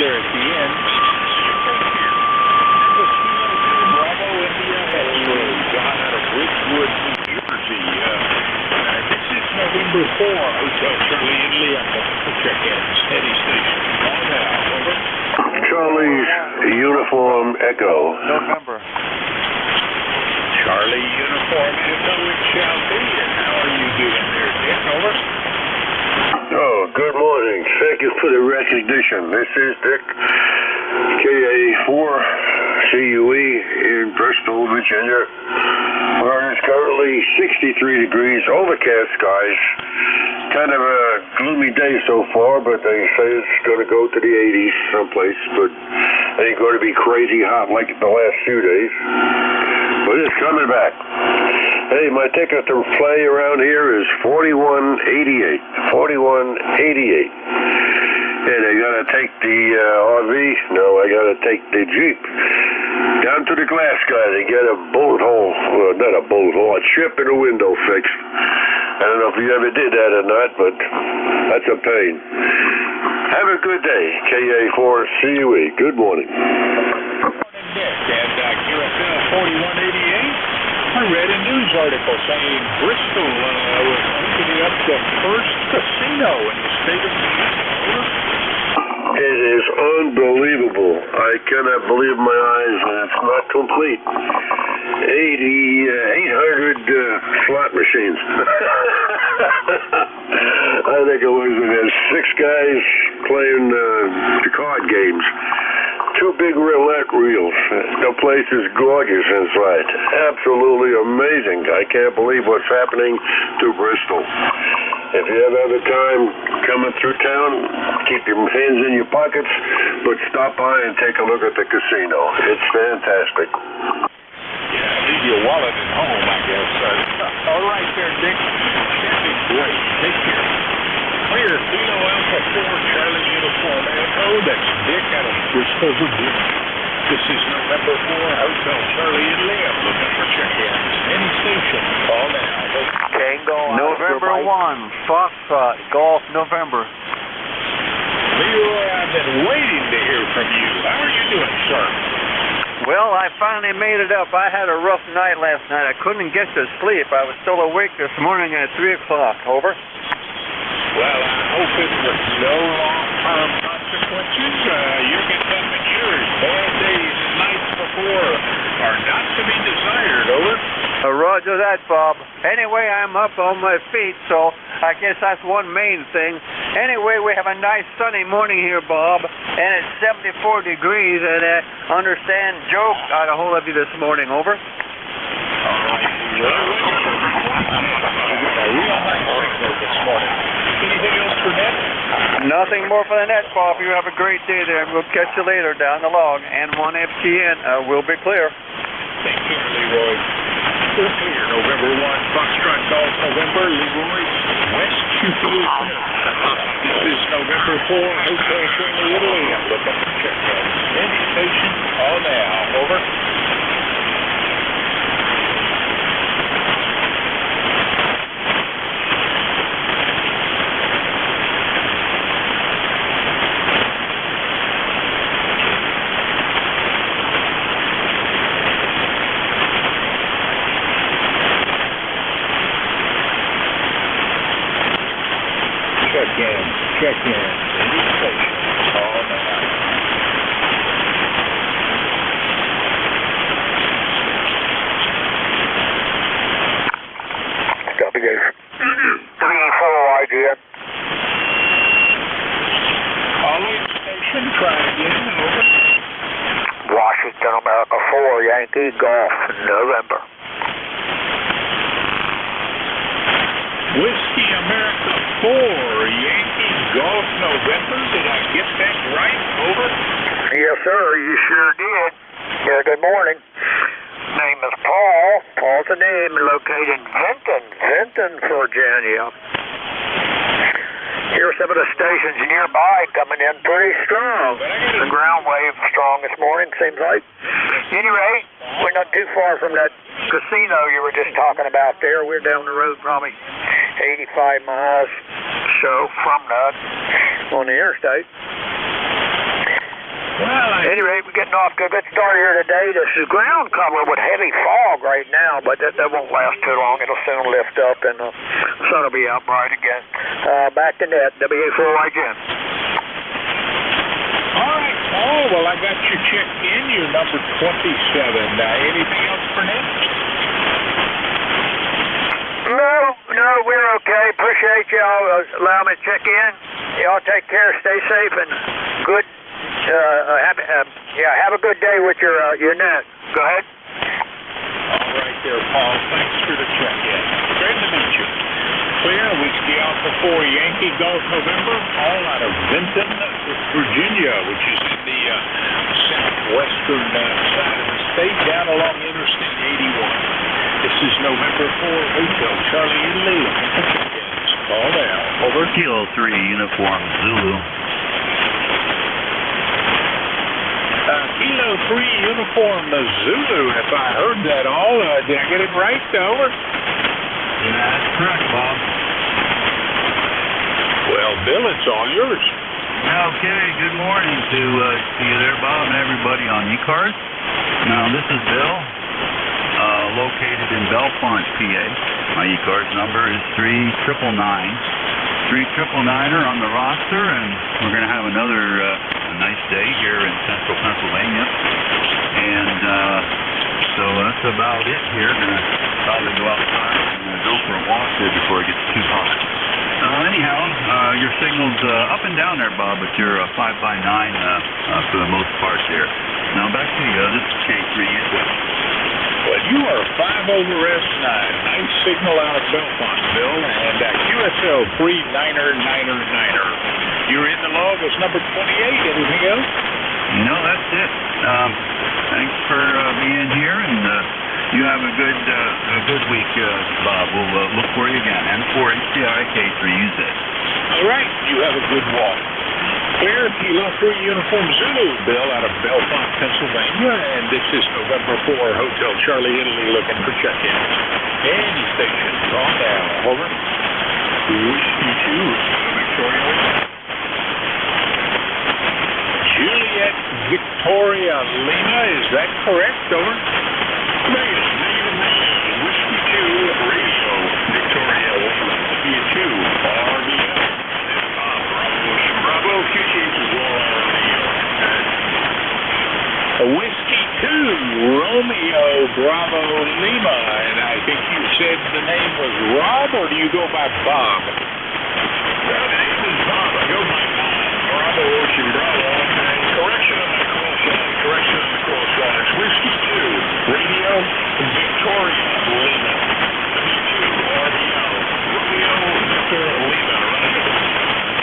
there at the end. Bravo India X-ray, John out of Ridgewood, New Jersey. This is November 4, Hotel Charlie and Liam. Check-in, steady station. All now, over. Charlie's Uniform Echo. November. Charlie Uniform Echo, it shall be. And how are you doing there, Dick? Over. Oh, good morning. Thank you for the recognition. This is Dick, KA4 CUE in Bristol, Virginia, where it's currently 63 degrees, overcast skies. Kind of a gloomy day so far, but they say it's going to go to the 80s someplace, but it ain't going to be crazy hot like the last few days. But it's coming back. Hey, my ticket to play around here is 4188. 4188. And I gotta take the RV. No, I gotta take the Jeep down to the glass guy to get a bullet hole. Well, not a bullet hole, a chip in the window fixed. I don't know if you ever did that or not, but that's a pain. Have a good day, KA4CUE. Good morning. And QSL 4188. I read a news article saying Bristol was opening up the first casino in the state of Virginia. It is unbelievable. I cannot believe my eyes, and it's not complete. 800 slot machines. I think it was 6 guys playing the card games. 2 big roulette reels. The place is gorgeous inside. Absolutely amazing. I can't believe what's happening to Bristol. If you ever have a time coming through town, keep your hands in your pockets, but stop by and take a look at the casino. It's fantastic. Yeah, leave your wallet at home, I guess. All right there, Dick. That'd be great. Take care. Clear, Kilo Alpha 4, Charlie Uniform Echo. That's Dick out of Bristol, Virginia. This is November 4, Hotel Charlie and Liam. Looking for check-ins. Any station, call now. Tango November 1, Foxtrot, Golf, November. Leroy, I've been waiting to hear from you. How are you doing, sir? Well, I finally made it up. I had a rough night last night. I couldn't get to sleep. I was still awake this morning at 3 o'clock. Over. Well, I hope it was no long-term consequences. Your Kentucky insurers, bad days and nights before are not to be desired. Over. Roger that, Bob. Anyway, I'm up on my feet, so I guess that's one main thing. Anyway, we have a nice sunny morning here, Bob, and it's 74 degrees, and I understand Joe got a hold of you this morning. Over. All right. A real nice signal this morning. Anything else for net? Nothing more for the net, Bob. You have a great day there, and we'll catch you later down the log. And 1FTN will be clear. Take care, Leroy. We're clear. November 1, Foxtrot Golf, November, Leroy, West Sheffield. This is November 4, Hotel Charlie Italy. I'm looking for check-ins. Any station, all now. Over. Check-in. Any station, all now. Copy, guys. 3-4 idea. Calling station, try again. Over. Washington, America 4, Yankee Golf, November. Whiskey America 4, Yankee Golf, November. Did I get that right? Over. Yes, sir, you sure did. Yeah, good morning. Name is Paul. Paul's a name located in Vinton, Virginia. Here's some of the stations nearby coming in pretty strong. The ground wave strong this morning, seems like. Anyway, we're not too far from that casino you were just talking about there. We're down the road probably 85 miles or so from that on the interstate. Well, Anyway, we're getting off to a good start here today. This is ground cover with heavy fog right now, but that won't last too long. It'll soon lift up, and the sun will be out bright again. Back to net, WA4YGen. all right, Paul. Well, I got you checked in. You're number 27. Anything else for Nick? No, we're okay. Appreciate y'all allowing me to check in. Y'all take care. Stay safe and good. Have a good day with your net. Go ahead. All right there, Paul. Thanks for the check-in. Great to meet you. Clear, Whiskey Alpha 4 Yankee Golf November, all out of Benton, Virginia, which is in the southwestern side of the state, down along Interstate 81. This is November 4, Hotel Charlie Italy. Check-ins. Call now. Over. Kilo 3, Uniform Zulu. Kilo 3 Uniform Zulu, if I heard that all. Did I get it right? Over. Yeah, that's correct, Bob. Well, Bill, it's all yours. Okay, good morning to you there, Bob, and everybody on ECARS. Now, this is Bill, located in Bellefonte, PA. My ECARS number is 3999. 3999er on the roster, and we're going to have another nice day here in central Pennsylvania. And so that's about it here. Going to probably go outside and go for a walk here before it gets too hot. Anyhow, your signal's up and down there, Bob, but you're 5x9 for the most part there. Now back to you. This is K3. Well, you are 5 over S9. Nice signal out of Bellefonte, Bill, and QSL 3999er. You're in the log as number 28. Anything else? No, that's it. Thanks for being here, and you have a good week, Bob. We'll look for you again. M4 HCI K3UZ. All right. You have a good walk. Clear, Kilo 3 Uniform Zulu, Bill, out of Bellefonte, Pennsylvania, and this is November 4, Hotel Charlie Italy, looking for check-ins. Any station, call now. Over. Whiskey 2, Victoria. Juliet Victoria Lima, is that correct? Over. Negative. Whiskey 2, Radio, Victoria Lima. Whiskey 2, RBL. Bravo, QT is all Whiskey 2, Romeo Bravo Lima, and I think you said the name was Rob, or do you go by Bob? Well, the name is Bob. I go by Bob. Bravo, Ocean Bravo. Correction on the call signs. Whiskey 2, Radio Victoria Lima. W2, RBL. Romeo Victor Lima.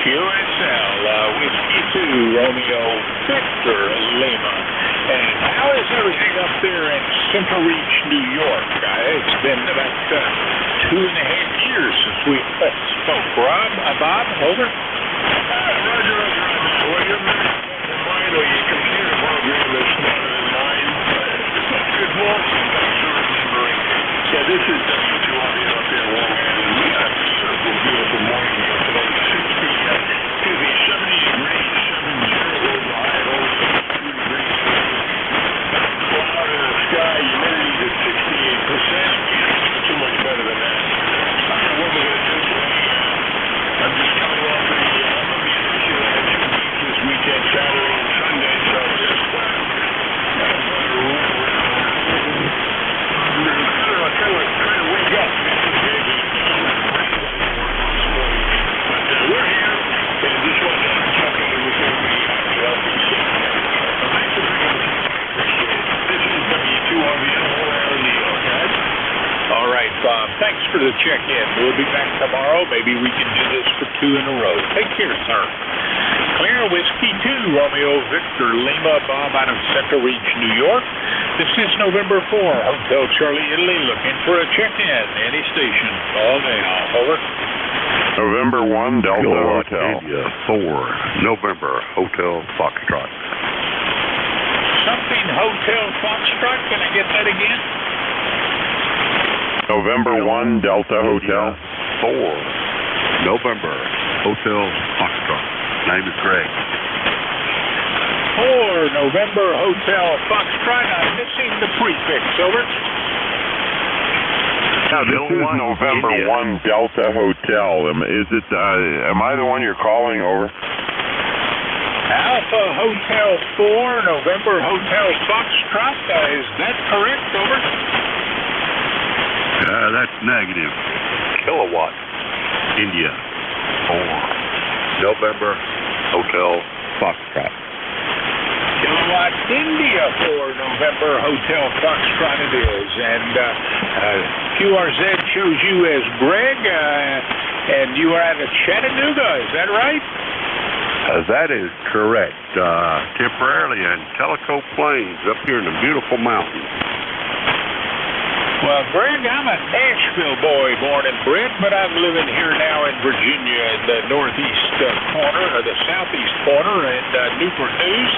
QSL, Whiskey 2, Romeo Victor Lima. And how is everything up there in Central Reach, New York? It's been about 2.5 years since we spoke. Bob, over? Roger. Well, you're very vital. Your computer program is smarter than mine. Good morning. Thanks for remembering. Yeah, this is W2RB up there in Long Island. We have a beautiful, beautiful morning here today. 70 degrees, 70 over high, also 2 degrees. Cloud in the sky, humidity is 68%. Can't do too much better than that. I don't know what we're going to do today. I'm just coming off the university. I had 2 gigs this weekend, Saturday and Sunday, so just trying to wake up. We're here. And just wanted to check in with everybody. Thanks for bringing us. Appreciate it. This is W2RBL around New York, guys. All right, Bob. Thanks for the check-in. We'll be back tomorrow. Maybe we can do this for 2 in a row. Take care, sir. Clear, Whiskey 2, Romeo Victor Lima, Bob out of Central Reach, New York. This is November 4, Hotel Charlie Italy, looking for a check-in. Any station. Call now. Over. November 1, Delta Hotel. 4, November, Hotel Foxtrot. Something Hotel Foxtrot. Can I get that again? November 1, Delta Hotel. 4, November, Hotel Foxtrot. Name is Greg. 4 November Hotel Foxtrot. I'm missing the prefix. Over. Yeah, this is November 1 Delta Hotel. Am I the one you're calling? Over. Alpha Hotel 4 November Hotel Foxtrot. Is that correct? Over. That's negative. Kilowatt. India. 4 November Hotel Foxtrot. Kilowatt India 4 November Hotel Foxtrot it is. And QRZ shows you as Greg, and you are out of Chattanooga. Is that right? That is correct. Temporarily in Tellico Plains, up here in the beautiful mountains. Well, Greg, I'm a Nashville boy, born and bred, but I'm living here now in Virginia in the northeast corner, or the southeast corner, in Newport News.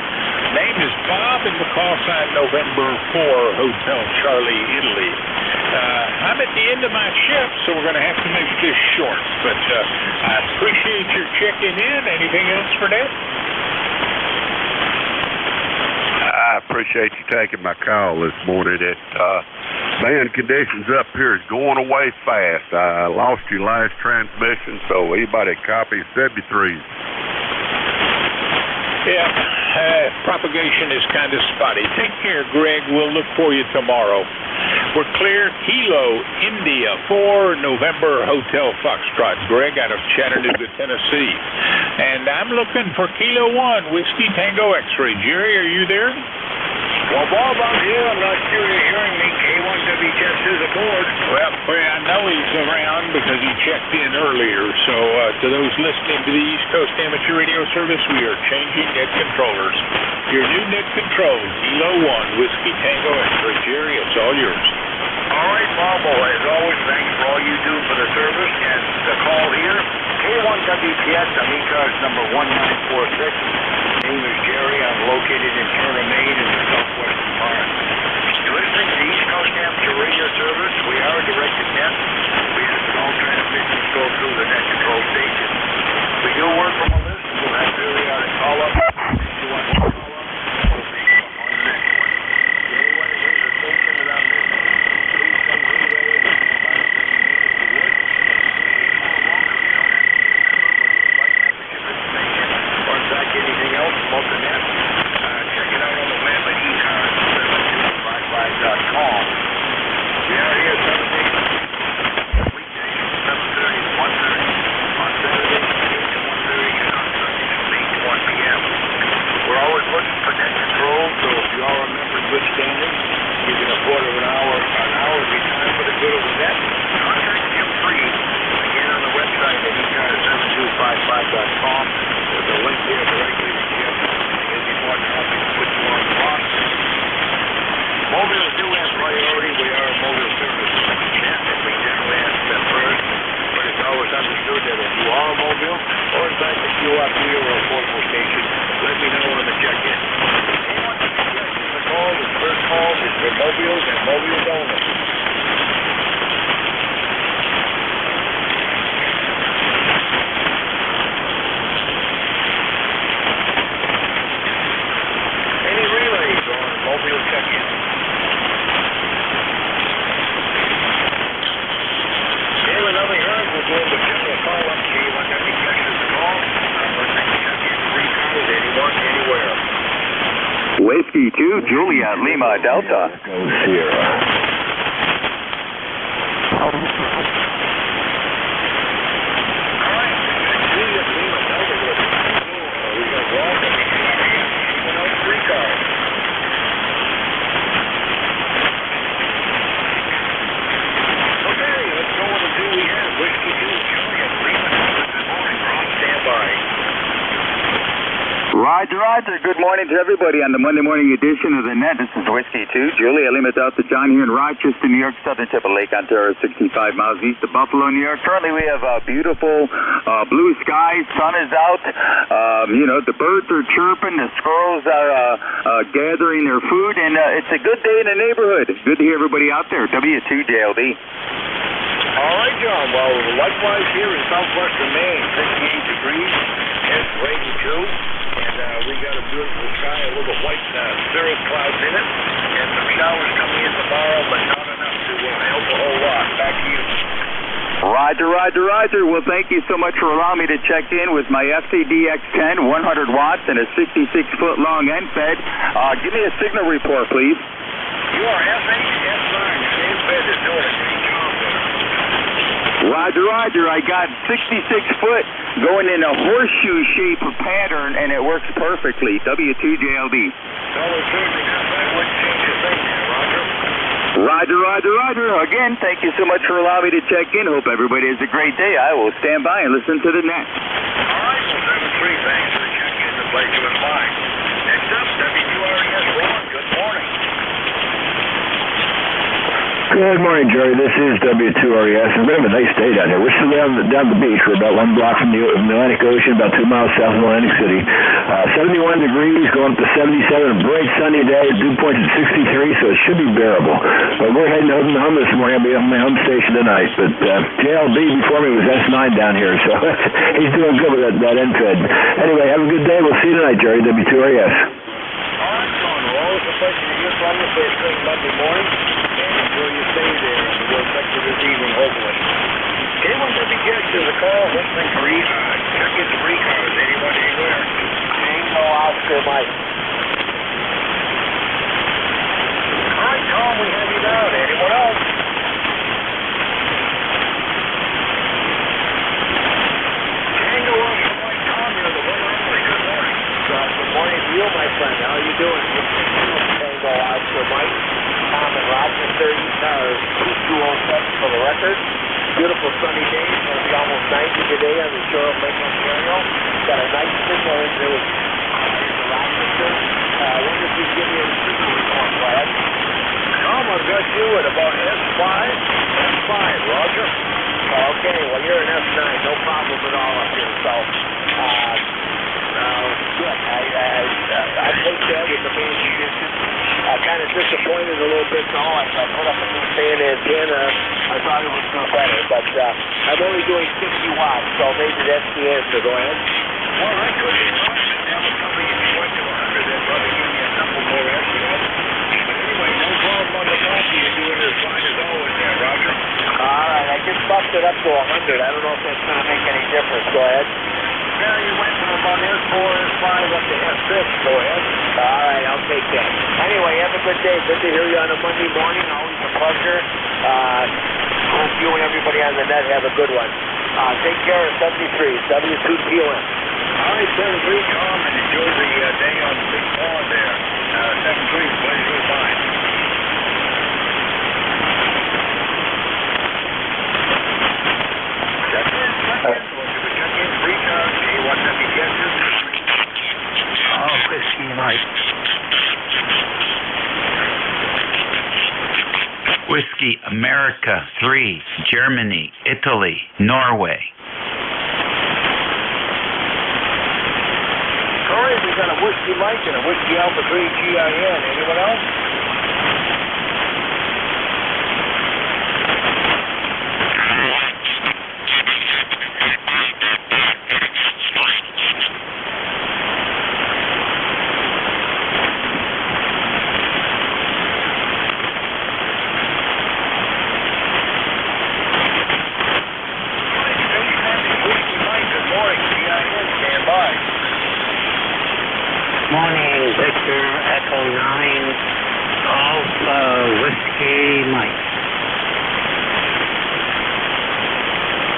Name is Bob, and the call sign November 4 Hotel Charlie, Italy. I'm at the end of my shift, so we're going to have to make this short, but I appreciate your checking in. Anything else for that? I appreciate you taking my call this morning. Band conditions up here is going away fast. I lost your last transmission, so anybody copy 73s. Yeah, propagation is kind of spotty. Take care, Greg. We'll look for you tomorrow. We're clear. Kilo India 4 November Hotel Foxtrot. Greg out of Chattanooga, Tennessee. And I'm looking for Kilo 1 Whiskey Tango X-Ray. Jerry, are you there? Well, Bob, I'm here. I'm not sure you're hearing me. K1WTS is aboard. Well, I know he's around because he checked in earlier. So to those listening to the East Coast Amateur Radio Service, we are changing net controllers. Your new net control, Kilo 1 Whiskey Tango X-Ray. Jerry, it's all yours. All right, Bob. Well, as always, thanks for all you do for the service. And the call here, K1WTS, I'm ECARS number 1946. Name is Jerry. I'm located in Turner, Maine, in the southwestern part. You're listening to the East Coast Amateur Radio Service. We are directed net. We have all transmissions go through the net control station. We do work from a list. We'll have really ought to call up. You want to call up? We'll be on the next one. Anyone that hears a station that I'm missing, please come relay it. About 30 minutes if you would. You don't have to be a member, but if you'd like membership information or in fact anything else about the net, check it out on the web at ECARS7255.com. We are here 7 days weekdays from 7:30 to 1:30, on Saturdays 8 to 1:30, and on Sundays from 8 to 1 p.m. We're always looking for net control, so if you are a member in good standing, you can afford an hour of your time for the good of the net. Contact him free. Again, on the website at ECARS7255.com. There's a link there directly to Jim. He'll be more than happy to put you on the box. Mobiles do have priority. We are a mobile service net, and we generally ask them first. But it's always understood that if you are a mobile, or in fact if you are here or a portable station, let me know on the check-in. Anyone that suggests the call, the first call is for mobiles and mobiles only. Any relays on mobile check-in? Here with Ellie Hearn, we'll go over general call-up. K1WTS is the call. We're taking check-in free calls anyone, anywhere. Whiskey 2, Juliet Lima Delta. Goes here. All right. Juliet Lima Delta. We're going to walk and we can free calls. Okay, let's go with the two we have. Whiskey 2, Juliet Lima Delta. Good morning. We're on standby. Roger, Roger. Good morning to everybody on the Monday morning edition of the net. This is Whiskey 2, Julia Lima Delta, John here in Rochester, New York, southern tip of Lake Ontario, 65 miles east of Buffalo, New York. Currently we have beautiful blue skies, sun is out, the birds are chirping, the squirrels are gathering their food, and it's a good day in the neighborhood. Good to hear everybody out there. W2JLD. All right, John. Well, likewise here in southwestern Maine, 68 degrees, and 82. And we We got a beautiful sky, a little white cirrus clouds in it, and some showers coming in tomorrow, but not enough to help a whole lot. Back to you. Roger, roger, roger. Well, thank you so much for allowing me to check in with my FCDX10, 100 watts, and a 66-foot long end fed. Give me a signal report, please. You are S8S9. Your end fed is doing a great job there. Roger, roger. I got 66-foot going in a horseshoe shape of pattern, and it works perfectly. W2JLD. So it's good enough. I wouldn't change a thing there, Roger. Roger, roger, roger. Again, thank you so much for allowing me to check in. Hope everybody has a great day. I will stand by and listen to the net. All right, well, 7-3, thanks for the check-in. The pleasure was mine. Next up, W2RES Ron. Good morning. Good morning, Jerry. This is W2RES. It's been a nice day down here. We're still down the beach. We're about 1 block from the Atlantic Ocean, about 2 miles south of Atlantic City. 71 degrees, going up to 77. A bright sunny day. Dew point at 63, so it should be bearable. But we're heading home this morning. I'll be on my home station tonight. But JLB before me was S9 down here, so he's doing good with that end fed. Anyway, have a good day. We'll see you tonight, Jerry. W2RES. All right, Sean. Well, always a pleasure to hear from you first thing Monday morning. Enjoy your stay there, and we'll catch you this evening, hopefully. Anyone that be catching the call, listening for check into ECARS, anyone, anywhere. Tango Oscar Mike. All right, Tom, we have you down. Anyone else? Tango Oscar Mike, Tom, you're the winner only. Good morning. Good morning to you, my friend. How are you doing? Tango Oscar Mike. Tom and Rochester, 2207 for the record. Beautiful sunny day. It's going to be almost 90 today on the shore of Lake Ontario. Got a nice signal into Rochester. I wonder if you can give me a signal report, Brad. Tom, I've got you at about S5. S5, Roger. Okay, well, you're an S9. No problem at all up here. So, good. I take that with the main condition. Kind of disappointed a little bit, though. I put up a new fan antenna. I thought it was no better, but I'm only doing 50 watts, so maybe that's the answer. Go ahead. Well, that could be fun. That would probably if you went to 100, that'd probably give me a couple more estimates. But anyway, no problem on the phone. You're doing as fine as always there, Roger. All right, I just bumped it up to 100. I don't know if that's going to make any difference. Go ahead. Well, you went from about S4, S5 up to S6. Go ahead. All right, I'll take that. Anyway, have a good day. Good to hear you on a Monday morning. Always a pleasure. Hope you and everybody on the net have a good one. Take care of 73, W2TOM. All right, 73, Tom, and enjoy the day on the big pond there. 73, pleasure was mine. Check in. Check in. Free time. Hey, what's up, you guesses? Oh, Whiskey Mike. Whiskey America 3, Germany, Italy, Norway. All right, we got a Whiskey Mike and a Whiskey Alpha 3 GIN. Anyone else? Morning, Victor, Echo 9, Alpha, Whiskey, Mike.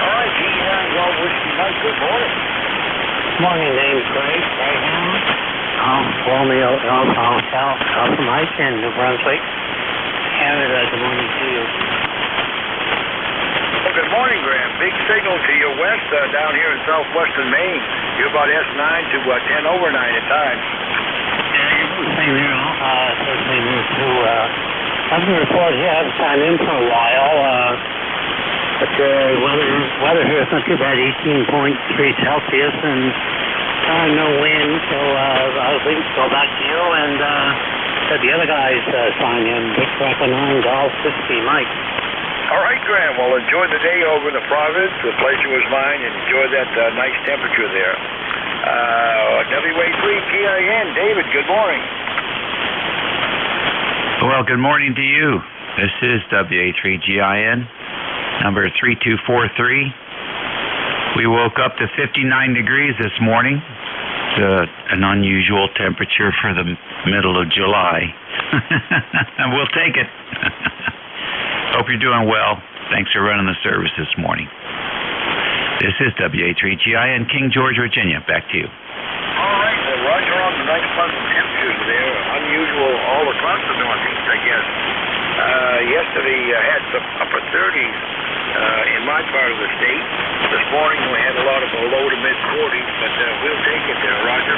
All right, GI, well, Whiskey Mike, good morning. Morning, name's Greg Graham. Romeo, Alpha Mike in New Brunswick, Canada. Good morning to you. Well, good morning, Graham. Big signal to your west down here in southwestern Maine. You're about S9 to 10 over 9 at times. Same here. Certainly moved to nothing to report here. I haven't signed in for a while. But weather here is not too bad. 18.3 Celsius and no wind. So I'll go back to you and let the other guys sign in. Victor Echo 9, Golf, Whiskey, Mike. All right, Graham. Well, enjoy the day over in the province. The pleasure was mine, and enjoy that nice temperature there. WA3, WA3GIN. David, good morning. Well, good morning to you. This is WA3GIN, number 3243. We woke up to 59 degrees this morning. It's an unusual temperature for the middle of July. And we'll take it. Hope you're doing well. Thanks for running the service this morning. This is WA3GIN, King George, Virginia. Back to you. All right, well, Roger on the nice pleasant temperatures there. Unusual all across the Northeast, I guess. Yesterday I had some upper 30s in my part of the state. This morning we had a lot of low to mid 40s, but we'll take it there, Roger.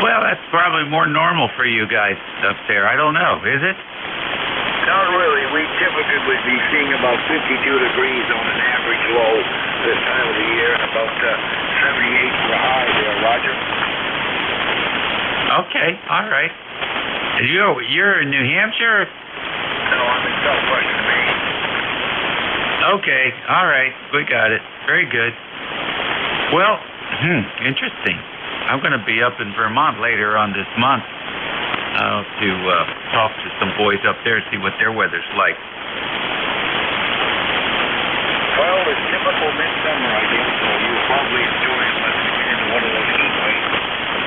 Well, that's probably more normal for you guys up there. I don't know, is it? Not really. We typically would be seeing about 52 degrees on an average low this time of the year, and about 78 for a high there, Roger. Okay, all right. You're in New Hampshire? No, I'm in southwestern Maine. Okay, all right. We got it. Very good. Well, interesting. I'm going to be up in Vermont later on this month to talk to some boys up there, see what their weather's like. Well, it's typical midsummer, I guess, so you'll probably enjoy it unless we get into one of those heat waves,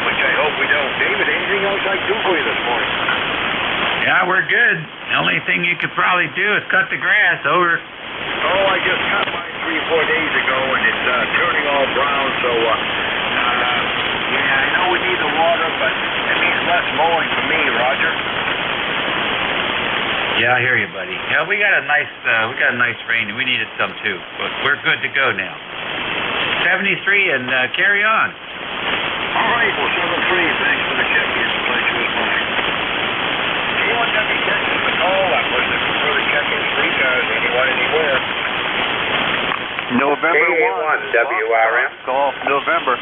which I hope we don't. David, anything else I can do for you this morning? Yeah, we're good. The only thing you could probably do is cut the grass. Over. Oh, I just cut mine 3 or 4 days ago, and it's turning all brown, so, yeah, I know we need the water, but it means less mowing for me, Roger. Yeah, I hear you, buddy. Yeah, we got a nice rain. We needed some too, but we're good to go now. 73 and carry on. All right, well, 73. Thanks for the check-in. Pleasure was mine. Anyone got any catches the call? I'm listening for further check-ins for ECARS. Anyone, anywhere? November 1. WRM. Golf, November.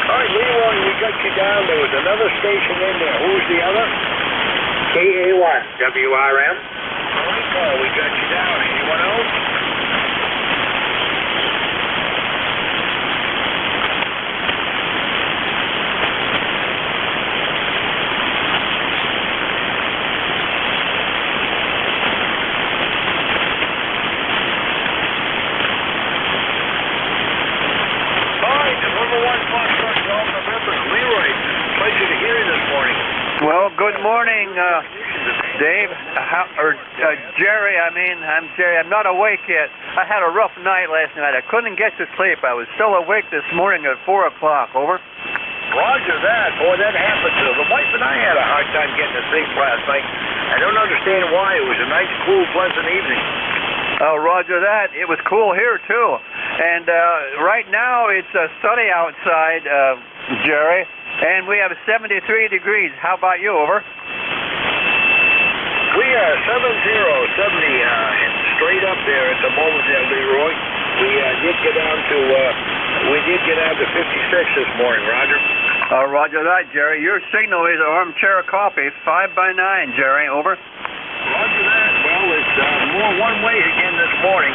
All right, Leroy, we got you down. There was another station in there. Who's the other? KA1, WRM. All right, Paul, we got you down. Anyone else? Well, good morning, Dave, Jerry. I'm Jerry. I'm not awake yet. I had a rough night last night. I couldn't get to sleep. I was still awake this morning at 4 o'clock. Over. Roger that. Boy, that happened to the wife and I had a hard time getting to sleep last night. I don't understand why. It was a nice, cool, pleasant evening. Oh, Roger that. It was cool here, too. And right now it's sunny outside, Jerry, and we have 73 degrees. How about you, over? We are 70, and straight up there at the moment there, Leroy. We did get down to 56 this morning, Roger. Roger that, Jerry. Your signal is armchair copy, 5 by 9, Jerry, over. Roger that. Well, it's more one way again this morning.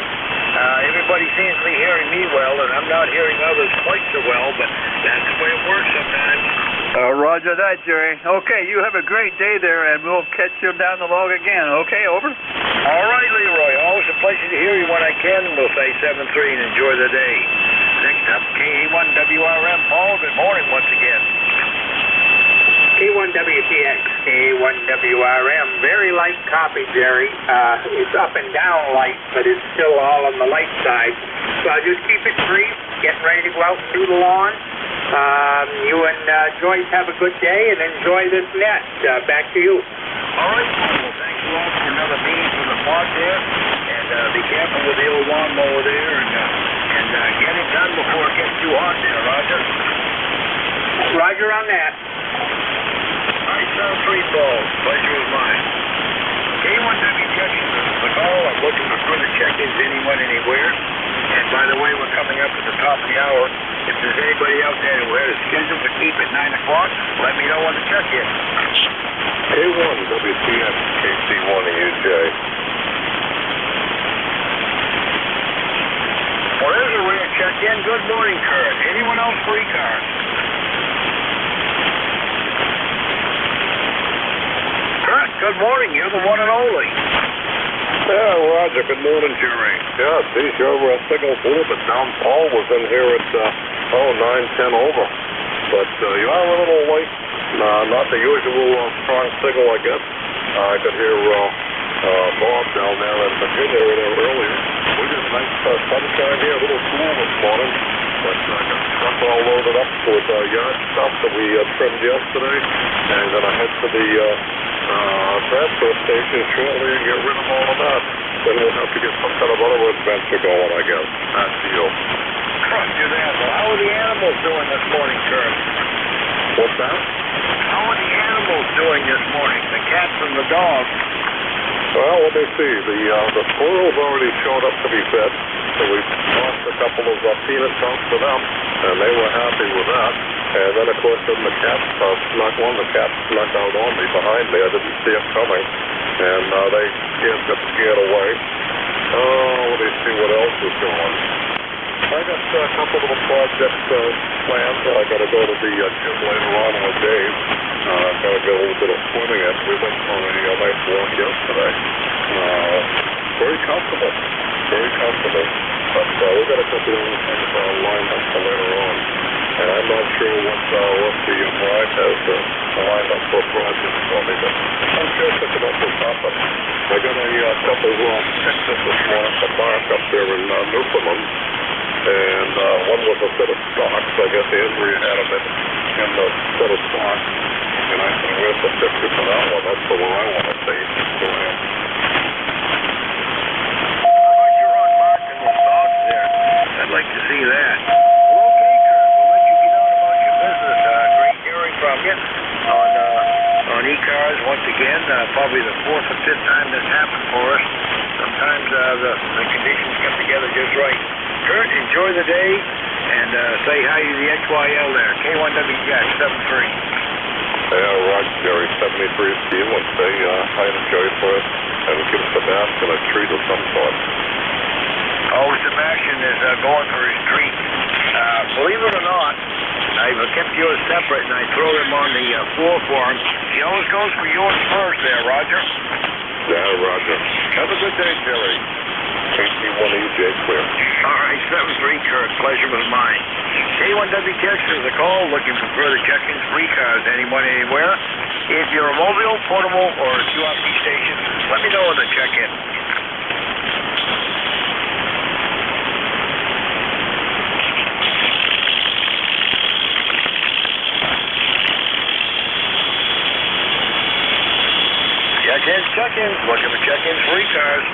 Everybody seems to be hearing me well, and I'm not hearing others quite so well, but that's the way it works sometimes. Roger that, Jerry. Okay, you have a great day there, and we'll catch you down the log again. Okay, over? All right, Leroy. Always a pleasure to hear you when I can. We'll say 7-3 and enjoy the day. Next up, KA1WRM. Paul, good morning once again. K1WTX, K1WRM, very light copy, Jerry. It's up and down light, but it's still all on the light side. So I'll just keep it brief, getting ready to go out and do the lawn. You and Joyce have a good day and enjoy this net. Back to you. All right, well, thanks a lot for another meeting for the plot there. And be careful with the old lawnmower there and get it done before it gets too hot there, Roger. Roger on that. All right, sound free, Paul. Pleasure was mine. K1W checking the call. I'm looking for further check-ins anyone, anywhere. And by the way, we're coming up at the top of the hour. If there's anybody out there who has a schedule to keep at 9 o'clock, let me know on the check-in. K1 WTF, KC1 EUJ. Well, there's a rare again, good morning, Kurt. Anyone else for ECARS? Kurt, good morning. You're the one and only. Yeah, Roger. Good morning, Jerry. Yeah, geez, your signal's a little bit down. Paul was in here at 9:10 over. But you are a little late. Not the usual strong signal, I guess. I could hear Bob down there in Virginia earlier. We did a nice sunshine here, a little cool this morning. But I got the truck all loaded up with yard stuff that we trimmed yesterday. And then I head to the transfer station shortly and get rid of all of that. Then we'll have to get some kind of other adventure going, I guess. That's the deal. Roger that. Well, how are the animals doing this morning, Kurt? What's that? How are the animals doing this morning? The cats and the dogs? Well, let me see. The squirrels already showed up to be fed, so we tossed a couple of peanut chunks to them, and they were happy with that. And then, of course, then the cat one of the cats snuck out on me behind me. I didn't see it coming, and they got scared away. Let me see what else is going. I got a couple of little projects planned. I got to go to the gym later on with Dave. I've got to get a little bit of swimming in. We went on a nice walk yesterday. Very comfortable. Very comfortable. But we've got a couple of things lined up for later on. And I'm not sure what the bride has lined up for projects for me, but I'm sure picking up will pop up. I got a couple of pictures this morning for Mark up there in Newfoundland. And one was a set of stocks. I guess Andrea had them in the set of stocks. And I said, where's the picture for that one? That's the one I want to see. So, You're on Mark and the stocks there. I'd like to see that. Well, okay, Kurt. We'll let you get on about your business. Great hearing from you on ECARS once again. Probably the fourth or fifth time that's happened for us. Sometimes the conditions come together just right. Kurt, enjoy the day, and say hi to the XYL there, K1WX 73. Yeah, Roger, Jerry, 73 to you, and say hi to Jerry for us, and give Sebastian a treat of some sort. Oh, Sebastian is going for his treat. Believe it or not, I've kept yours separate, and I throw him on the floor for him. He always goes for yours first there, Roger. Yeah, Roger. Have a good day, Jerry. KC1EJ clear. All right, 7-3, Kurt. Pleasure was mine. K1WX is a call looking for further check-ins for ECARS. Anyone, anywhere. If you're a mobile, portable, or a QRP station, let me know when to check in. Check-ins. Looking for check-ins for ECARS.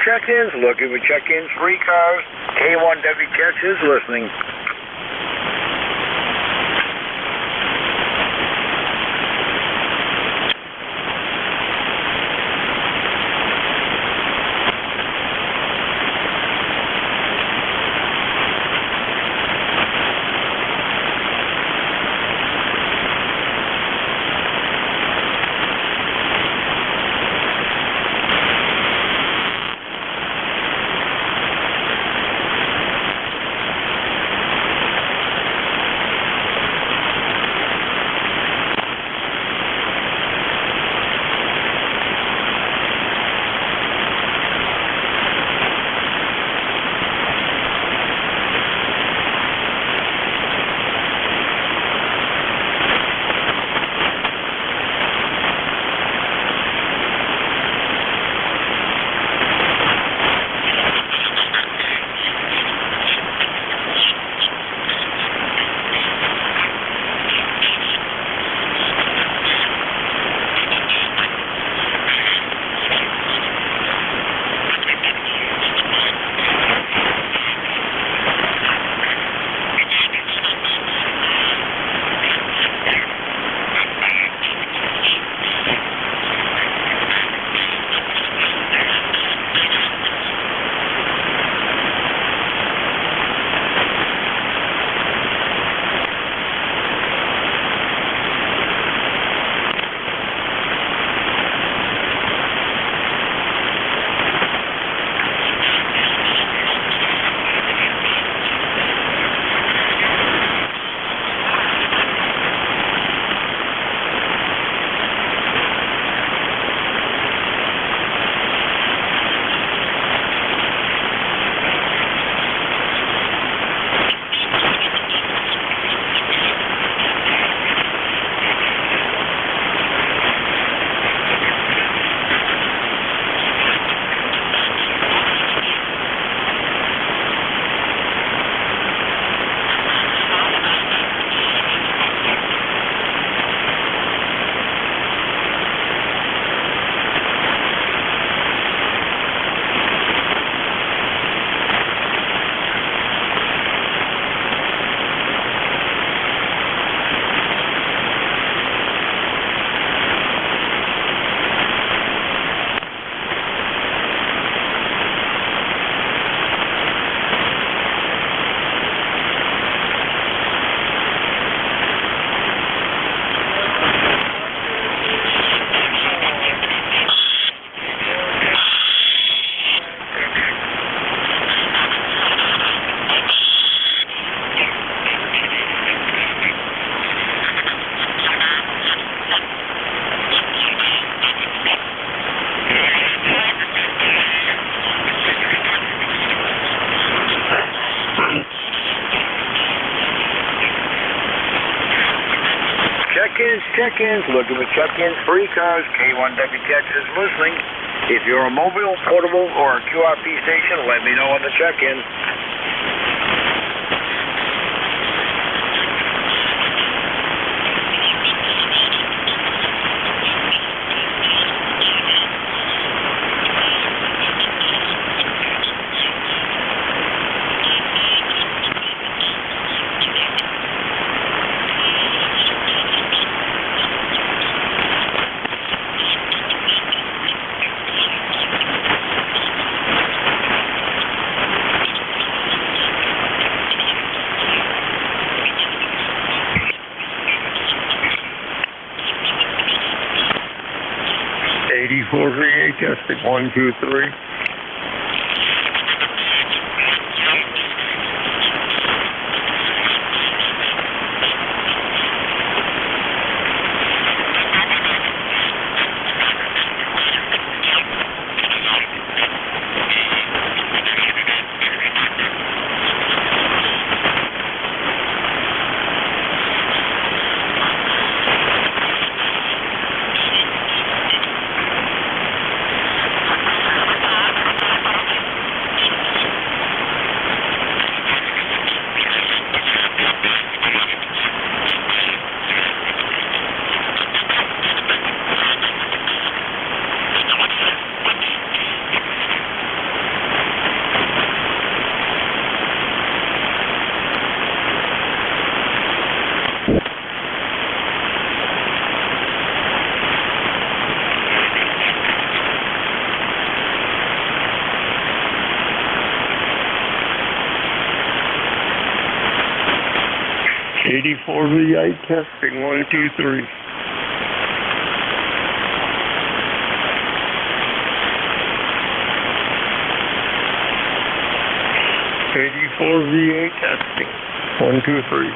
check-ins, looking with check-ins for ECARS. K1WTX is listening. Check-ins, looking with check-ins for ECARS. K1WTX is listening. If you're a mobile, portable, or a QRP station, let me know on the check-in. Testing 1, 2, 3. 84 V8 testing, 1, 2, 3. V8 testing, 1, 2, 3.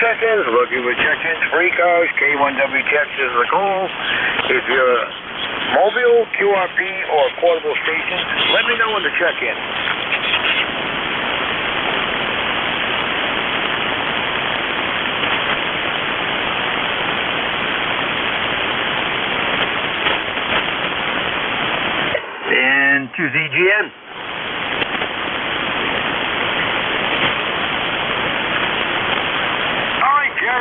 Check-ins, looking for check-ins for ECARS, K1W Texas is the call. If you're mobile, QRP, or portable station, let me know when to check in. And to ZGN.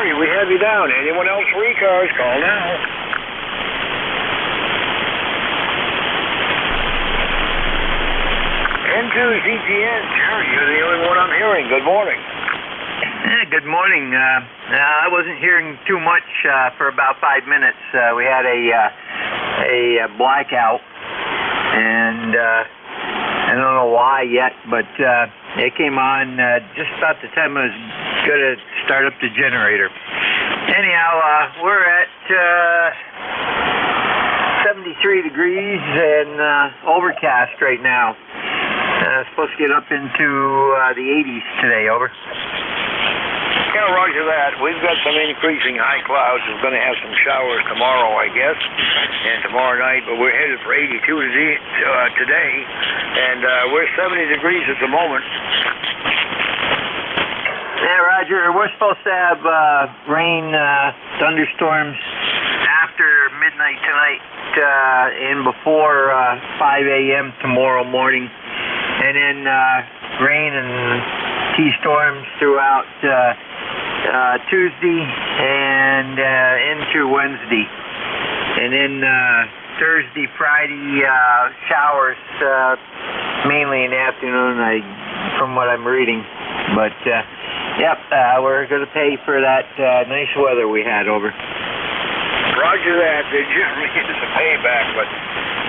We have you down. Anyone else for ECARS, call now. And to ZGN, Jerry, you're the only one I'm hearing. Good morning. Good morning. I wasn't hearing too much for about 5 minutes. We had a blackout and I don't know why yet, but it came on just about the time I was going to start up the generator. Anyhow, we're at 73 degrees and overcast right now. Supposed to get up into the 80s today, over. Yeah, roger that. We've got some increasing high clouds. We're going to have some showers tomorrow, I guess, and tomorrow night, but we're headed for 82 today, and we're 70 degrees at the moment. Yeah, Roger, we're supposed to have rain, thunderstorms after midnight tonight and before 5 a.m. tomorrow morning, and then rain and T-storms throughout Tuesday and into Wednesday, and then Thursday, Friday, showers mainly in the afternoon, from what I'm reading. But yep, we're going to pay for that nice weather we had, over. Roger that. There generally is a payback, but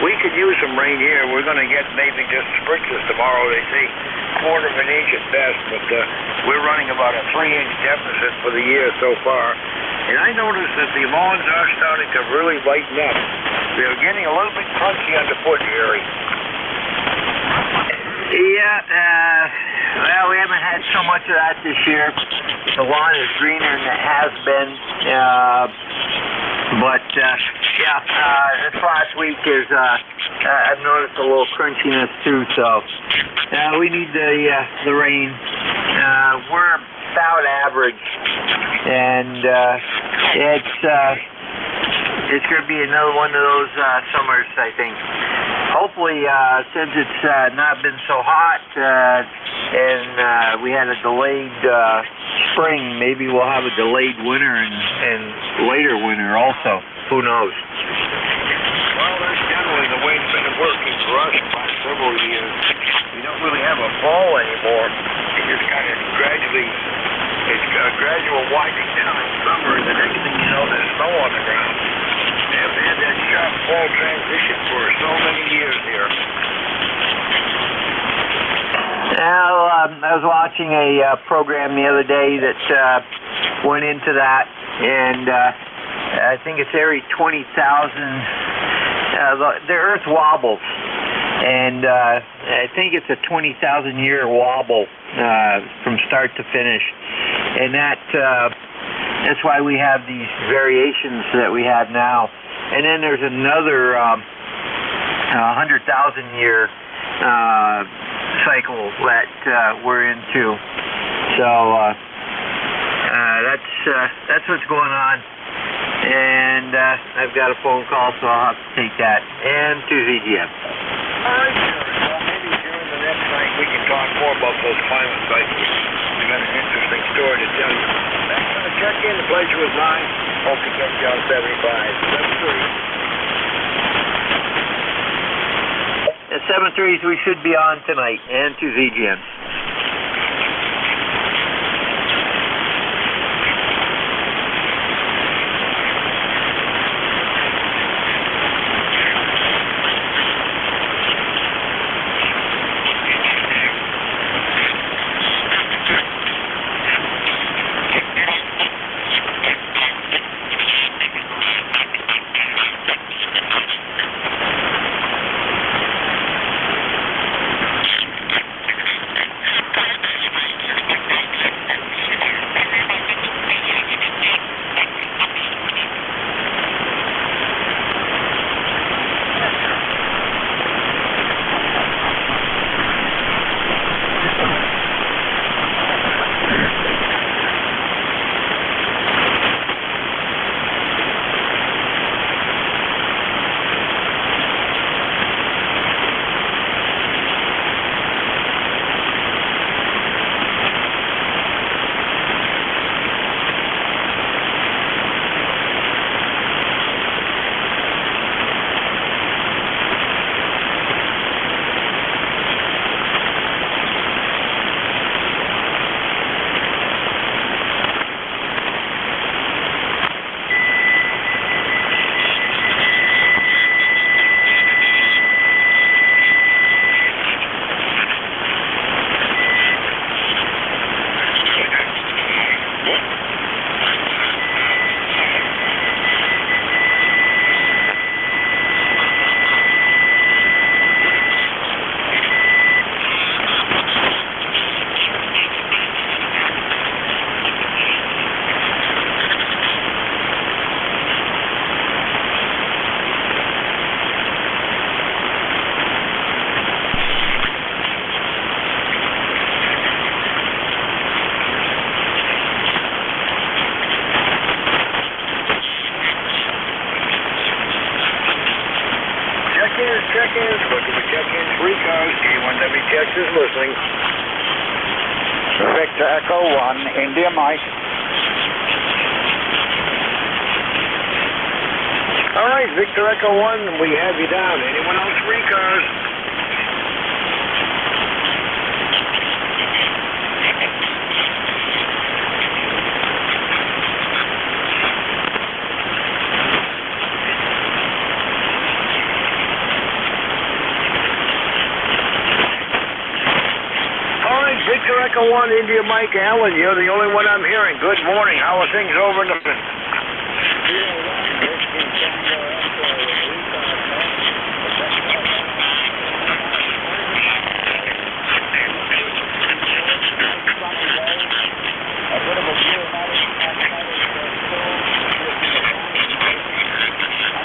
we could use some rain here. We're going to get maybe just spritzes tomorrow. They say quarter of an inch at best, but we're running about a 3-inch deficit for the year so far. And I noticed that the lawns are starting to really lighten up. They're getting a little bit crunchy underfoot, Jerry. Yeah, well, we haven't had so much of that this year. The lawn is greener than it has been. But this last week is, I've noticed a little crunchiness too, so we need the rain. We're about average, and it's going to be another one of those summers, I think. Hopefully, since it's not been so hot, and we had a delayed spring, maybe we'll have a delayed winter and later winter also. Who knows? Well, that's generally the way it's been working for us the last several years. We don't really have a fall anymore. It just kind of it's a gradual winding down in summer, and the next thing you know, there's snow on the ground. We haven't had that sharp fall transition for so many years here. Well, I was watching a program the other day that went into that, and I think it's every 20,000, the Earth wobbles, and I think it's a 20,000 year wobble from start to finish, and that's why we have these variations that we have now. And then there's another 100,000 year cycle that we're into. So that's what's going on. And I've got a phone call, so I'll have to take that. And to ZGM. All right, sir. Well, maybe during the next night we can talk more about those climate cycles. We've got an interesting story to tell you. Thanks for the check-in. The pleasure was mine. Hope to catch you on 75. 73. At 7:03, we should be on tonight. And to ZGM. Echo 1, India Mike. All right, Victor Echo 1, we have you down. Anyone else for ECARS? Victor Echo 1, India Mike Allen, you're the only one I'm hearing. Good morning. How are things over in the...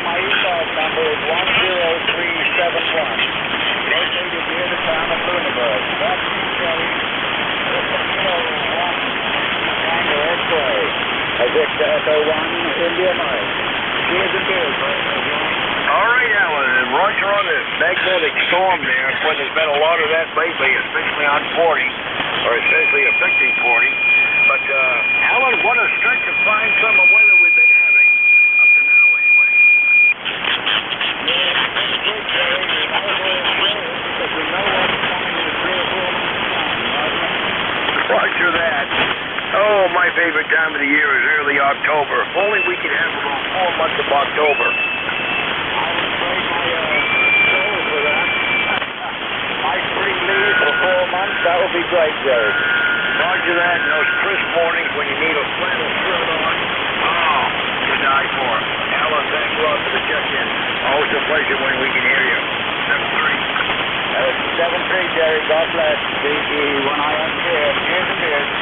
My ECARS number is 10371. Located near the town of Lunenburg. That's Victor Echo 1, India Mike. Cheers and beers, All right, Alan, and Roger on this magnetic storm there. When there's been a lot of that lately, especially on 40, or especially affecting 40. But, Alan, what a stretch of fine summer weather we've been having. Up to now, anyway. Roger that. Oh, my favorite time of the year is early October. If only we could have about 4 months of October. I would trade my soul for that. My spring leave for 4 months, that would be great, Jerry. Roger that, and those crisp mornings when you need a flannel shirt on. Oh, to die for. Alan, thanks a lot for the check-in. Always a pleasure when we can hear you. 7-3. 7-3, Jerry. God bless. When I am here, cheers and beers.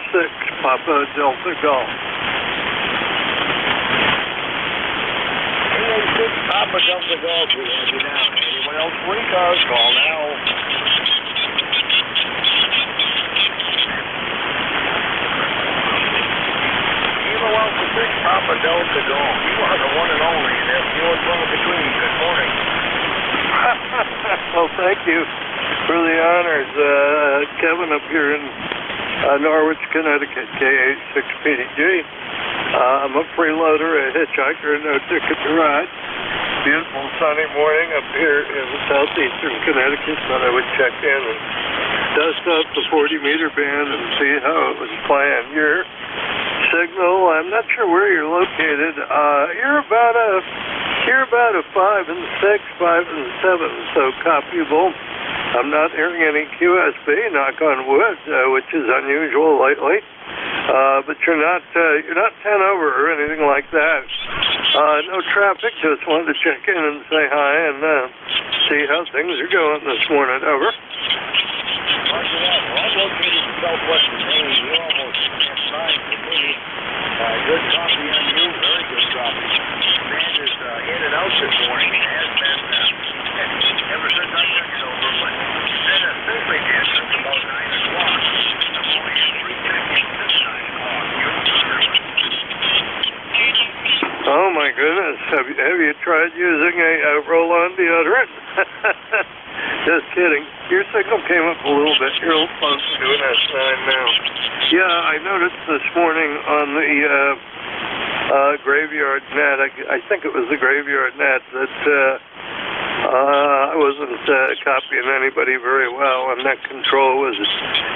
Papa Delta Golf. NJ2US Papa Delta Golf, we have you down. Anyone else for ECARS, call now. Kilo Alpha 6 Papa Delta Golf. You are the one and only, and there's few and far between. Good morning. Well, thank you for the honors. Kevin up here in Norwich, Connecticut, KH6PDG. I'm a freeloader, a hitchhiker, no ticket to ride. Beautiful sunny morning up here in southeastern Connecticut. Thought I would check in and dust up the 40-meter band and see how it was playing. Your signal, I'm not sure where you're located. You're about a 5 and 6, 5 and 7, so copyable. I'm not hearing any QSB, knock on wood, which is unusual lately. But you're not 10 over or anything like that. No traffic. Just wanted to check in and say hi and see how things are going this morning. Over. Roger that. We're all located in southwestern Maine. You're almost at 9 for me. Good coffee on you. Very good coffee. Band is in and out this morning. It has been ever since I took it over, but it's been officially in since about 9 o'clock. I'm only at 3 seconds this 9 o'clock. Oh my goodness! Have you tried using a roll-on deodorant? Just kidding. Your signal came up a little bit. You're a little close to doing that sign now. Yeah, I noticed this morning on the graveyard net. I think it was the graveyard net that I wasn't copying anybody very well, and net control was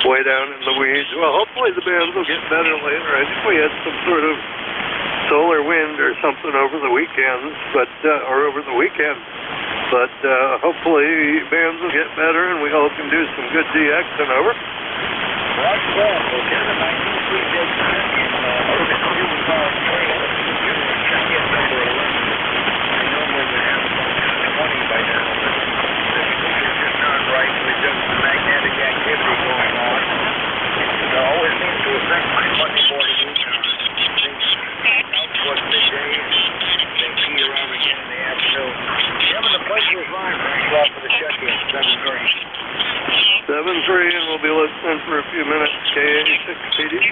way down in the weeds. Well, hopefully the bands will get better later. I think we had some sort of solar wind or something over the weekends, or over the weekend. But hopefully bands will get better and we all can do some good DX and over. Roger that. Well, Kevin, I usually did you would call it trailer. Check-in number 11. I normally would have about 20 by now, but the computer's just not right with just the magnetic activity going on. It always seems to affect my Monday morning ECARS. Out towards midday, they key around again in the afternoon. Kevin, the pleasure is mine. Thanks a lot for the check-in. 7-3. 7-3, and we'll be listening for a few minutes. KH6PDG.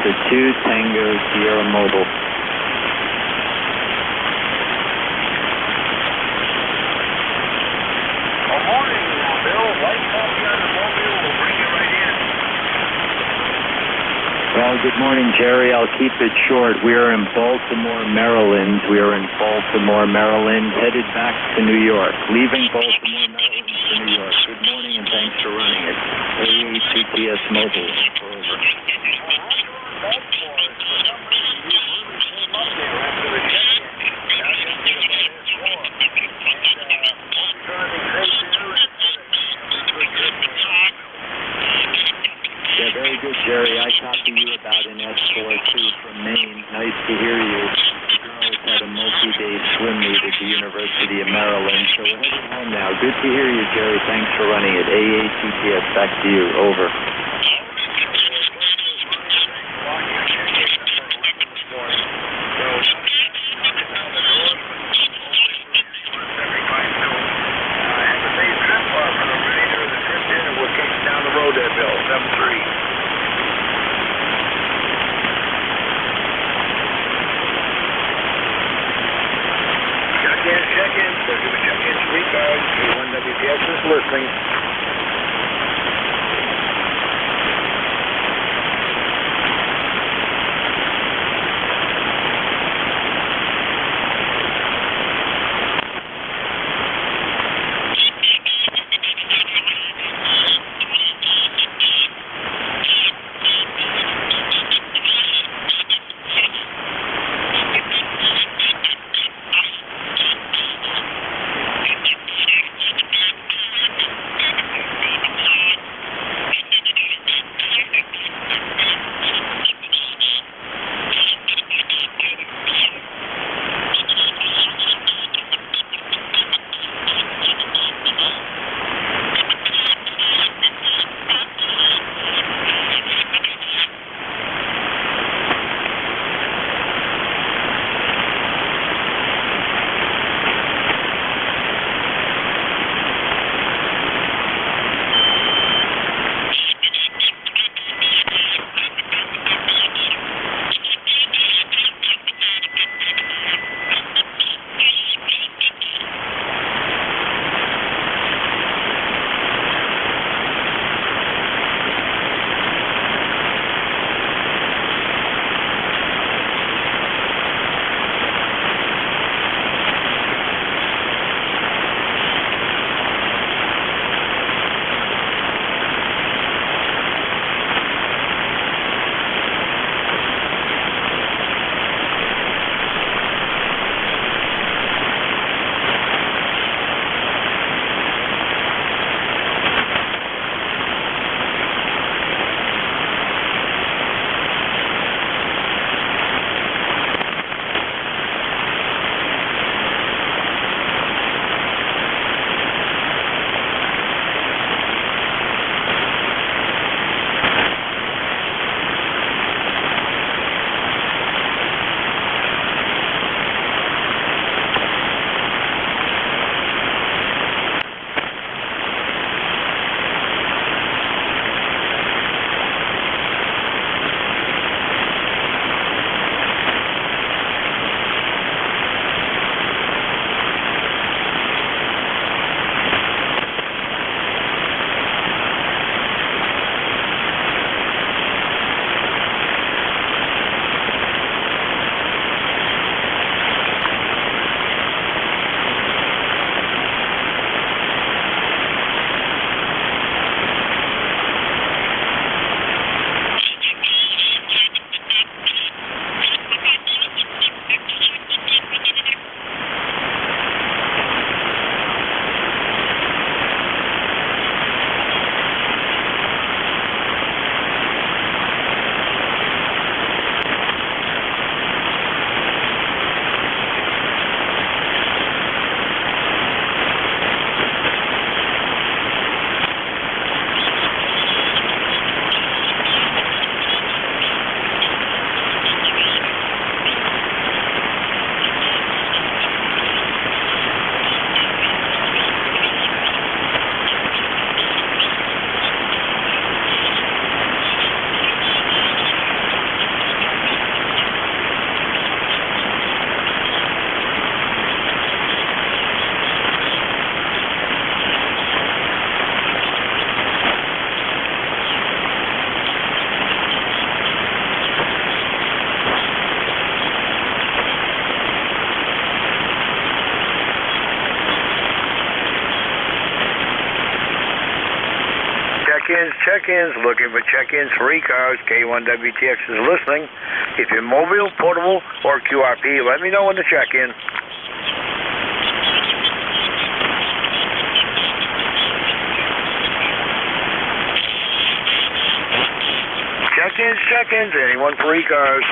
Delta 2 Tango Sierra Mobile. Good morning, Bill. White copy on the mobile. We'll bring you right in. Well, good morning, Jerry. I'll keep it short. We are in Baltimore, Maryland. Headed back to New York. Leaving Baltimore, Maryland for New York. Good morning and thanks for running it. ECARS Mobile. Over. Yeah, very good, Jerry. I copy you about an S42 from Maine. Nice to hear you. The girls had a multi-day swim meet at the University of Maryland, so we're headed home now. Good to hear you, Jerry. Thanks for running it. AATPS, back to you. Over. Check-in. We'll give a check-in to ECARS. K1WPS is listening. check-ins. Looking for check-ins for ECARS. K1WTX is listening. If you're mobile, portable, or QRP, let me know when to check in. Check-ins. Anyone for ECARS?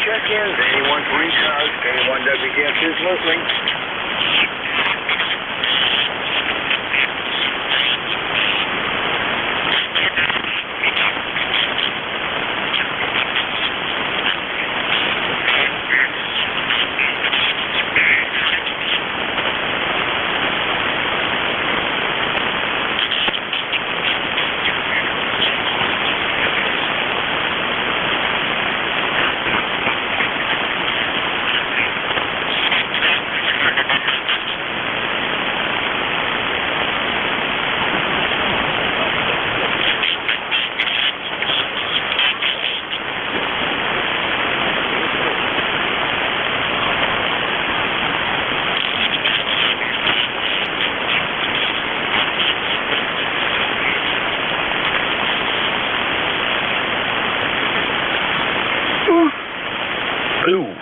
Check-ins. Anyone for ECARS? K1WTX is listening. Ooh.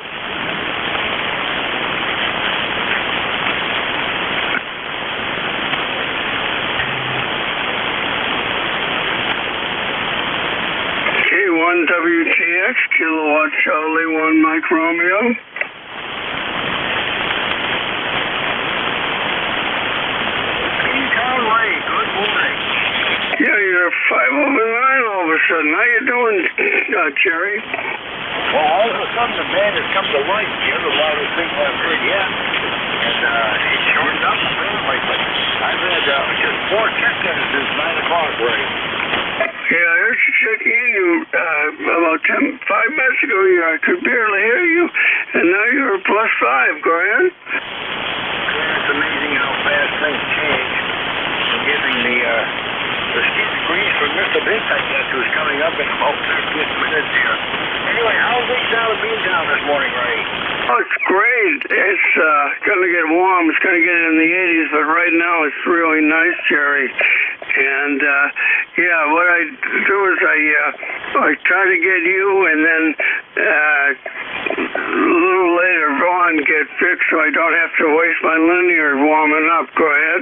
K1WTX, Kilowatt Charlie 1 Mike Romeo. Ray, good morning. Yeah, you're 5 over 9 all of a sudden. How you doing, Jerry? Well, all of a sudden the band has come to life. You're the loudest thing I've heard yet. And it shortened up apparently. I've had just 4 check-ins since 9 o'clock, Ray. Yeah, I heard you check in. You about 5 minutes ago. I could barely hear you, and now you're +5. Go ahead. It's amazing how fast things change. From giving the ski degrees for Mr. Bint, I guess, who's coming up in about 15 minutes here. Anyway, how's things down in Beantown this morning, Ray? Oh, it's great. It's going to get warm. It's going to get in the 80s, but right now it's really nice, Jerry. And, yeah, what I do is I try to get you and then a little later on get fixed so I don't have to waste my linear warming up. Go ahead.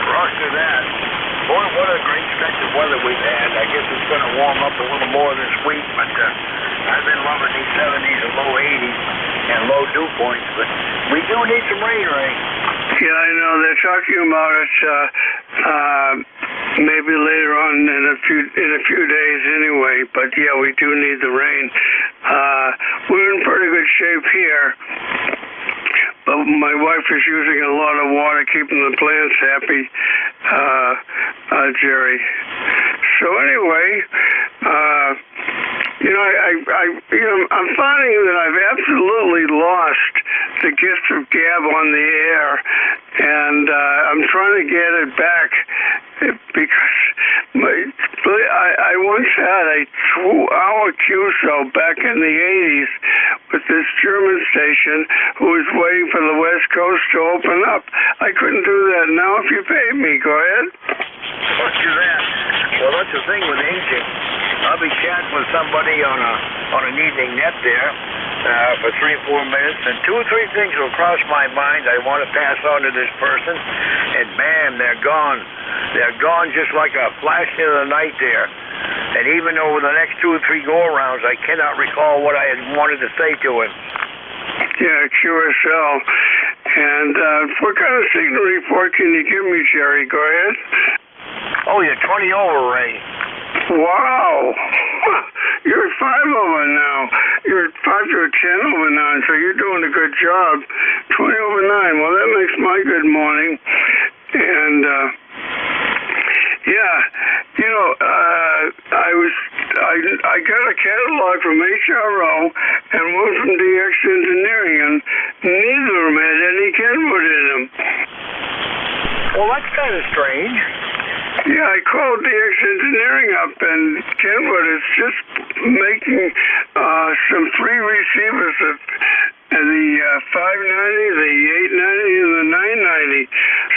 Roger that. Boy, what a great stretch of weather we've had. I guess it's going to warm up a little more this week, but I've been loving these 70s and low 80s and low dew points, but we do need some rain, Ray. Yeah, I know. They're talking about it maybe later on in a few days anyway, but yeah, we do need the rain. We're in pretty good shape here. But my wife is using a lot of water, keeping the plants happy, Jerry. So anyway, I'm finding that I've absolutely lost the gift of gab on the air, and I'm trying to get it back because I once had a 2-hour QSO back in the 80s with this German station who was waiting for the West Coast to open up. I couldn't do that now if you paid me. Go ahead. Fuck you that. Well, that's the thing with aging. I'll be chatting with somebody on an evening net there for 3-4 minutes, and 2 or 3 things will cross my mind I want to pass on to this person, and bam, they're gone. They're gone just like a flash in the night there. And even over the next 2 or 3 go-arounds, I cannot recall what I had wanted to say to him. Yeah, QSL. And what kind of signal report can you give me, Jerry? Go ahead. Oh, you're 20 over, Ray. Wow. You're 5 over now. You're 5 to a 10 over 9, so you're doing a good job. 20 over 9. Well, that makes my good morning. And, yeah, you know, I got a catalog from HRO and one from DX Engineering, and neither of them had any Kenwood in them. Well, that's kind of strange. Yeah, I called DX Engineering up, and Kenwood is just making some free receivers of the 590, the 890, and the 990.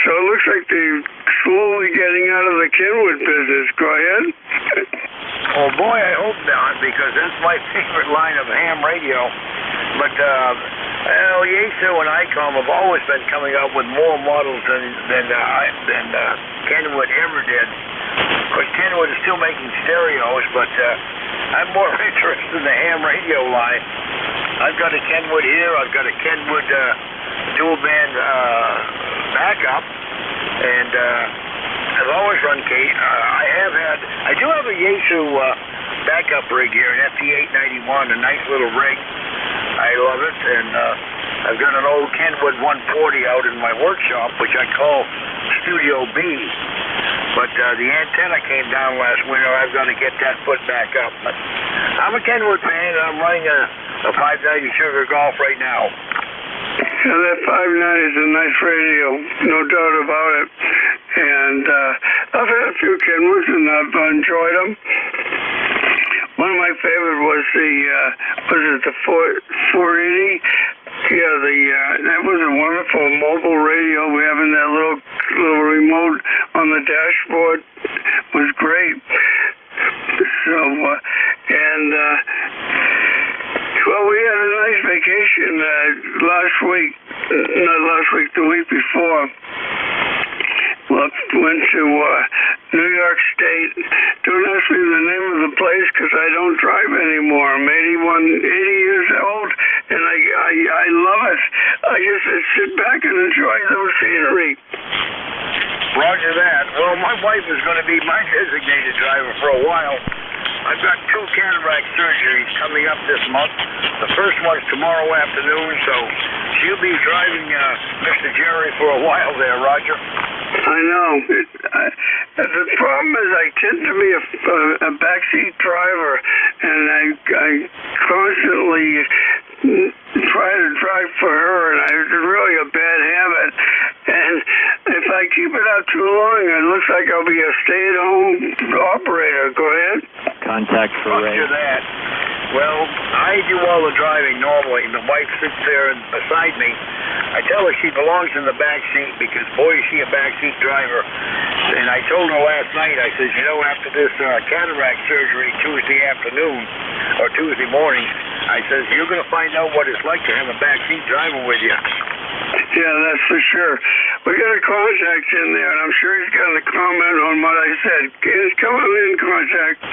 So it looks like they're slowly getting out of the Kenwood business. Go ahead. Oh, boy, I hope not, because that's my favorite line of ham radio. But, Yaesu and ICOM have always been coming up with more models than Kenwood ever did. Of course, Kenwood is still making stereos, but I'm more interested in the ham radio line. I've got a Kenwood here. I've got a Kenwood dual-band backup, and I've always run I do have a Yaesu backup rig here, an FT891, a nice little rig. I love it, and I've got an old Kenwood 140 out in my workshop, which I call Studio B. But the antenna came down last winter. I've got to get that put back up. But I'm a Kenwood fan, and I'm running a 590 Sugar Golf right now. Yeah, that 590 is a nice radio, no doubt about it. And I've had a few Kenwoods, and I've enjoyed them. One of my favorite was the 480. Yeah, that was a wonderful mobile radio we have in that little remote on the dashboard. It was great. So, well, we had a nice vacation the week before. Went to New York State. Don't ask me the name of the place because I don't drive anymore. I'm 80 years old, and I love it. I just sit back and enjoy the scenery. Roger that. Well, my wife is going to be my designated driver for a while. I've got 2 cataract surgeries coming up this month. The first one's tomorrow afternoon, so she'll be driving Mr. Jerry for a while there, Roger. I know. The problem is I tend to be a backseat driver, and I constantly try to drive for her, and it's really a bad habit. And if I keep it up too long, it looks like I'll be a stay-at-home operator. Go ahead. Contact for Ray. Roger that. Well, I do all the driving normally. The wife sits there beside me. I tell her she belongs in the back seat because, boy, is she a backseat driver. And I told her last night, I said, you know, after this cataract surgery Tuesday afternoon or Tuesday morning, I says, you're going to find out what it's like to have a backseat driver with you. Yeah, that's for sure. We got a contact in there, and I'm sure he's got a comment on what I said. Come on in, contact.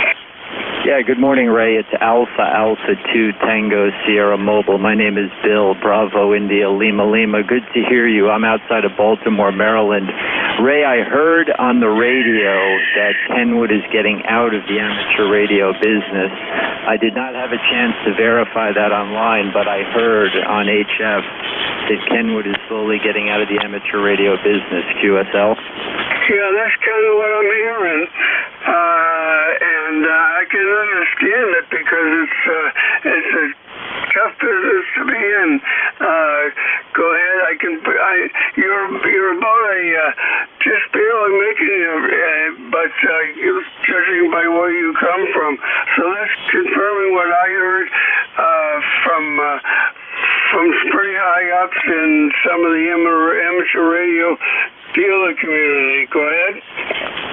Yeah, good morning, Ray. It's Alpha 2 Tango Sierra Mobile. My name is Bill, Bravo India Lima Lima. Good to hear you. I'm outside of Baltimore, Maryland. Ray, I heard on the radio that Kenwood is getting out of the amateur radio business. I did not have a chance to verify that online, but I heard on HF that Kenwood is slowly getting out of the amateur radio business. QSL? Yeah, that's kind of what I'm hearing. And I can understand it because it's a tough business to be in. Go ahead. You're about just barely making it, but judging by where you come from. So that's confirming what I heard from pretty high ups in some of the amateur radio dealer community. Go ahead.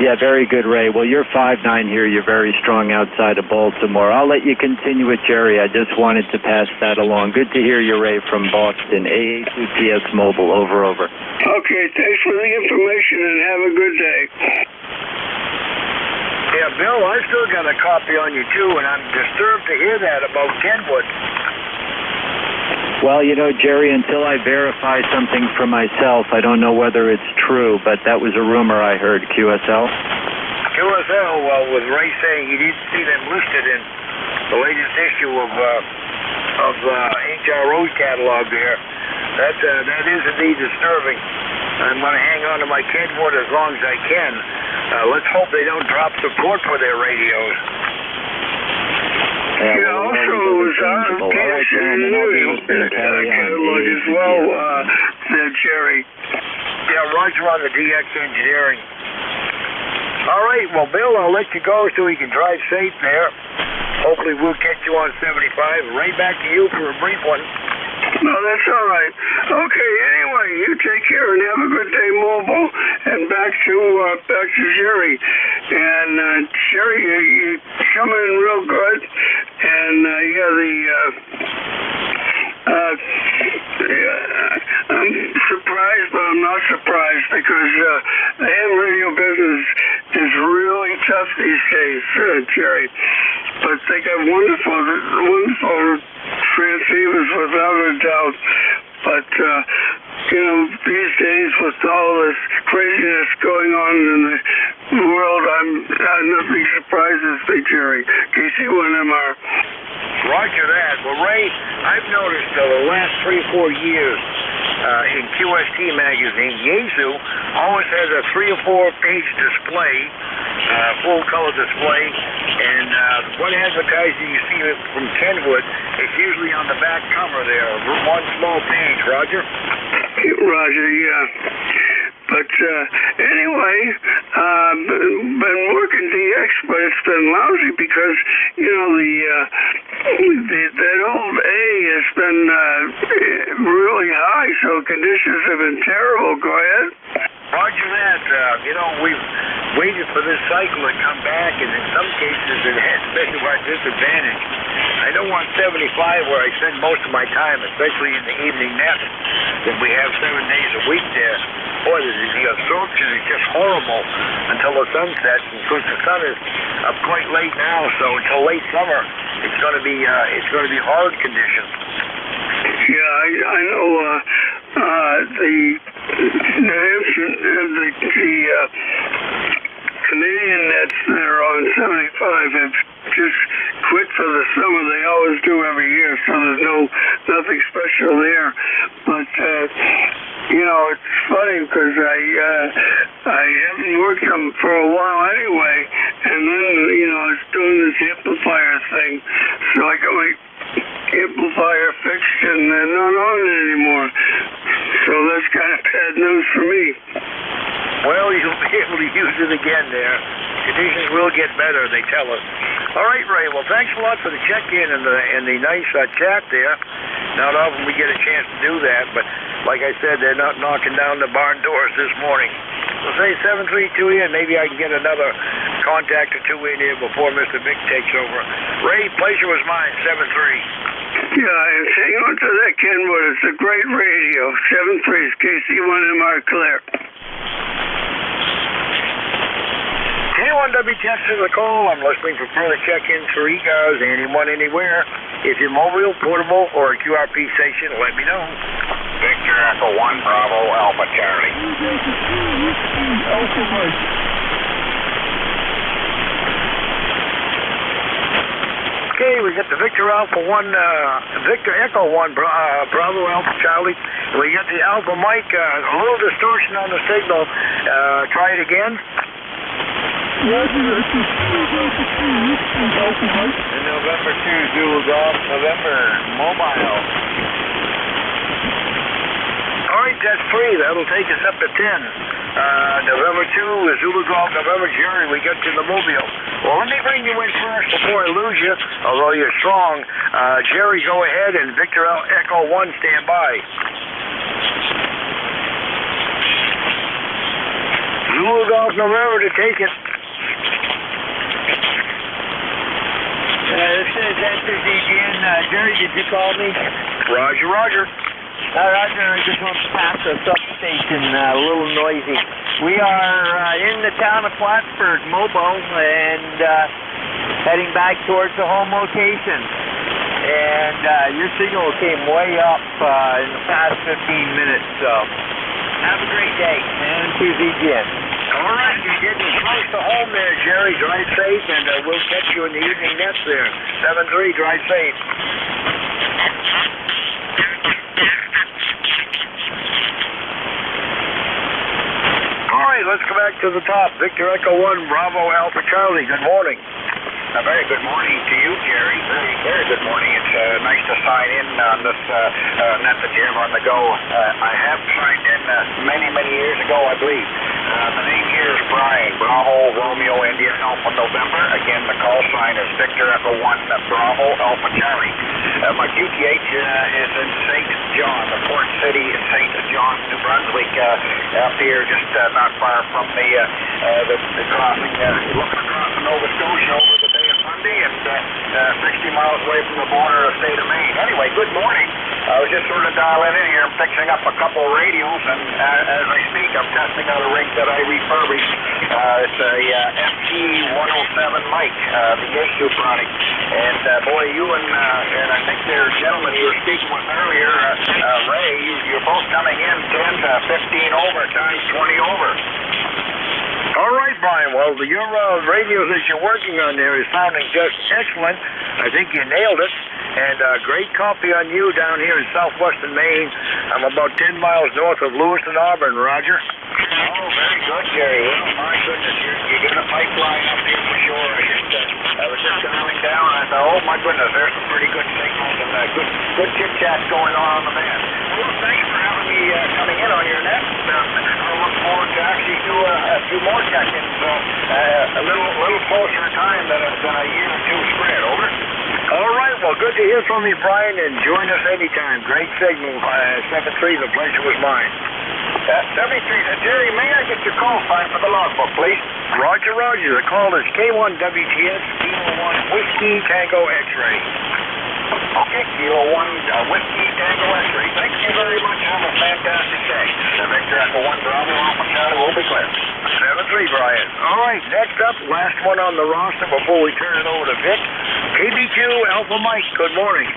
Yeah, very good, Ray. Well, you're 5'9" here. You're very strong outside of Baltimore. I'll let you continue with Jerry. I just wanted to pass that along. Good to hear you, Ray, from Boston. AA2PS Mobile, over. Okay, thanks for the information and have a good day. Yeah, Bill, I still got a copy on you, too, and I'm disturbed to hear that about Kenwood. Well, you know, Jerry, until I verify something for myself, I don't know whether it's true, but that was a rumor I heard. QSL? QSL, well, with Ray saying he didn't see them listed in the latest issue of HRO's catalog there, that is indeed disturbing. I'm going to hang on to my Kenwood as long as I can. Let's hope they don't drop support for their radios. Yeah, also was on catalog as well, Jerry. Yeah, Roger on the DX Engineering. All right, well, Bill, I'll let you go so you can drive safe there. Hopefully we'll catch you on 75. Right back to you for a brief one. No, that's all right. Okay, anyway, you take care and have a good day, Mobile. And back to Jerry. And Jerry, you come in real good. And I'm surprised, but I'm not surprised because the ham radio business is really tough these days, Jerry. But they got wonderful transceivers without a doubt. But, these days with all this craziness going on in the world, nothing surprises me, Jerry. KC1MR. Roger that. Well, Ray, I've noticed the last 3 or 4 years in QST magazine, Yaesu always has a 3 or 4 page display, full color display, and what advertising you see from Kenwood is usually on the back cover there, one small page. Roger? Roger, yeah. But anyway, been working DX, but it's been lousy because that old A has been really high, so conditions have been terrible. Go ahead. Roger that. We've waited for this cycle to come back, and in some cases it has been to our disadvantage. I don't want 75 where I spend most of my time, especially in the evening nap, that we have 7 days a week there. Boy, the absorption is just horrible until the sun sets. And of course, the sun is up quite late now, so until late summer, it's going to be hard conditions. Yeah, I know. The New Hampshire, the Canadian nets that are on 75 have just quit for the summer. They always do every year, so there's nothing special there. But it's funny because I haven't worked them for a while anyway, and then I was doing this amplifier thing, so I got my amplifier fixed and they're not on it anymore. So that's kind of bad news for me. Well, you'll be able to use it again there. Conditions will get better, they tell us. All right, Ray. Well, thanks a lot for the check-in and the nice chat there. Not often we get a chance to do that, but like I said, they're not knocking down the barn doors this morning. We'll say 732 in. Maybe I can get another contact or two in here before Mr. Vic takes over. Ray, pleasure was mine. 7-3. Yeah, and hang on to that, Kenwood. It's a great radio. 7-3 is KC1MR clear. K1WTS to the call. I'm listening for further check-ins for ECARS, anyone, anywhere. If you're mobile, portable, or a QRP station, let me know. Victor Echo 1 Bravo Alpha Charlie. Okay, we got the Victor Echo 1 Bravo Alpha Charlie. We got the Alpha Mike, a little distortion on the signal. Try it again. And November 2 Zulu Golf, November Mobile. All right, that's 3. That'll take us up to 10. November 2 is Zulu Golf, November Jerry. We get to the Mobile. Well, let me bring you in first before I lose you, although you're strong. Jerry, go ahead, and Victor Echo 1, stand by. Zulu Golf, November to take it. This is NJ2US. Jerry, did you call me? Roger, Roger. Roger, I just want to pass a substation, a little noisy. We are in the town of Plattsburgh, Mobile, and heading back towards the home location. And your signal came way up in the past 15 minutes, so have a great day, and to VGN. All right, you're getting close to home there, Jerry. Drive safe, and we'll catch you in the evening nets there. 7-3, drive safe. All right, let's go back to the top. Victor Echo 1, Bravo Alpha Charlie. Good morning. A very good morning to you, Jerry. Very, very good morning. It's nice to sign in on this net that you have on the go. I have signed in many, many years ago, I believe. The name here is Brian, Bravo, Romeo, India, Alpha, November. Again, the call sign is Victor Echo 1, Bravo, Alpha, Charlie. My QTH is in St. John, the port city in St. John, New Brunswick, up here just not far from the crossing, looking across the Nova Scotia over the Bay of Fundy and 60 miles away from the border of the state of Maine. Anyway, good morning. I was just sort of dialing in here and fixing up a couple of radios, and as I speak, I'm testing out a rig that I refurbished. It's a FT107 mic, the Yaesu product. And boy, you and I think their gentleman you were speaking with earlier, Ray, you're both coming in 10 to 15 over times 20 over. All right, Brian. Well, your radio that you're working on there is sounding just excellent. I think you nailed it. And great copy on you down here in southwestern Maine. I'm about 10 miles north of Lewiston, Auburn, Roger. Oh, very good, Jerry. Well, my goodness, you got a pipeline up here for sure. I was just dialing down, and I thought, oh, my goodness, there's some pretty good signals and good chit-chat going on the band. Well, thanks for having me coming in on your net. I look forward to actually do a few more check-ins a little closer in time than a year or two spread. Over. All right. Well, good to hear from you, Brian, and join us anytime. Great signal. 7-3, the pleasure was mine. 73. Jerry, may I get your call sign for the logbook, please? Roger, Roger. The call is K1WTS, Kilo 1, Whiskey, Tango, X-Ray. Okay, Kilo 1, Whiskey, Tango, X-Ray. Thank you very much. Have a fantastic day. Victor Echo 1, Bravo, Alpha, Charlie will be clear. 7-3, Brian. All right, next up, last one on the roster before we turn it over to Vic. KB2, Alpha Mike, good morning.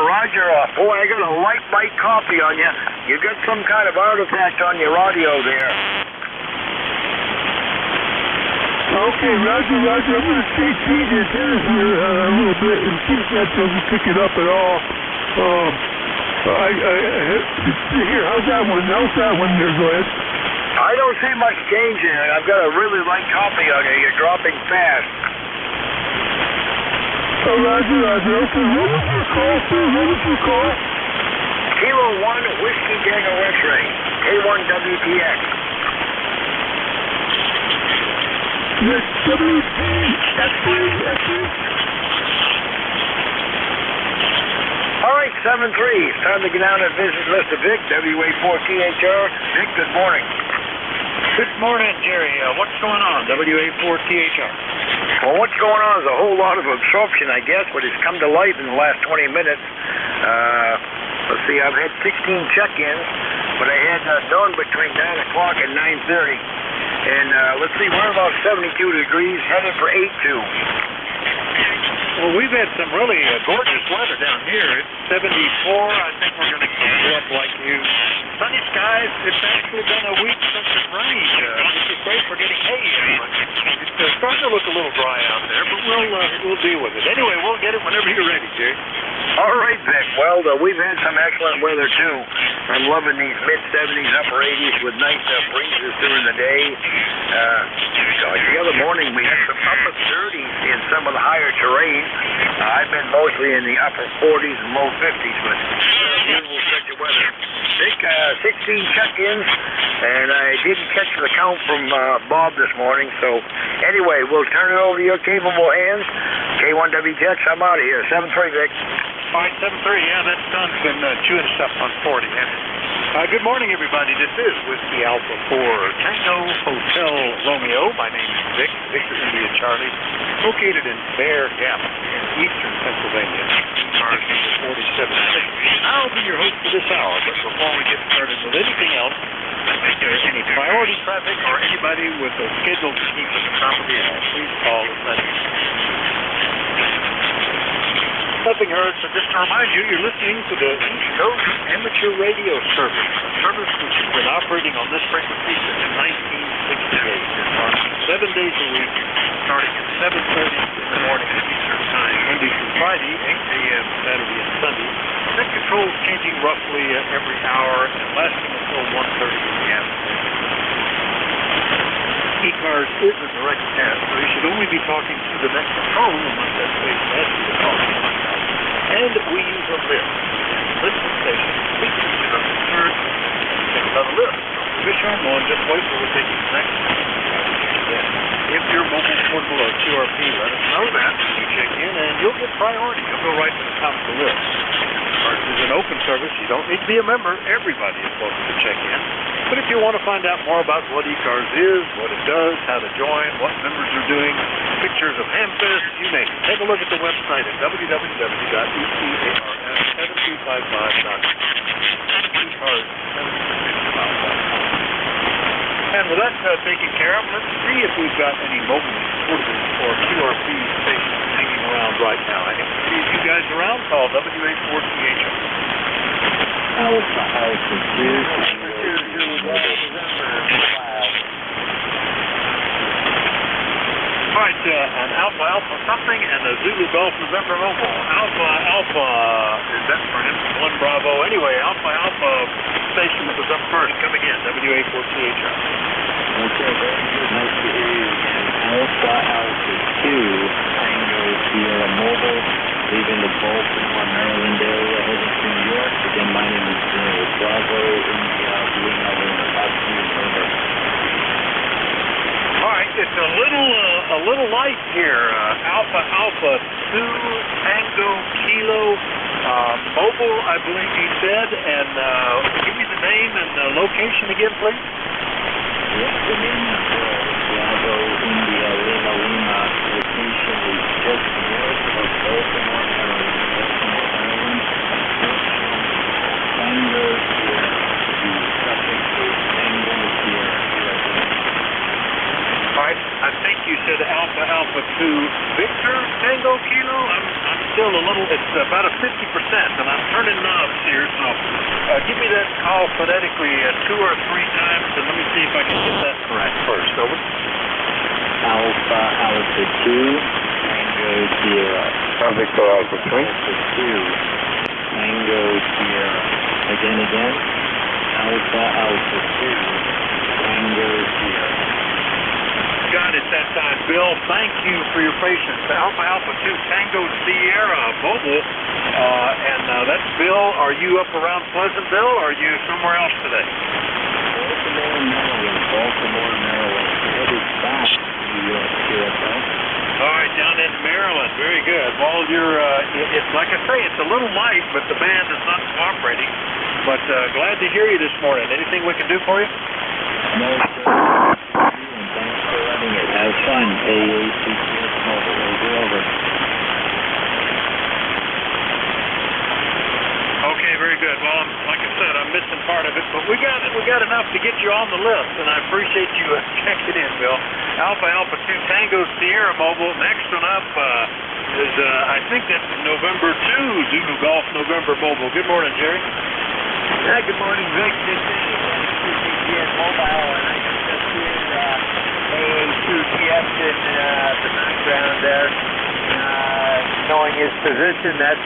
Roger, boy, I got a light copy on you. You got some kind of artifact on your audio there. Okay, Roger. I'm going to CT this here a little bit and see if that doesn't pick it up at all. Here, how's that one? There, go ahead. I don't see much change in it. I've got a really light copy on you. You're dropping fast. Roger, Roger. Okay, what was your call, sir? What was your call? Kilo 1 Whiskey Tango X-Ray, K1WTX. Yes, WTX. All right, 7-3. It's time to get down and visit Mr. Vic, WA4THR. Vic, good morning. Good morning, Jerry. What's going on, WA4THR? Well, what's going on is a whole lot of absorption, I guess, but it's come to light in the last 20 minutes. Let's see, I've had 16 check-ins, but I had none between 9 o'clock and 9:30. And let's see, we're about 72 degrees, headed for 82. Well, we've had some really gorgeous weather down here. It's 74. I think we're going to go up like you. Sunny skies. It's actually been a week since it rained, which is great for getting hay in. It's starting to look a little dry out there, but we'll deal with it. Anyway, we'll get it whenever you're ready, Jerry. All right, Vic. Well, we've had some excellent weather, too. I'm loving these mid-70s, upper 80s with nice breezes during the day. The other morning, we had some upper 30s in some of the higher terrain. I've been mostly in the upper 40s and low 50s, but beautiful stretch of weather. Vic, 16 check-ins, and I didn't catch the count from Bob this morning. So, anyway, we'll turn it over to your capable hands. K1WTX, I'm out of here. 7-3, Vic. All right, 7-3. Yeah, that sun's been chewing stuff on 40, hasn't it? Good morning, everybody. This is Whiskey Alpha 4 Tango Hotel Romeo. My name is Vic, Victor India Charlie, located in Bear Gap in eastern Pennsylvania. ECARS number 476. I'll be your host for this hour, but before we get started with anything else, if there's any priority traffic or anybody with a schedule to keep at the top of the hour, please call us at Nothing heard, so just to remind you, you're listening to the East Coast Amateur Radio Service, a service which has been operating on this frequency since 1968. It's on 7 days a week, starting at 7:30 in the morning Eastern Time, Monday through Friday, 8 a.m. Saturday and Sunday. That control's changing roughly every hour and lasting until 1:30 in the afternoon. ECARS is a direct cast, so you should only be talking to the next phone unless that station asks you to call. And we use a lift. Listening station. Please consider the third take another lift. Wish on one, just wait till we take you next. If your mobile portable or QRP, let us know that when you check in, and you'll get priority. You'll go right to the top of the list. ECARS is an open service. You don't need to be a member. Everybody is welcome to check in. But if you want to find out more about what ECARS is, what it does, how to join, what members are doing, pictures of Hamfest, you name it, take a look at the website at www.ecars7255.com. And with that taken care of, let's see if we've got any mobile portable or QRP stations hanging around right now. I can see if you guys around, call WA4THR. Alpha Alpha 2. All right, an Alpha Alpha something and a Zulu Golf November Mobile. Alpha Alpha, is that for him? 1 Bravo. Anyway, Alpha Alpha station that was up first. Come again, WA4THR. Okay, very good. Nice to hear you again. Alpha Alpha 2, Tango Sierra Mobile, leaving the Baltimore, Maryland area, heading to New York. Again, my name is Bravo, India, Lima, back to you, November. All right, it's a little light here. Alpha Alpha 2 Tango Kilo Mobile, I believe he said. And give me the name and the location again, please. Yes, the name is Bravo, India, Lima. Location is just north of Baltimore, Maryland. Tango Sierra. The suffix is Tango Sierra. All right, I think you said Alpha Alpha 2 Victor Tango Kilo. I'm still a little, it's about a 50%, and I'm turning knobs here, so give me that call phonetically 2 or 3 times, and let me see if I can get that correct first. Over. Alpha Alpha 2 Tango Sierra. Victor Alpha 3. Alpha 2 Tango Sierra. Again. Alpha Alpha 2 Tango Sierra. got it that time, Bill. Thank you for your patience. Alpha 2 Tango Sierra Mobile, and that's Bill. Are you up around Pleasantville, or are you somewhere else today? Baltimore, Maryland. Headed back to New York QSL. All right, down in Maryland. Very good. Well, you're, it's like I say, it's a little light, but the band is not cooperating. But glad to hear you this morning. Anything we can do for you? No, sir. And thanks for running it. Have fun. ECARS Mobile. Over. Okay, very good. Well, like I said, I'm missing part of it, but we got enough to get you on the list, and I appreciate you checking in, Bill. Alpha 2 Tango Sierra Mobile. Next one up is I think that's November 2 Zulu Golf November Mobile. Good morning, Jerry. Good morning, Rick. This is ECARS Mobile, and I can just hear AA2TS in the background there, knowing his position. That's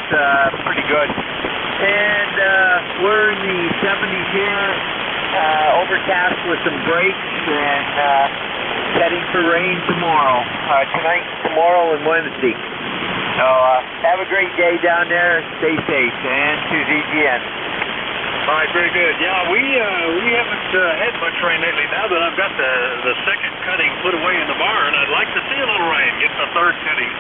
pretty good. And we're in the 70s here, overcast with some breaks, and heading for rain tomorrow. Tonight, tomorrow, and Wednesday. So have a great day down there. Stay safe. And to ZGN. All right, very good. Yeah, we haven't had much rain lately. Now that I've got the second cutting put away in the barn, I'd like to see a little rain, get the third cutting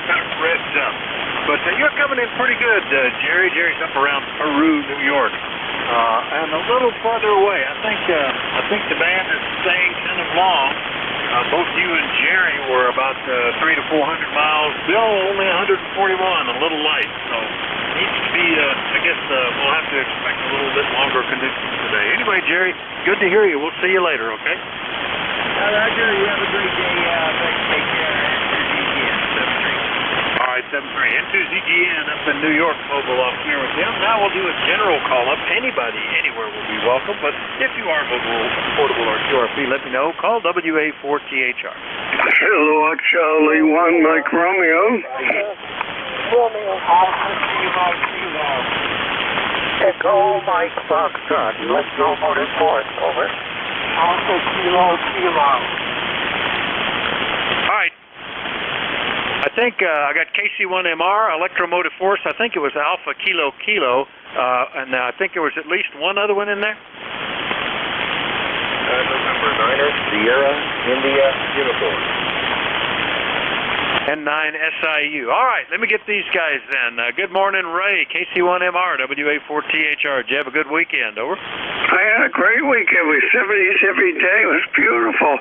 revved up. But you're coming in pretty good, Jerry. Jerry's up around Peru, New York, and a little farther away. I think the band is staying kind of long. Both you and Jerry were about 300 to 400 miles. Bill only 141, a little light. So needs to be. I guess we'll have to expect a little bit longer conditions today. Anyway, Jerry, good to hear you. We'll see you later. Okay. Roger. You have a great day. Take care. All right, 73. N2 ZGN up in New York Mobile off here with him. Now we'll do a general call-up. Anybody, anywhere will be welcome, but if you are mobile, portable, or QRP, let me know. Call WA4THR. Hello, Charlie 1, Mike Romeo. Romeo, Alpha Kilo Kilo. Echo Mike Foxtrot. Let's go Motor Force. Over. Alpha Kilo Kilo. All right. I think I got KC1MR, Electromotive Force. I think it was Alpha Kilo Kilo, and I think there was at least one other one in there. November 9er, Sierra, India, Uniform. N9 SIU. All right, let me get these guys then. Good morning, Ray, KC1MR, WA4THR. Did you have a good weekend? Over. I had a great weekend. It was 70s every day. It was beautiful.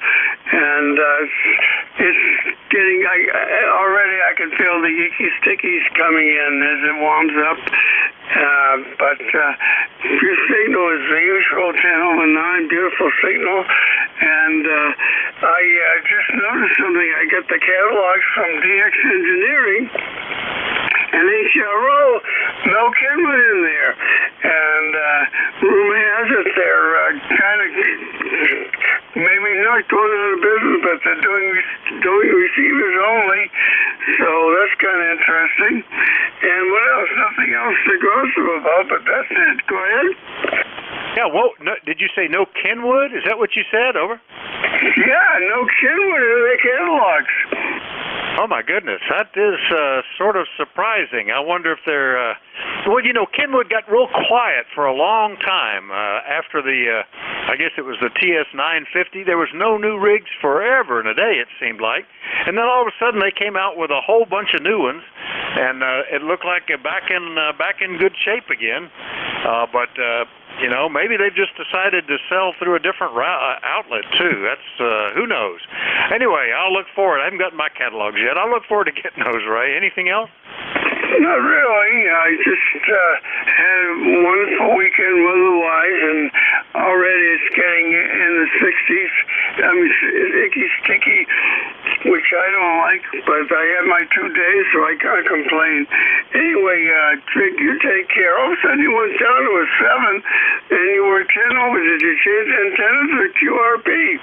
And it's getting, already I can feel the icky stickies coming in as it warms up. But your signal is the usual 10/9, beautiful signal. And I just noticed something. I got the catalogs from DX Engineering and HRO, no Kenwood in there. And rumor has it they're kind of maybe not going out of business, but they're doing receivers only. So that's kind of interesting. And what else? Nothing else to gossip about, but that's it. Go ahead. Yeah, well, no, did you say no Kenwood? Is that what you said? Over? Yeah, no Kenwood in their catalogs. Oh, my goodness. That is sort of surprising. I wonder if they're... well, you know, Kenwood got real quiet for a long time after the... I guess it was the TS950. There was no new rigs forever and a day, it seemed like. And then all of a sudden they came out with a whole bunch of new ones, and it looked like back in good shape again. But you know, maybe they've just decided to sell through a different outlet too. That's who knows. Anyway, I'll look forward. I haven't gotten my catalogs yet. I'll look forward to getting those, Ray. Anything else? Not really. I just had a wonderful weekend weather-wise, and already it's getting in the 60s. I mean, icky, sticky, which I don't like, but I had my 2 days, so I can't complain. Anyway, Trick, you take care. All of a sudden you went down to a 7, and you were 10 over. Did you change antennas or QRP?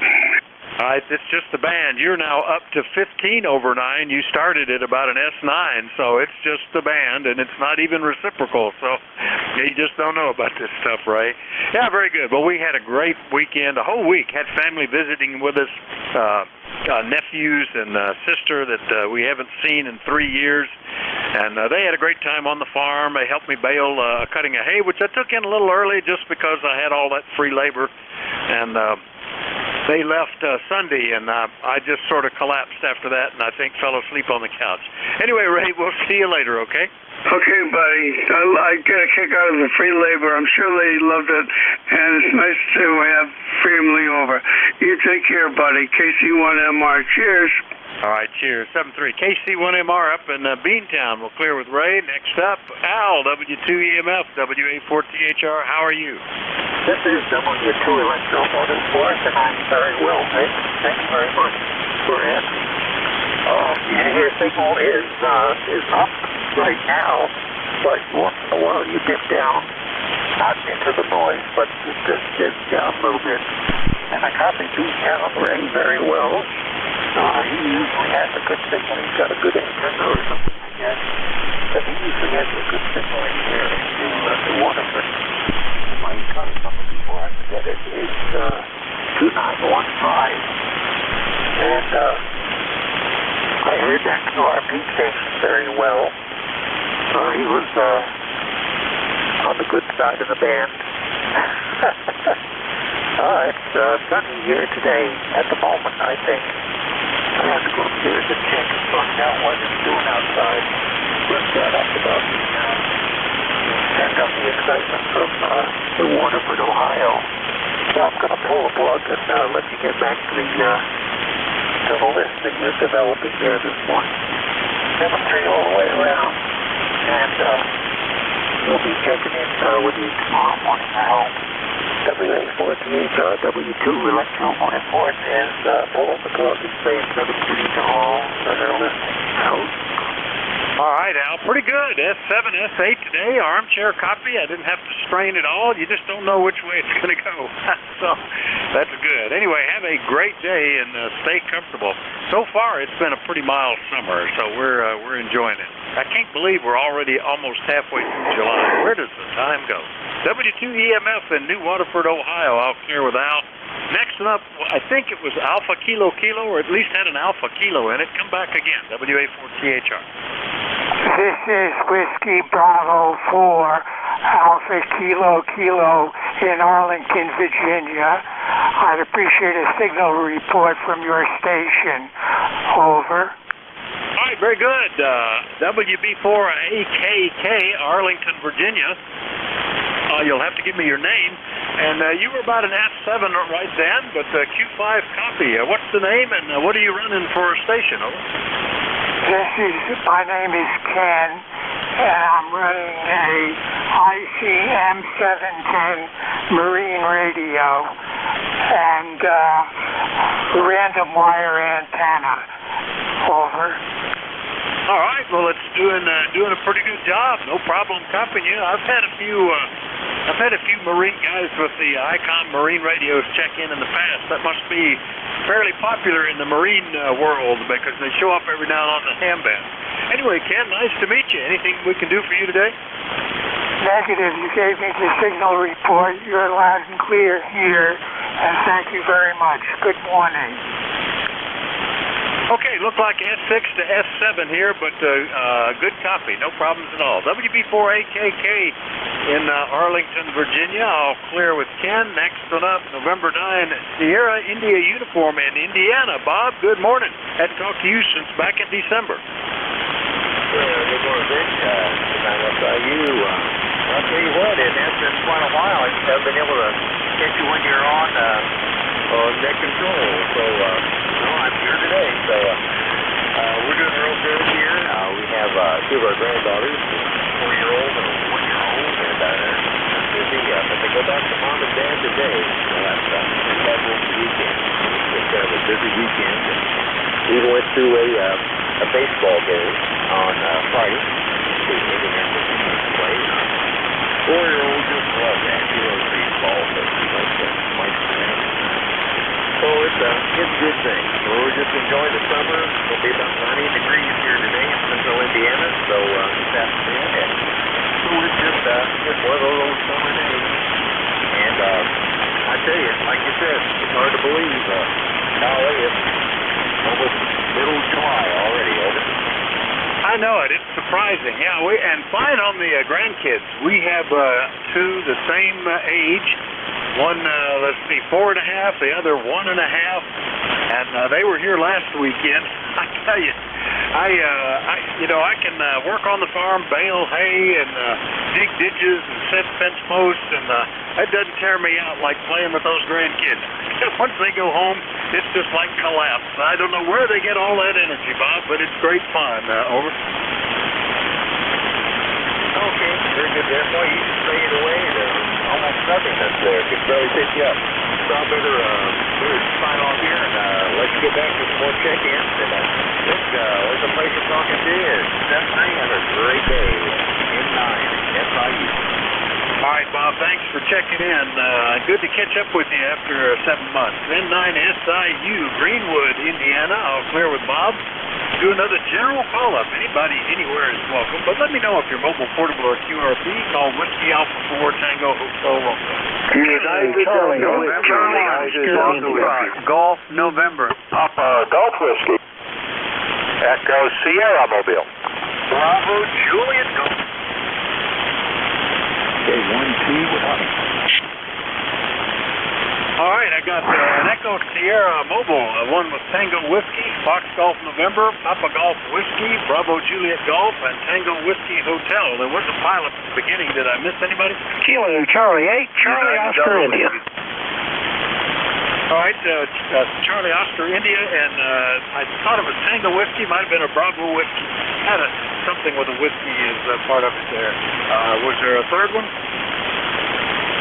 All right, it's just the band. You're now up to 15/9. You started at about an S9, so it's just the band, and it's not even reciprocal. So you just don't know about this stuff, Ray. Yeah, very good. Well, we had a great weekend, a whole week. Had family visiting with us. nephews and sister that we haven't seen in 3 years. And they had a great time on the farm. They helped me bale cutting of hay, which I took in a little early just because I had all that free labor. And they left Sunday, and I just sort of collapsed after that, and I think fell asleep on the couch. Anyway, Ray, we'll see you later, okay? Okay, buddy. I get a kick out of the free labor. I'm sure they loved it, and it's nice to have family over. You take care, buddy. KC1MR. Cheers. All right, cheers. 7-3. KC1MR up in Beantown. We'll clear with Ray. Next up, Al, W2EMF, WA4THR. How are you? This is W2 Electromotive Force, and I'm very well, Nick. Thank you very much for asking. Your signal is up right now, but once in a while you dip down, not into the noise, but just dip down a little bit. And I copy Beantown Ray very well. He usually has a good signal. He's got a good antenna or something like that. But he usually has a good signal in here to Waterford. My ECARS number before I forget it is 2915. And I heard that QRP station very well. He was on the good side of the band. It's sunny here today at the moment, I think. I have to go upstairs and check and find out what it's doing outside. Let's start up about send up the excitement from New Waterford, Ohio. So I'm going to pull a plug and let you get back to the list that you're developing there this morning. 7-3 all the way around. And we'll be checking in with you tomorrow morning at home. WA4THR, W2 Electromotive Force is pulling the plug and saying 7-3 to all that are listening out. All right, Al, pretty good. S7, S8 today, armchair copy. I didn't have to strain at all. You just don't know which way it's going to go. So that's good. Anyway, have a great day and stay comfortable. So far, it's been a pretty mild summer, so we're enjoying it. I can't believe we're already almost halfway through July. Where does the time go? W2EMF in New Waterford, Ohio. I'll clear with Al. Next up, I think it was Alpha Kilo Kilo, or at least had an Alpha Kilo in it. Come back again, WA4THR. This is Whiskey Bravo 4, Alpha Kilo Kilo in Arlington, Virginia. I'd appreciate a signal report from your station. Over. All right, very good. WB4AKK, Arlington, Virginia. You'll have to give me your name. And you were about an F7 right then, but Q5 copy. What's the name, and what are you running for a station? Over. My name is Ken, and I'm running a ICM710 marine radio and random wire antenna. Over. All right, well, it's doing a pretty good job. No problem copying you. I've had a few marine guys with the ICOM marine radios check in the past. That must be fairly popular in the marine world because they show up every now and on the ham band. Anyway, Ken, nice to meet you. Anything we can do for you today? Negative. You gave me the signal report. You're loud and clear here, and thank you very much. Good morning. Okay, look like S6 to S7 here, but good copy. No problems at all. WB4AKK in Arlington, Virginia. I'll clear with Ken. Next one up, November 9, Sierra India Uniform in Indiana. Bob, good morning. Hadn't talked to you since back in December. Good morning, Vic. I'm up by you. I'll tell you what, it has been quite a while. I've been able to catch you when you're on net control. So, I'm here today. So, we're doing real good here. We have two of our granddaughters, a 4-year-old and a 1-year-old, and they're busy. But they go back to mom and dad today. So that's the weekend. It's kind of a busy weekend. And we went to a baseball game on Friday. Play. 4-year-old just loves that. He loves baseball, but he likes to So it's a good thing. So we're just enjoying the summer. It'll be about 90 degrees here today in central Indiana, so this afternoon. And so it's just one of those old summer days. And I tell you, like you said, it's hard to believe. Golly, I know it. It's surprising. Yeah, and fine on the grandkids. We have two the same age. One, let's see, 4.5. The other 1.5. And they were here last weekend. I tell you, I can work on the farm, bale hay, and dig ditches and set fence posts, and that doesn't tear me out like playing with those grandkids. Once they go home, it's just like collapse. I don't know where they get all that energy, Bob, but it's great fun. Over. Okay, very good. That's why you just fade away. There's almost nothing that's there. It can barely pick you up. So I better sign off here and let you get back to some more check-ins. And it's a pleasure talking to you. Definitely have a great day. N9 SIU. All right, Bob, thanks for checking in. Good to catch up with you after 7 months. N9 SIU, Greenwood, Indiana. I'll clear with Bob. Do another general call-up. Anybody, anywhere is welcome. But let me know if you're mobile, portable, or QRP. Call Whiskey Alpha 4 Tango Hotel Romeo. Charlie, Golf November. Golf Whiskey. Echo Sierra Mobile. Bravo Juliet Golf. Okay, 1-2 without me. All right, I got an Echo Sierra Mobile, one with Tango Whiskey, Fox Golf November, Papa Golf Whiskey, Bravo Juliet Golf, and Tango Whiskey Hotel. There was a pilot at the beginning. Did I miss anybody? Kilo Charlie 8, Charlie Oscar India. All right, Charlie Oscar India, and I thought it was Tango Whiskey, might have been a Bravo Whiskey. Had something with a whiskey is part of it there. Was there a third one?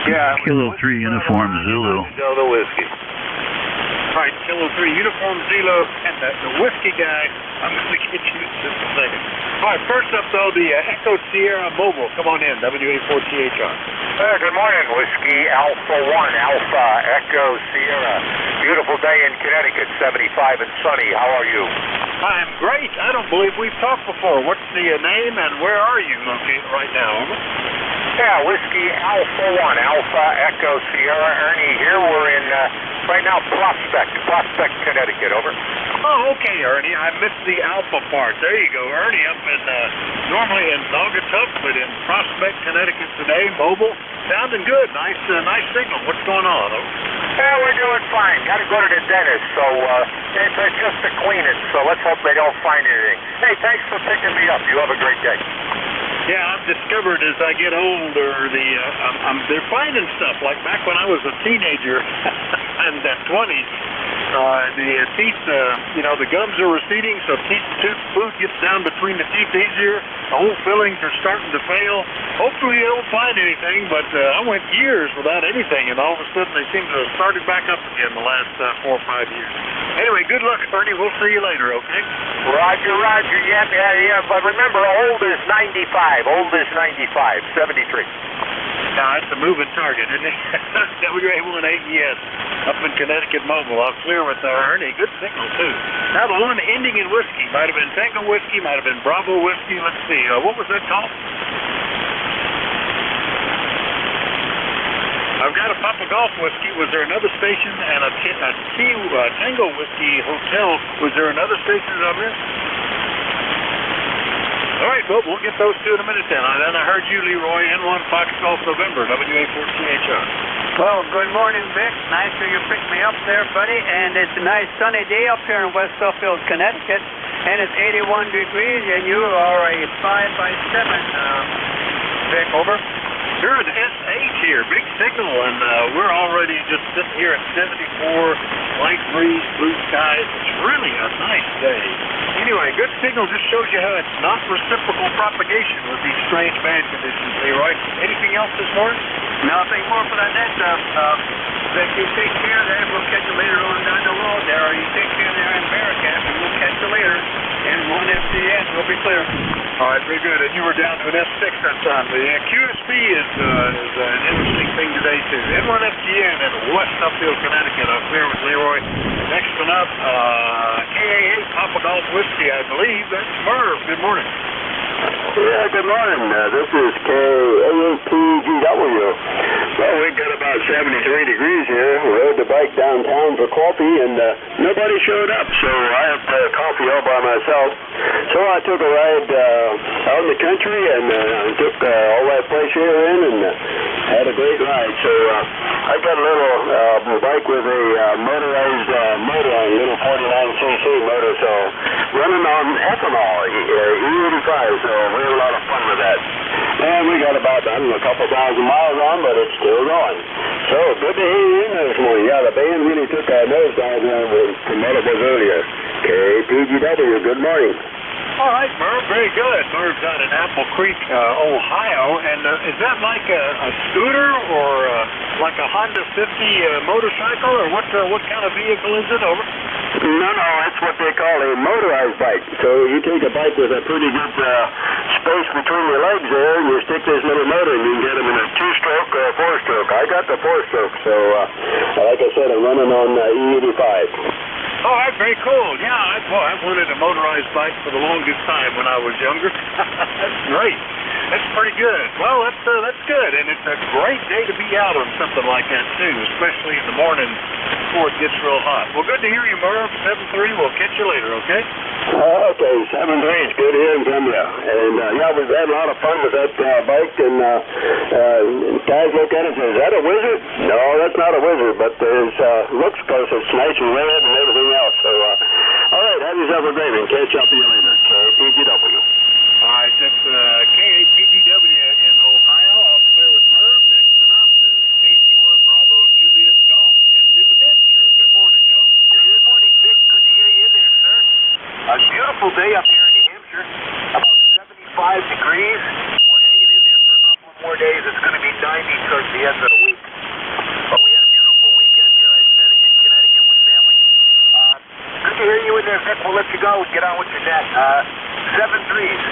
Yeah. Kilo 3 Uniform Zulu. The whiskey. All right, Kilo 3 Uniform Zulu, and the whiskey guy, I'm going to get you in just a second. All right, first up, though, the Echo Sierra Mobile. Come on in, WA4THR. Good morning, Whiskey Alpha 1, Alpha Echo Sierra. Beautiful day in Connecticut, 75 and sunny. How are you? I'm great. I don't believe we've talked before. What's the name, and where are you located right now? Over. Yeah, Whiskey Alpha 1, Alpha Echo Sierra. Ernie here. We're in, right now, Prospect, Connecticut. Over. Oh, okay, Ernie. I missed the Alpha part. There you go. Ernie up in, normally in Naugatuck, but in Prospect, Connecticut today, mobile. Sounding good. Nice signal. What's going on? Over. Yeah, we're doing fine. Got to go to the dentist, so it's just a cleaning, so let's hope they don't find anything. Hey, thanks for picking me up. You have a great day. Yeah, I've discovered as I get older, they're finding stuff. Like back when I was a teenager in the 20s, the teeth, the gums are receding, so food gets down between the teeth easier. The whole fillings are starting to fail. Hopefully they don't find anything, but I went years without anything, and all of a sudden they seem to have started back up again the last 4 or 5 years. Anyway, good luck, Ernie. We'll see you later, okay? Roger. Yeah. But remember, old is 95. Old is 95. 73. Now, it's a moving target, isn't it? WA18ES up in Connecticut Mobile. I'll clear with Ernie. Good signal, too. Now, the one ending in whiskey. Might have been Tango Whiskey, might have been Bravo Whiskey. Let's see. What was that called? I've got a Papa Golf Whiskey. Was there another station? And a Tango Whiskey Hotel. Was there another station that I missed? All right, well, we'll get those two in a minute then. Then I heard you, Leroy, N1 Fox Golf November, WA4THR. Well, good morning, Vic. Nice that you picked me up there, buddy. And it's a nice sunny day up here in West Suffield, Connecticut. And it's 81 degrees, and you are a 5x7, Vic, over. Sure, the S8 here, big signal, and we're already just sitting here at 74, light breeze, blue skies. It's really a nice day. Anyway, good signal just shows you how it's not reciprocal propagation with these strange band conditions, Leroy. Anything else this morning? Nothing more for that net stuff. Vic, you take care of that. We'll catch you later on down the road there. Or you take care of there in Bearcat, and we'll catch you later. And one FCS will be clear. All right, very good. And you were down to an S6 that time. The QSB is an interesting thing today, too. N1FGN in West Suffield, Connecticut. I'm clear with Leroy. Next one up, KA8 Papa Golf Whiskey, I believe. That's Merv. Good morning. Yeah, good morning. This is KAPGW. Well, we got about 73 degrees here. We rode the bike downtown for coffee, and nobody showed up, so I had coffee all by myself. So I took a ride out in the country and took all that fresh air in and had a great ride. So I got a little bike with a motorized motor on, a little 49cc motor, so running on ethanol, E85, so we had a lot of fun with that. And we got about, I don't know, a couple thousand miles on, but it's still going. So good to hear you in there this morning. Yeah, the band really took a nosedive from what it was earlier. KPGW, good morning. All right, Merv, very good. Merv's out in Apple Creek, Ohio, and is that like a scooter or like a Honda 50 motorcycle, or what kind of vehicle is it? Over? No, that's what they call a motorized bike. So you take a bike with a pretty good space between your legs there, and you stick this little motor, and you can get them in a 2-stroke or a 4-stroke. I got the 4-stroke, so like I said, I'm running on E85. All right, very cool. Yeah, I wanted a motorized bike for the longest time when I was younger. That's great. That's pretty good. Well, that's good, and it's a great day to be out on something like that too, especially in the morning before it gets real hot. Well, good to hear you, Merv. 7-3. We'll catch you later, okay? Okay, 7-3. It's good hearing from you. And yeah, we've had a lot of fun with that bike. And guys look at it and say, "Is that a wizard?" No, that's not a wizard, but it looks close. It's nice and red and everything else. So, all right, have yourself a great one. Catch up with you later. KPGW. All right, that's KPGW in Ohio. I'll clear with Merv. Next up is KC1 Bravo Juliet Golf in New Hampshire. Good morning, Joe. Good morning, Vic. Good to hear you in there, sir. A beautiful day up here in New Hampshire. About 75 degrees. We're hanging in there for a couple of more days. It's going to be 90 towards the end of the week. But we had a beautiful weekend here. I spent it in Connecticut with family. Good to hear you in there, Vic. We'll let you go and get on with your net. 7-3s.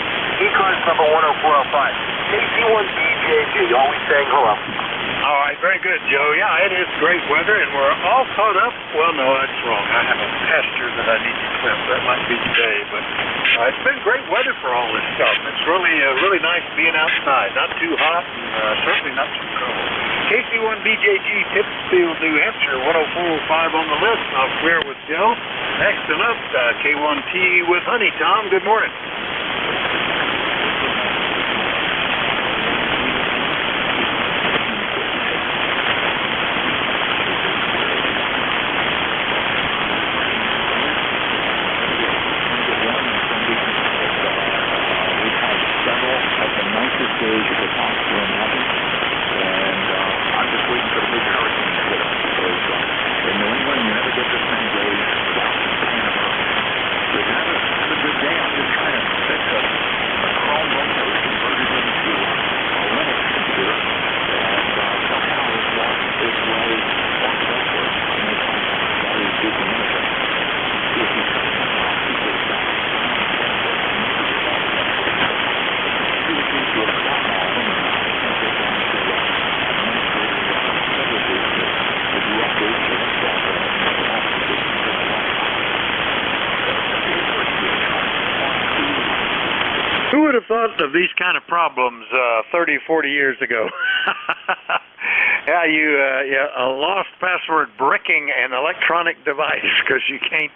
ECARS number 10405. KC1BJG. Always saying hello. All right, very good, Joe. Yeah, it is great weather, and we're all caught up. Well, no, that's wrong. I have a pasture that I need to trim. That might be today, but it's been great weather for all this stuff. It's really nice being outside. Not too hot, and certainly not too cold. KC1BJG, Pittsfield, New Hampshire, 10405 on the list. I'll clear with Joe. Next up, K1T with Honey. Tom, good morning. Who would have thought of these kind of problems 30, 40 years ago? Yeah, a lost password bricking an electronic device because you can't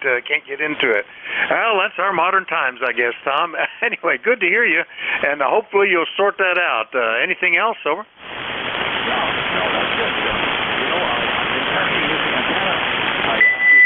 get into it. Well, that's our modern times, I guess, Tom. Anyway, good to hear you, and hopefully you'll sort that out. Anything else, over? No, that's it. You know, I've been testing this antenna. I added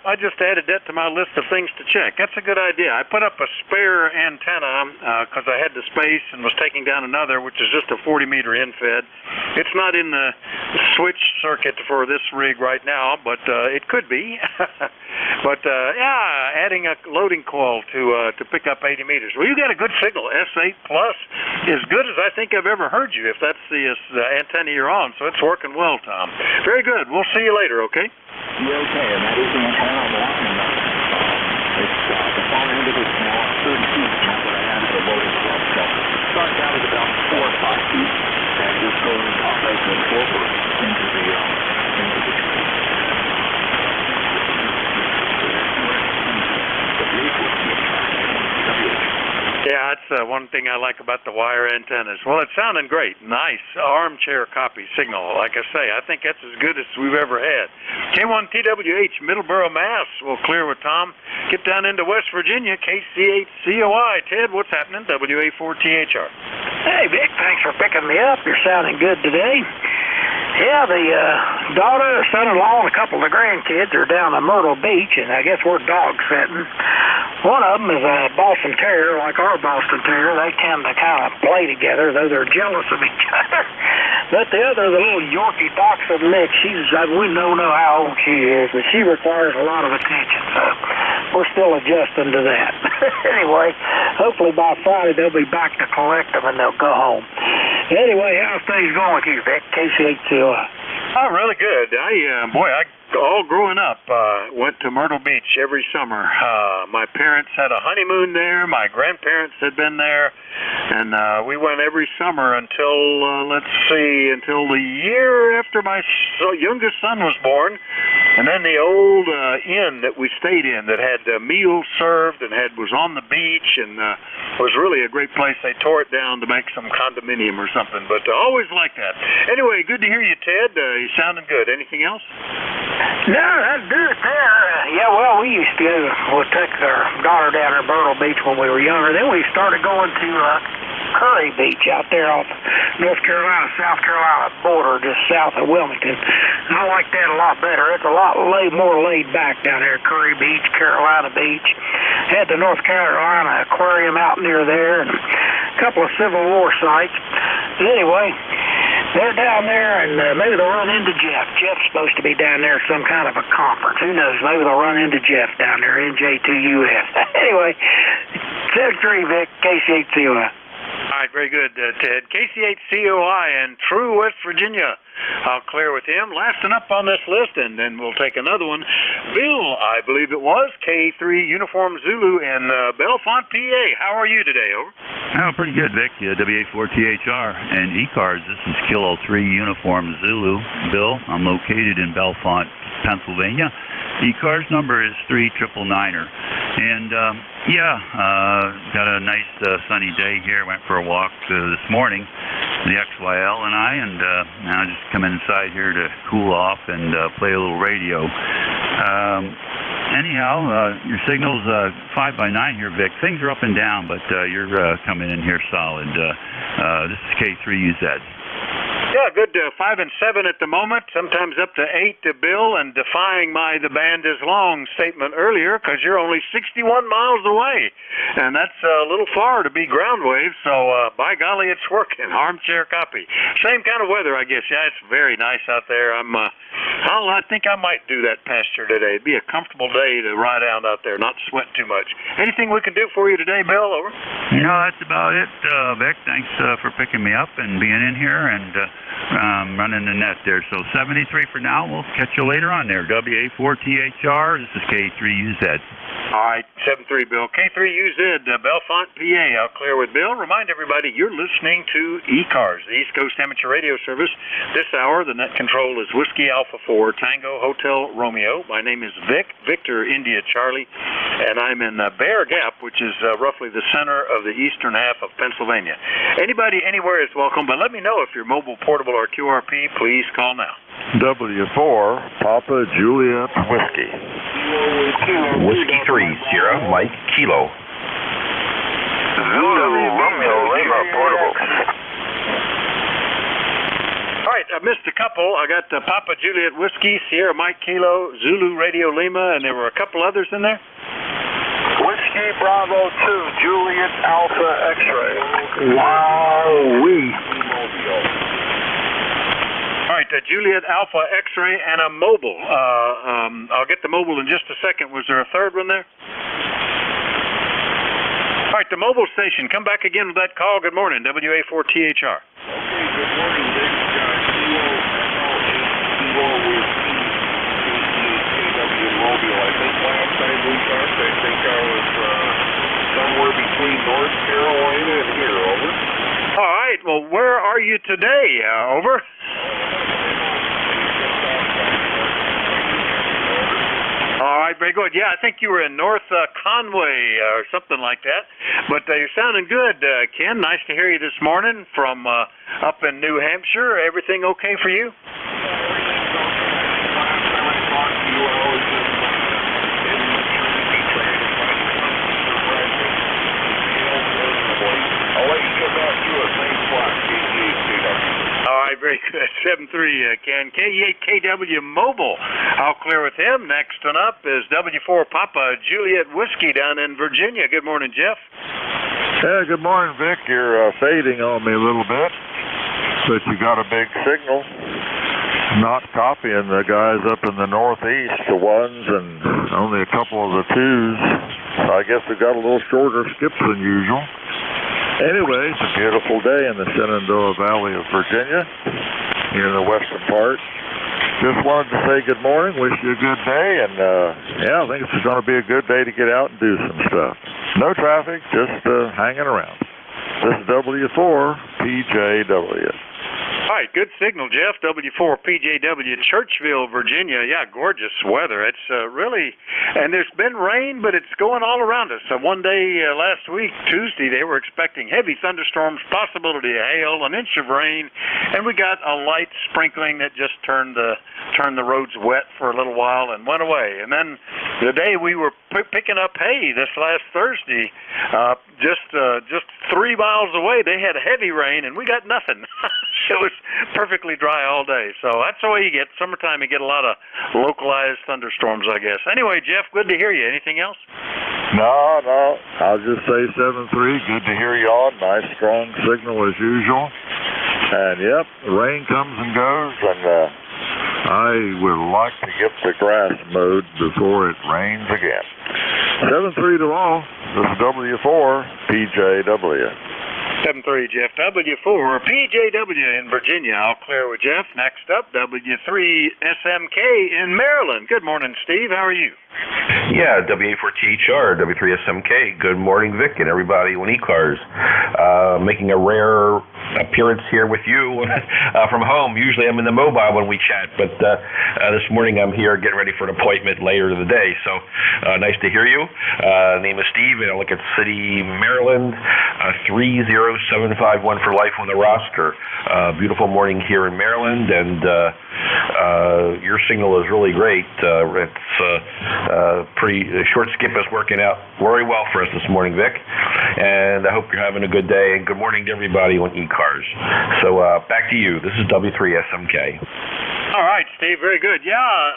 I just added that to my list of things to check. That's a good idea. I put up a spare antenna because I had the space and was taking down another, which is just a 40-meter infed. It's not in the switch circuit for this rig right now, but it could be. But yeah, adding a loading coil to pick up 80 meters. Well, you got a good signal. S8 Plus, as good as I think I've ever heard you, if that's the antenna you're on. So it's working well, Tom. Very good. We'll see you later, okay? Yeah, okay, and that is the antenna on the line. It's the far end of it's now 30 feet from the other end of the loading coil. So starts out at about 4 or 5 feet, and just going operating forward into the Yeah, that's one thing I like about the wire antennas. Well, it's sounding great. Nice armchair copy signal. Like I say, I think that's as good as we've ever had. K1TWH, Middleborough, Mass. We'll clear with Tom. Get down into West Virginia, KC8COI. Ted, what's happening? WA4THR. Hey, Vic, thanks for picking me up. You're sounding good today. Yeah, the daughter, son-in-law, and a couple of the grandkids are down at Myrtle Beach, and I guess we're dog sitting. One of them is a Boston Terrier, like our Boston Terrier. They tend to kind of play together, though they're jealous of each other. But the other, the little Yorkie Dachshund mix, we don't know how old she is, but she requires a lot of attention, so we're still adjusting to that. Anyway, hopefully by Friday they'll be back to collect them and they'll go home. Anyway, how's things going with you, Vic? KC8COI. Oh, really good. I all growing up, went to Myrtle Beach every summer. My parents had a honeymoon there. My grandparents had been there. And we went every summer until, until the year after my youngest son was born. And then the old inn that we stayed in that had meals served and was on the beach and was really a great place. They tore it down to make some condominium or something, but always like that. Anyway, good to hear you, Ted. You sounding good. Anything else? No, that's good there. Yeah, well, we used to we'll take our daughter down to Myrtle Beach when we were younger. Then we started going to Curry Beach out there off North Carolina, South Carolina border, just south of Wilmington. And I like that a lot better. It's a lot more laid back down there, Curry Beach, Carolina Beach. Had the North Carolina Aquarium out near there and a couple of Civil War sites. But anyway, they're down there, and maybe they'll run into Jeff. Jeff's supposed to be down there at some kind of a conference. Who knows? Maybe they'll run into Jeff down there, NJ2US. Anyway, 73 Vic, KC8COI. All right, very good, Ted. KC8COI in True, West Virginia. I'll clear with him. Last one up on this list, and then we'll take another one. Bill, I believe it was, K3 Uniform Zulu in Bellefonte, PA. How are you today? Over. Oh, pretty good, Vic. WA4THR and ECARS. This is Kilo 3 Uniform Zulu. Bill, I'm located in Bellefonte, Pennsylvania. ECARS number is 3999er. And, got a nice sunny day here. Went for a walk this morning, the XYL and I, and now just come inside here to cool off and play a little radio. Anyhow, your signal's 5x9 here, Vic. Things are up and down, but you're coming in here solid. This is K3UZ. Yeah, good 5 and 7 at the moment, sometimes up to 8 to Bill, and defying the band is long statement earlier, because you're only 61 miles away, and that's a little far to be ground waves, so by golly, it's working. Armchair copy. Same kind of weather, I guess. Yeah, it's very nice out there. I think I might do that pasture today. It'd be a comfortable day to ride out there, not sweat too much. Anything we can do for you today, Bill? Over. No, that's about it, Vic. Thanks for picking me up and being in here and running the net there. So 73 for now. We'll catch you later on there. WA4THR. This is K3UZ. All right, 73, Bill. K3UZ, Bellefonte, PA. I'll clear with Bill. Remind everybody you're listening to ECARS, the East Coast Amateur Radio Service. This hour, the net control is Whiskey Alpha 4, Tango Hotel Romeo. My name is Vic, Victor India Charlie, and I'm in Bear Gap, which is roughly the center of the eastern half of Pennsylvania. Anybody anywhere is welcome, but let me know if you're mobile, portable, or QRP. Please call now. W4, Papa Juliet Whiskey. Whiskey 30, Mike Kilo. Zulu Romeo Lima Portable. All right, I missed a couple. I got Papa Juliet Whiskey, Sierra Mike Kilo, Zulu Radio Lima, and there were a couple others in there. Whiskey Bravo 2, Juliet Alpha X-Ray. Wow-wee. All right, Juliet Alpha X-Ray and a mobile. I'll get the mobile in just a second. Was there a third one there? All right, the mobile station. Come back again with that call. Good morning, WA4THR. Okay, good morning, Dick. Kilo with KW Mobile. I think last time we talked, I think I was somewhere between North Carolina and here, over. All right, well, where are you today? Over. All right, very good. Yeah, I think you were in North Conway or something like that. But you're sounding good, Ken. Nice to hear you this morning from up in New Hampshire. Everything okay for you? I'll let you get back to it. Thanks a lot, All right, very good. 7-3, Ken. K8KW Mobile. I'll clear with him. Next one up is W4 Papa Juliet Whiskey down in Virginia. Good morning, Jeff. Yeah, good morning, Vic. You're fading on me a little bit, but you got a big signal. Not copying the guys up in the northeast, the ones, and only a couple of the twos. So I guess we got a little shorter skips than usual. Anyway, it's a beautiful day in the Shenandoah Valley of Virginia, near the western part. Just wanted to say good morning, wish you a good day, and yeah, I think it's going to be a good day to get out and do some stuff. No traffic, just hanging around. This is W4 PJW. All right, good signal, Jeff. W4 PJW, Churchville, Virginia. Yeah, gorgeous weather. It's really, and there's been rain, but it's going all around us. One day last week, Tuesday, they were expecting heavy thunderstorms, possibility of hail, an inch of rain, and we got a light sprinkling that just turned the roads wet for a little while and went away. And then the day we were picking up hay this last Thursday, just 3 miles away, they had heavy rain, and we got nothing. It was perfectly dry all day. So that's the way you get. Summertime, you get a lot of localized thunderstorms, I guess. Anyway, Jeff, good to hear you. Anything else? No. I'll just say 7-3. Good to hear you on. Nice, strong signal as usual. And, yep, the rain comes and goes, and I would like to get the grass mowed before it rains again. 7-3 to all. This is W4 PJW. 7-3, Jeff. W4 PJW in Virginia. I'll clear with Jeff. Next up, W3 SMK in Maryland. Good morning, Steve. How are you? Yeah, WA4THR, W3SMK. Good morning, Vic, and everybody on ECARS. Making a rare appearance here with you from home. Usually I'm in the mobile when we chat, but this morning I'm here getting ready for an appointment later in the day. So nice to hear you. Name is Steve, and I look at City, Maryland, 30751 for life on the roster. Beautiful morning here in Maryland, and your signal is really great. It's pretty short skip is working out very well for us this morning, Vic. And I hope you're having a good day. And good morning to everybody on ECARS. So back to you. This is W3SMK. All right, Steve, very good. Yeah,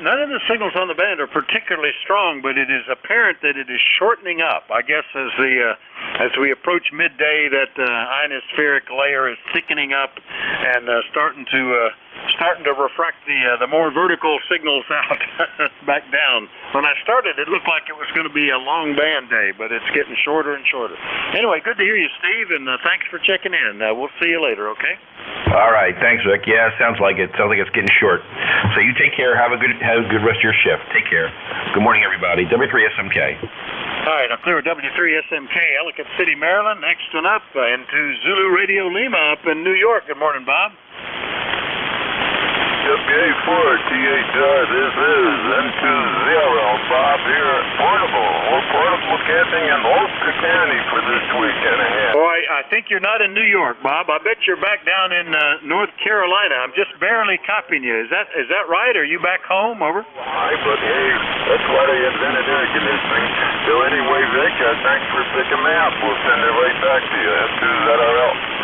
none of the signals on the band are particularly strong, but it is apparent that it is shortening up. I guess as we approach midday, that ionospheric layer is thickening up and starting to refract the more vertical signals out back down. When I started, it looked like it was going to be a long band day, but it's getting shorter and shorter. Anyway, good to hear you, Steve, and thanks for checking in. We'll see you later, okay? All right, thanks, Vic. Yeah, sounds like it. Sounds like it's getting short. So you take care. Have a good rest of your shift. Take care. Good morning, everybody. W3SMK. All right, I'll clear W3SMK, Ellicott City, Maryland. Next one up into Zulu Radio Lima up in New York. Good morning, Bob. WA4THR, this is N2US Bob here at Portable. We're portable camping in Ulster County for this weekend ahead. Boy, I think you're not in New York, Bob. I bet you're back down in North Carolina. I'm just barely copying you. Is that right? Are you back home? Over? Why, but hey, that's why they invented air conditioning. So anyway, Vic, thanks for picking me up. We'll send it right back to you. N2ZRL.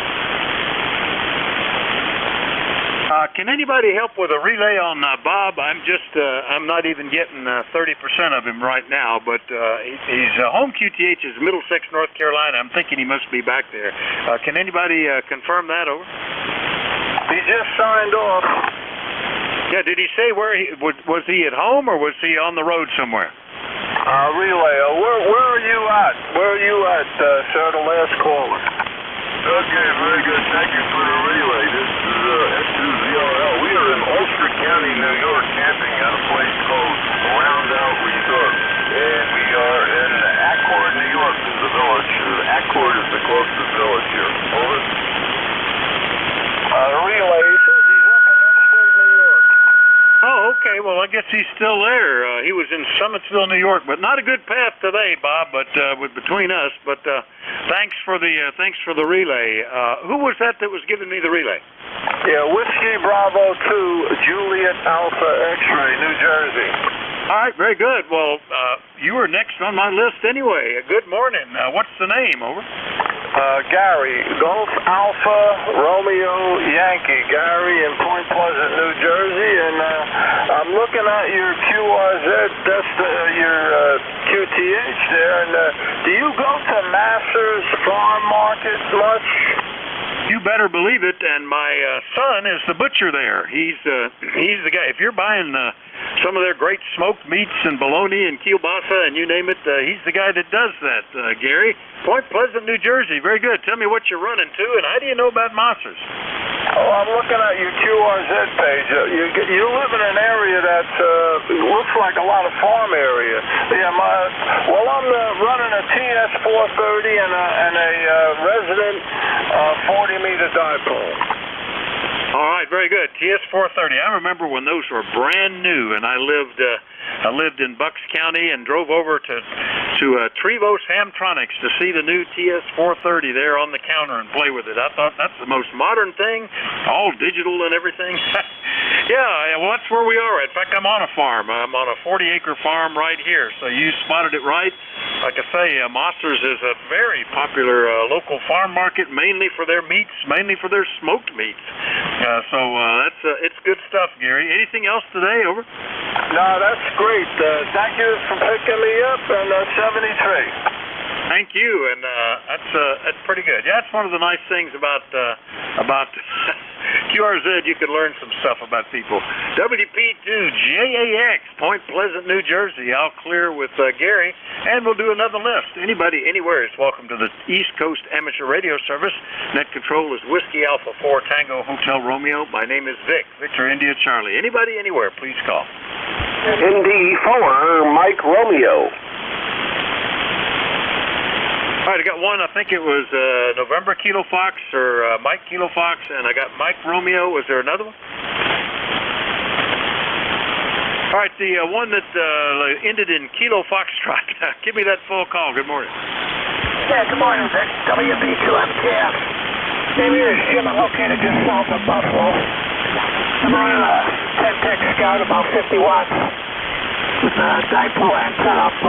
Can anybody help with a relay on Bob? I'm not even getting 30% of him right now, but he's home QTH is Middlesex, North Carolina. I'm thinking he must be back there. Can anybody confirm that? Over. He just signed off. Yeah, did he say where was he at home or was he on the road somewhere? Relay. Where are you at? Where are you at, sir? The last caller. Okay, very good. Thank you for the relay. This is N2US. We are in Ulster County, New York, camping at a place called Round Out Resort. And we are in Accord, New York is the village. Accord is the closest village here. Over. Relay. He says he's up in upstate New York. Oh, okay. Well, I guess he's still there. He was in Summitsville, New York, but not a good path today, Bob. But between us. But thanks for the relay. Who was that was giving me the relay? Yeah, Whiskey Bravo 2, Juliet Alpha X-ray, New Jersey. All right, very good. Well, you were next on my list anyway. Good morning. What's the name? Over. Gary, Golf Alpha Romeo Yankee, Gary in Point Pleasant, New Jersey, and I'm looking at your QRZ, your QTH there, and do you go to Masters Farm Market much? You better believe it, and my son is the butcher there. He's the guy. If you're buying some of their great smoked meats and bologna and kielbasa and you name it, he's the guy that does that, Gary. Point Pleasant, New Jersey. Very good. Tell me what you're running to, and how do you know about Masters? Oh, I'm looking at your QRZ page. You live in an area that looks like a lot of farm area. Yeah, I'm running a TS430 and a resident 40-meter dipole. All right, very good. TS430. I remember when those were brand new, and I lived in Bucks County and drove over to Trevos Hamtronics to see the new TS430 there on the counter and play with it. I thought that's the most modern thing, all digital and everything. Yeah, well, that's where we are. In fact, I'm on a farm. I'm on a 40-acre farm right here, so you spotted it right. Like I say, Masters is a very popular local farm market, mainly for their meats, mainly for their smoked meats. It's good stuff, Gary. Anything else today? Over. No, that's great. Thank you for picking me up, and 73. Thank you, and that's pretty good. Yeah, that's one of the nice things about QRZ. You can learn some stuff about people. WP2JAX, Point Pleasant, New Jersey. I'll clear with Gary, and we'll do another list. Anybody, anywhere is welcome to the East Coast Amateur Radio Service. Net control is Whiskey Alpha 4 Tango Hotel Romeo. My name is Vic, Victor India Charlie. Anybody, anywhere, please call. ND4 Mike Romeo. All right, I got one. I think it was November Kilo Fox or Mike Kilo Fox, and I got Mike Romeo. Was there another one? All right, the one that ended in Kilo Foxtrot. Give me that full call. Good morning. Yeah, good morning, Vic. WB2MKF. Name is Jim. I'm located just south of Buffalo. I'm running a 10-tech Scout, about 50 watts, with a dipole antenna up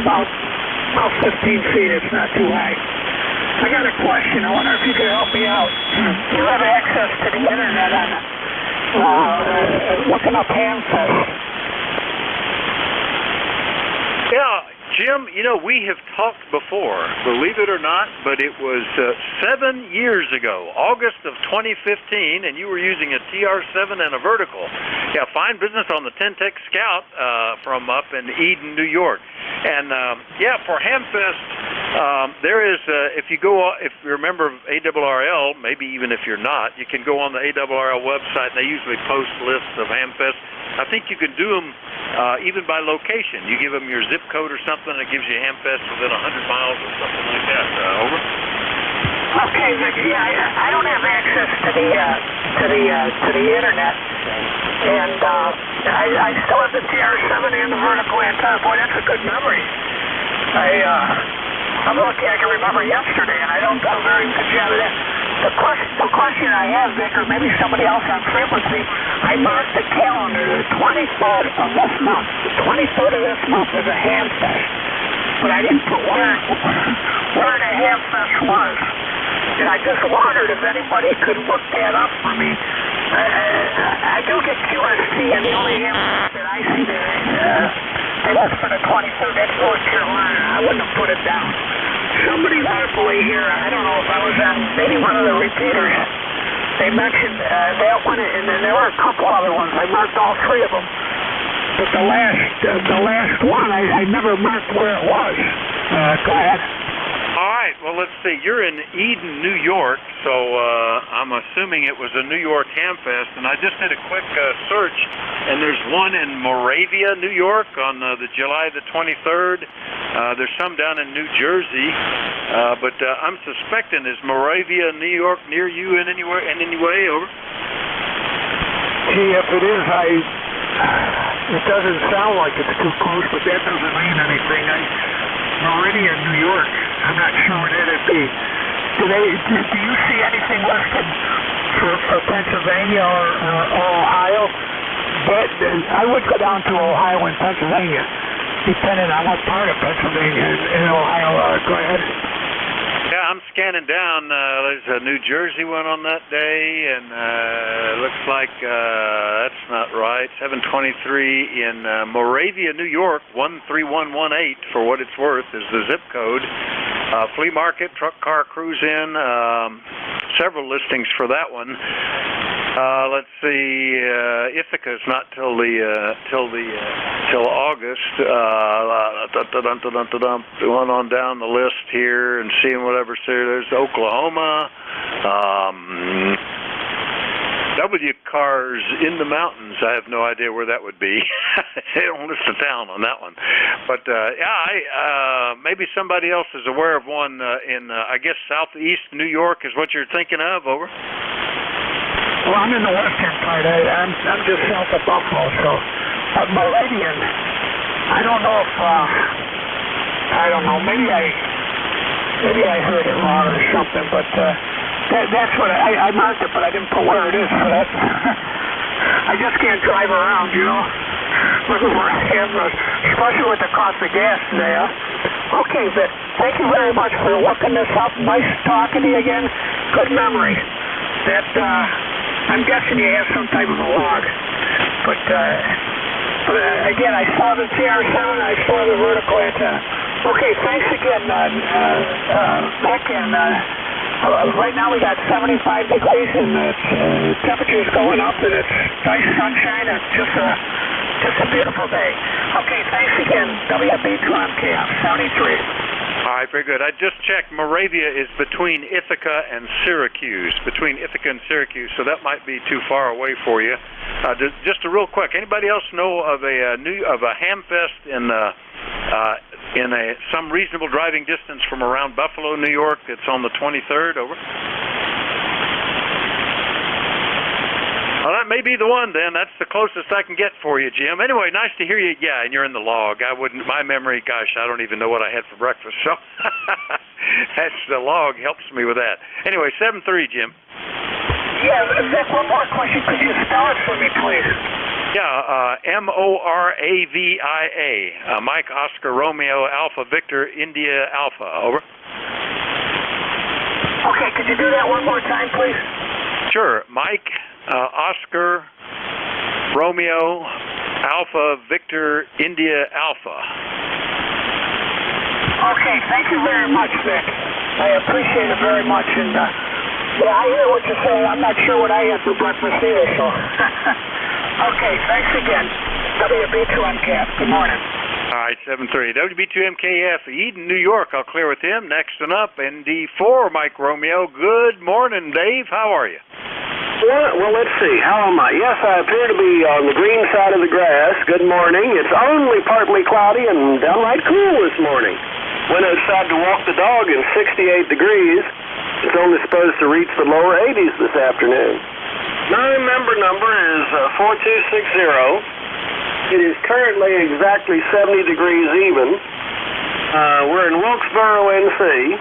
about 15 feet. It's not too high. I got a question. I wonder if you could help me out. You have access to the internet on looking up Hamfest. Yeah, Jim, you know, we have talked before, believe it or not, but it was 7 years ago, August of 2015, and you were using a TR7 and a vertical. Yeah, fine business on the 10-Tech Scout from up in Eden, New York. And, for Hamfest, there is, if you remember ARRL, maybe even if you're not, you can go on the ARRL website, and they usually post lists of Hamfest. I think you can do them even by location. You give them your zip code or something, and it gives you Hamfest within 100 miles or something like that. Over. Okay, Vic. Yeah, I don't have access to the internet, and I still have the TR7 and the vertical antenna. Boy, that's a good memory. I'm lucky I can remember yesterday, and I don't do a very good job of that. The question I have, Vic, or maybe somebody else on frequency, I marked the calendar the 23rd of this month. The 23rd of this month is a Hamfest, but I didn't put where the Hamfest was. And I just wondered if anybody could look that up for me I do get QST, and the only impact that I see there is they left for the 23rd at North Carolina. I wouldn't have put it down. Somebody locally here, I don't know if I was on maybe one of the repeaters, they mentioned that one, and then there were a couple other ones. I marked all three of them. But the last one, I never marked where it was. Go ahead. All right, well, let's see. You're in Eden, New York, so I'm assuming it was a New York Hamfest, and I just did a quick search, and there's one in Moravia, New York on the July the 23rd. There's some down in New Jersey, but I'm suspecting, is Moravia, New York near you in any way? Over? Gee, if it is, it doesn't sound like it's too close, but that doesn't mean anything. Meridian, New York. I'm not sure where that'd be. Do you see anything listed for Pennsylvania or Ohio? But I would go down to Ohio and Pennsylvania, depending on what part of Pennsylvania and Ohio. Go ahead. Yeah, I'm scanning down. There's a New Jersey one on that day, and looks like that's not right. 723 in Moravia, New York, 13118 for what it's worth is the zip code. Flea market, truck car cruise in, several listings for that one. Let's see, Ithaca's not till August. Going on down the list here and seeing whatever's there. There's Oklahoma. ECARS in the mountains. I have no idea where that would be. They don't list a town on that one. But maybe somebody else is aware of one in, I guess, southeast New York is what you're thinking of. Over. Well, I'm in the western part. I'm just south of Buffalo, so Meridian. I don't know if maybe I heard it wrong or something, but that's what I marked it, but I didn't put where it is for that. I just can't drive around, looking for a camera, especially with the cost of gas today. Okay, Vic, thank you very much for looking this up. Nice talking to you again. Good memory. That I'm guessing you have some type of a log. But again, I saw the TR7, I saw the vertical antenna. Okay, thanks again, Vic, and right now we got 75 degrees and temperature's going up and it's nice sunshine. It's just a beautiful day. Okay, thanks again. WB2MKF 73. All right, very good. I just checked. Moravia is between Ithaca and Syracuse. So that might be too far away for you. Just a real quick. Anybody else know of a Hamfest in some reasonable driving distance from around Buffalo, New York? It's on the 23rd. Over. Well, that may be the one then. That's the closest I can get for you, Jim. Anyway, nice to hear you. Yeah, and you're in the log. My memory, gosh, I don't even know what I had for breakfast. So that's the log helps me with that. Anyway, 7-3, Jim. Yeah, Vic, one more question. Could you spell it for me, please? Yeah, Moravia. Mike, Oscar, Romeo, Alpha, Victor, India, Alpha. Over. Okay, could you do that one more time, please? Sure. Mike, Oscar, Romeo, Alpha, Victor, India, Alpha. Okay, thank you very much, Vic. I appreciate it very much. And yeah, I hear what you're saying. I'm not sure what I had for breakfast either, so. Okay, thanks again. WB2MKF. Good morning. All right, 7-3. WB2MKF, Eden, New York. I'll clear with him. Next one up, ND4, Mike Romeo. Good morning, Dave. How are you? Well, let's see. How am I? Yes, I appear to be on the green side of the grass. Good morning. It's only partly cloudy and downright cool this morning. Went outside to walk the dog in 68 degrees. It's only supposed to reach the lower 80s this afternoon. My member number is 4260. It is currently exactly 70 degrees even. We're in Wilkesboro, NC.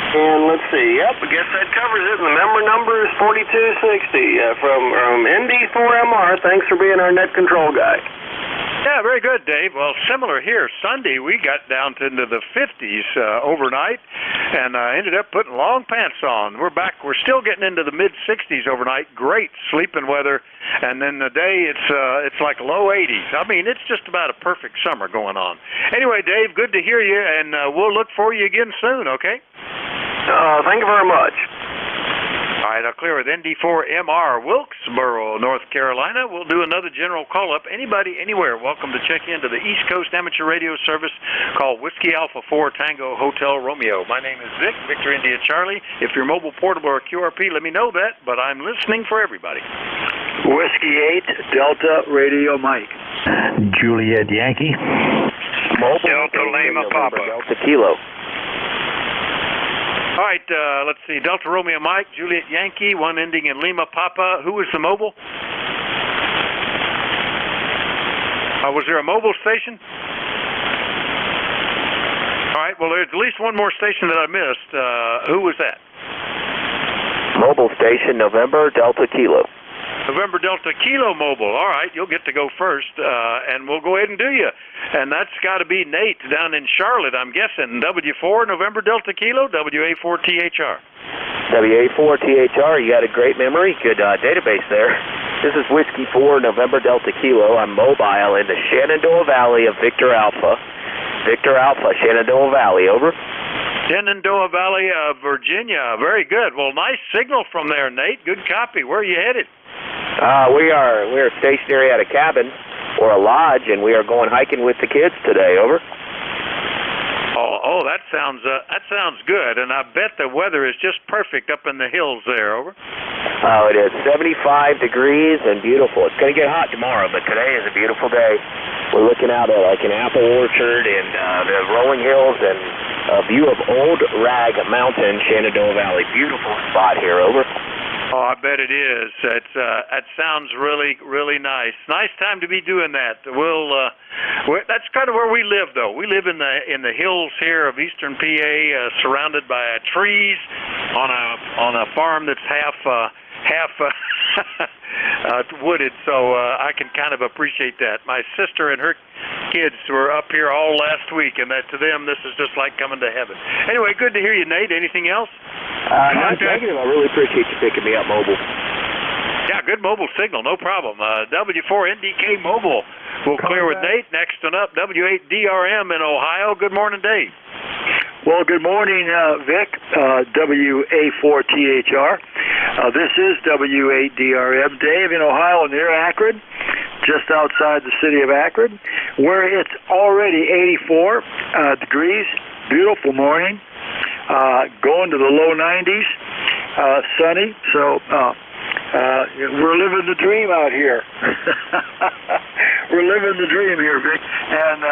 And let's see, yep, I guess that covers it. And the member number is 4260 from ND4MR. Thanks for being our net control guy. Yeah, very good, Dave. Well, similar here. Sunday, we got down into the 50s overnight, and ended up putting long pants on. We're back. We're still getting into the mid-60s overnight. Great sleeping weather, and then the day it's like low 80s. I mean, it's just about a perfect summer going on. Anyway, Dave, good to hear you, and we'll look for you again soon. Okay? Thank you very much. All right, I'll clear with ND4MR, Wilkesboro, North Carolina. We'll do another general call-up. Anybody, anywhere, welcome to check into the East Coast Amateur Radio Service called Whiskey Alpha 4 Tango Hotel Romeo. My name is Vic, Victor India Charlie. If you're mobile, portable, or QRP, let me know that, but I'm listening for everybody. Whiskey 8, Delta Radio Mike. Juliet Yankee. Mobile Delta Lima Papa. Delta Kilo. All right, let's see. Delta Romeo Mike, Juliet Yankee, one ending in Lima Papa. Who was the mobile? Was there a mobile station? All right, well, there's at least one more station that I missed. Who was that? Mobile station, November Delta Kilo. November Delta Kilo Mobile. All right, you'll get to go first, and we'll go ahead and do you. And that's got to be Nate down in Charlotte, I'm guessing. W4 November Delta Kilo, WA4THR. WA4THR, you got a great memory. Good database there. This is Whiskey 4 November Delta Kilo. I'm mobile in the Shenandoah Valley of Victor Alpha. Victor Alpha, Shenandoah Valley, over. Shenandoah Valley of Virginia. Very good. Well, nice signal from there, Nate. Good copy. Where are you headed? We are stationary at a cabin or a lodge, and we are going hiking with the kids today. Over. Oh, that sounds good, and I bet the weather is just perfect up in the hills there. Over. Oh, it is 75 degrees and beautiful. It's going to get hot tomorrow, but today is a beautiful day. We're looking out at like an apple orchard and the rolling hills and a view of Old Rag Mountain, Shenandoah Valley. Beautiful spot here. Over. Oh, I bet it is. That sounds really, really nice. Nice time to be doing that. That's kind of where we live, though. We live in the hills here of eastern PA, surrounded by trees, on a farm that's half wooded. So I can kind of appreciate that. My sister and her kids were up here all last week, and that to them, this is just like coming to heaven. Anyway, good to hear you, Nate. Anything else? No, negative. I really appreciate you picking me up mobile. Yeah, good mobile signal, no problem. W4NDK Mobile. We'll clear with Nate. Next one up, W8DRM in Ohio. Good morning, Dave. Well, good morning, Vic, WA4THR. This is W8DRM. Dave in Ohio near Akron, just outside the city of Akron, where it's already 84 degrees. Beautiful morning. Going to the low 90s, sunny. So we're living the dream out here. We're living the dream here, Vic. And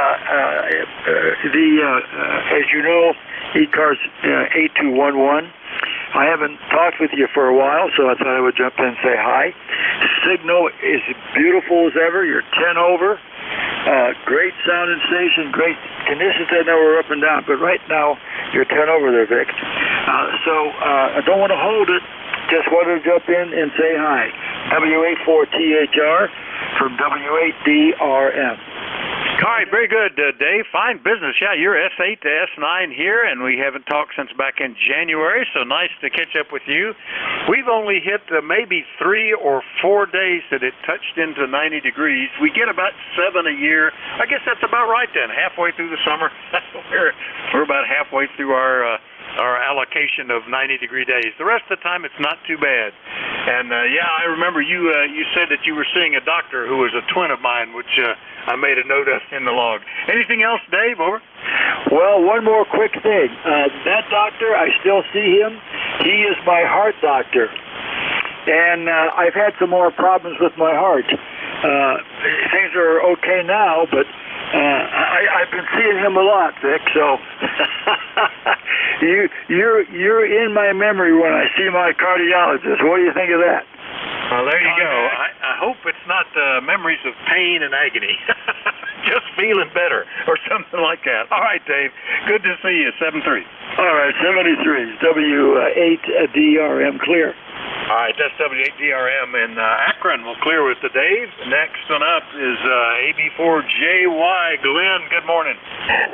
as you know, ECARS 8211. I haven't talked with you for a while, so I thought I would jump in and say hi. Signal is beautiful as ever. You're 10 over. Great sounding station, great conditions. I know we're up and down, but right now you're 10 over there, Vic. I don't want to hold it. Just wanted to jump in and say hi. WA4THR from W8DRM. All right, very good, Dave. Fine business. Yeah, you're S8 to S9 here, and we haven't talked since back in January, so nice to catch up with you. We've only hit maybe 3 or 4 days that it touched into 90 degrees. We get about 7 a year. I guess that's about right then, halfway through the summer. We're about halfway through our allocation of 90-degree days. The rest of the time, it's not too bad. And, yeah, I remember you said that you were seeing a doctor who was a twin of mine, which I made a note of in the log. Anything else, Dave? Over? Well, one more quick thing. That doctor, I still see him. He is my heart doctor. And I've had some more problems with my heart. Things are okay now, but I've been seeing him a lot, Vic, so you're in my memory when I see my cardiologist. What do you think of that? Well, there you go. I hope it's not memories of pain and agony. Just feeling better or something like that. All right, Dave. Good to see you. 7-3. All right, 73. W8DRM clear. All right, that's W8DRM in Akron. We'll clear with the Dave. Next one up is AB4JY. Glenn, good morning.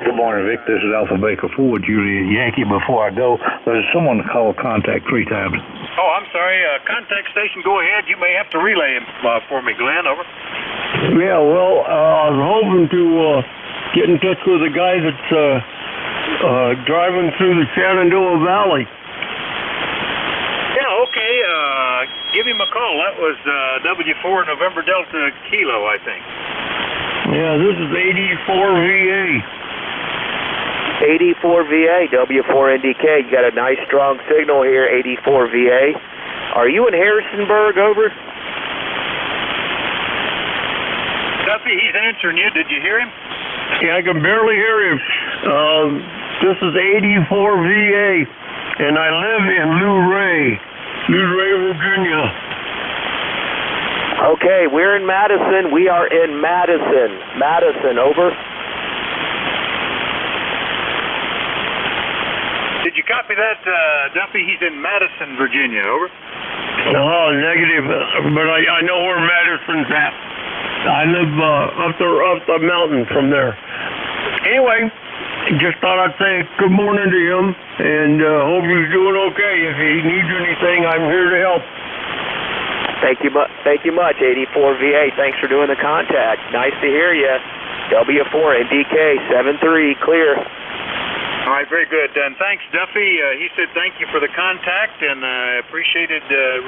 Good morning, Vic. This is Alpha Baker 4, Juliet Yankee. Before I go, there's someone to call contact 3 times. Oh, I'm sorry. Contact station, go ahead. You may have to relay him for me, Glenn. Over. Yeah, well, I was hoping to get in touch with the guy that's driving through the Shenandoah Valley. Yeah, okay. Give him a call. That was W4 November Delta Kilo, I think. Yeah, this is 84VA. 84VA, W4NDK. You got a nice strong signal here, 84VA. Are you in Harrisonburg, over? Duffy, he's answering you. Did you hear him? Yeah, I can barely hear him. This is 84VA, and I live in Luray, Virginia. Okay, we're in Madison. We are in Madison. Madison, over. Did you copy that, Duffy? He's in Madison, Virginia, over. Oh, negative, but I know where Madison's at. I live up the mountain from there. Anyway, just thought I'd say good morning to him, and hope he's doing okay. If he needs anything, I'm here to help. Thank you much, 84VA. Thanks for doing the contact. Nice to hear you. W4NDK 73, clear. All right, very good. And thanks, Duffy. He said thank you for the contact, and appreciated the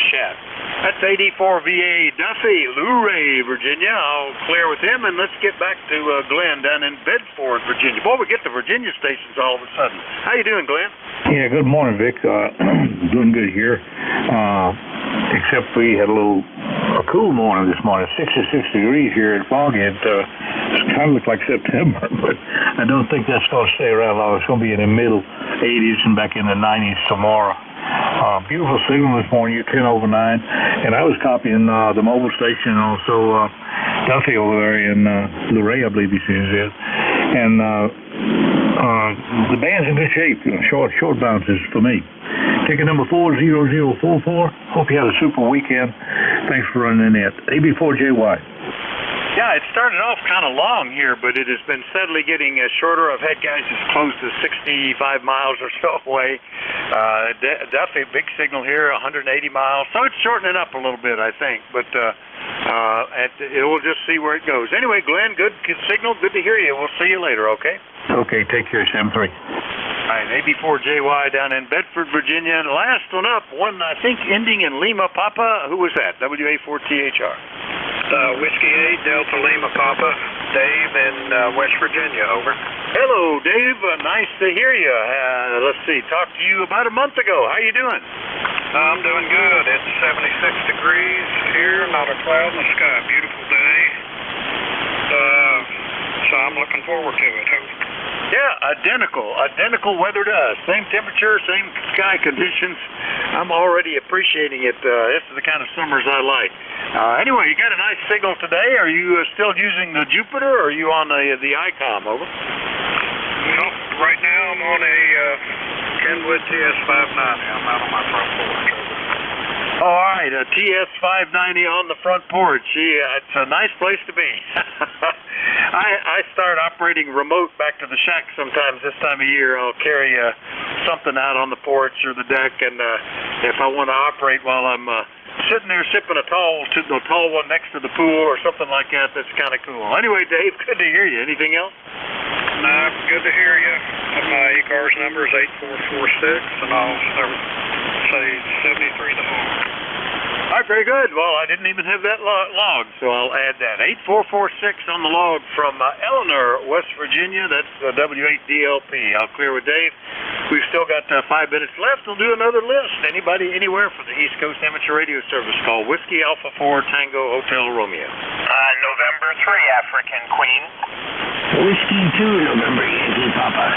chat. That's 84VA Duffy, Luray, Virginia. I'll clear with him, and let's get back to Glenn down in Bedford, Virginia. Boy, we get the Virginia stations all of a sudden. How you doing, Glenn? Yeah, good morning, Vic. Doing good here. Except we had a cool morning this morning, 66 degrees here at Foggy. It kind of looked like September, but I don't think that's going to stay around long. It's going to be in the middle 80s and back in the 90s tomorrow. Beautiful signal this morning, you 10 over 9, and I was copying the mobile station, and also Duffy over there in Luray, I believe he says. And the band's in good shape. Short bounces for me. Ticket number 40044. Hope you had a super weekend. Thanks for running it. AB4JY. Yeah, it started off kind of long here, but it has been steadily getting shorter. I've had guys as close as 65 miles or so away. Duffy, big signal here, 180 miles. So it's shortening up a little bit, I think. But we'll just see where it goes. Anyway, Glenn, good signal. Good to hear you. We'll see you later, okay? Okay, take care, 73. All right, AB4JY down in Bedford, Virginia. And last one up, one I think ending in Lima Papa. Who was that? WA4THR. Whiskey 8, Delta Lima Papa. Dave in West Virginia, over. Hello, Dave. Nice to hear you. Let's see, talked to you about a month ago. How you doing? I'm doing good. It's 76 degrees here, not a cloud in the sky. Beautiful day. So I'm looking forward to it. Yeah, identical weather to us. Same temperature, same sky conditions. I'm already appreciating it. This is the kind of summers I like. Anyway, you got a nice signal today. Are you still using the Jupiter, or are you on the ICOM, over? Nope. Right now I'm on a Kenwood TS590. I'm out on my front porch, over. All right, a TS590 on the front porch. Yeah, it's a nice place to be. I start operating remote back to the shack sometimes this time of year. I'll carry something out on the porch or the deck, and if I want to operate while I'm sitting there sipping a tall one next to the pool or something like that, that's kind of cool. Anyway, Dave, good to hear you. Anything else? No, good to hear you. My ECARS number is 8446, and I'll say 73 to home. All right, very good. Well, I didn't even have that log, so I'll add that. 8446 on the log from Eleanor, West Virginia. That's W8DLP. I'll clear with Dave. We've still got 5 minutes left. We'll do another list. Anybody, anywhere for the East Coast Amateur Radio Service call. Whiskey Alpha 4 Tango Hotel Romeo. November 3, African Queen. Whiskey 2, November Yankee Papa.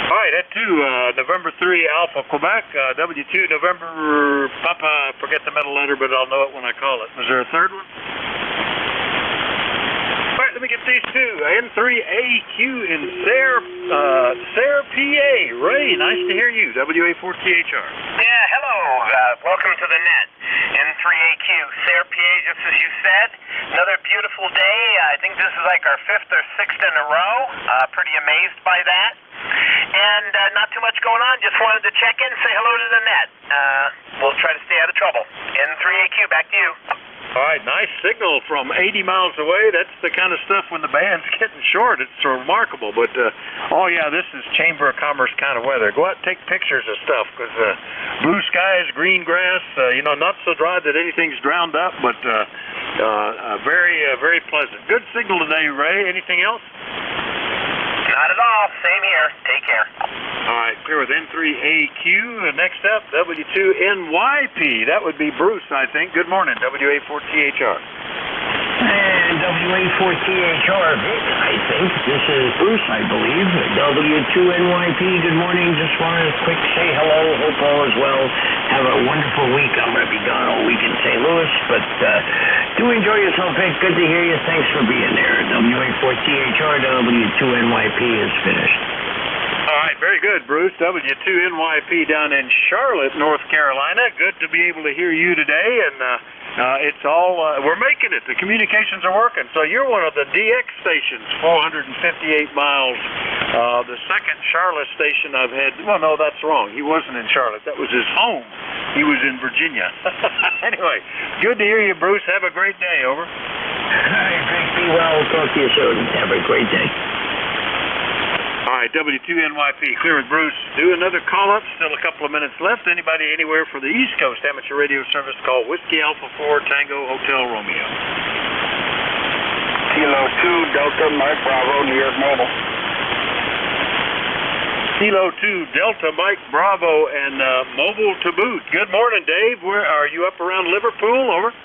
All right, at 2, November 3, Alpha, Quebec. W2, November, Papa, forget the middle letter, but I'll know it when I call it. Was there a third one? All right, let me get these two. N3AQ in Sayre, PA. Ray, nice to hear you. WA4THR. Yeah, hello. Welcome to the net. N3AQ, Sayre, PA, just as you said. Another beautiful day. I think this is like our 5th or 6th in a row. Pretty amazed by that. And not too much going on. Just wanted to check in, say hello to the net. We'll try to stay out of trouble. N3AQ, back to you. All right, nice signal from 80 miles away. That's the kind of stuff when the band's getting short. It's remarkable. But, oh, yeah, this is Chamber of Commerce kind of weather. Go out and take pictures of stuff because blue skies, green grass, not so dry that anything's drowned up, but very pleasant. Good signal today, Ray. Anything else? Not at all. Same here. Take care. All right, clear with N3AQ. Next up, W2NYP. That would be Bruce, I think. Good morning, WA4THR. And WA4THR, I think. This is Bruce, I believe. W2NYP, good morning. Just wanted to quick say hello. Hope all is well. Have a wonderful week. I'm going to be gone all week in St. Louis, but do enjoy yourself, Vic. Good to hear you. Thanks for being there. WA4THR, W2NYP is finished. All right, very good, Bruce. W2NYP down in Charlotte, North Carolina. Good to be able to hear you today, and it's all, we're making it. The communications are working. So you're one of the DX stations, 458 miles. The second Charlotte station I've had, well, no, that's wrong. He wasn't in Charlotte. That was his home. He was in Virginia. Anyway, good to hear you, Bruce. Have a great day. Over. All right, Vic, be well. Talk to you soon. Have a great day. All right, W2NYP, clear with Bruce. Do another call-up. Still a couple of minutes left. Anybody anywhere for the East Coast amateur radio service, call Whiskey Alpha 4 Tango Hotel Romeo. Kilo 2 Delta Mike Bravo, New York Mobile. Kilo 2 Delta Mike Bravo and Mobile to boot. Good morning, Dave. Where are you? Up around Liverpool? Over.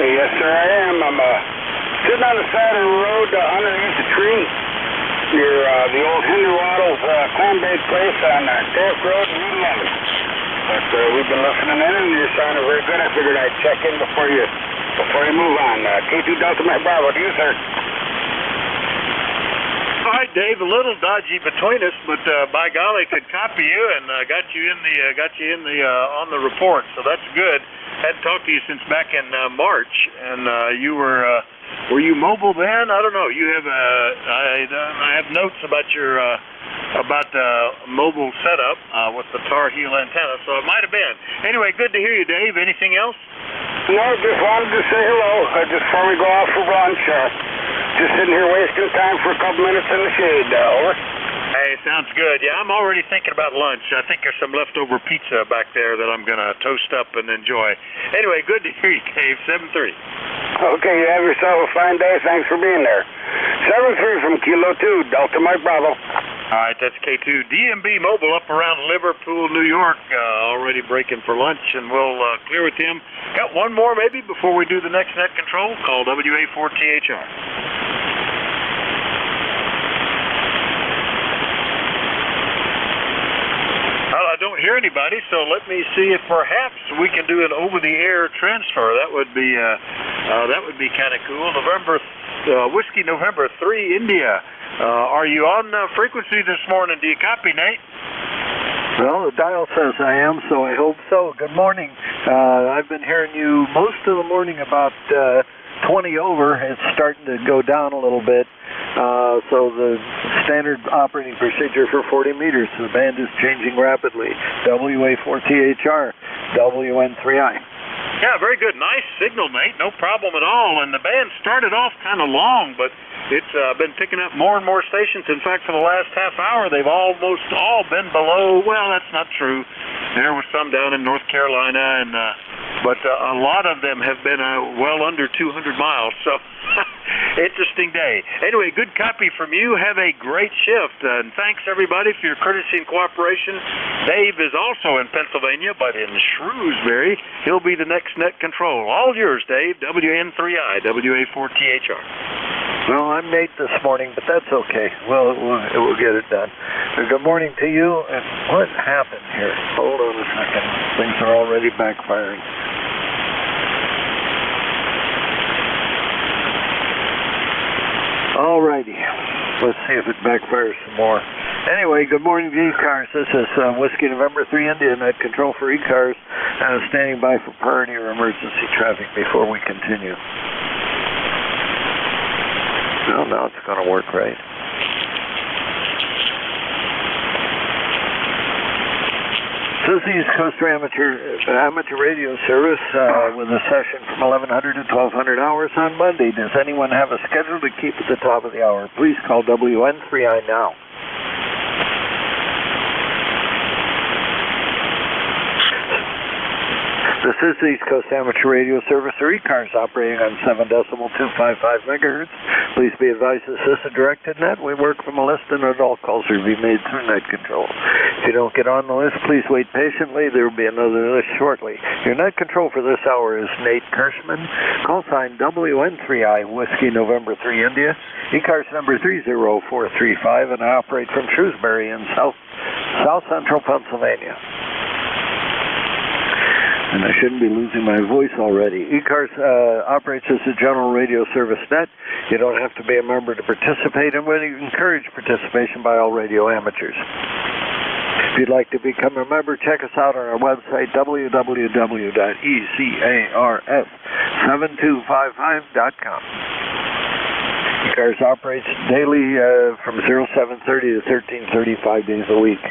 Yes, sir, I am. I'm sitting on the side of the road underneath a tree. Near the old Henry Waddle's clam-baked place on Derrick Road in New London. But we've been listening in, and you're sounding very good. I figured I'd check in before you move on. K2 Delta Mike Bravo, to you, sir. All right, Dave. A little dodgy between us, but by golly, could copy you and got you in the on the report. So that's good. Hadn't talked to you since back in March, and you were. Were you mobile then? I don't know. You have I have notes about your mobile setup with the Tar Heel antenna, so it might have been. Anyway, good to hear you, Dave. Anything else? No, just wanted to say hello. Just before we go off for lunch, just sitting here wasting time for a couple minutes in the shade. Over. Hey, sounds good. Yeah, I'm already thinking about lunch. I think there's some leftover pizza back there that I'm going to toast up and enjoy. Anyway, good to hear you, Dave. 7-3. Okay, you have yourself a fine day. Thanks for being there. 7-3 from Kilo 2, Delta Mike Bravo. All right, that's K2. DMB Mobile up around Liverpool, New York, already breaking for lunch, and we'll clear with him. Got one more maybe before we do the next net control. Call WA4THR. I don't hear anybody, so let me see if perhaps we can do an over-the-air transfer. That would be kind of cool. Whiskey November 3, India. Are you on frequency this morning? Do you copy, Nate? Well, the dial says I am, so I hope so. Good morning. I've been hearing you most of the morning about 20 over. It's starting to go down a little bit. So the standard operating procedure for 40 meters, the band is changing rapidly. WA4THR, WN3I. Yeah, very good. Nice signal, Nate. No problem at all. And the band started off kind of long, but it's been picking up more and more stations. In fact, for the last half hour, they've almost all been below. Well, that's not true. There was some down in North Carolina, and but a lot of them have been well under 200 miles. So interesting day. Anyway, good copy from you. Have a great shift. And thanks, everybody, for your courtesy and cooperation. Dave is also in Pennsylvania, but in Shrewsbury. He'll be the next net control. All yours, Dave. WN3I, WA4THR. Well, I'm Nate this morning, but that's okay. We'll get it done. Good morning to you. And what happened here? Hold on a second. Things are already backfiring. All righty. Let's see if it backfires some more. Anyway, good morning to ECARS. This is Whiskey November 3 India, Net Control for ECARS. Standing by for priority or emergency traffic before we continue. Well, now it's going to work right. This is East Coast Amateur Radio Service with a session from 1100 to 1200 hours on Monday. Does anyone have a schedule to keep at the top of the hour? Please call WN3I now. This is the East Coast Amateur Radio Service, or ECARS, operating on 7.255 megahertz. Please be advised this is a directed net. We work from a list and not all calls will be made through net control. If you don't get on the list, please wait patiently. There will be another list shortly. Your net control for this hour is Nate Kirschman. Call sign WN3I, Whiskey November 3 India. ECARS number 30435, and I operate from Shrewsbury in South Central Pennsylvania. And I shouldn't be losing my voice already. ECARS operates as a general radio service net. You don't have to be a member to participate, and we encourage participation by all radio amateurs. If you'd like to become a member, check us out on our website, www.ECARS7255.com. ECARS operates daily from 0730 to 1330, 5 days a week.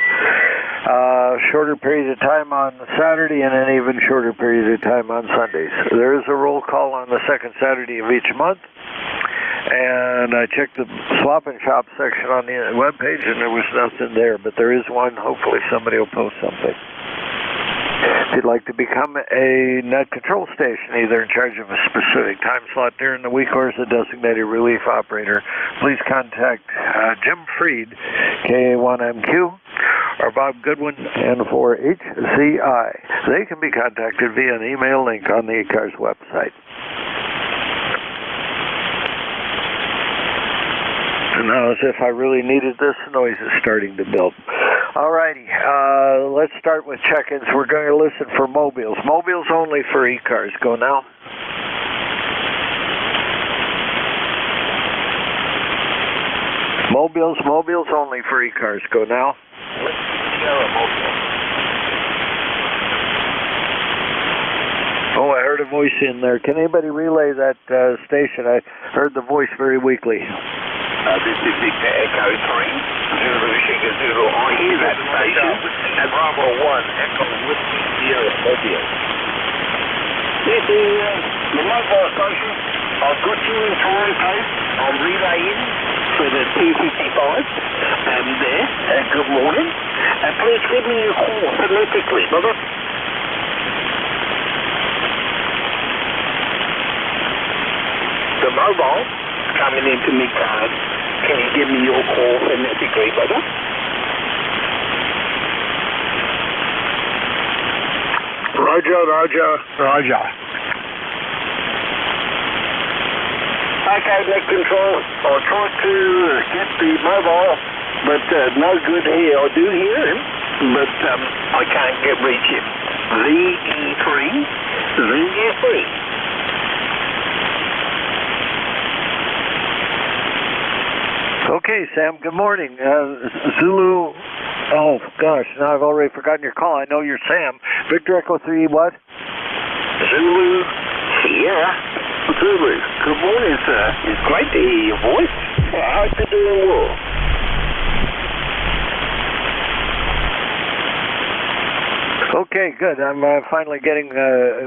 Shorter period of time on Saturday and an even shorter period of time on Sundays. There is a roll call on the second Saturday of each month. And I checked the swap and shop section on the webpage, and there was nothing there. But there is one. Hopefully somebody will post something. If you'd like to become a net control station, either in charge of a specific time slot during the week or as a designated relief operator, please contact Jim Freed, KA1MQ, or Bob Goodwin, N4HCI. They can be contacted via an email link on the ECARS website. And now, as if I really needed this, the noise is starting to build. Alrighty, let's start with check-ins. We're going to listen for mobiles. Mobiles only for ECARS. Go now. Mobiles only for ECARS. Go now. Oh, I heard a voice in there. Can anybody relay that station? I heard the voice very weakly. This is Victor Echo 3, Zulu Sugar Zulu. I hear that station at Bravo 1, Echo Whiskey Sierra Mobile. This is the mobile station. I've got you in time post. I'm relaying for the T55 there. Good morning. Please give me a call phonetically, brother. The mobile coming into me card. Can you give me your call phonetically, brother? Roger. Okay, net control. I'll try to get the mobile, but no good here. I do hear him, but I can't reach him. VE3. Okay, Sam, good morning. Zulu, oh gosh, now I've already forgotten your call. I know you're Sam. Victor Echo 3, what? Zulu, Sierra, Zulu. Good morning, sir. It's great to hear your voice. I hope you're doing well. Okay, good. I'm finally getting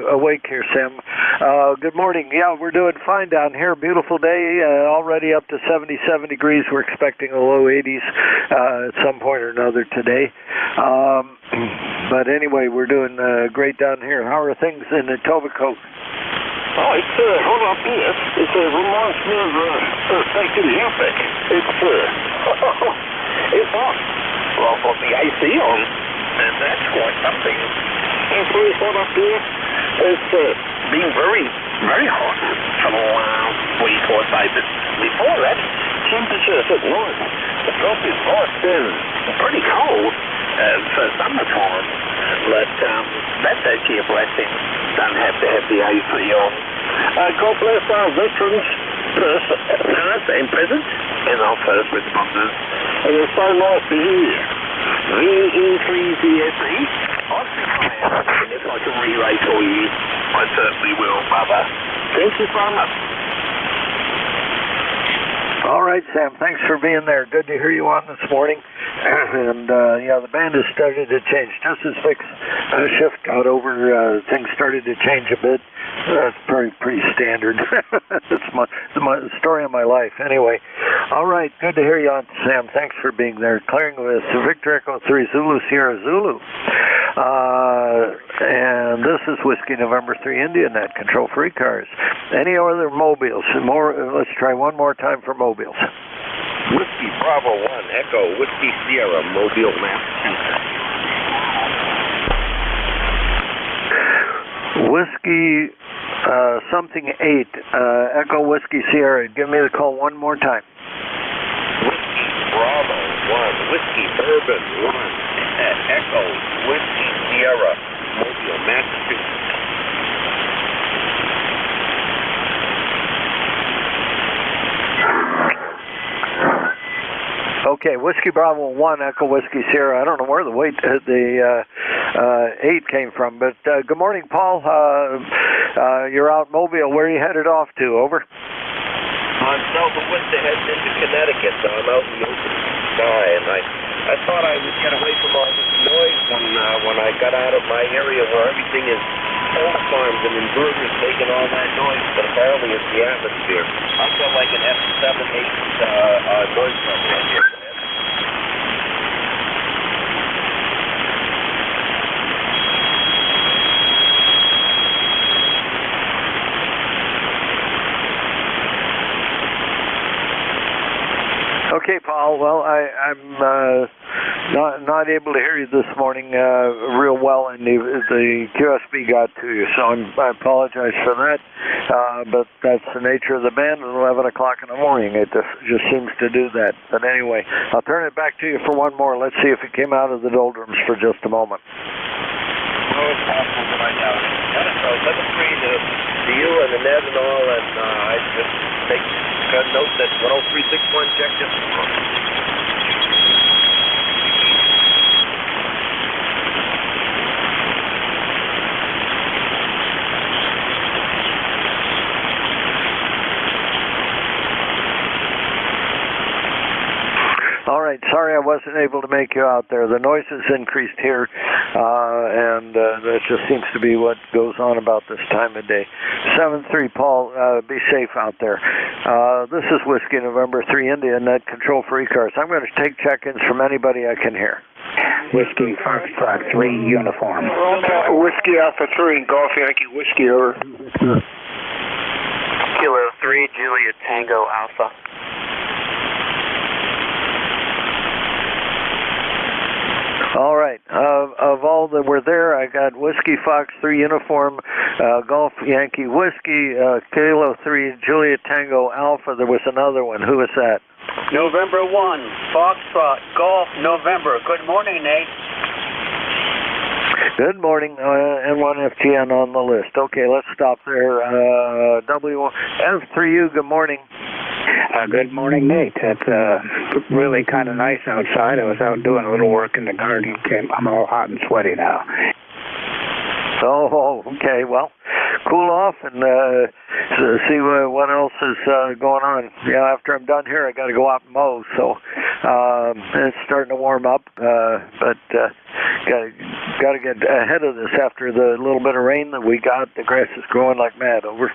awake here, Sam. Good morning. Yeah, we're doing fine down here. Beautiful day, already up to 77 degrees. We're expecting a low 80s at some point or another today. But anyway, we're doing great down here. How are things in Etobicoke? Oh, it's hold up here. It reminds me of back in the outback. It's hot. Well, I've got the AC on. And that's quite something. It's very hot up there. It's been very, very hot for the last week or so. But before that, temperatures at night, the drop is nice and pretty cold for summertime. But that's actually a blessing. Don't have to have the AC on. God bless our veterans, same present. And our first responders. And it's so nice to hear you. VE3VSE. And if I can re-rate for you, I certainly will, Bubba. Thank you so much. All right, Sam, thanks for being there. Good to hear you on this morning. And, yeah, the band has started to change. Just as Vic's shift got over, things started to change a bit. That's pretty standard. It's the story of my life. Anyway, all right, good to hear you on, Sam. Thanks for being there. Clearing with Victor Echo 3 Zulu Sierra Zulu. And this is Whiskey November 3 India Net Control for ECARS. Any other mobiles? Let's try one more time for mobiles. Whiskey Bravo 1 Echo Whiskey Sierra Mobile Massachusetts. Whiskey something 8 Echo Whiskey Sierra. Give me the call one more time. Whiskey Bravo 1 Whiskey Bourbon 1 Echo Whiskey Sierra Mobile Massachusetts. Okay, Whiskey Bravo 1 Echo Whiskey Sierra. I don't know where the 8 came from, but good morning, Paul. You're out Mobile. Where are you headed off to? Over. I'm south of Worcester, heading into Connecticut, so I'm out in the open sky, and I thought I would get away from all this noise when I got out of my area where everything is coal farms and inverters making all that noise, but apparently it's the atmosphere. I feel like an F7, 8 noise level right here. Okay, Paul. Well, I'm not able to hear you this morning real well, and the QSB got to you, so I apologize for that. But that's the nature of the band at 11 o'clock in the morning. It just seems to do that. But anyway, I'll turn it back to you for one more. Let's see if it came out of the doldrums for just a moment. Oh, it's possible, but I doubt it. So let us read to you and the Ned and all, and I just take a note that 10361 check just All right, sorry I wasn't able to make you out there. The noise has increased here, and that just seems to be what goes on about this time of day. 7-3, Paul, be safe out there. This is Whiskey November 3 India Net Control for ECARS. I'm going to take check-ins from anybody I can hear. Whiskey Foxtrot 3 Uniform. Whiskey Alpha 3 Golf Yankee Whiskey, over. Kilo 3 Juliet Tango Alpha. All right. Of all that were there, I got Whiskey Fox 3 Uniform, Golf Yankee Whiskey, Kilo 3 Juliet Tango Alpha. There was another one. Who was that? November 1, Foxtrot, Golf, November. Good morning, Nate. Good morning, N1FGN on the list. Okay, let's stop there. W3U, good morning. Good morning, Nate. It's really kind of nice outside. I was out doing a little work in the garden. I'm all hot and sweaty now. Oh, okay. Well, cool off and see what else is going on. Yeah, after I'm done here, I got to go out and mow. So it's starting to warm up, but got to get ahead of this after the little bit of rain that we got. The grass is growing like mad. Over.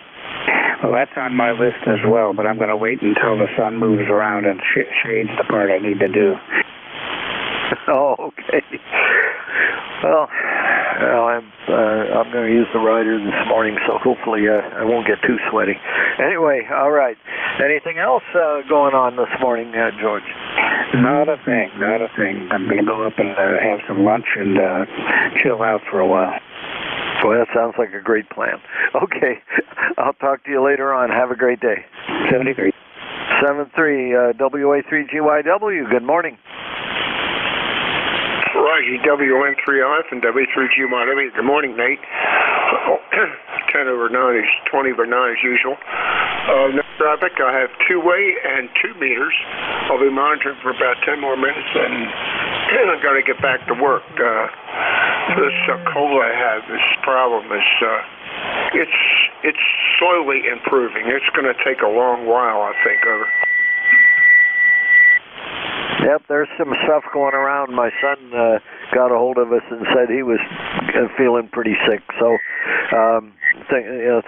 Well, that's on my list as well, but I'm going to wait until the sun moves around and shades the part I need to do. Oh, okay. Well, I'm going to use the rider this morning, so hopefully I won't get too sweaty. Anyway, all right. Anything else going on this morning, George? Not a thing, not a thing. I'm going to go up and have some lunch and chill out for a while. Boy, that sounds like a great plan. Okay, I'll talk to you later on. Have a great day. 73. 7-3, WA3GYW, good morning. Roger, WN3F and W3GYW. Good morning, Nate. 10 over 9 is 20 over 9 as usual. traffic. I have two-way and 2 meters. I'll be monitoring for about 10 more minutes, and I've got to get back to work. This cold I have, this problem is, it's slowly improving. It's going to take a long while, I think. Over. Yep, there's some stuff going around. My son got a hold of us and said he was feeling pretty sick. So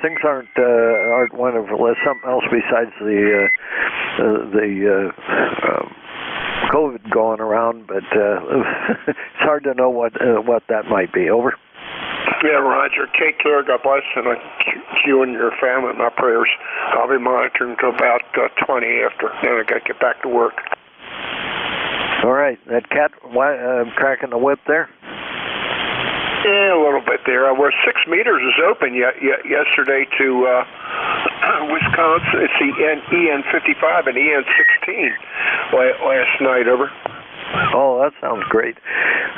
things aren't wonderful. There's something else besides the COVID going around, but it's hard to know what that might be. Over. Yeah, Roger. Take care. God bless, and you and your family in my prayers. I'll be monitoring until about 20 after. Then I got to get back to work. All right. That cat cracking the whip there? Yeah, a little bit there. Where 6 meters is open yesterday to Wisconsin. It's the EN55 and EN16 last night. Over. Oh, that sounds great.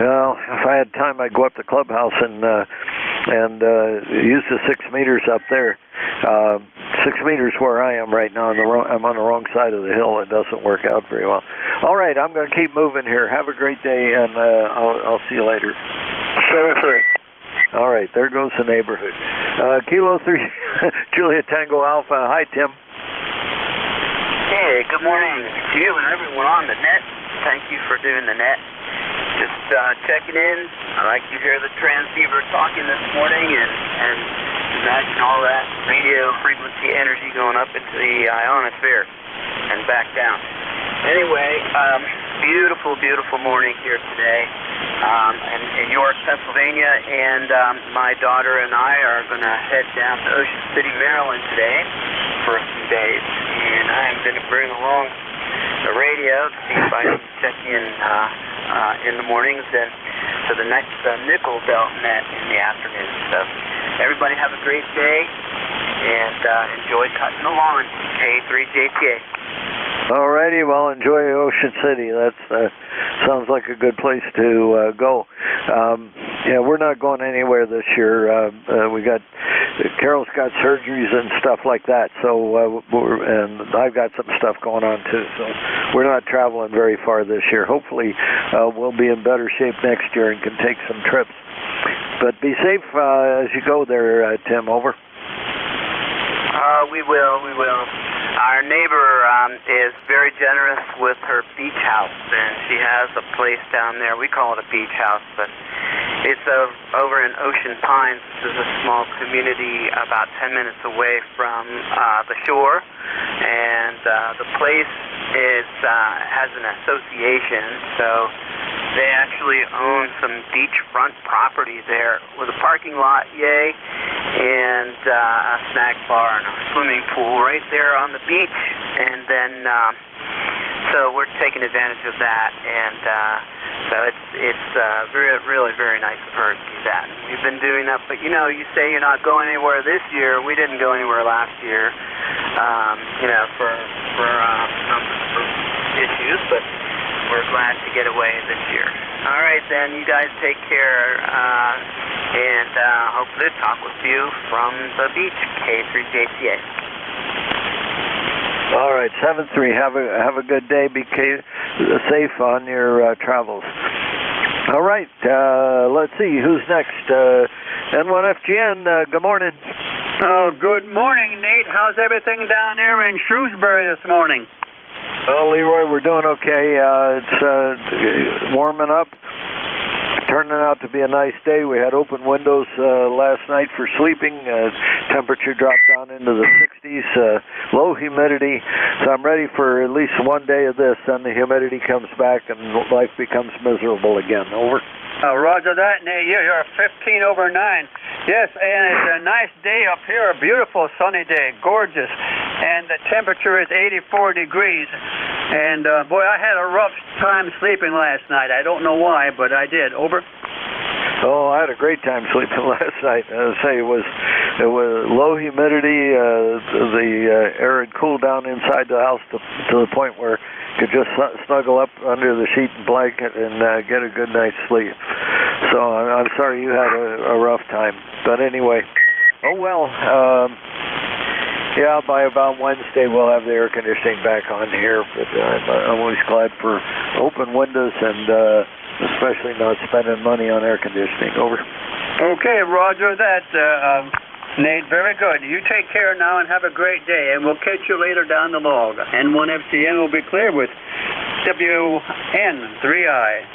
Well, if I had time, I'd go up to the clubhouse and use the 6 meters up there. 6 meters where I am right now. I'm on the wrong side of the hill. It doesn't work out very well. All right, I'm going to keep moving here. Have a great day, and I'll see you later. 7-3. All right, there goes the neighborhood. Kilo 3, Julia Tango Alpha. Hi, Tim. Hey, good morning to you and everyone on the net. Thank you for doing the net. Just checking in. I like to hear the transceiver talking this morning and imagine all that radio frequency energy going up into the ionosphere and back down. Anyway, beautiful, beautiful morning here today in York, Pennsylvania, and my daughter and I are going to head down to Ocean City, Maryland today for a few days, and I'm going to bring along the radio to see if I can check in the mornings and to the next nickel belt net in the afternoon. So everybody have a great day and enjoy cutting the lawn. K3JTA. All righty, well, enjoy Ocean City. That sounds like a good place to go. Yeah, we're not going anywhere this year. Carol's got surgeries and stuff like that, so and I've got some stuff going on too. So we're not traveling very far this year. Hopefully, we'll be in better shape next year and can take some trips. But be safe as you go there, Tim. Over. We will. Our neighbor is very generous with her beach house, and she has a place down there. We call it a beach house, but it's over in Ocean Pines. This is a small community about 10 minutes away from the shore, and the place has an association, so they actually own some beachfront property there with a parking lot, yay, and a snack bar and a swimming pool right there on the beach. And then, so we're taking advantage of that, and so it's really very nice of her to do that. And we've been doing that, but you say you're not going anywhere this year. We didn't go anywhere last year, for issues, but we're glad to get away this year. All right, then, you guys take care, and hopefully talk with you from the beach, K3JTA. All right, 7-3. Have a good day. Be safe on your travels. All right, let's see who's next. N1FGN. Good morning. Oh, good morning, Nate. How's everything down there in Shrewsbury this morning? Well, Leroy, we're doing okay. It's warming up, turning out to be a nice day. We had open windows last night for sleeping. Temperature dropped down into the 60s, low humidity. So I'm ready for at least one day of this, then the humidity comes back and life becomes miserable again. Over. Roger that, Nate. You're 15 over 9. Yes, and it's a nice day up here, a beautiful sunny day, gorgeous. And the temperature is 84 degrees. And, boy, I had a rough time sleeping last night. I don't know why, but I did. Over. Oh, I had a great time sleeping last night. As I say, it was low humidity. The air had cooled down inside the house to the point where you could just snuggle up under the sheet and blanket and get a good night's sleep. So I'm sorry you had a rough time. But anyway, oh well. Yeah, by about Wednesday we'll have the air conditioning back on here, but I'm always glad for open windows and especially not spending money on air conditioning. Over. Okay, roger that, Nate. Very good. You take care now and have a great day, and we'll catch you later down the log. N1FCN will be clear with WN3I.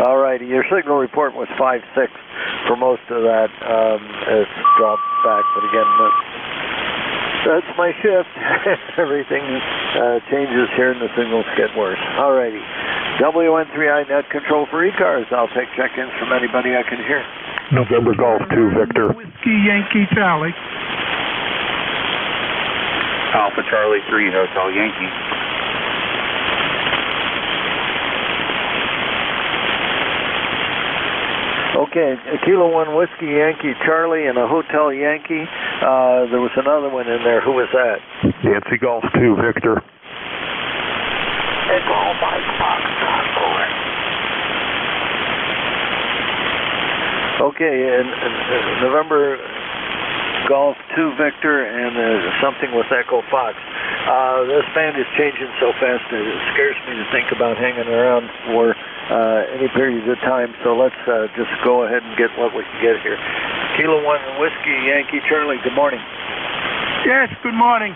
All right, your signal report was 5.6 for most of that. It's dropped back, but again, that's my shift. Everything changes here and the signals get worse. All righty. WN3I net control for ECARS. I'll take check-ins from anybody I can hear. November Golf 2, Victor. Whiskey Yankee Charlie. Alpha Charlie 3, Hotel Yankee. Okay, Kilo 1 Whiskey Yankee Charlie and a Hotel Yankee. There was another one in there. Who was that? Nancy Golf 2, Victor. Okay, and November Golf 2 Victor and something with Echo Fox. This band is changing so fast that it scares me to think about hanging around for any period of time, so let's just go ahead and get what we can get here. Kilo 1 Whiskey Yankee Charlie, good morning. Yes, good morning.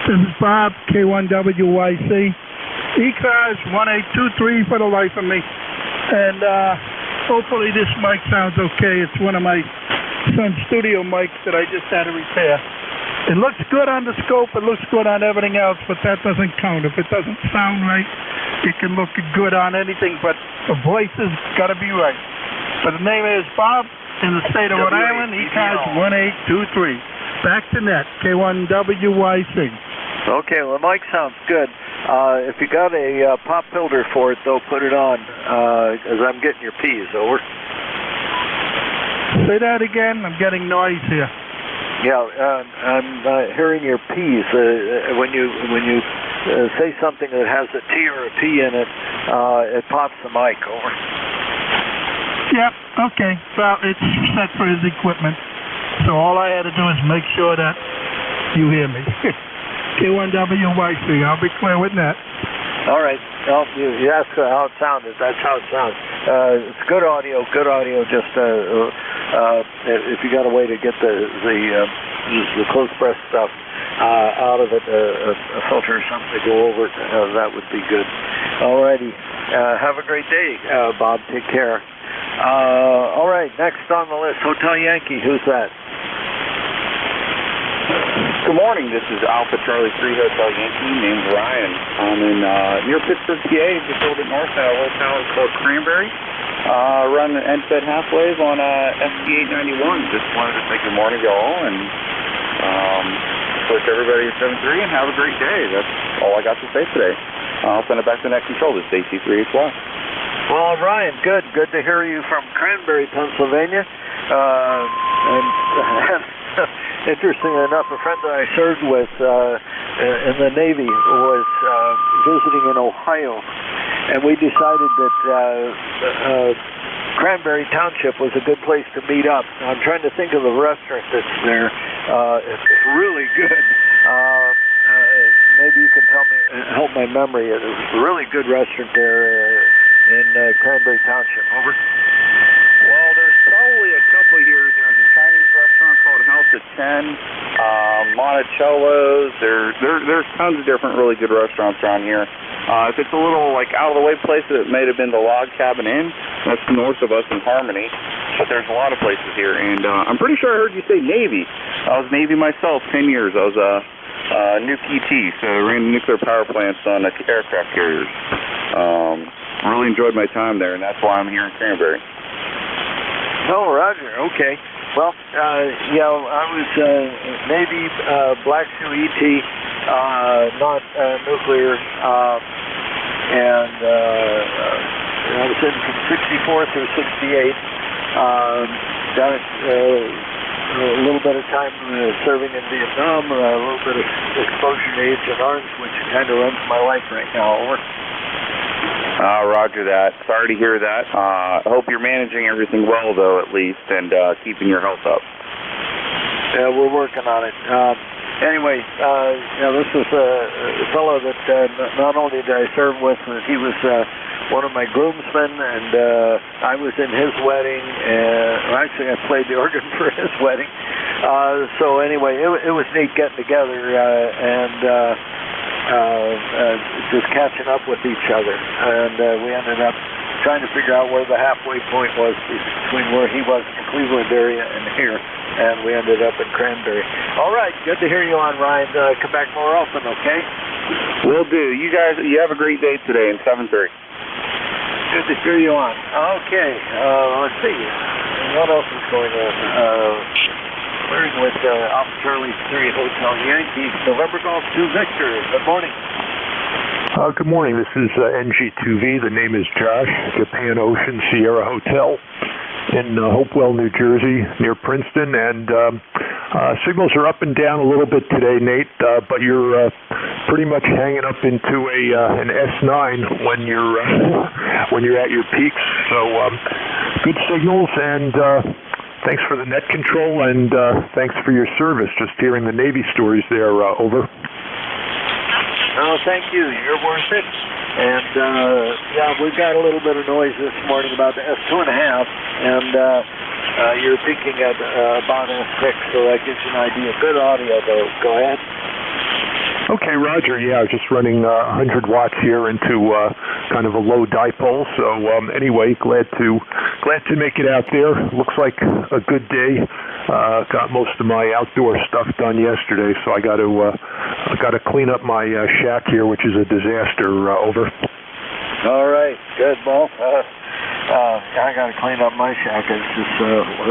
This is Bob, K1WYC. ECARS 1823 for the life of me. And hopefully this mic sounds okay. It's one of my son's studio mics that I just had to repair. It looks good on the scope, it looks good on everything else, but that doesn't count. If it doesn't sound right, it can look good on anything, but the voice has got to be right. But the name is Bob in the state of Rhode Island, ECARS 1823. Back to net, K1WYC. Okay, well, the mic sounds good. If you got a pop filter for it, though, put it on, as I'm getting your P's. Over. Say that again. I'm getting noise here. Yeah, I'm hearing your P's. When you say something that has a T or a P in it, it pops the mic. Over. Yep, okay. Well, it's set for his equipment. So all I had to do is make sure that you hear me. K1WYC, I'll be clear with that. All right. Well, you asked how it sounded. That's how it sounds. It's good audio. Good audio. Just if you got a way to get the close press stuff out of it, a filter or something to go over it, that would be good. All righty. Have a great day, Bob. Take care. All right. Next on the list, Hotel Yankee. Who's that? Good morning. This is Alpha Charlie 3 Hotel Yankee. Name's Ryan. I'm in near Pittsburgh, PA, just a little bit north at a little town called Cranberry. Run NFED halfways on SC 891. Just wanted to say good morning to all and wish everybody a 7-3 and have a great day. That's all I got to say today. I'll send it back to net control. This is AC3HY. Well, Ryan, good. Good to hear you from Cranberry, Pennsylvania. And interestingly enough, a friend that I served with in the Navy was visiting in Ohio, and we decided that Cranberry Township was a good place to meet up. I'm trying to think of the restaurant that's there. It's really good. Maybe you can help my memory. It was a really good restaurant there in Cranberry Township. Over. Well, there's probably a couple here. There's a Chinese restaurant called House at 10, Monticello's. There's tons of different really good restaurants around here. If it's a little like out of the way place, it may have been the Log Cabin Inn. That's north of us in Harmony. But there's a lot of places here, and I'm pretty sure I heard you say Navy. I was Navy myself, 10 years. I was a new PT, so I ran nuclear power plants on aircraft carriers. Really enjoyed my time there, and that's why I'm here in Cranberry. Oh, Roger. Okay. Well, yeah, I was Navy, Black Sea ET, not nuclear, and I was in from 64 through 68. Done it a little bit of time serving in Vietnam, a little bit of exposure to Agent Orange, which kind of runs my life right now. Over. Roger that. Sorry to hear that. I hope you're managing everything well, though, at least, and keeping your health up. Yeah, we're working on it. Anyway, this was a fellow that not only did I serve with, but he was one of my groomsmen, and I was in his wedding. Actually, I played the organ for his wedding. So anyway, it was neat getting together and just catching up with each other. And we ended up trying to figure out where the halfway point was between where he was in the Cleveland area and here. And we ended up in Cranberry. All right, good to hear you on, Ryan. Come back more often, okay? Will do. You guys, you have a great day today in 7-3. Good to hear you on. Okay, let's see. What else is going on? We're with Alpha Charlie 3 Hotel Yankee, November Golf 2 Victor. Good morning. Good morning. This is NJ2V. The name is Josh, Japan Ocean Sierra Hotel in Hopewell, New Jersey, near Princeton. And signals are up and down a little bit today, Nate, but you're pretty much hanging up into an S9 when you're at your peaks. So good signals, and thanks for the net control, and thanks for your service. Just hearing the Navy stories there. Over. Oh, thank you. You're worth it. And, yeah, we've got a little bit of noise this morning about the S2.5, and you're peaking at about S6, so that gives you an idea. Good audio, though. Go ahead. Okay, Roger. Yeah, I was just running 100 watts here into kind of a low dipole. So anyway, glad to make it out there. Looks like a good day. Got most of my outdoor stuff done yesterday, so I got to clean up my shack here, which is a disaster. Over. All right, good, Bo. I got to clean up my shack. It's just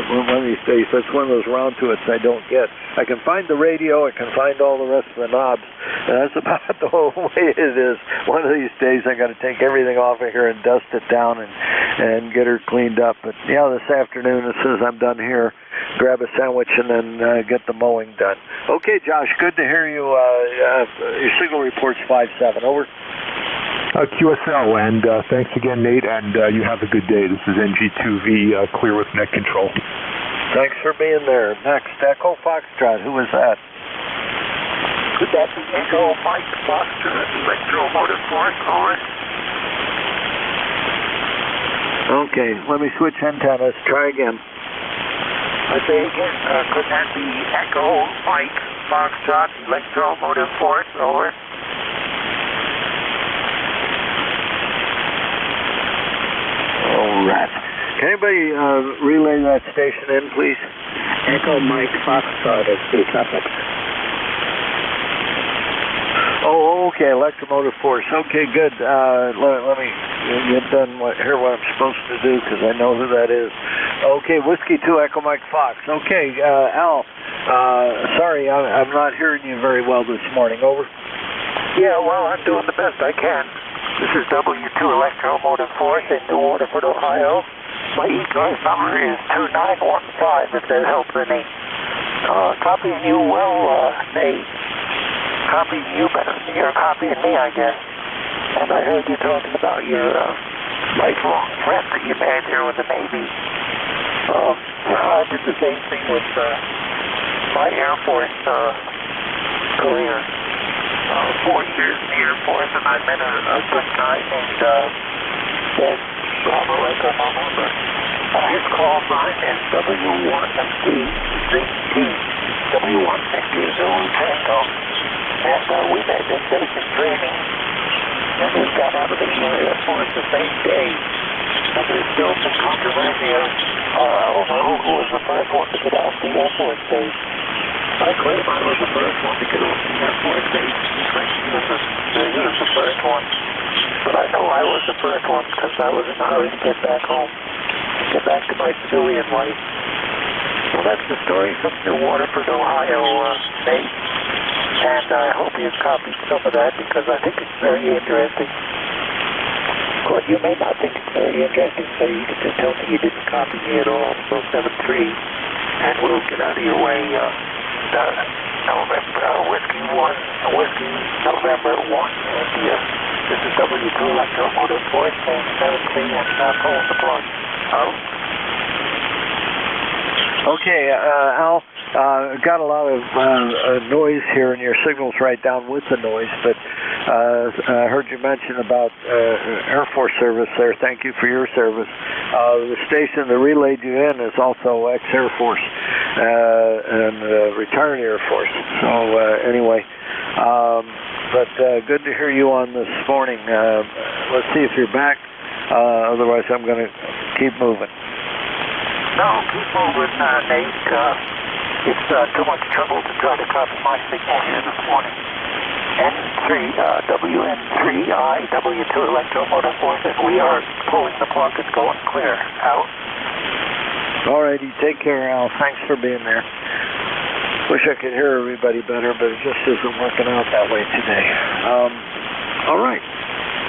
one of these days. That's one of those round to it's I don't get. I can find the radio. I can find all the rest of the knobs. And that's about the whole way it is. One of these days I got to take everything off of here and dust it down and get her cleaned up. But yeah, this afternoon, as soon as I'm done here, grab a sandwich and then get the mowing done. Okay, Josh, good to hear you. Your signal report's 5-7. Over. QSL, and thanks again, Nate, and you have a good day. This is NG2V, clear with net control. Thanks for being there. Next, Echo Foxtrot. Who is that? Could that be Echo Mike Foxtrot, Electromotive Force, over? Okay, let me switch antennas. Try again. I say again, could that be Echo Mike Foxtrot, Electromotive Force, over? Oh, rat. Can anybody relay that station in, please? Echo Mike Foxtrot at the topic. Oh, okay, electromotive force. Okay, good. Let me get done hear what I'm supposed to do, because I know who that is. Okay, Whiskey 2, Echo Mike Fox. Okay, Al, sorry, I'm not hearing you very well this morning. Over. Yeah, well, I'm doing the best I can. This is W2 Electromotive Force in New Waterford, Ohio. My ECARS number is 2915, if that helps any. Copying you well, Nate. Copying you better than you're copying me, I guess. And I heard you talking about your lifelong friend that you made here with the Navy. I did the same thing with my Air Force career. 4 years in the Air Force, and I met a good guy named Ben Bravo Echo November. His call sign is W160 W160 Zulu Tango. And we met in basic training, and we got out of the Air Force the same day. And there's still some controversy of who was the first one to get off the Air Force base. I claim I was the first one to get off the Air Force base. He was the first one. But I know I was the first one because I was in a hurry to get back home, to get back to my civilian life. So that's the story from New Waterford, Ohio, Nate. And I hope you copied some of that because I think it's very interesting. Of course, you may not think it's very interesting, so you can just tell me you didn't copy me at all. So 7-3, and we'll get out of your way. Whiskey 1, Whiskey November 1, India. This is W2 Electromotive Force, 7-3, and pulling the plug. Okay, Al, Got a lot of noise here, and your signal's right down with the noise, but I heard you mention about Air Force service there. Thank you for your service. The station that relayed you in is also ex-Air Force and retired Air Force. So anyway, but good to hear you on this morning. Let's see if you're back. Otherwise, I'm going to keep moving. No, keep moving, Nate. It's too much trouble to try to copy my signal here this morning. WN3I, W2 Electromotive Force, and we are pulling the plug and going clear. Out. All righty, take care, Al. Thanks for being there. Wish I could hear everybody better, but it just isn't working out that way today. All right,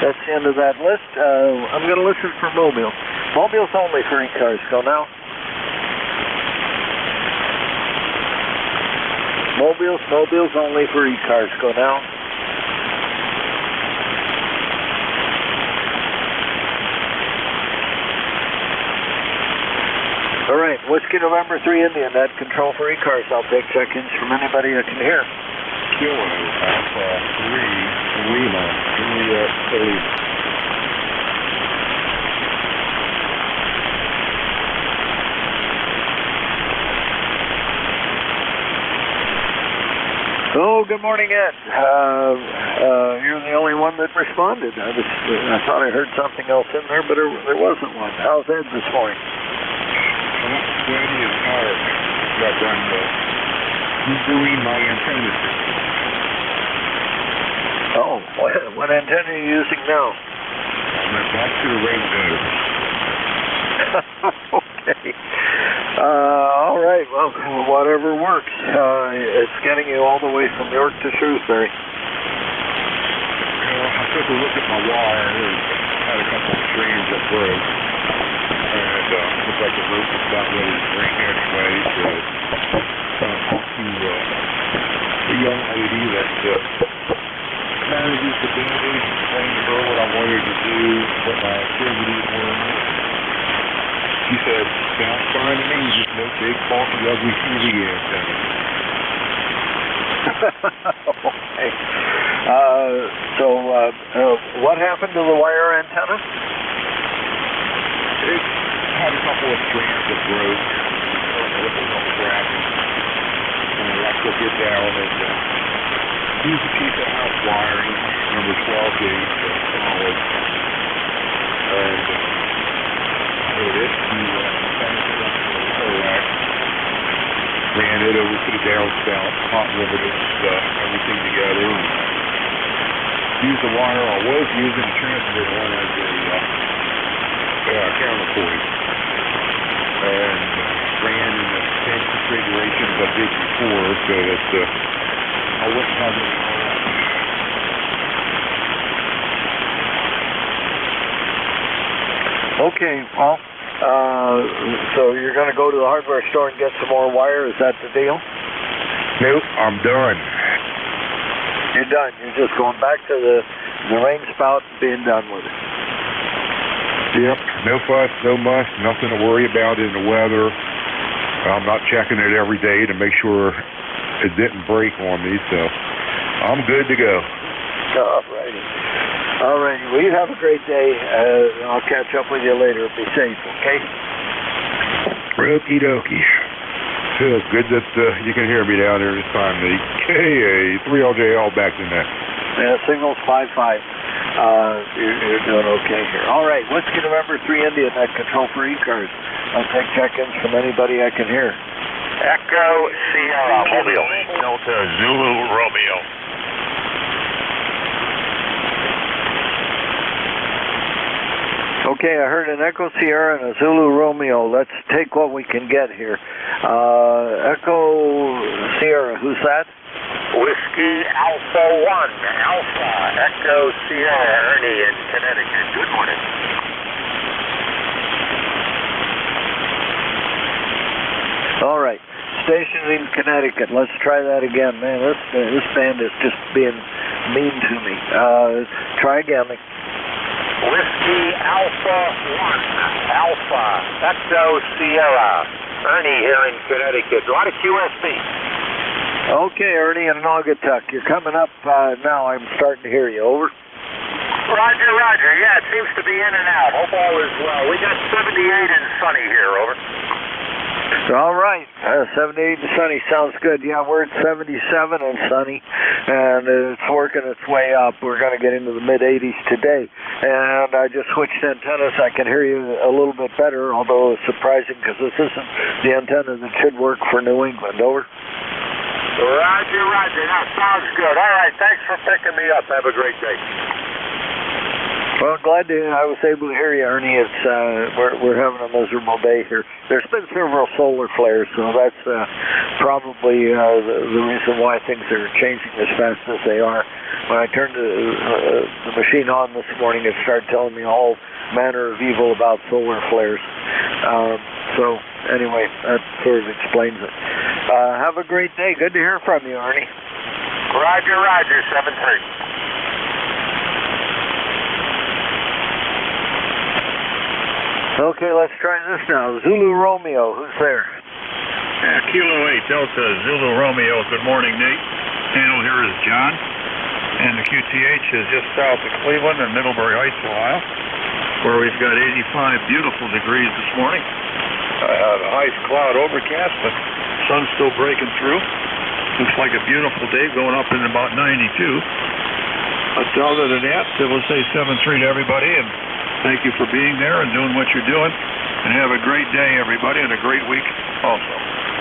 that's the end of that list. I'm going to listen for Mobile. Mobile's only for ECARS. Go now. Mobile's only for ECARS. Go now. All right, Whiskey November 3 Indian, that control for ECARS. I'll take check-ins from anybody I can hear. Kilo Alpha 3 Lima, Juliet Philly. Oh, good morning, Ed. You're the only one that responded. I thought I heard something else in there, but there wasn't one. How's Ed this morning? Sweaty and hard. Got done redoing my antenna system. Oh, what antenna are you using now? I went back to the radio. Okay. All right. Well, whatever works. It's getting you all the way from York to Shrewsbury. I took a look at my wire. Had a couple of strands that broke. And looks like the rope is about ready to break anyway. So talk to the young lady that manages the building, explained to her what I wanted to do, what my activities were. She said, sounds fine to me, just no big, funky, ugly TV antenna. Okay. So what happened to the wire antenna? It had a couple of strands that broke. It was on crack. And I took it down and used a piece of house wiring, number 12 gauge, solid. And put it to ran it over to the downspout, hot riveted everything together. Used the wire I was using to transmit one as a counterpoint. And ran in the same configuration as I did before, so that I wouldn't have it. Okay, well, so you're going to go to the hardware store and get some more wire? Is that the deal? Nope, I'm done. You're done. You're just going back to the rain spout and being done with it. Yep, no fuss, no muss, nothing to worry about in the weather. I'm not checking it every day to make sure it didn't break on me, so I'm good to go. All righty. Well, you have a great day. I'll catch up with you later. Be safe, okay? Okie dokie. Feels good that you can hear me down there this time, Nate. KA3LJL back to net. Yeah, signal's 5-5. You're doing okay here. All right, Whiskey November 3 India, net control for ECARS. I'll take check-ins from anybody I can hear. Echo Sierra Mobile. Delta Zulu Romeo. Okay, I heard an Echo Sierra and a Zulu Romeo. Let's take what we can get here. Echo Sierra, who's that? Whiskey Alpha 1, Alpha, Echo Sierra, Ernie in Connecticut. Good morning. All right, station in Connecticut. Let's try that again. Man, this band is just being mean to me. Try again. Whiskey Alpha 1, Alpha, Echo Sierra. Ernie here in Connecticut. A lot of QSB. Okay, Ernie in Naugatuck. You're coming up now. I'm starting to hear you. Over. Roger, roger. Yeah, it seems to be in and out. Hope all is well. We got 78 and sunny here. Over. All right. 78 and sunny sounds good. Yeah, we're at 77 and sunny, and it's working its way up. We're going to get into the mid-80s today. And I just switched antennas. I can hear you a little bit better, although it's surprising because this isn't the antenna that should work for New England. Over. Roger, roger. That sounds good. All right. Thanks for picking me up. Have a great day. Well, glad I was able to hear you, Ernie. It's we're having a miserable day here. There's been several solar flares, so that's probably the reason why things are changing as fast as they are. When I turned the machine on this morning, it started telling me all manner of evil about solar flares. So anyway, that sort of explains it. Have a great day. Good to hear from you, Ernie. Roger, roger. 7-3. Okay, let's try this now. Zulu Romeo, who's there? Kilo 8 Delta Zulu Romeo. Good morning, Nate. Panel here is John. And the QTH is just south of Cleveland in Middlebury Heights, Ohio, where we've got 85 beautiful degrees this morning. The highest cloud overcast, but sun's still breaking through. Looks like a beautiful day going up in about 92. But other than that, we'll say 7-3 to everybody, and thank you for being there and doing what you're doing. And have a great day, everybody, and a great week also.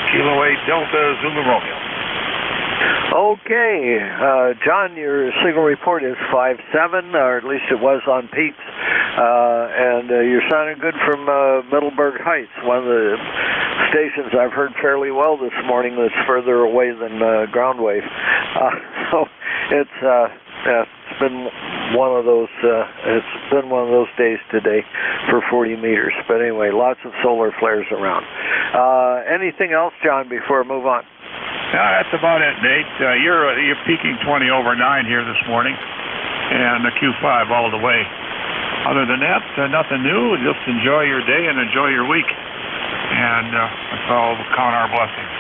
Kilo 8 Delta Zulu Romeo. Okay, John, your signal report is 5-7, or at least it was on peaks. And you're sounding good from Middleburg Heights, one of the stations I've heard fairly well this morning that's further away than ground wave. So it's been one of those days today for 40 meters. But anyway, lots of solar flares around. Anything else, John, before I move on? That's about it, Nate. You're peaking 20 over 9 here this morning, and the Q5 all the way. Other than that, nothing new. Just enjoy your day and enjoy your week. And let's all count our blessings.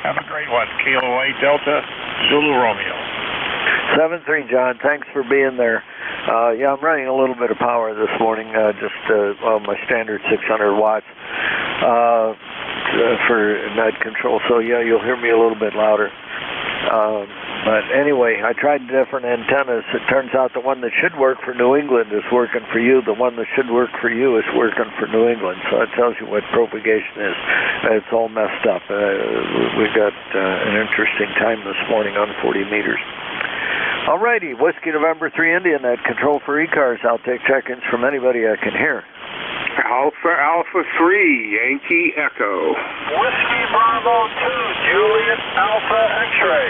Have a great one. Kilo 8 Delta Zulu Romeo. 7-3, John. Thanks for being there. Yeah, I'm running a little bit of power this morning, my standard 600 watts for night control. So, yeah, you'll hear me a little bit louder. But anyway, I tried different antennas. It turns out the one that should work for New England is working for you. The one that should work for you is working for New England. So it tells you what propagation is. It's all messed up. We've got an interesting time this morning on 40 meters. Alrighty, Whiskey November 3 India Net, control for ECARS. I'll take check-ins from anybody I can hear. Alpha 3, Yankee Echo. Whiskey Bravo 2, Juliet Alpha X-Ray.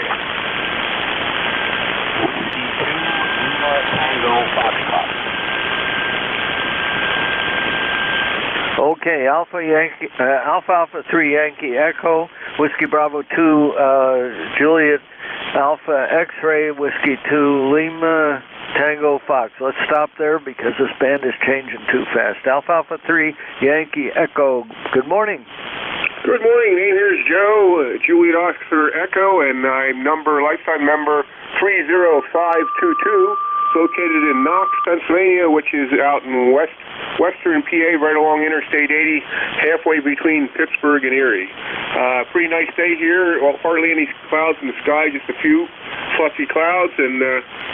Whiskey 2, Lima Tango Foxtrot. Okay, Alpha 3 Yankee Echo, Whiskey Bravo 2 Juliet Alpha X-Ray, Whiskey 2 Lima Tango Fox. Let's stop there because this band is changing too fast. Alpha 3 Yankee Echo. Good morning. Good morning. Name here's Joe, Juliet Oscar Echo, and I'm lifetime member 30522. Located in Knox, Pennsylvania, which is out in western PA, right along Interstate 80, halfway between Pittsburgh and Erie. Pretty nice day here. Well, hardly any clouds in the sky, just a few fluffy clouds, and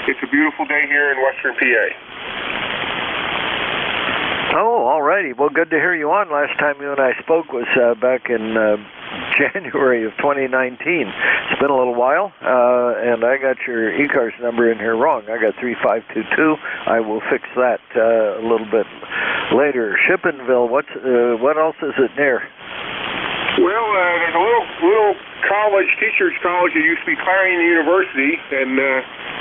it's a beautiful day here in western PA. Oh, alrighty. Well, good to hear you on. Last time you and I spoke was back in January of 2019. It's been a little while, and I got your ECARS number in here wrong. I got 3522. I will fix that a little bit later. Shippenville, what else is it near? Well, there's a little college, teacher's college. It used to be Clarion University, and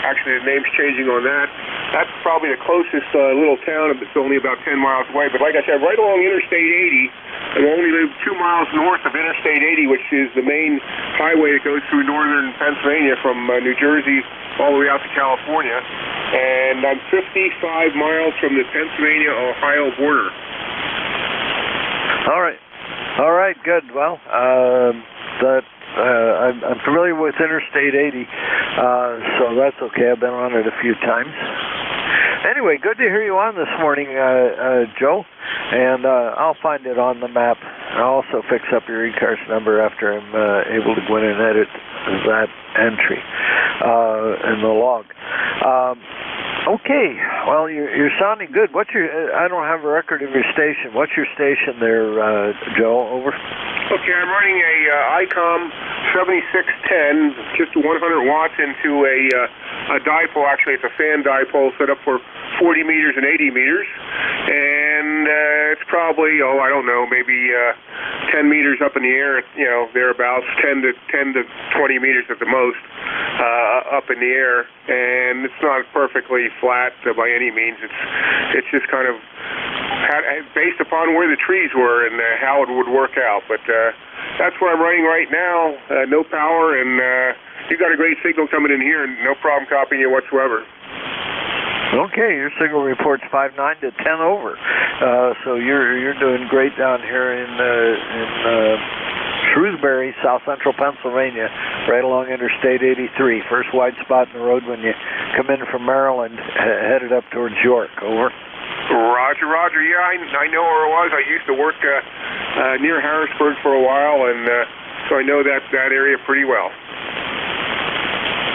actually the name's changing on that. That's probably the closest little town. It's only about 10 miles away. But like I said, right along Interstate 80, and we only live 2 miles north of Interstate 80, which is the main highway that goes through northern Pennsylvania from New Jersey all the way out to California. And I'm 55 miles from the Pennsylvania-Ohio border. All right. All right, good. Well, I'm familiar with Interstate 80, so that's okay. I've been on it a few times. Anyway, good to hear you on this morning, Joe, and I'll find it on the map. I'll also fix up your ECARS number after I'm able to go in and edit that entry in the log. Okay, well, you're sounding good. What's your? I don't have a record of your station. What's your station there, Joe? Over. Okay, I'm running a ICOM 7610, just 100 watts into a dipole. Actually, it's a fan dipole set up for 40 meters and 80 meters, and it's probably, I don't know, maybe 10 meters up in the air. Thereabouts, 10 to 20 meters at the most up in the air, and it's not perfectly flat by any means. It's just kind of based upon where the trees were and how it would work out. But that's where I'm running right now. No power, and you got a great signal coming in here, and no problem copying you whatsoever. Okay, your signal report's 5.9 to 10 over. So you're doing great down here in Shrewsbury, South Central Pennsylvania, right along Interstate 83. First wide spot in the road when you come in from Maryland, headed up towards York. Over. Roger. Yeah, I know where it was. I used to work near Harrisburg for a while, and so I know that area pretty well.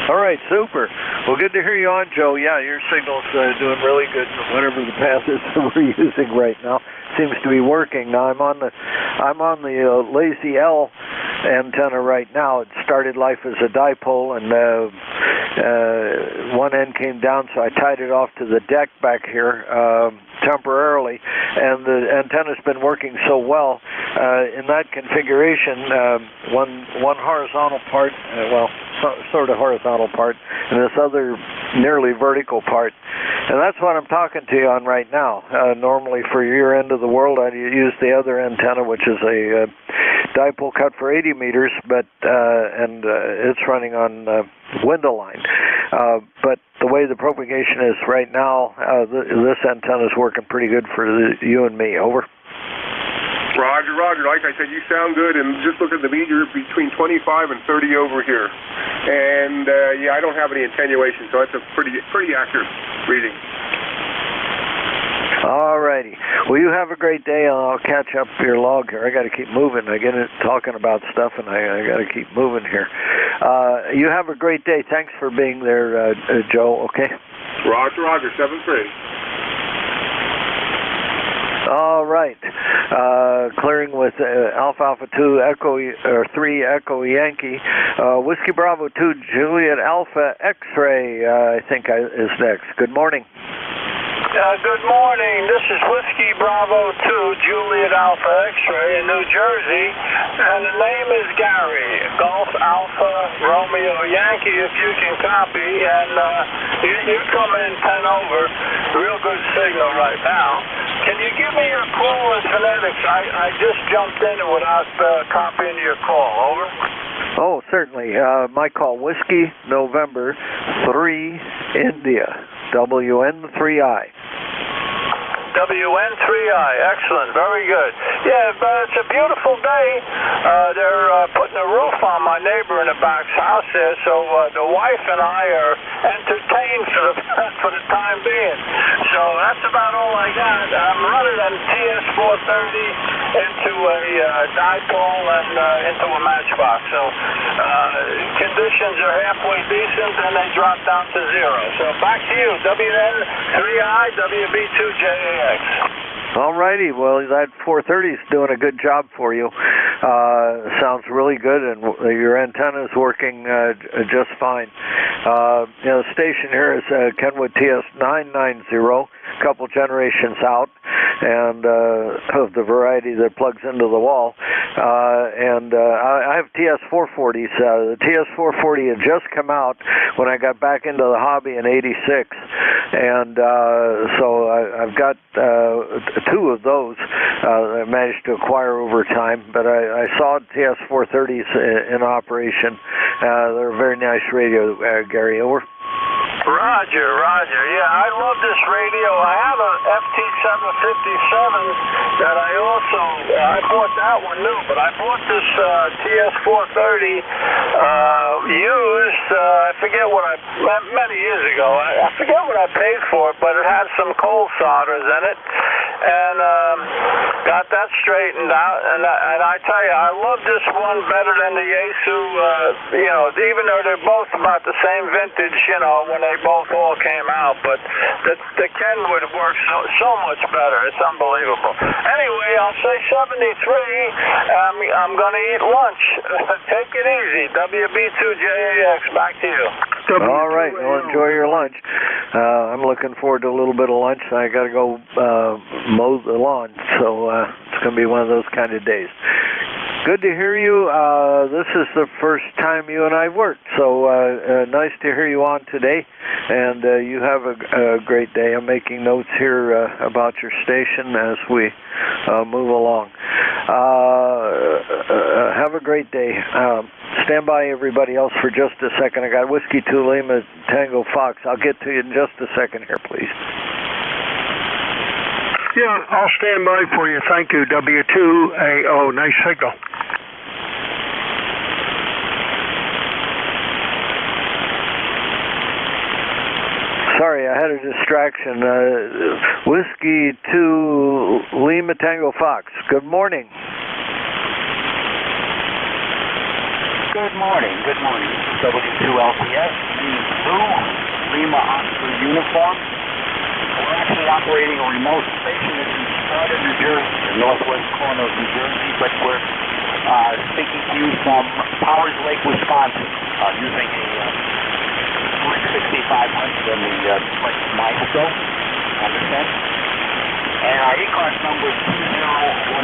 All right, super. Well, good to hear you on, Joe. Yeah, your signal's doing really good. Whatever the path is that we're using right now seems to be working. Now I'm on the Lazy L antenna right now. It started life as a dipole, and one end came down, so I tied it off to the deck back here temporarily, and the antenna's been working so well in that configuration. One horizontal part, sort of horizontal part, and this other nearly vertical part, and that's what I'm talking to you on right now. Normally for your end of the world, I'd use the other antenna, which is a dipole cut for 80 meters, but it's running on window line. But the way the propagation is right now, this antenna is working pretty good for you and me. Over. Roger. Like I said, you sound good, and just look at the meter between 25 and 30 over here. And yeah, I don't have any attenuation, so that's a pretty accurate reading. All righty. Well, you have a great day, and I'll catch up your log here. I got to keep moving. I get it talking about stuff, and I got to keep moving here. You have a great day. Thanks for being there, Joe. Okay. Roger. 7-3. All right. Clearing with Alpha 2 Echo 3 Echo Yankee. Whiskey Bravo 2 Juliet Alpha X-Ray, I think is next. Good morning. Good morning. This is Whiskey Bravo 2 Juliet Alpha X-Ray in New Jersey, and the name is Gary. Golf Alpha Romeo Yankee, if you can copy, and you come in 10 over. Real good signal right now. Can you give me your call and phonetics? I just jumped in without copying your call. Over. Oh, certainly. My call, Whiskey November 3 India, WN3I. WN3I, excellent, very good. Yeah, but it's a beautiful day. They're putting a roof on my neighbor in the back's house there, so the wife and I are entertained for the time being. So that's about all I got. I'm running a TS430 into a dipole and into a matchbox. So conditions are halfway decent, and they drop down to 0. So back to you, WN3I, WB2JAX. All righty. Well, that 430 is doing a good job for you. Sounds really good, and your antenna is working just fine. The station here is Kenwood TS990, a couple generations out, and of the variety that plugs into the wall. I have TS440s. The TS440 had just come out when I got back into the hobby in '86, and so I've got two of those I managed to acquire over time, but I saw TS430s in operation. They're a very nice radio, Gary. Over. Roger, Roger. Yeah, I love this radio. I have a FT757 that I also, I bought that one new, but I bought this TS430 used, I forget what many years ago. I forget what I paid for it, but it had some cold solders in it. And got that straightened out, and I tell you, I love this one better than the Yaesu, you know, even though they're both about the same vintage, you know, when they both all came out, but the Kenwood works so much better. It's unbelievable. Anyway, I'll say 73, I'm going to eat lunch. Take it easy. WB2JAX, back to you. All right, well, enjoy your lunch. I'm looking forward to a little bit of lunch. I got to go mow the lawn, so it's going to be one of those kind of days. Good to hear you. This is the first time you and I worked, so nice to hear you on today, and you have a great day. I'm making notes here about your station as we move along. Have a great day. Stand by, everybody else, for just a second. I got Whiskey 2 Lima Tango Fox. I'll get to you in just a second here, please. Yeah, I'll stand by for you. Thank you, W2AO. Nice signal. Sorry, I had a distraction. Whiskey 2 Lima Tango Fox. Good morning. Good morning. Good morning. W2LPS, Blue Lima Oscar uniform. We're actually operating a remote station in Sparta, New Jersey, the northwest corner of New Jersey, but we're speaking to you from Powers Lake, Wisconsin, using a 6500 in the Maestro, understand? And our ECARS number is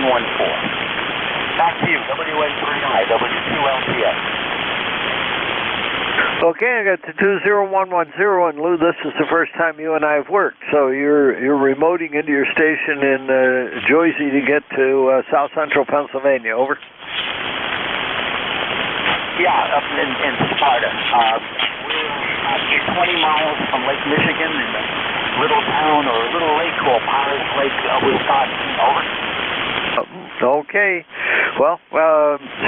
20114. Back to you, WN3I, W2LPS. Okay, I got the 20110, and Lou, this is the first time you and I have worked. So you're remoting into your station in Jersey to get to South Central Pennsylvania. Over. Yeah, up in Sparta. We're 20 miles from Lake Michigan in a little town or a little lake called Powers Lake, Wisconsin. Over. Okay. Well,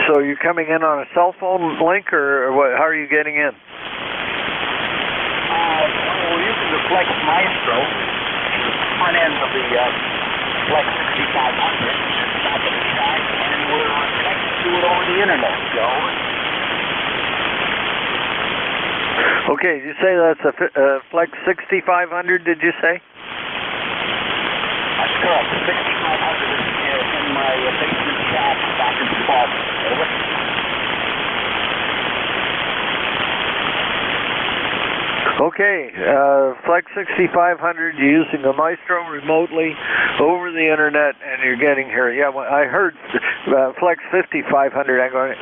so you're coming in on a cell phone link, or what? How are you getting in? We're using the Flex Maestro, front end of the Flex 6500, top of the side, and we're connected to it over the internet, Joe. Okay, did you say that's a Flex 6500, did you say? That's correct. 6500 is in my basement shack back in Sparta. Over. Okay, Flex 6500, you're using the Maestro remotely over the internet, and you're getting here. Yeah, well, I heard Flex 5500. I'm going.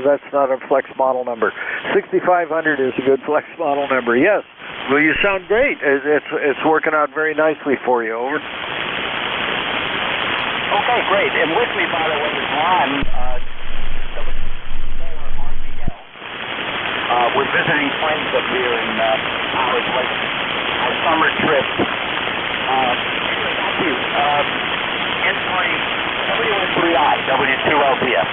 That's not a Flex model number. 6500 is a good Flex model number. Yes. Well, you sound great. It's working out very nicely for you. Over. Okay, great. And with me, by the way, is Ron. We're visiting friends up here in Powers Lake. Our summer trip. Thank you. WN3I, W2LPS.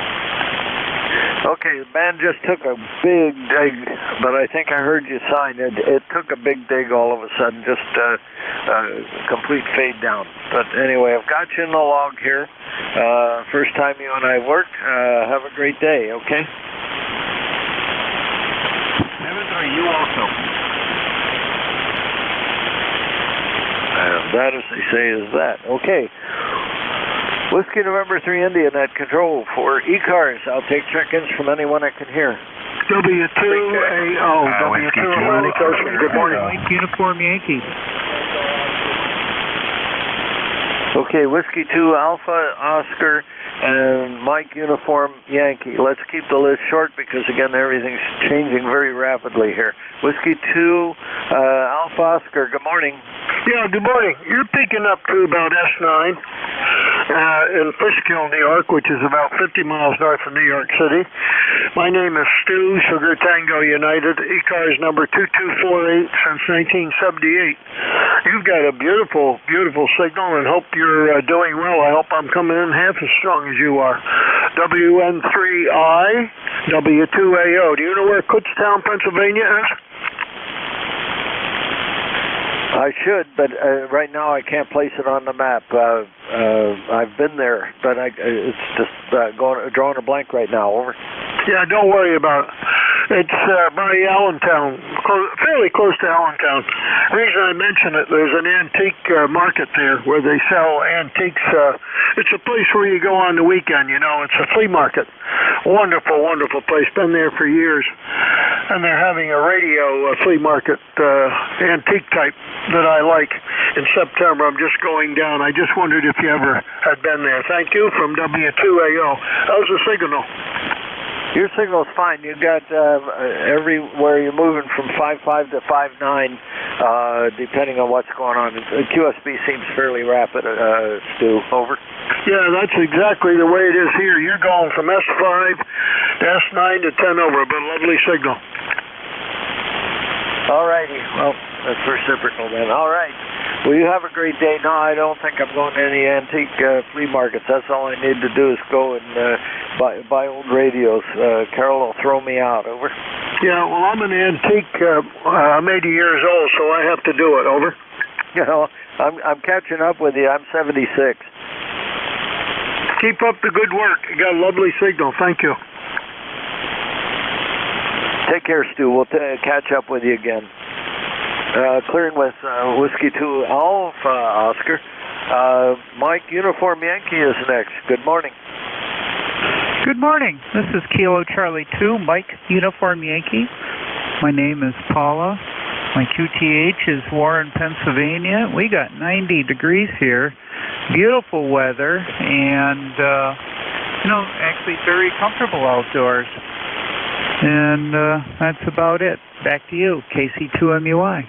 Okay, the band just took a big dig, but I think I heard you sign it. It took a big dig all of a sudden, just a complete fade down. But anyway, I've got you in the log here. First time you and I worked. Have a great day, okay? You also. And that, as they say, is that. Okay. Whiskey November 3 India net control for ECARS. I'll take check-ins from anyone I can hear. W2AO. W2AO. Good morning. White Uniform Yankee. Okay, Whiskey 2 Alpha Oscar and Mike Uniform Yankee. Let's keep the list short because, again, everything's changing very rapidly here. Whiskey 2 Alpha Oscar, good morning. Yeah, good morning. You're picking up to about S9. in Fishkill, New York, which is about 50 miles north of New York City. My name is Stu, Sugar Tango United, ECARS number 2248 since 1978. You've got a beautiful, beautiful signal and hope you're doing well. I hope I'm coming in half as strong as you are. WN3I, W2AO. Do you know where Kutztown, Pennsylvania is? I should, but right now I can't place it on the map. I've been there, but it's just drawing a blank right now. Over. Yeah, don't worry about it. It's by Allentown, fairly close to Allentown. The reason I mention it, there's an antique market there where they sell antiques. It's a place where you go on the weekend, you know. It's a flea market. Wonderful, wonderful place. Been there for years. And they're having a radio flea market, antique type, that I like in September. I'm just going down. I just wondered if you ever had been there. Thank you from W2AO. How's the signal? Your signal's fine. You got everywhere you're moving from 5.5 to 5.9, depending on what's going on. QSB seems fairly rapid, Stu. Over. Yeah, that's exactly the way it is here. You're going from S5 to S9 to 10 over, but lovely signal. All righty. Well, that's reciprocal then. All right. Well, you have a great day. No, I don't think I'm going to any antique flea markets. That's all I need to do is go and buy old radios. Carol will throw me out. Over. Yeah, well, I'm an antique. I'm 80 years old, so I have to do it. Over. You know, I'm catching up with you. I'm 76. Keep up the good work. You got a lovely signal. Thank you. Take care, Stu. We'll catch up with you again. Clearing with Whiskey 2 Alpha, Oscar. Mike, Uniform Yankee is next. Good morning. Good morning. This is Kilo Charlie 2, Mike, Uniform Yankee. My name is Paula. My QTH is Warren, Pennsylvania. We got 90 degrees here. Beautiful weather and, actually very comfortable outdoors. And that's about it. Back to you, KC2MUI.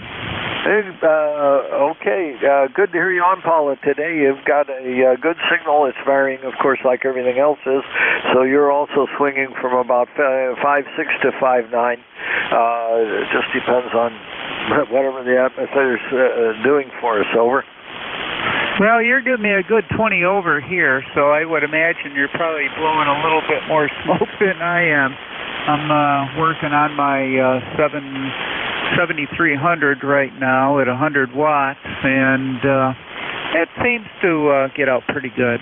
Okay, good to hear you on, Paula, today. You've got a good signal. It's varying, of course, like everything else is. So you're also swinging from about 5.6 to 5.9. It just depends on whatever the atmosphere's doing for us. Over. Well, you're giving me a good 20 over here, so I would imagine you're probably blowing a little bit more smoke than I am. I'm working on my 7300 right now at 100 watts, and it seems to get out pretty good.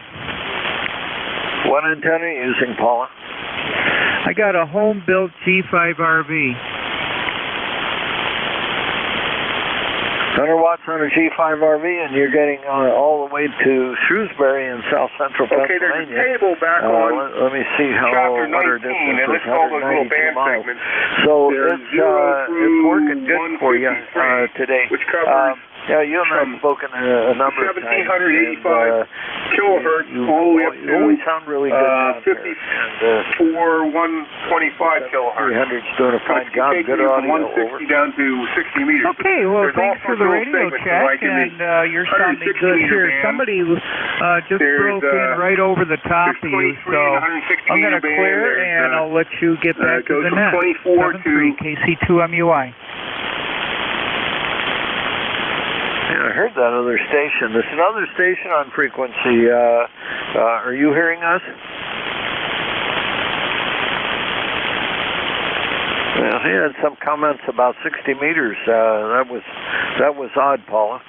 What antenna are you using, Paula? I got a home-built G5 RV. 100 watts on a G5 RV, and you're getting all the way to Shrewsbury in south central Pennsylvania. Okay, there's a table back on let me see how chapter 19, and this is all those little band segments. So it's working good for you today. Which covers yeah, you and I have spoken a number of times. 1785 kilohertz all the way up to you always sound really good 54, 125 kilohertz. 300's doing a fine job. Good audio. 160 down to 60 meters. Okay, well, thanks for the radio check, and you're sounding good here. Somebody just broke in right over the top of you, so I'm going to clear, and I'll let you get back to the net. 7-3, KC2MUI. Yeah, I heard that other station. There's another station on frequency. Are you hearing us? Well, he had some comments about 60 meters. That was odd, Paula.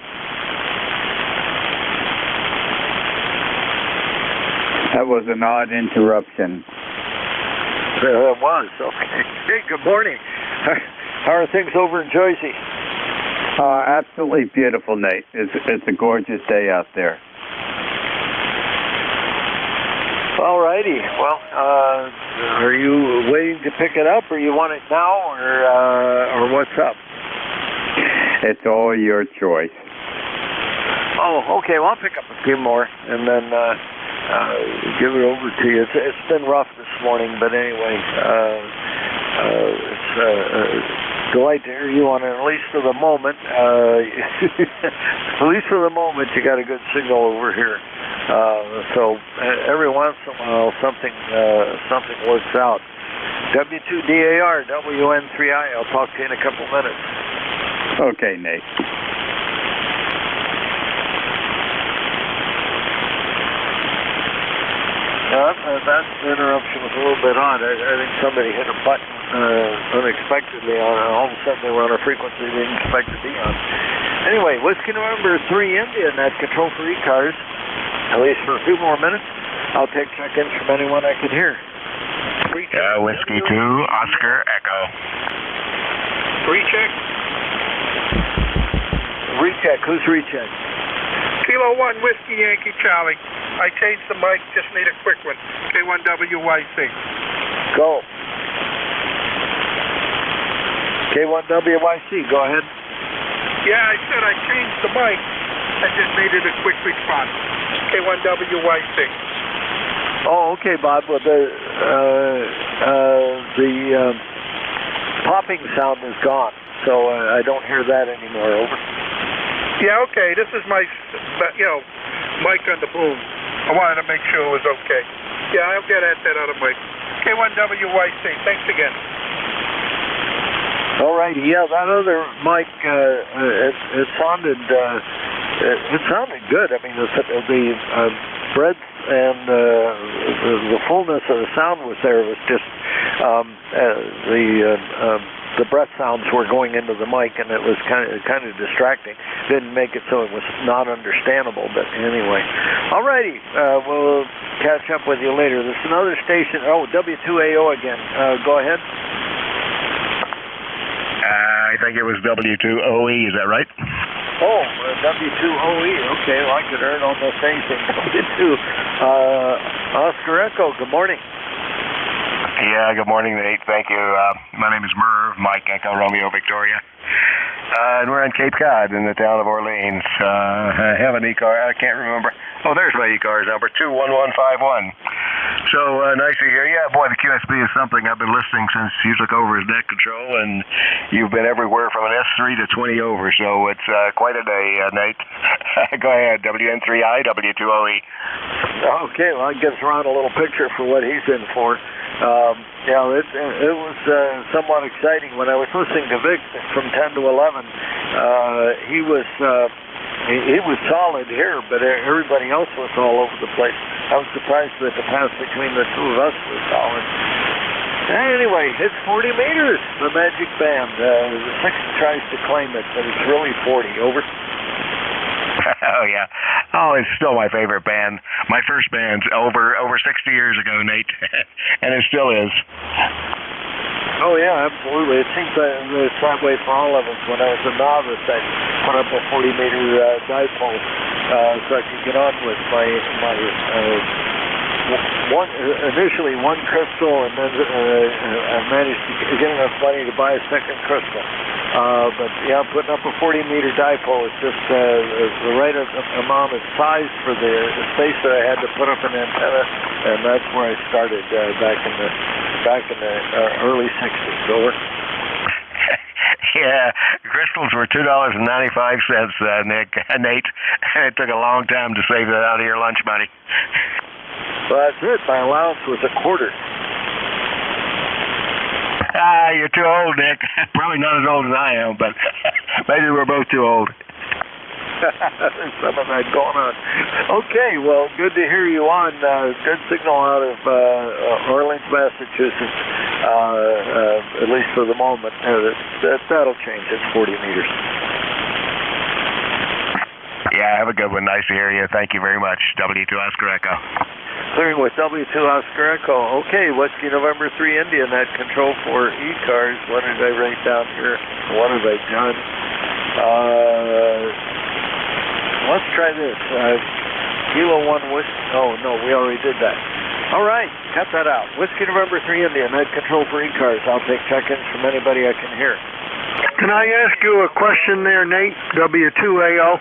That was an odd interruption. It was. Okay. Hey, good morning. How are things over in Jersey? Absolutely beautiful, Nate. It's a gorgeous day out there. All righty. Well, are you waiting to pick it up, or you want it now, or what's up? It's all your choice. Oh, okay. Well, I'll pick up a few more and then give it over to you. It's been rough this morning, but anyway, it's delight to hear you on it, at least for the moment. At least for the moment, you got a good signal over here. So every once in a while, something works out. W2DAR, WN3I. I'll talk to you in a couple minutes. Okay, Nate. That interruption was a little bit odd. I think somebody hit a button unexpectedly on it. All of a sudden they were on a frequency they didn't expect to be on. Anyway, Whiskey November 3 India, and that control for ECARS, at least for a few more minutes. I'll take check-ins from anyone I can hear. Whiskey 2, Oscar Echo. Recheck. Recheck. Who's recheck? Kilo 1, Whiskey Yankee Charlie. I changed the mic, just need a quick one. K1WYC. Go. K1WYC, go ahead. Yeah, I said I changed the mic. I just needed a quick response. K1WYC. Oh, okay, Bob. Well, the popping sound is gone, so I don't hear that anymore. Over. Yeah, okay. This is my, mic on the boom. I wanted to make sure it was okay. Yeah, I'll get at that other mic. K1WYC. Thanks again. All right. Yeah, that other mic, it sounded good. I mean, the breadth and the fullness of the sound was there. It was just the breath sounds were going into the mic, and it was kind of distracting. Didn't make it so it was not understandable, but anyway. All righty, we'll catch up with you later. There's another station. Oh, W2AO again. Go ahead. I think it was W2OE. Is that right? Oh, W2OE. Okay, well, I could earn almost anything. W2. Oscar Echo. Good morning. Yeah, good morning, Nate. Thank you. My name is Merv, Mike Echo Romeo Victoria. And we're in Cape Cod in the town of Orleans. I have an ECAR. I can't remember. Oh, there's my ECARS number, 21151. So nice to hear. Yeah, boy, the QSB is something I've been listening since you took over as net control, and you've been everywhere from an S3 to 20 over. So it's quite a day, Nate. Go ahead, WN3I, W2OE. Okay, well, that gives Ron a little picture for what he's in for. It was somewhat exciting when I was listening to Vic from 10 to 11. He was solid here, but everybody else was all over the place. I was surprised that the pass between the two of us was solid. Anyway, it's 40 meters, the magic band. The 6 tries to claim it, but it's really 40. Over. Oh, yeah. Oh, it's still my favorite band. My first band's over 60 years ago, Nate, and it still is. Oh, yeah, absolutely. It seems that it's that way for all of us. When I was a novice, I put up a 40-meter dipole so I could get on with my initially one crystal, and then I managed to get enough money to buy a second crystal. But yeah, putting up a 40-meter dipole is just the right amount of size for the space that I had to put up an antenna, and that's where I started back in the early 60s. Over. Yeah, crystals were $2.95, Nate, and it took a long time to save that out of your lunch money. Well, that's it. My allowance was a quarter. You're too old, Nick. Probably not as old as I am, but maybe we're both too old. There's some of that going on. Okay, well, good to hear you on. Good signal out of Orleans, Massachusetts, at least for the moment. That'll change. It's 40 meters. Yeah, have a good one. Nice to hear you. Thank you very much. W2 Oscar Echo. Clearing with W2 Oscar Echo. Okay, Whiskey November 3 India, net control for ECARS. What did I write down here? What have I done? Let's try this. Kilo 1 Whiskey. Oh, no, we already did that. All right, cut that out. Whiskey November 3 India, net control for ECARS. I'll take check-ins from anybody I can hear. Can I ask you a question there, Nate? W2AO.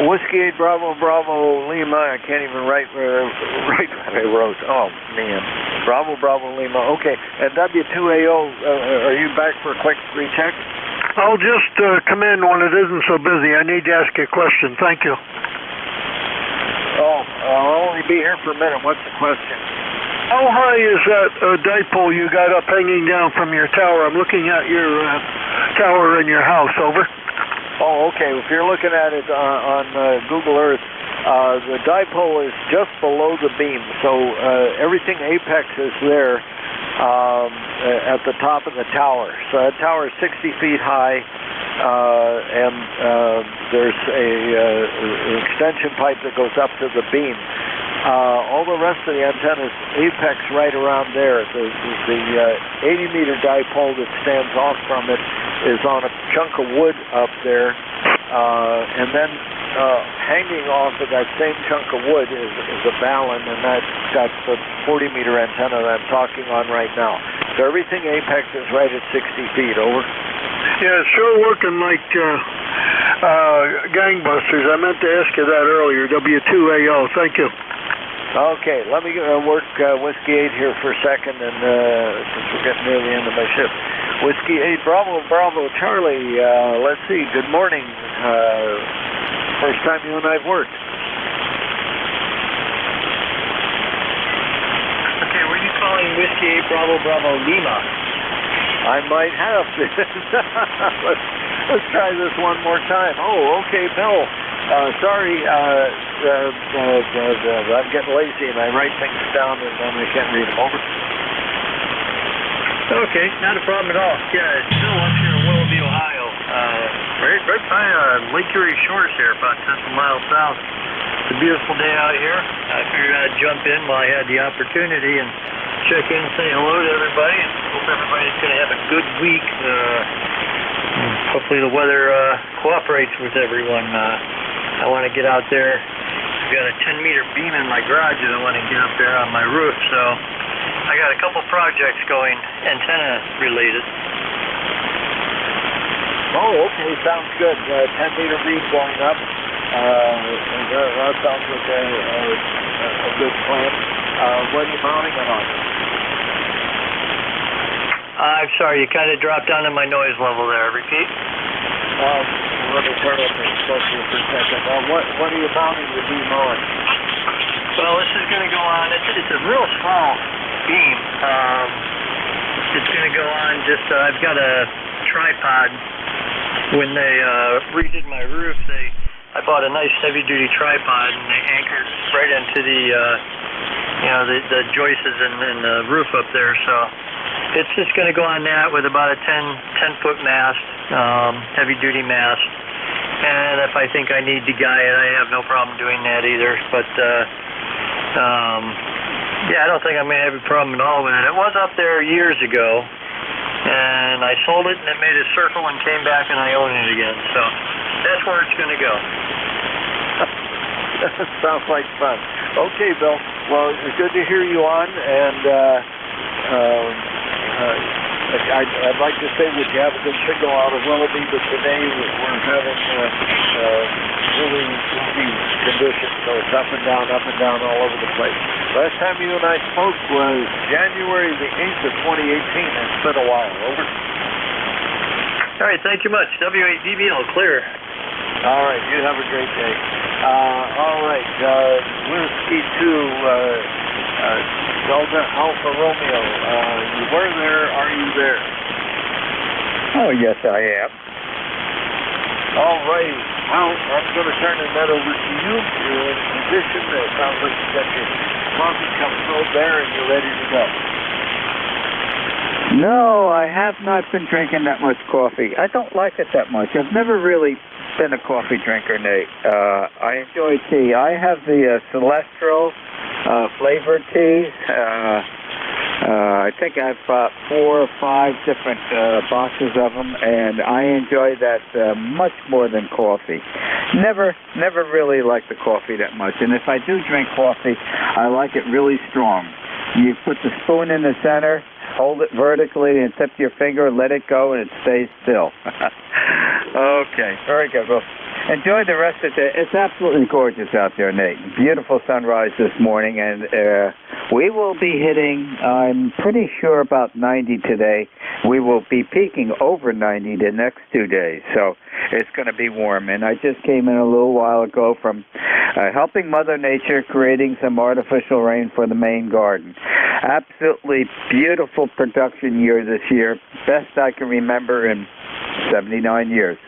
Whiskey 8 Bravo Bravo Lima. I can't even write what I wrote. Oh, man. Bravo Bravo Lima. Okay. And W2AO, are you back for a quick recheck? I'll just come in when it isn't so busy. I need to ask you a question. Thank you. Oh, I'll only be here for a minute. What's the question? How high is that dipole you got up hanging down from your tower? I'm looking at your tower in your house. Over. Oh, okay. If you're looking at it on Google Earth, the dipole is just below the beam. So everything apex is there at the top of the tower. So that tower is 60 feet high, and there's an extension pipe that goes up to the beam. All the rest of the antennas apex right around there. The 80-meter dipole that stands off from it is on a chunk of wood up there, and then hanging off of that same chunk of wood is a balun, and that's the 40-meter antenna that I'm talking on right now. So everything apex is right at 60 feet. Over. Yeah, it's sure working like gangbusters. I meant to ask you that earlier. W2AO. Thank you. Okay, let me work Whiskey 8 here for a second, and since we're getting near the end of my shift. Whiskey 8, Bravo, Charlie. Let's see. Good morning. First time you and I have worked. Okay, were you calling Whiskey 8 Bravo Lima? I might have. Let's try this one more time. Oh, okay, Bill. Sorry, I'm getting lazy and I write things down and then I can't read them. Over. Okay, not a problem at all. Yeah, it's Bill up here in Willoughby, Ohio. Right by Lake Erie Shores here, about 10 miles south. It's a beautiful day out here. I figured I'd jump in while I had the opportunity and check in and say hello to everybody, and hope everybody's going to have a good week. Hopefully the weather cooperates with everyone. I want to get out there. I've got a 10-meter beam in my garage and I want to get up there on my roof, so I got a couple projects going, antenna related. Oh, okay, sounds good. 10-meter beam going up. That sounds like a good plan. When are you mounting it on? I'm sorry, you kind of dropped down to my noise level there. Repeat. Let me turn up the exposure for a second. What are you mounting the beam on? Well, this is going to go on. It's a real small beam. It's going to go on just. I've got a tripod. When they redid my roof, I bought a nice heavy-duty tripod, and they anchored right into the joists and the roof up there. So it's just going to go on that with about a 10-foot mast, heavy-duty mast. And if I think I need to guy it, I have no problem doing that either. But yeah, I don't think I'm going to have a problem at all with it. It was up there years ago. And I sold it, and it made a circle and came back, and I own it again. So that's where it's going to go. Sounds like fun. Okay, Bill. Well, it's good to hear you on, and I'd like to say that you have a good signal out of Willoughby, but today we're having really windy conditions, so it's up and down all over the place. Last time you and I spoke was January the 8th of 2018. It's been a while. Over. All right, thank you much. W8DBL, clear. All right, you have a great day. All right, Whiskey 2, Delta Alpha Romeo. You were there, are you there? Oh, yes, I am. All right. Well, I'm going to turn that over to you. In addition, it sounds like you got your coffee cup filled there and you're ready to go. No, I have not been drinking that much coffee. I don't like it that much. I've never really been a coffee drinker, Nate. I enjoy tea. I have the Celestial flavored teas. I think I've bought 4 or 5 different boxes of them, and I enjoy that much more than coffee. Never really liked the coffee that much, and if I do drink coffee, I like it really strong. You put the spoon in the center, hold it vertically, and tip your finger, let it go, and it stays still. Okay, very good. Well, enjoy the rest of the day. It's absolutely gorgeous out there, Nate. Beautiful sunrise this morning, and we will be hitting, I'm pretty sure, about 90 today. We will be peaking over 90 the next 2 days, so it's going to be warm. And I just came in a little while ago from helping Mother Nature, creating some artificial rain for the main garden. Absolutely beautiful production year this year, best I can remember in 79 years.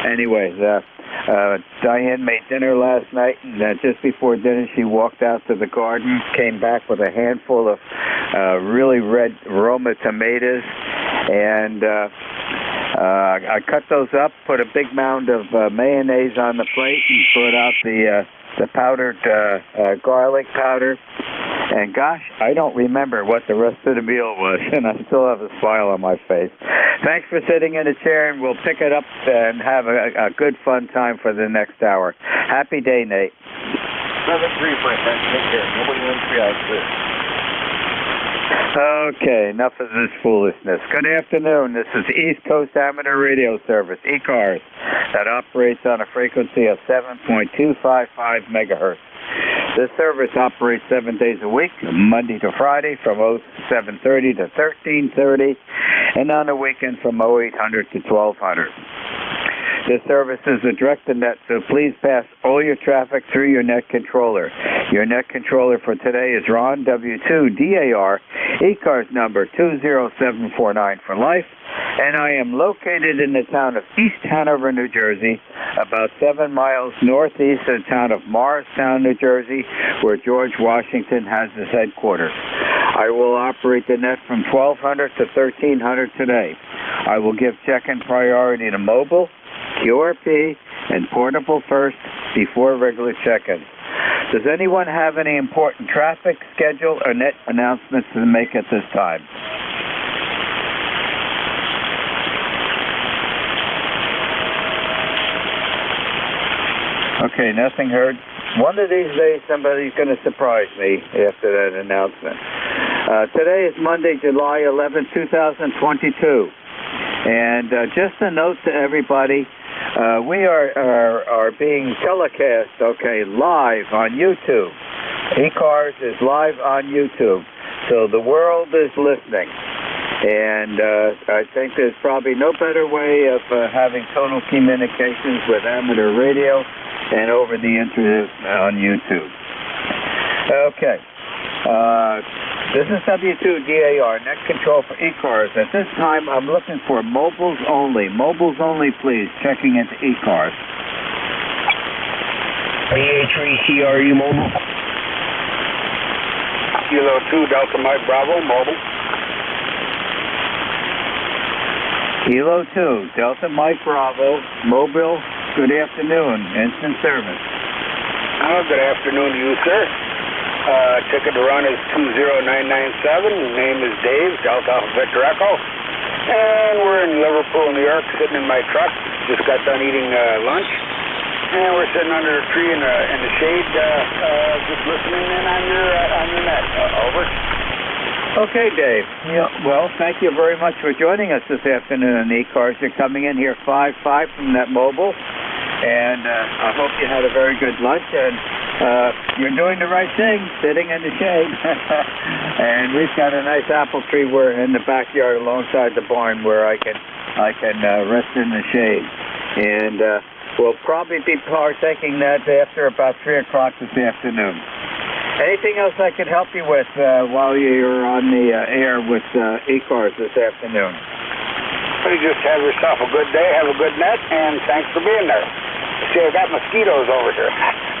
Anyway, Diane made dinner last night, and just before dinner she walked out to the garden, came back with a handful of really red Roma tomatoes, and I cut those up, put a big mound of mayonnaise on the plate, and put out the powdered garlic powder. And gosh, I don't remember what the rest of the meal was, and I still have a smile on my face. Thanks for sitting in the chair, and we'll pick it up and have a good, fun time for the next hour. Happy day, Nate. 7-3, Frank. Take care. Nobody wins the outfit. Okay, enough of this foolishness. Good afternoon. This is East Coast Amateur Radio Service, ECARS, that operates on a frequency of 7.255 megahertz. This service operates 7 days a week, Monday to Friday from 7:30 to 13:30, and on the weekend from 0800 to 1200. This service is a direct-to-net, so please pass all your traffic through your net controller. Your net controller for today is Ron W2DAR, ECARS number 20749 for life, and I am located in the town of East Hanover, New Jersey, about 7 miles northeast of the town of Morristown, New Jersey, where George Washington has his headquarters. I will operate the net from 1200 to 1300 today. I will give check-in priority to mobile, QRP, and portable first before regular check-in. Does anyone have any important traffic, schedule, or net announcements to make at this time? Okay, nothing heard. One of these days somebody's going to surprise me after that announcement. Today is Monday, July 11, 2022. And just a note to everybody, we are being telecast, live on YouTube. ECARS is live on YouTube, so the world is listening. And I think there's probably no better way of having total communications with amateur radio and over the internet on YouTube. Okay. This is W2DAR, net control for ECARS. At this time, I'm looking for mobiles only. Mobiles only, please. Checking into ECARS. BA3CRE mobile. Kilo 2 Delta Mike Bravo, mobile. Kilo 2, Delta Mike Bravo, mobile. Good afternoon. Instant service. Good afternoon to you, sir. Ticket to run is 20997. Name is Dave, Delta Alpha Victor Echo. And we're in Liverpool, New York, sitting in my truck. Just got done eating lunch. And we're sitting under a tree in the shade, just listening in on your net. Over. Okay, Dave. Yeah, well, thank you very much for joining us this afternoon on ECARS. You're coming in here 5-5 from that mobile. And I hope you had a very good lunch, and you're doing the right thing, sitting in the shade. And we've got a nice apple tree in the backyard alongside the barn where I can rest in the shade. And we'll probably be partaking that after about 3 o'clock this afternoon. Anything else I could help you with while you're on the air with ECARS this afternoon? You just have yourself a good day, have a good net, and thanks for being there. See, I've got mosquitoes over here.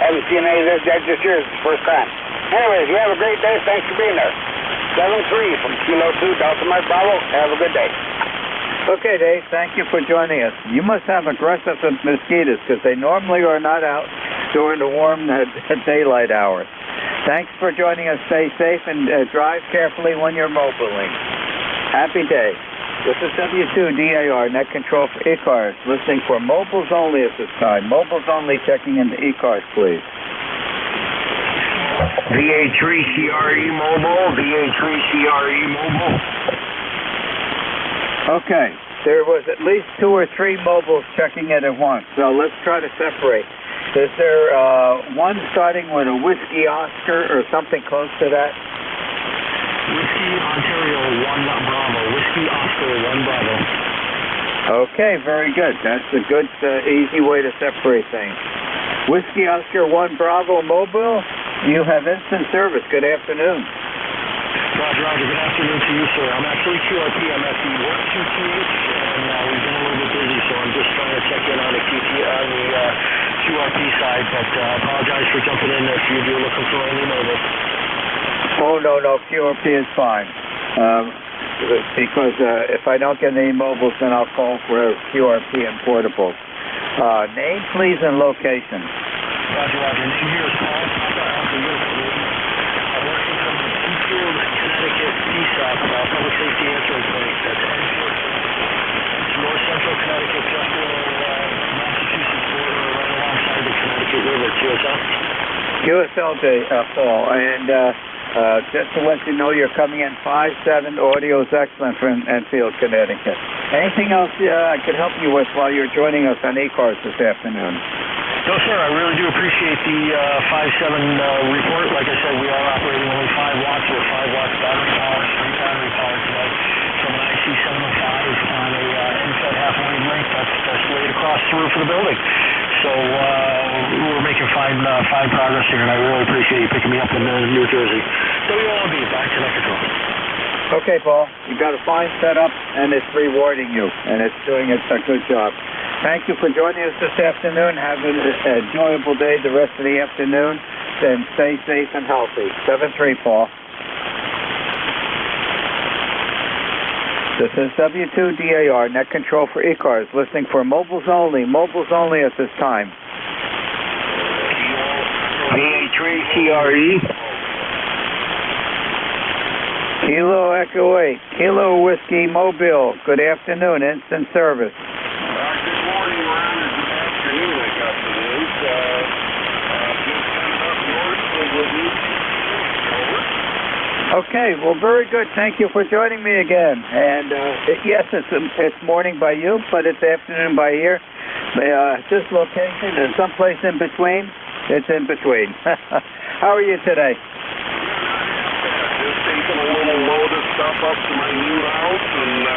Haven't seen any of that just here. It's the first time. Anyways, you have a great day. Thanks for being there. 7-3 from Kilo 2, Delta Mike Bravo. Have a good day. Okay, Dave. Thank you for joining us. You must have aggressive mosquitoes because they normally are not out during the warm daylight hours. Thanks for joining us. Stay safe and drive carefully when you're mobiling. Happy day. This is W2DAR, net control for ECARS, listening for mobiles only at this time. Mobiles only, checking into ECARS, please. VA3CRE mobile, VA3CRE mobile. Okay, there was at least 2 or 3 mobiles checking in at once. So let's try to separate. Is there one starting with a Whiskey Oscar or something close to that? Whiskey Ontario 1 Bravo. Whiskey Oscar 1 Bravo. Okay, very good. That's a good, easy way to separate things. Whiskey Oscar 1 Bravo Mobile, you have instant service. Good afternoon. Roger, Roger. Good afternoon to you, sir. I'm actually QRP. I'm at the work QTH, and we've been a little bit busy, so I'm just trying to check in on the QRP side, but I apologize for jumping in if you're looking for any mobile. Oh, no, QRP is fine. Because if I don't get any mobiles, then I'll call for QRP and portables. Name, please, and location. Roger, Roger. Name here is Paul. I'm working from the Seafield, Connecticut PSAP, Public Safety Answering Point. That's Enfield. It's North Central Connecticut, just below Massachusetts border, right alongside the Connecticut River, QSL. QSL, Paul. And just to let you know, you're coming in 5-7. Audio is excellent from Enfield, Connecticut. Anything else I could help you with while you're joining us on ECARS this afternoon? No, sir. I really do appreciate the 5-7 report. Like I said, we are operating only 5 watts or 5 watts battery power, straight battery power today from an IC705 on a NFED half-wave link that's laid across the roof of the building. So we're making fine progress here, and I really appreciate you picking me up in New Jersey. WLB, back to net control. Okay, Paul. You've got a fine setup, and it's rewarding you, and it's doing a good job. Thank you for joining us this afternoon. Have an enjoyable day the rest of the afternoon. Then stay safe and healthy. 7-3, Paul. This is W2DAR, net control for ECARS, listening for mobiles only at this time. VA3CRE. Kilo Echo 8, Kilo Whiskey Mobile. Good afternoon, instant service. Good morning, Ron. Good afternoon, I got the news. Just coming up north of Okay, well, very good. Thank you for joining me again. And yes, it's morning by you, but it's afternoon by here. This location is someplace in between. It's in between. How are you today? Just taking a little load of stuff up to my new house, and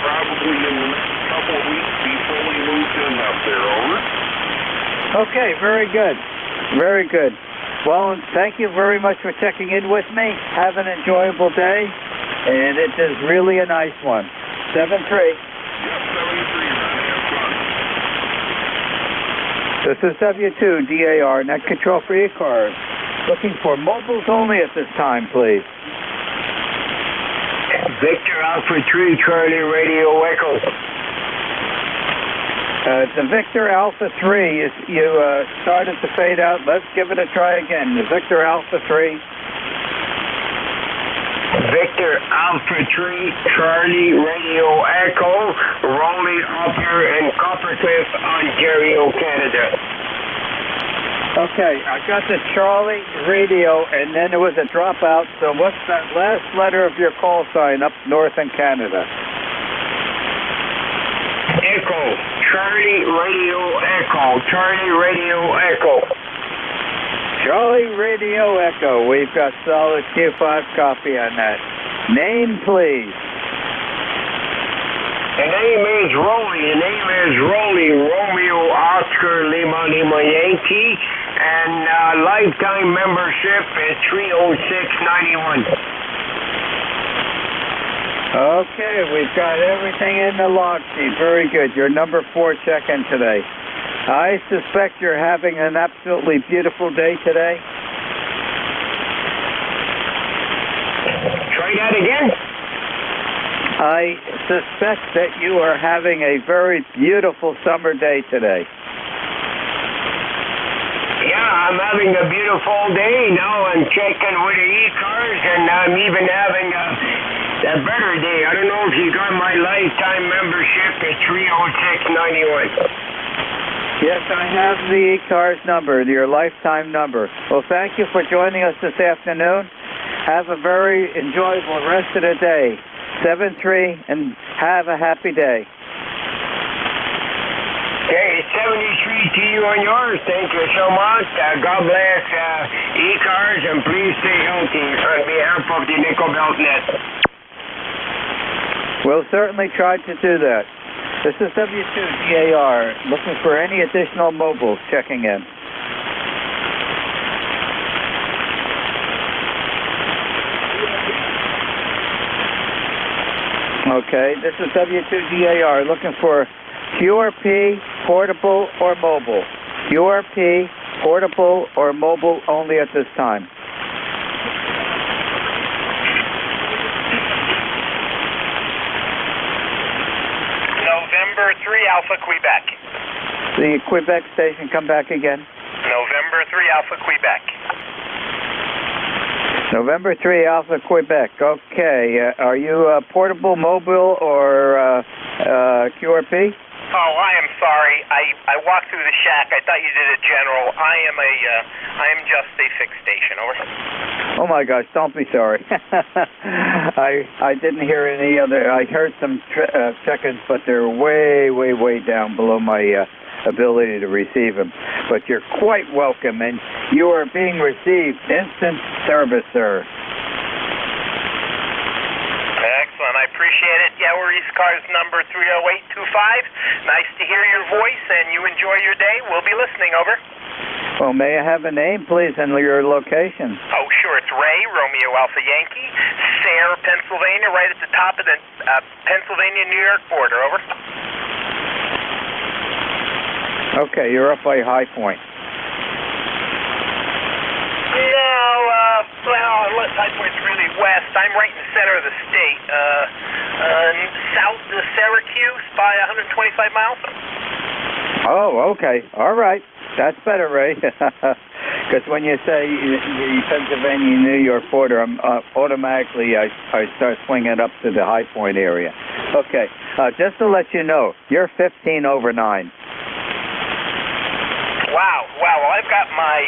probably in the next couple of weeks be fully moved in up there. Over. Okay, very good. Very good. Well, thank you very much for checking in with me. Have an enjoyable day, and it is really a nice one. 7-3. This is W2DAR, net control for ECARS. Looking for mobiles only at this time, please. Victor Alpha 3, Charlie Radio Echo. The Victor Alpha 3, you started to fade out. Let's give it a try again. The Victor Alpha 3. Victor Alpha 3, Charlie Radio Echo, rolling up here in Coppercliff, Ontario, Canada. Okay, I got the Charlie Radio, and then there was a dropout. So what's that last letter of your call sign up north in Canada? Echo, Charlie Radio Echo, Charlie Radio Echo. Charlie Radio Echo. We've got solid Q5 copy on that. Name, please. The name is Rolly. The name is Rolly Romeo Oscar Lima Lima Yankee, and lifetime membership is 30691. Okay, we've got everything in the log sheet. Very good. Your number 4 check-in today. I suspect you're having an absolutely beautiful day today. Try that again? I suspect that you are having a very beautiful summer day today. Yeah, I'm having a beautiful day. Now I'm checking with the ECARS, and I'm even having a better day. I don't know if you got my lifetime membership at 30691. Yes, I have the ECARS number, your lifetime number. Well, thank you for joining us this afternoon. Have a very enjoyable rest of the day. 7-3, and Have a happy day. Okay, 73 to you on yours. Thank you so much. God bless ECARS, and please stay healthy on behalf of the Nickel Belt Net. We'll certainly try to do that. This is W2GAR, looking for any additional mobiles checking in. Okay, this is W2GAR, looking for QRP, portable or mobile. QRP, portable or mobile only at this time. November 3 Alpha Quebec. The Quebec station, come back again. November 3 Alpha Quebec. November 3 Alpha Quebec. Okay, are you portable, mobile, or QRP? Oh, I am sorry. I walked through the shack. I thought you did a general. I am just a fixed station. Over. Oh my gosh! Don't be sorry. I didn't hear any other. I heard some check-ins, but they're way down below my ability to receive them. But you're quite welcome, and you are being received. Instant service, sir. Excellent. I appreciate it. Yeah, we're ECARS number 30825. Nice to hear your voice, and you enjoy your day. We'll be listening. Over. Well, may I have a name, please, and your location? Oh, sure. It's Ray, Romeo Alpha Yankee, Sayre, Pennsylvania, right at the top of the Pennsylvania-New York border. Over. Okay, you're up by High Point. No, well, unless High Point's really west. I'm right in the center of the state. South of Syracuse by 125 miles. Oh, okay. All right. That's better, Ray. Because when you say the Pennsylvania-New York border, automatically I start swinging up to the High Point area. Okay. Just to let you know, you're 15 over 9. Wow. Well, I've got my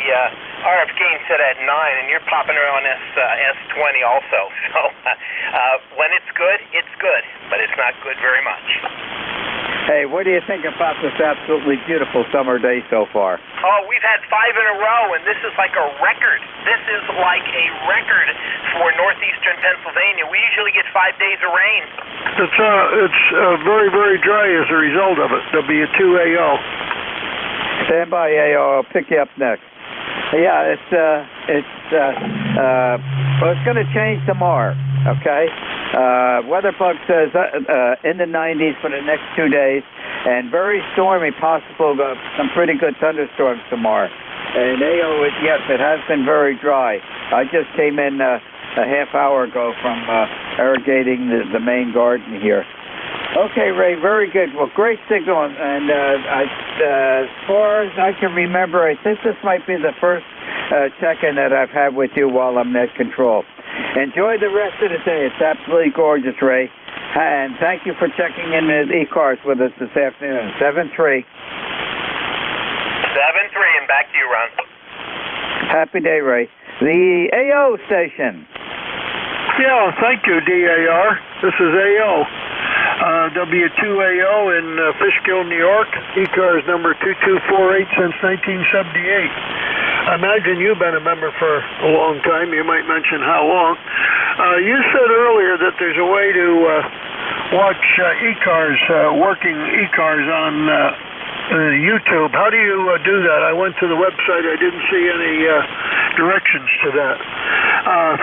RF gain set at 9, and you're popping around S20 also. So when it's good, but it's not good very much. Hey, what do you think about this absolutely beautiful summer day so far? Oh, we've had 5 in a row, and this is like a record. This is like a record for northeastern Pennsylvania. We usually get 5 days of rain. It's very dry as a result of it. W2AO. Stand by, AO. I'll pick you up next. Yeah, well, it's going to change tomorrow. Okay. WeatherBug says in the 90s for the next 2 days, and very stormy, possible some pretty good thunderstorms tomorrow. And AO, yes, it has been very dry. I just came in a half hour ago from irrigating the main garden here. Okay, Ray, very good. Well, great signal, and as far as I can remember, I think this might be the first check-in that I've had with you while I'm net control. Enjoy the rest of the day. It's absolutely gorgeous, Ray. And thank you for checking in with ECARS with us this afternoon. 7-3. 7-3, and back to you, Ron. Happy day, Ray. The AO station. Yeah, thank you, DAR. This is AO. W2AO in Fishkill, New York. ECARS number 2248 since 1978. I imagine you've been a member for a long time. You might mention how long. You said earlier that there's a way to watch ECARS, working ECARS on YouTube. How do you do that? I went to the website. I didn't see any directions to that.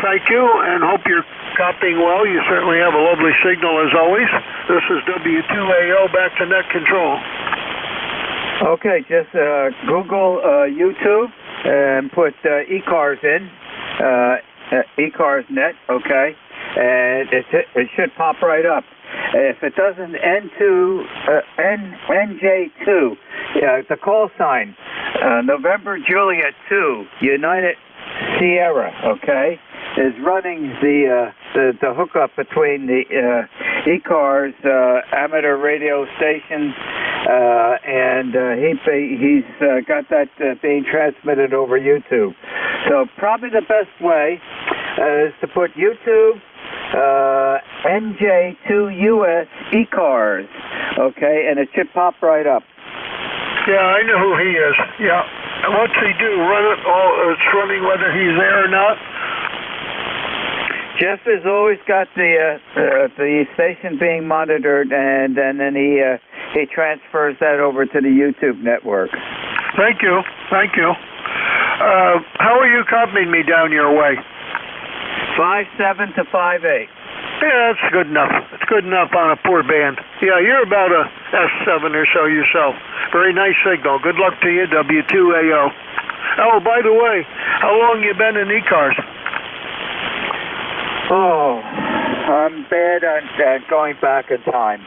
Thank you, and hope you're copying well. You certainly have a lovely signal as always. This is W2AO back to net control. Okay, just Google YouTube and put ECARS in, ECARS net, okay, and it should pop right up. If it doesn't NJ2, yeah, it's a call sign, November Juliet 2, United Sierra, okay, is running the hookup between the ECARS amateur radio station, and he's got that being transmitted over YouTube. So probably the best way is to put YouTube NJ2US ECARS. Okay, and it should pop right up. Yeah, I know who he is. Yeah. And what's he do? Run it all? It's running whether he's there or not. Jeff has always got the station being monitored, and then he transfers that over to the YouTube network. Thank you. Thank you. How are you accompanying me down your way? 5'7" to 5'8". Yeah, that's good enough. It's good enough on a poor band. Yeah, you're about a S7 or so yourself. Very nice signal. Good luck to you, W2AO. Oh, by the way, how long you been in ECARS? Oh, I'm bad on going back in time.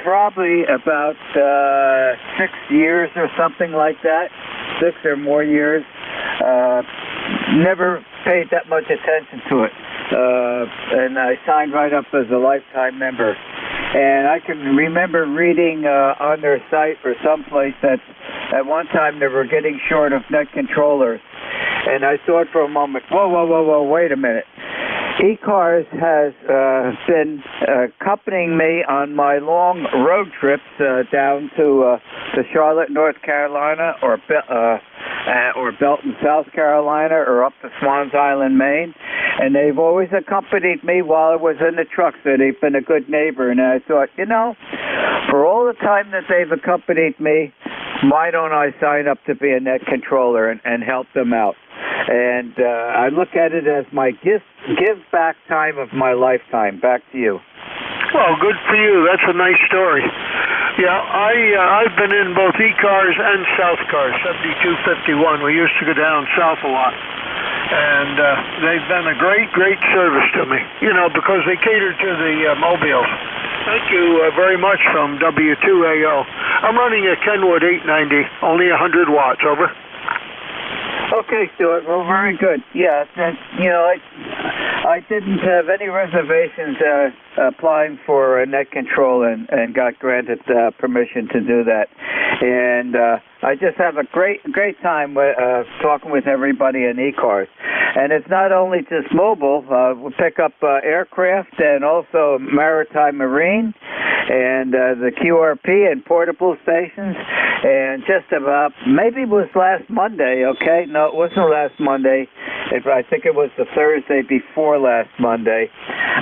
Probably about 6 years or something like that. 6 or more years. Never paid that much attention to it. And I signed right up as a lifetime member. And I can remember reading on their site or someplace that at one time they were getting short of net controllers. And I thought for a moment, whoa, wait a minute. ECARS has been accompanying me on my long road trips down to Charlotte, North Carolina, or Belton, South Carolina, or up to Swans Island, Maine. And they've always accompanied me while I was in the truck, so they've been a good neighbor. And I thought, you know, for all the time that they've accompanied me, why don't I sign up to be a net controller and help them out? And I look at it as my give back time of my lifetime. Back to you. Well, good for you. That's a nice story. Yeah, I've been in both ECARS and South Cars, 7251. We used to go down south a lot. And they've been a great service to me, you know, because they cater to the mobiles. Thank you very much from W2AO. I'm running a Kenwood 890, only 100 watts, over. Okay, Stuart. Well, very good. Yeah, you know, I didn't have any reservations applying for a net control and got granted permission to do that. And I just have a great time talking with everybody in ECARS. And it's not only just mobile. We pick up aircraft and also maritime marine and the QRP and portable stations. And just about, maybe it was last Monday, okay? No, it wasn't last Monday. I think it was the Thursday before last Monday.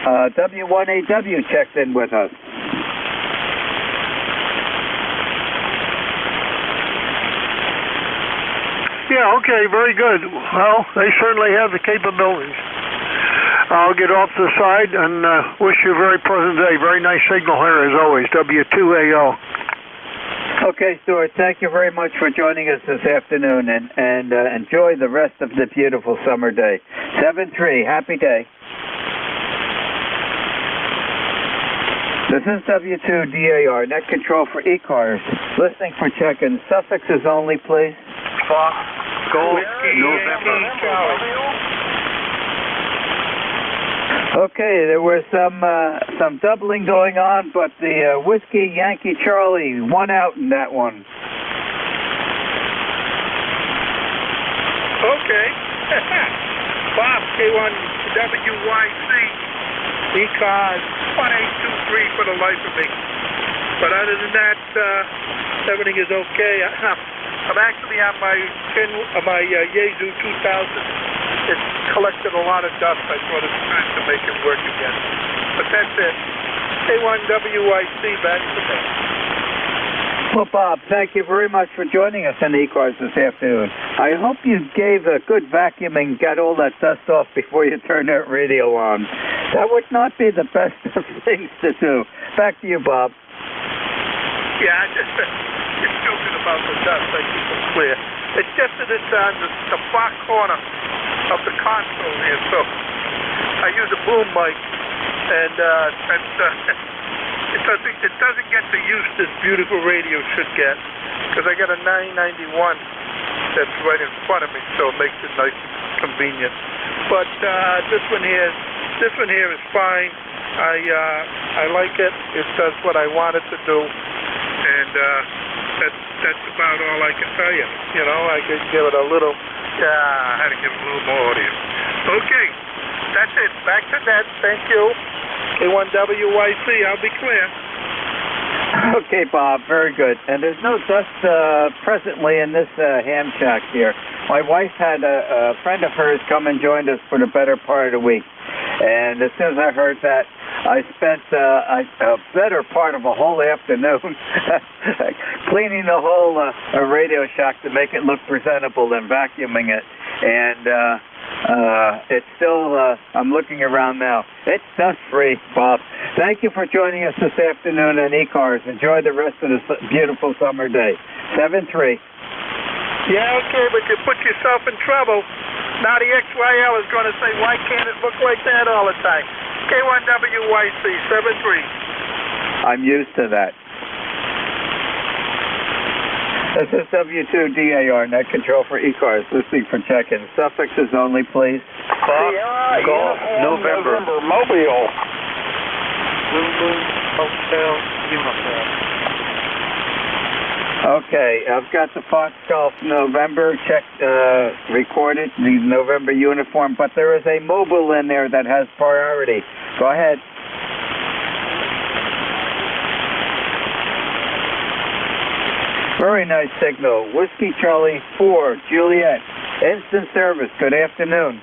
W1AW checked in with us. Yeah, okay, very good. Well, they certainly have the capabilities. I'll get off the side and wish you a very pleasant day. Very nice signal here, as always, W2AO. Okay, Stuart, thank you very much for joining us this afternoon, and enjoy the rest of the beautiful summer day. 7-3, happy day. This is W2DAR, net control for ECARS. Listening for check-in. Suffixes only, please. Fox, Golf, November. Okay, there was some doubling going on, but the Whiskey Yankee Charlie won out in that one. Okay. Bob, K1WYC, ECARS 1823 for the life of me. But other than that, everything is okay. I'm actually on my Yaesu 2000. It's collected a lot of dust. I thought it's time to make it work again. But that's it. K1WYC, back to me. Well, Bob, thank you very much for joining us on ECARS this afternoon. I hope you gave a good vacuum and got all that dust off before you turned that radio on. That would not be the best of things to do. Back to you, Bob. Yeah, you're joking about the dust. I keep it clear. It's just that it's on the far corner of the console here, so I use a boom mic, and it doesn't get the use this beautiful radio should get, because I got a 991 that's right in front of me, so it makes it nice and convenient. But this one here is fine. I like it. It does what I want it to do, and that's about all I can tell you. You know, I could give it a little. I had to give it a little more audio. Okay. That's it. Back to that. Thank you. K1WYC, I'll be clear. Okay, Bob, very good. And there's no dust presently in this ham shack here. My wife had a friend of hers come and join us for the better part of the week. And as soon as I heard that, I spent a better part of a whole afternoon cleaning the whole radio shack to make it look presentable and vacuuming it. And it's still, I'm looking around now. It's dust-free, Bob. Thank you for joining us this afternoon on ECARS. Enjoy the rest of this beautiful summer day. 7-3. Yeah, okay, but you put yourself in trouble. Now the XYL is going to say, why can't it look like that all the time? K1WYC, 7-3. I'm used to that. This is W2DAR, net control for ECARS, listening for check-in. Suffixes only, please. Golf, November. Mobile. Hotel, uniform. Okay, I've got the Fox Golf November recorded, the November uniform, but there is a mobile in there that has priority. Go ahead. Very nice signal. Whiskey Charlie 4, Juliet. Instant service. Good afternoon.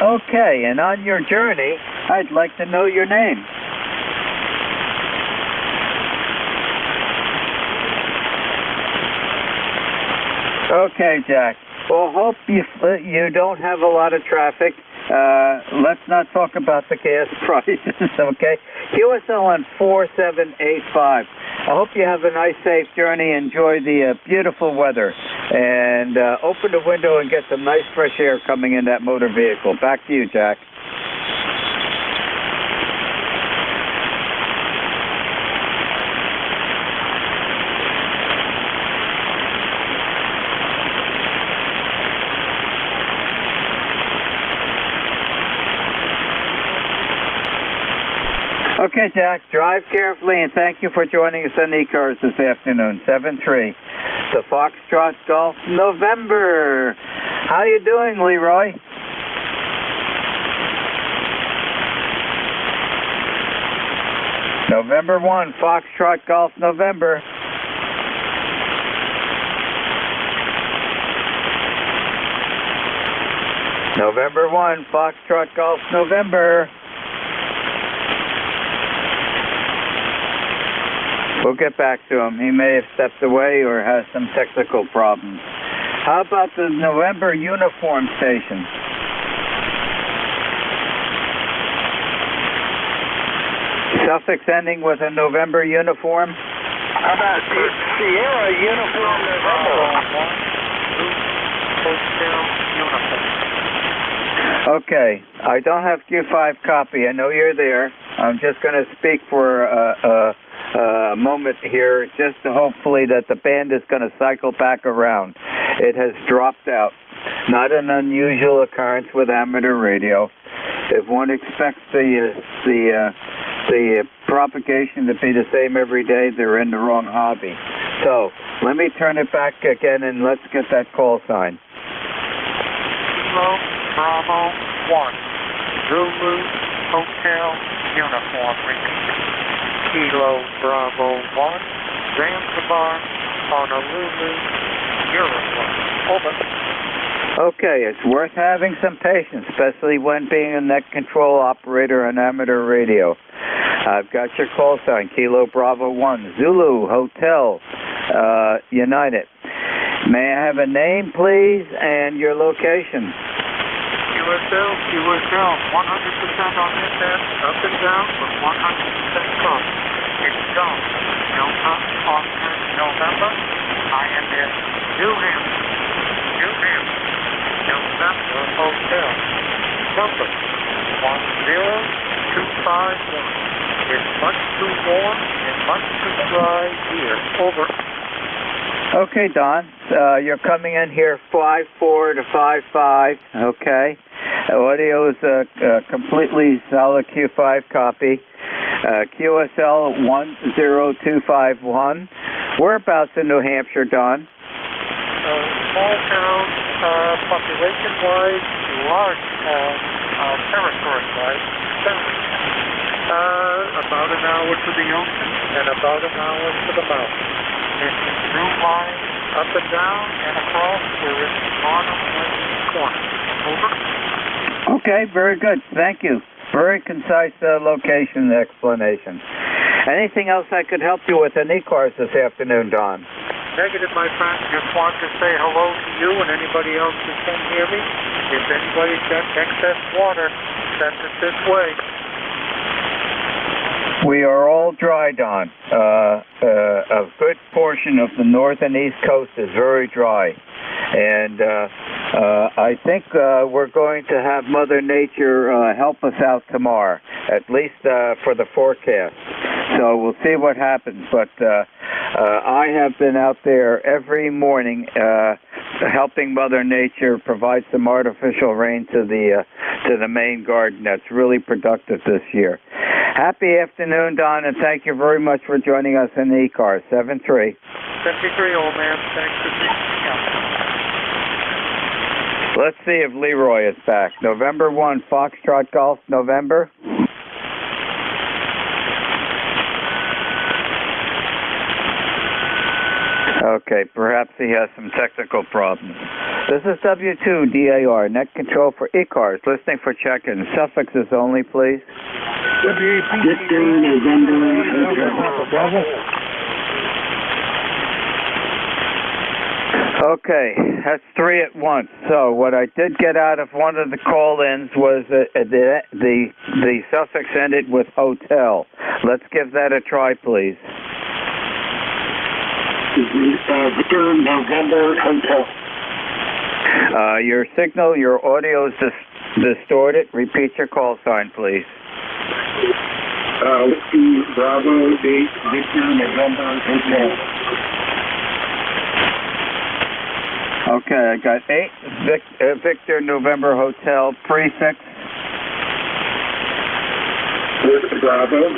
Okay, and on your journey, I'd like to know your name. Okay, Jack. Well, hope you don't have a lot of traffic. Let's not talk about the gas prices, okay? QSL on 4785. I hope you have a nice, safe journey. Enjoy the beautiful weather. And open the window and get some nice fresh air coming in that motor vehicle. Back to you, Jack. Okay, Jack, drive carefully, and thank you for joining us on ECARS this afternoon, 7-3. The Foxtrot Golf November. How you doing, Leroy? November 1, Foxtrot Golf November. November 1, Foxtrot Golf November. We'll get back to him. He may have stepped away or has some technical problems. How about the November uniform station? Suffix ending with a November uniform? How about Sierra uniform November? Okay, I don't have Q5 copy. I know you're there. I'm just going to speak for a moment here, just to hopefully that the band is going to cycle back around. It has dropped out. Not an unusual occurrence with amateur radio. If one expects the propagation to be the same every day, they're in the wrong hobby. So let me turn it back again and let's get that call sign. Kilo Bravo 1, Zulu Hotel Uniform. Kilo Bravo 1, Zanzibar, Honolulu, Uniform. Over. Okay, it's worth having some patience, especially when being a net control operator on amateur radio. I've got your call sign, Kilo Bravo 1, Zulu Hotel, United. May I have a name, please, and your location? QSL, 100% on this end, up and down, with 100% cost. It's gone. Delta, Oscar, November. I am in New Hampshire. November Hotel. Number 10251. It's much too warm and much too dry here. Over. Okay, Don. You're coming in here 5.4 to 5.5. Okay. Audio is a completely solid Q5 copy. QSL 10251. Whereabouts in New Hampshire, Don? Small town, population-wise, large town, territory-wise, about an hour to the ocean and about an hour to the mountain. It's a through line, up and down and across. We're in the bottom right corner. Over. Okay, very good. Thank you. Very concise location explanation. Anything else I could help you with in ECARS this afternoon, Don? Negative, my friend. Just want to say hello to you and anybody else who can hear me. If anybody's got excess water, send it this way. We are all dry, Don. A good portion of the north and east coast is very dry. And I think we're going to have Mother Nature help us out tomorrow, at least for the forecast. So we'll see what happens. But I have been out there every morning helping Mother Nature provide some artificial rain to the main garden. That's really productive this year. Happy afternoon, Don, and thank you very much for joining us in the ECARS. 7-3. 73, old man. Thanks for being here. Let's see if Leroy is back. November 1, Foxtrot Golf, November. Okay, perhaps he has some technical problems. This is W2DAR, net control for ECARS, listening for check-in. Suffixes only, please. Victor, November, Okay, that's three at once. So what I did get out of one of the call-ins was the suffix ended with hotel. Let's give that a try, please. Victor, November, hotel. Your signal, your audio is distorted. Repeat your call sign, please. Whiskey, Bravo, 8, Victor, November, hotel. Okay, I got 8, Victor, November, hotel, prefix. Whiskey, Bravo.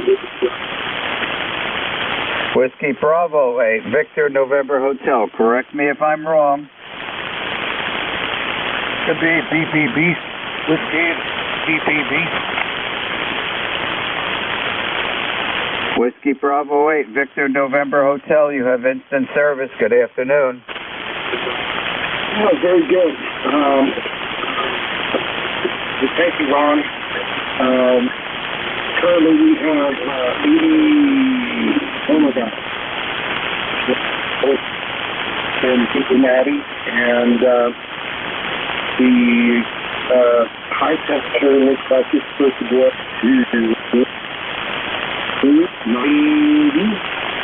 Whiskey, Bravo, 8, Victor, November, hotel. Correct me if I'm wrong. Could be BPB. Whiskey, BPB. Whiskey, Bravo, 8, Victor, November, hotel. You have instant service. Good afternoon. Oh, very good. Thank you, Ron. Currently we have 80, oh my God, in Cincinnati, and the high temperature looks like it's supposed to go up to 90,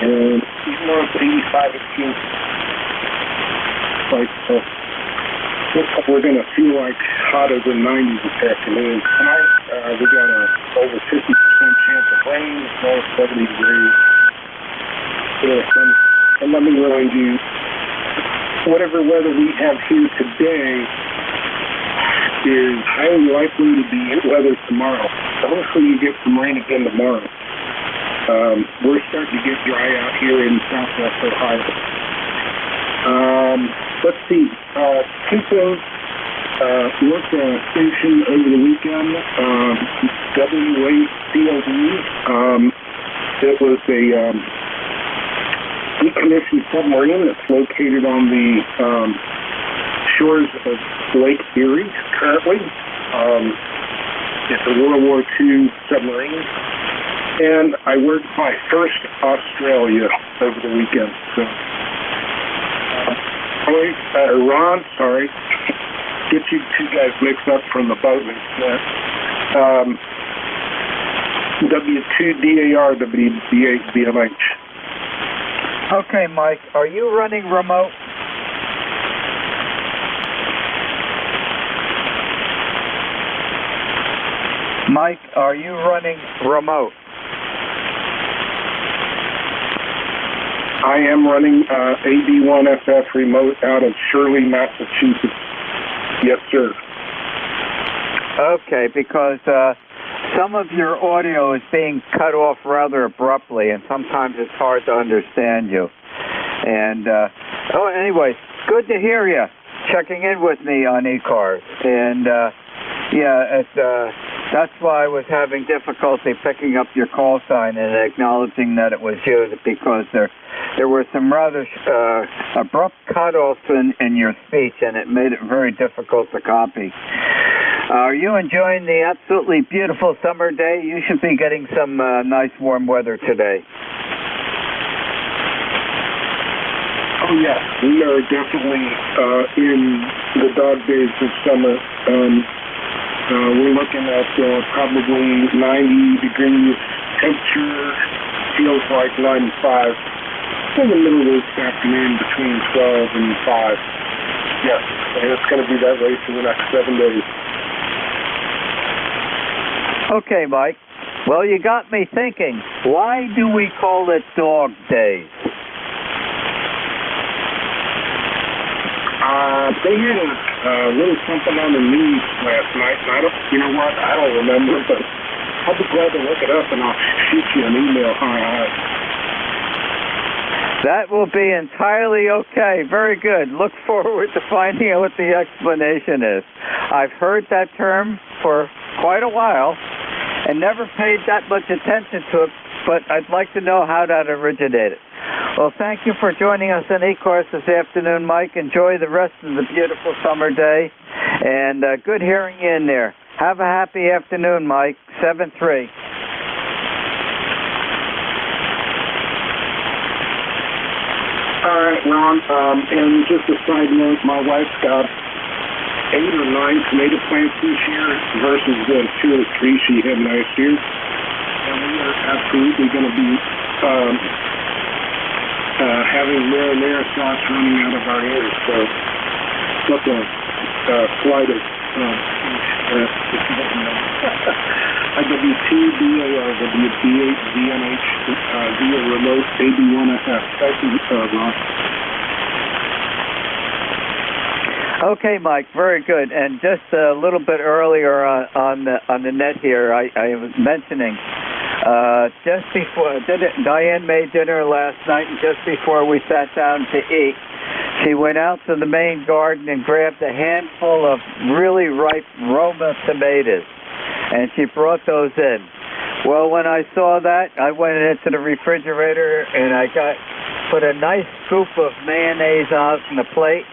and even though it's 85, it seems like looks like we're going to feel like hotter than 90 this afternoon. Tonight, we got a over 50% chance of rain, north 70 degrees. And let me remind you, whatever weather we have here today is highly likely to be weather tomorrow. So hopefully you get some rain again tomorrow. We're starting to get dry out here in southwest Ohio. Let's see, two things. Worked a station over the weekend, WACOD. It was a decommissioned submarine that's located on the shores of Lake Erie currently. It's a World War II submarine. And I worked my first Australia over the weekend. So, Ron, sorry. Get you two guys mixed up from the boatman. W2DAR, WD8BMH. Okay, Mike, are you running remote? Mike, are you running remote? I am running AB1FF remote out of Shirley, Massachusetts. Yes, sir. Okay, because some of your audio is being cut off rather abruptly, and sometimes it's hard to understand you. And, anyway, good to hear you checking in with me on ECARS. And, that's why I was having difficulty picking up your call sign and acknowledging that it was you, because there were some rather abrupt cutoffs in your speech, and it made it very difficult to copy. Are you enjoying the absolutely beautiful summer day? You should be getting some nice warm weather today. Oh, yes. We are definitely in the dog days of summer. We're looking at probably 90 degrees temperature, feels like 95. In the middle of this afternoon between 12 and 5. Yes, and it's going to be that way for the next 7 days. Okay, Mike. Well, you got me thinking. Why do we call it Dog Days? They had a little something on the news last night, and you know what? I don't remember, but I'll be glad to look it up, and I'll shoot you an email. That will be entirely okay. Very good. Look forward to finding out what the explanation is. I've heard that term for quite a while and never paid that much attention to it, but I'd like to know how that originated. Well, thank you for joining us on ECARS this afternoon, Mike. Enjoy the rest of the beautiful summer day, and good hearing you in there. Have a happy afternoon, Mike. 7-3. All right, Ron, and just a side note, my wife's got 8 or 9 tomato plants this year versus the 2 or 3 she had last year. And we are absolutely going to be having marinara sauce running out of our ears. So, what's a flight of WTBAR, WD8VNH via remote AB1FF. Thank you, Ron. Okay, Mike, very good. And just a little bit earlier on the net here, I was mentioning just before Diane made dinner last night, and just before we sat down to eat, she went out to the main garden and grabbed a handful of really ripe Roma tomatoes, and she brought those in. Well, when I saw that, I went into the refrigerator and I put a nice scoop of mayonnaise out on the plate,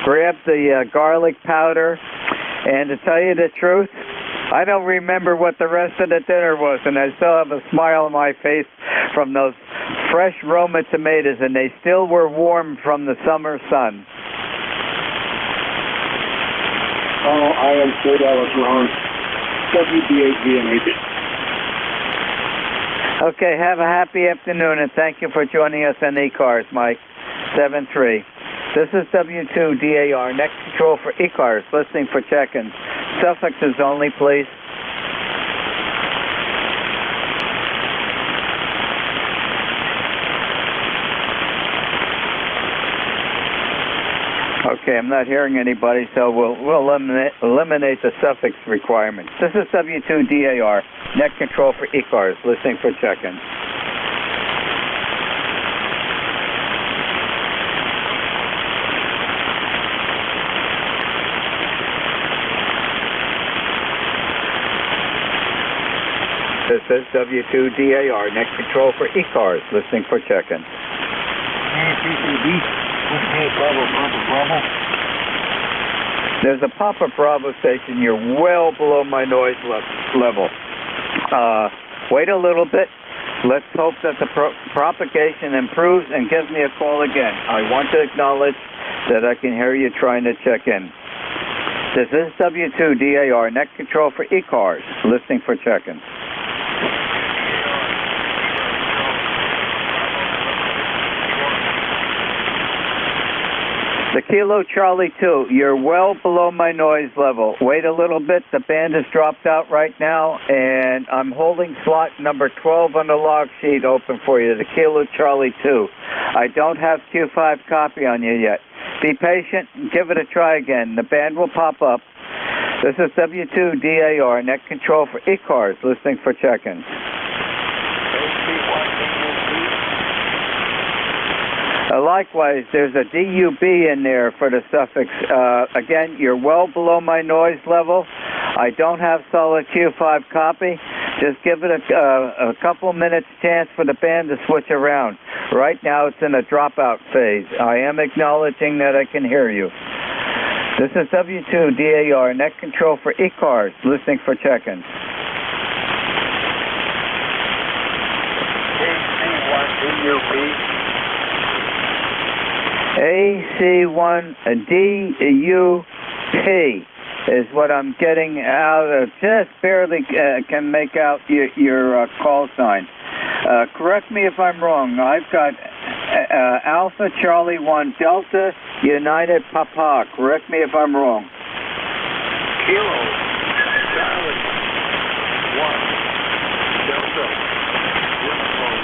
grabbed the garlic powder, and to tell you the truth, I don't remember what the rest of the dinner was, and I still have a smile on my face from those fresh Roma tomatoes, and they still were warm from the summer sun. Oh, I am afraid I was wrong. WD8VNH. Okay, have a happy afternoon, and thank you for joining us on ECARS, Mike. 7-3. This is W2DAR, next control for ECARS, listening for check-ins. Suffixes only, please. Okay, I'm not hearing anybody, so we'll eliminate the suffix requirements. This is W2DAR, net control for ECARS, listening for check-ins. This is W2DAR, net control for ECARS, listening for check-ins. There's a Papa Bravo station. You're well below my noise level. Wait a little bit. Let's hope that the propagation improves and give me a call again. I want to acknowledge that I can hear you trying to check in. This is W2DAR, net control for ECARS, listening for check-ins. The Kilo Charlie 2, you're well below my noise level. Wait a little bit, the band has dropped out right now, and I'm holding slot number 12 on the log sheet open for you, the Kilo Charlie 2. I don't have Q5 copy on you yet. Be patient and give it a try again. The band will pop up. This is W2DAR, net control for ECARS, listening for check-ins. Likewise, there's a DUB in there for the suffix. Again, you're well below my noise level. I don't have solid Q5 copy. Just give it a couple minutes chance for the band to switch around. Right now, it's in a dropout phase. I am acknowledging that I can hear you. This is W2DAR, net control for ECARS, listening for check-ins. AC1DUP is what I'm getting out. Just barely can make out your call sign. Correct me if I'm wrong. I've got Alpha Charlie 1 Delta United Papa. Correct me if I'm wrong. Kilo Charlie 1 Delta Uniform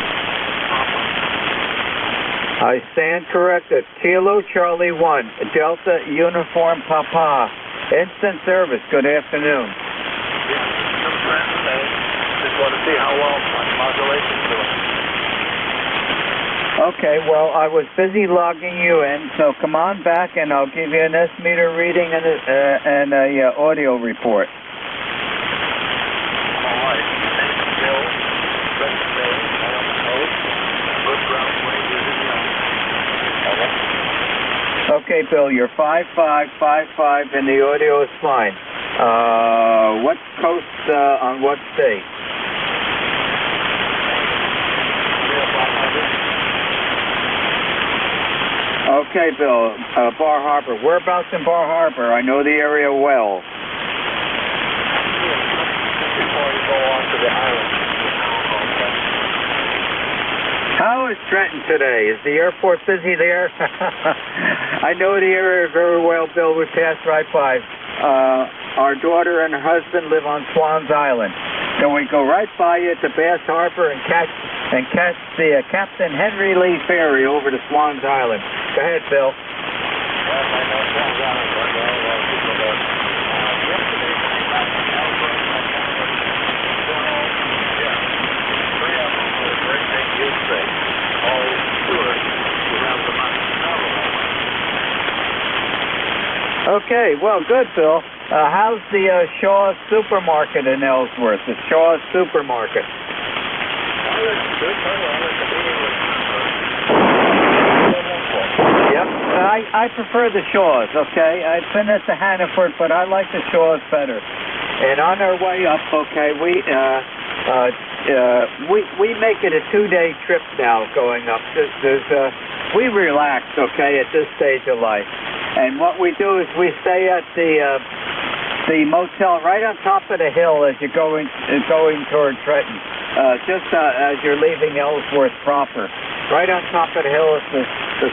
Papa. I stand corrected. Kilo Charlie 1 Delta Uniform Papa. Instant service. Good afternoon. Just want to see how well my modulation's doing. Okay, well, I was busy logging you in, so come on back and I'll give you an S-meter reading and a audio report. All right. Thank you, Bill. Present day. I am the host. Good ground waves in the Okay, Bill, you're 5555 and the audio is fine. What coast on what state? Okay, Bill, Bar Harbor. Whereabouts in Bar Harbor? I know the area well. Before you go on to the island. How is Trenton today? Is the airport busy there? I know the area very well, Bill. We passed right by. Our daughter and her husband live on Swans Island. So we go right by you to Bass Harbor and catch the Captain Henry Lee ferry over to Swans Island. Go ahead, Bill. Okay, well, good, Bill. How's the Shaw's Supermarket in Ellsworth? The Shaw's Supermarket. Yep, I prefer the Shaw's, okay? I've been at the Hannaford, but I like the Shaw's better. And on our way up, okay, we make it a 2-day trip now going up. We relax, okay, at this stage of life. And what we do is we stay at the motel right on top of the hill as you're going toward Trenton, just as you're leaving Ellsworth proper. Right on top of the hill is the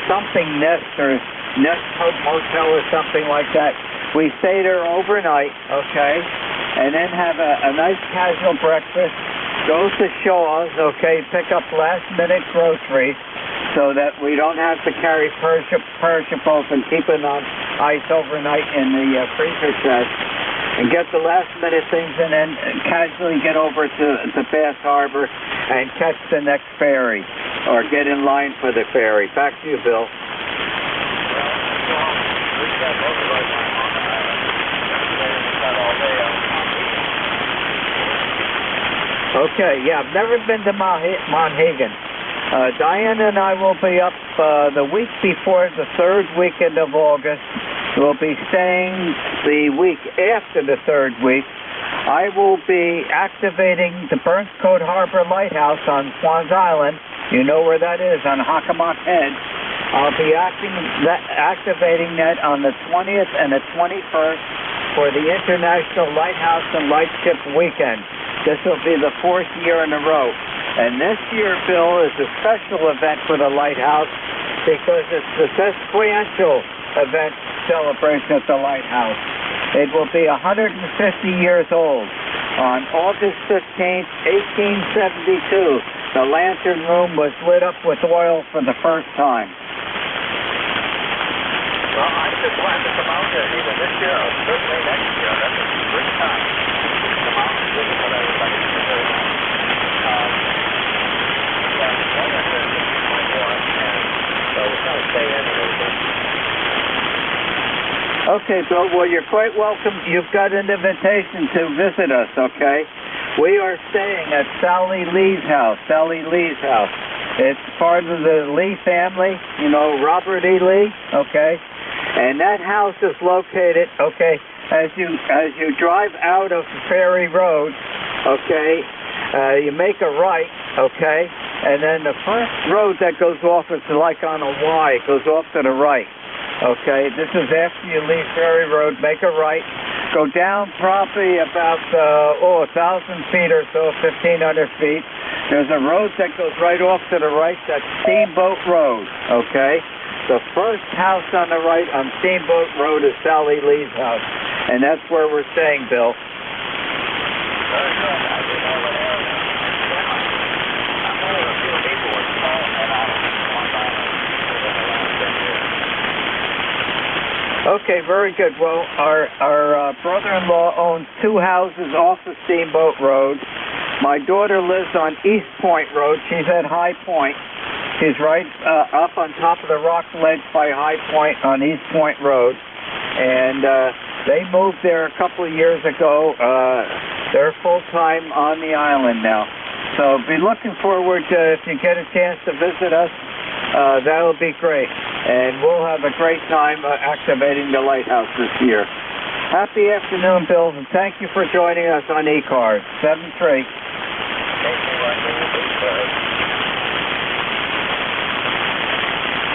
something nest or nest motel or something like that. We stay there overnight, okay, and then have a nice casual breakfast. Go to Shaw's, okay, pick up last-minute groceries, so that we don't have to carry perishables and keep it on ice overnight in the freezer chest, and get the last-minute things and then casually get over to Bass Harbor and catch the next ferry, or get in line for the ferry. Back to you, Bill. Okay, yeah, I've never been to Monhegan. Diane and I will be up the week before the third weekend of August. We'll be staying the week after the third week. I will be activating the Burncoat Harbor Lighthouse on Swans Island. You know where that is, on Hockomock Head. I'll be activating that on the 20th and the 21st for the International Lighthouse and Lightship Weekend. This will be the 4th year in a row. And this year, Bill, is a special event for the Lighthouse because it's the sesquicentennial event celebration at the Lighthouse. It will be 150 years old. On August 15th, 1872, the lantern room was lit up with oil for the first time. Well, I'm just glad to come out here either this year or certainly next year. That's a great time to come out and visit what everybody is very nice. The weather is quite warm, and so we're going to stay in a little bit. Okay, Bill, well, you're quite welcome. You've got an invitation to visit us, okay? We are staying at Sally Lee's house, It's part of the Lee family, you know, Robert E. Lee, okay? And that house is located, okay, as you drive out of Ferry Road, okay, you make a right, okay, and then the first road that goes off is like on a Y, goes off to the right, okay. This is after you leave Ferry Road, make a right, go down probably about, 1,000 feet or so, 1,500 feet. There's a road that goes right off to the right, that's Steamboat Road, okay. The first house on the right on Steamboat Road is Sally Lee's house, and that's where we're staying, Bill. Very good. I do know that area. I know a few people with small and out of Long Island within the last 10 years. Okay, very good. Well, our brother-in-law owns 2 houses off of Steamboat Road. My daughter lives on East Point Road. She's at High Point. She's right up on top of the rock ledge by High Point on East Point Road. And they moved there a couple of years ago. They're full-time on the island now. So be looking forward to, if you get a chance to visit us, that'll be great. And we'll have a great time activating the lighthouse this year. Happy afternoon, Bill, and thank you for joining us on ECARS 73.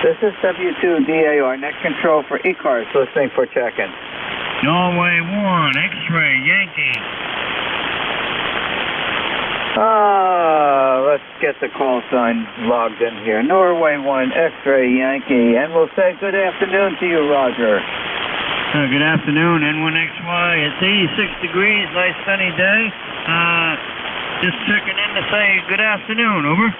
This is W2DAR, net control for ECARS, listening for check-in. Norway 1, X-ray, Yankee. Let's get the call sign logged in here. Norway 1, X-ray, Yankee, and we'll say good afternoon to you, Roger. Good afternoon, N1XY. It's 86 degrees, nice sunny day. Just checking in to say good afternoon, over.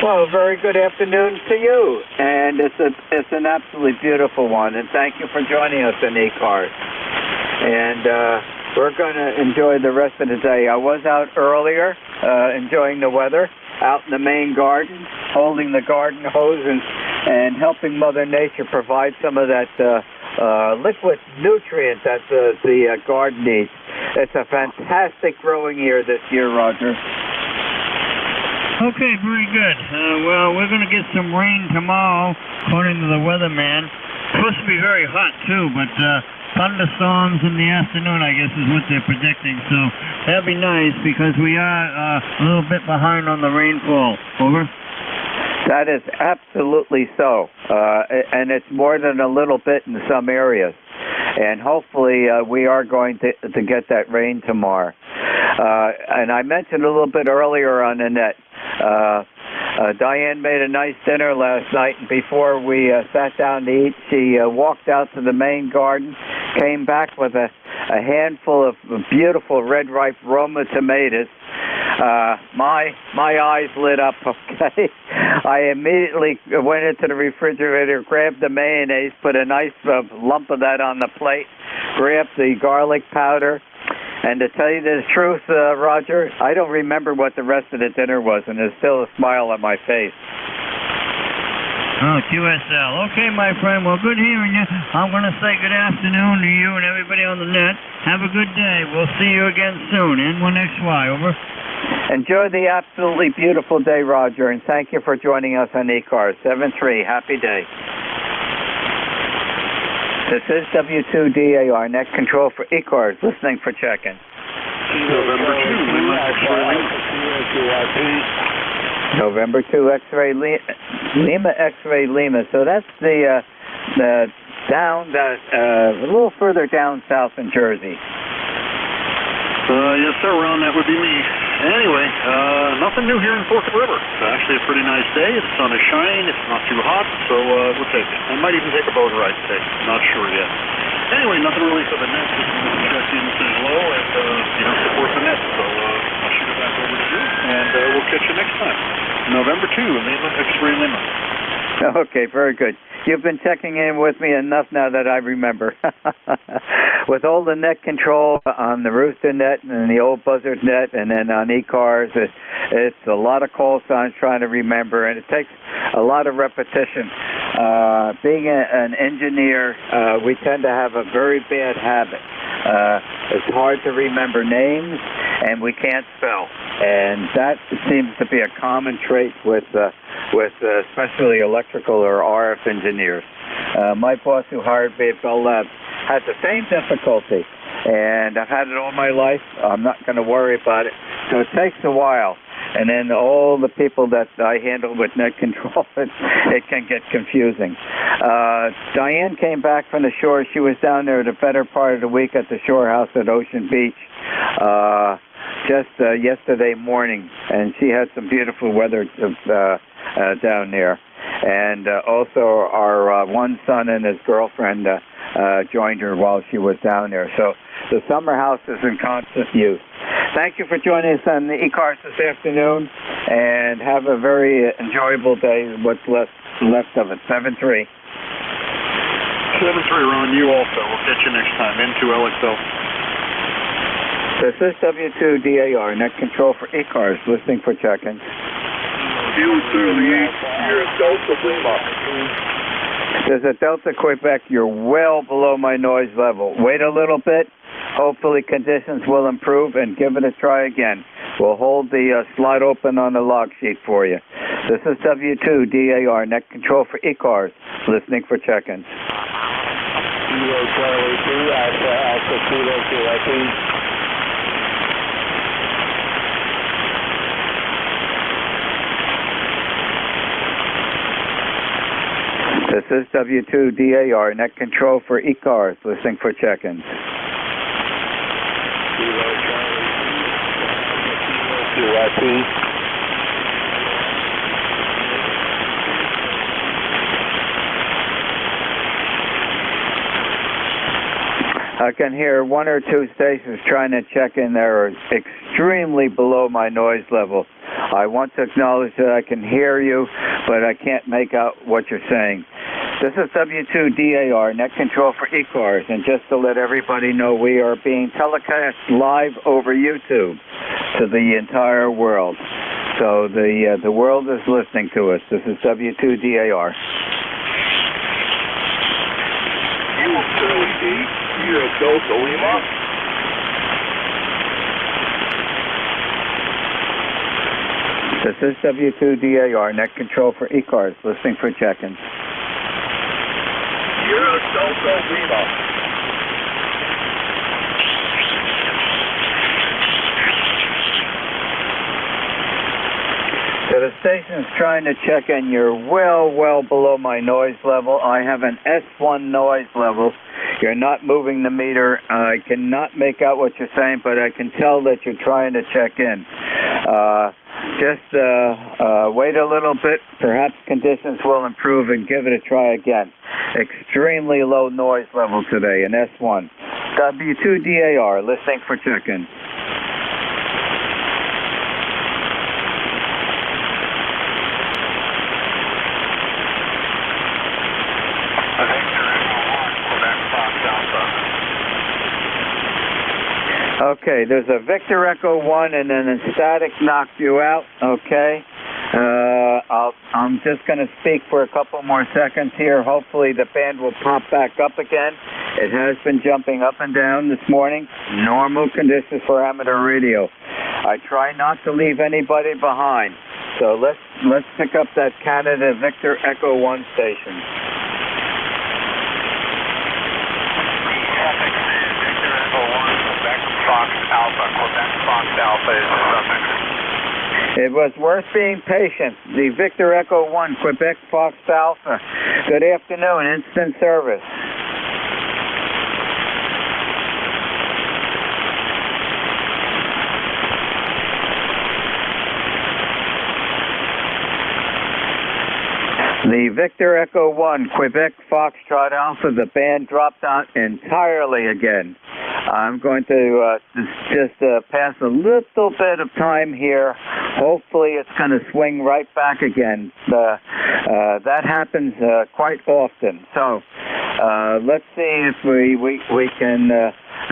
Well, very good afternoon to you, and it's an absolutely beautiful one, and thank you for joining us in ECARS. And we're going to enjoy the rest of the day. I was out earlier enjoying the weather, out in the main garden, holding the garden hose and helping Mother Nature provide some of that liquid nutrient that the garden needs. It's a fantastic growing year this year, Roger. Okay, very good. Well, we're going to get some rain tomorrow, according to the weatherman. It's supposed to be very hot, too, but thunderstorms in the afternoon, I guess, is what they're predicting. So that'd be nice, because we are a little bit behind on the rainfall. Over. That is absolutely so. And it's more than a little bit in some areas. And hopefully we are going to get that rain tomorrow. And I mentioned a little bit earlier on the net, Diane made a nice dinner last night, and before we sat down to eat, she walked out to the main garden, came back with a handful of beautiful red ripe Roma tomatoes. My eyes lit up, okay? I immediately went into the refrigerator, grabbed the mayonnaise, put a nice lump of that on the plate, grabbed the garlic powder, and to tell you the truth, Roger, I don't remember what the rest of the dinner was, and there's still a smile on my face. Oh, QSL. Okay, my friend. Well, good hearing you. I'm going to say good afternoon to you and everybody on the net. Have a good day. We'll see you again soon. N1XY, over. Enjoy the absolutely beautiful day, Roger, and thank you for joining us on ECARS 73. Happy day. This is W2DAR, net control for ECARS, listening for check-in. November 2, X-ray Lima, X-ray Lima. So that's the down, a little further down south in Jersey. Yes, sir, Ron, that would be me. Anyway, nothing new here in Forked River. It's actually a pretty nice day. The sun is shining. It's not too hot, so we'll take it. I might even take a boat ride today. Not sure yet. Anyway, nothing really for the net. Just check in and say hello and, support the net. So I'll shoot it back over to you, and we'll catch November 2, Lima, X-ray Lima. Okay, very good. You've been checking in with me enough now that I remember. With all the net control on the Rooster net and the old Buzzard net and then on ECARS, it's a lot of call signs trying to remember, and it takes a lot of repetition. Being an engineer, we tend to have a very bad habit. It's hard to remember names, and we can't spell. And that seems to be a common trait with especially electrical or RF engineers. My boss who hired me at Bell Labs had the same difficulty, and I've had it all my life. I'm not going to worry about it. So it takes a while. And then all the people that I handle with net control, it can get confusing. Diane came back from the shore. She was down there the better part of the week at the shore house at Ocean Beach just yesterday morning, and she had some beautiful weather down there. And also our one son and his girlfriend joined her while she was down there. So the summer house is in constant use. Thank you for joining us on the ECARS this afternoon, and have a very enjoyable day, what's left of it. 7-3. 7-3, Ron, you also. We'll catch you next time. N2LXL. This is W2DAR, net control for ECARS, listening for check-ins. You're Delta Lima. This is Delta Quebec. You're well below my noise level. Wait a little bit. Hopefully conditions will improve, and give it a try again. We'll hold the slot open on the log sheet for you. This is W2DAR, net control for ECARS, listening for check-ins. Kilo Charlie 2, Alpha Kilo QIP. This is W2DAR, net control for ECARS, listening for check-ins. Kilo Charlie 2, QIP. I can hear one or two stations trying to check in there are extremely below my noise level. I want to acknowledge that I can hear you, but I can't make out what you're saying. This is W2DAR, net control for ECARS, and just to let everybody know, we are being telecast live over YouTube to the entire world. So the world is listening to us. This is W2DAR. You're Delta Lima. This is W2DAR, net control for ECARS, listening for check-ins. You're Delta Lima. So the station's trying to check in. You're well below my noise level. I have an S1 noise level. You're not moving the meter. I cannot make out what you're saying, but I can tell that you're trying to check in. Just wait a little bit. Perhaps conditions will improve, and give it a try again. Extremely low noise level today, an S1. W2DAR, listening for check-in. Okay, there's a Victor Echo 1, and then a static knocked you out, okay? I'm just going to speak for a couple more seconds here. Hopefully the band will pop back up again. It has been jumping up and down this morning. Normal conditions for amateur radio. I try not to leave anybody behind. So let's pick up that Canada Victor Echo 1 station. Fox Alpha, Quebec Fox Alpha is the subject. It was worth being patient. The Victor Echo 1, Quebec Fox Alpha. Good afternoon, instant service. The Victor Echo 1, Quebec Foxtrot Alpha, the band dropped out entirely again. I'm going to just pass a little bit of time here. Hopefully it's going to swing right back again. That happens quite often. So let's see if we can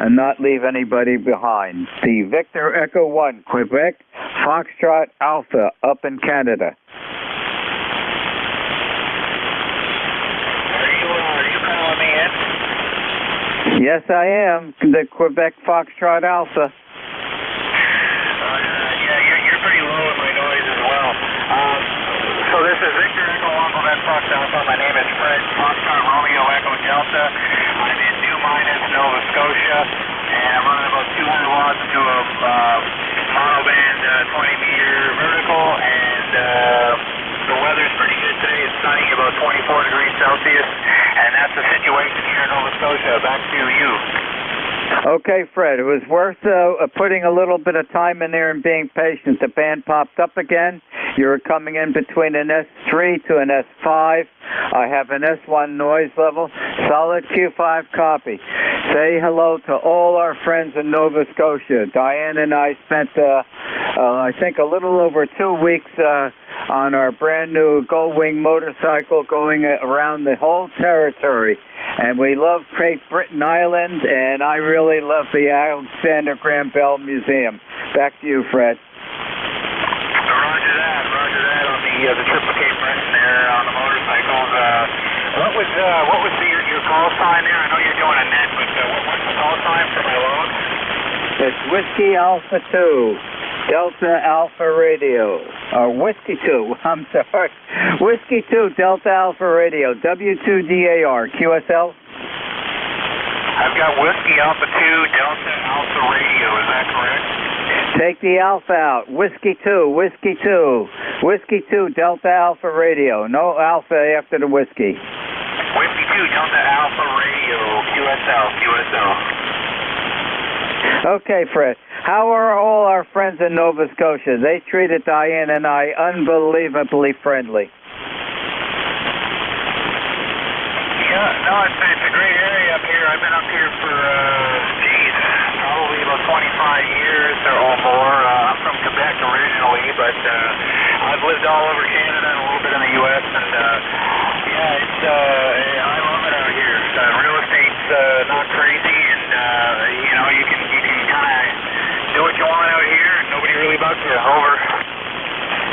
not leave anybody behind. The Victor Echo 1, Quebec, Foxtrot Alpha up in Canada. Yes, I am. The Quebec Foxtrot Alpha. You're pretty low in my noise as well. So this is Victor Echo 1 Quebec Fox Alpha. My name is Fred, Foxtrot Romeo Echo Delta. I'm in New Minas, Nova Scotia, and I'm running about 200 watts to a monoband 20-meter vertical, and the weather's pretty good today. It's sunny, about 24 degrees Celsius, and that's the situation here in Nova Scotia. Back to you. Okay, Fred, it was worth putting a little bit of time in there and being patient. The band popped up again. You're coming in between an S3 to an S5. I have an S1 noise level. Solid Q5 copy. Say hello to all our friends in Nova Scotia. Diane and I spent, I think, a little over 2 weeks on our brand new Goldwing motorcycle going around the whole territory. And we love Great Britain Island, and I really love the Alexander Graham Bell Museum. Back to you, Fred. Roger that on the Triple Cape Breton there on the motorcycles. What was your call sign there? I know you're doing a net, but what's the call sign for my log? It's Whiskey Alpha 2. Delta Alpha Radio, or Whiskey 2, I'm sorry. Whiskey 2, Delta Alpha Radio, W2DAR, QSL? I've got Whiskey Alpha 2, Delta Alpha Radio, is that correct? Take the Alpha out, Whiskey 2, Whiskey 2, Whiskey 2, Delta Alpha Radio, no Alpha after the Whiskey. Whiskey 2, Delta Alpha Radio, QSL. Okay, Fred. How are all our friends in Nova Scotia? They treated Diane and I unbelievably friendly. Yeah, no, it's a great area up here. I've been up here for, probably about 25 years or more. I'm from Quebec originally, but I've lived all over Canada and a little bit in the U.S., and I love it out here. Real estate's not crazy, and you can kind of do what you want out here, and nobody really bugs you. Over.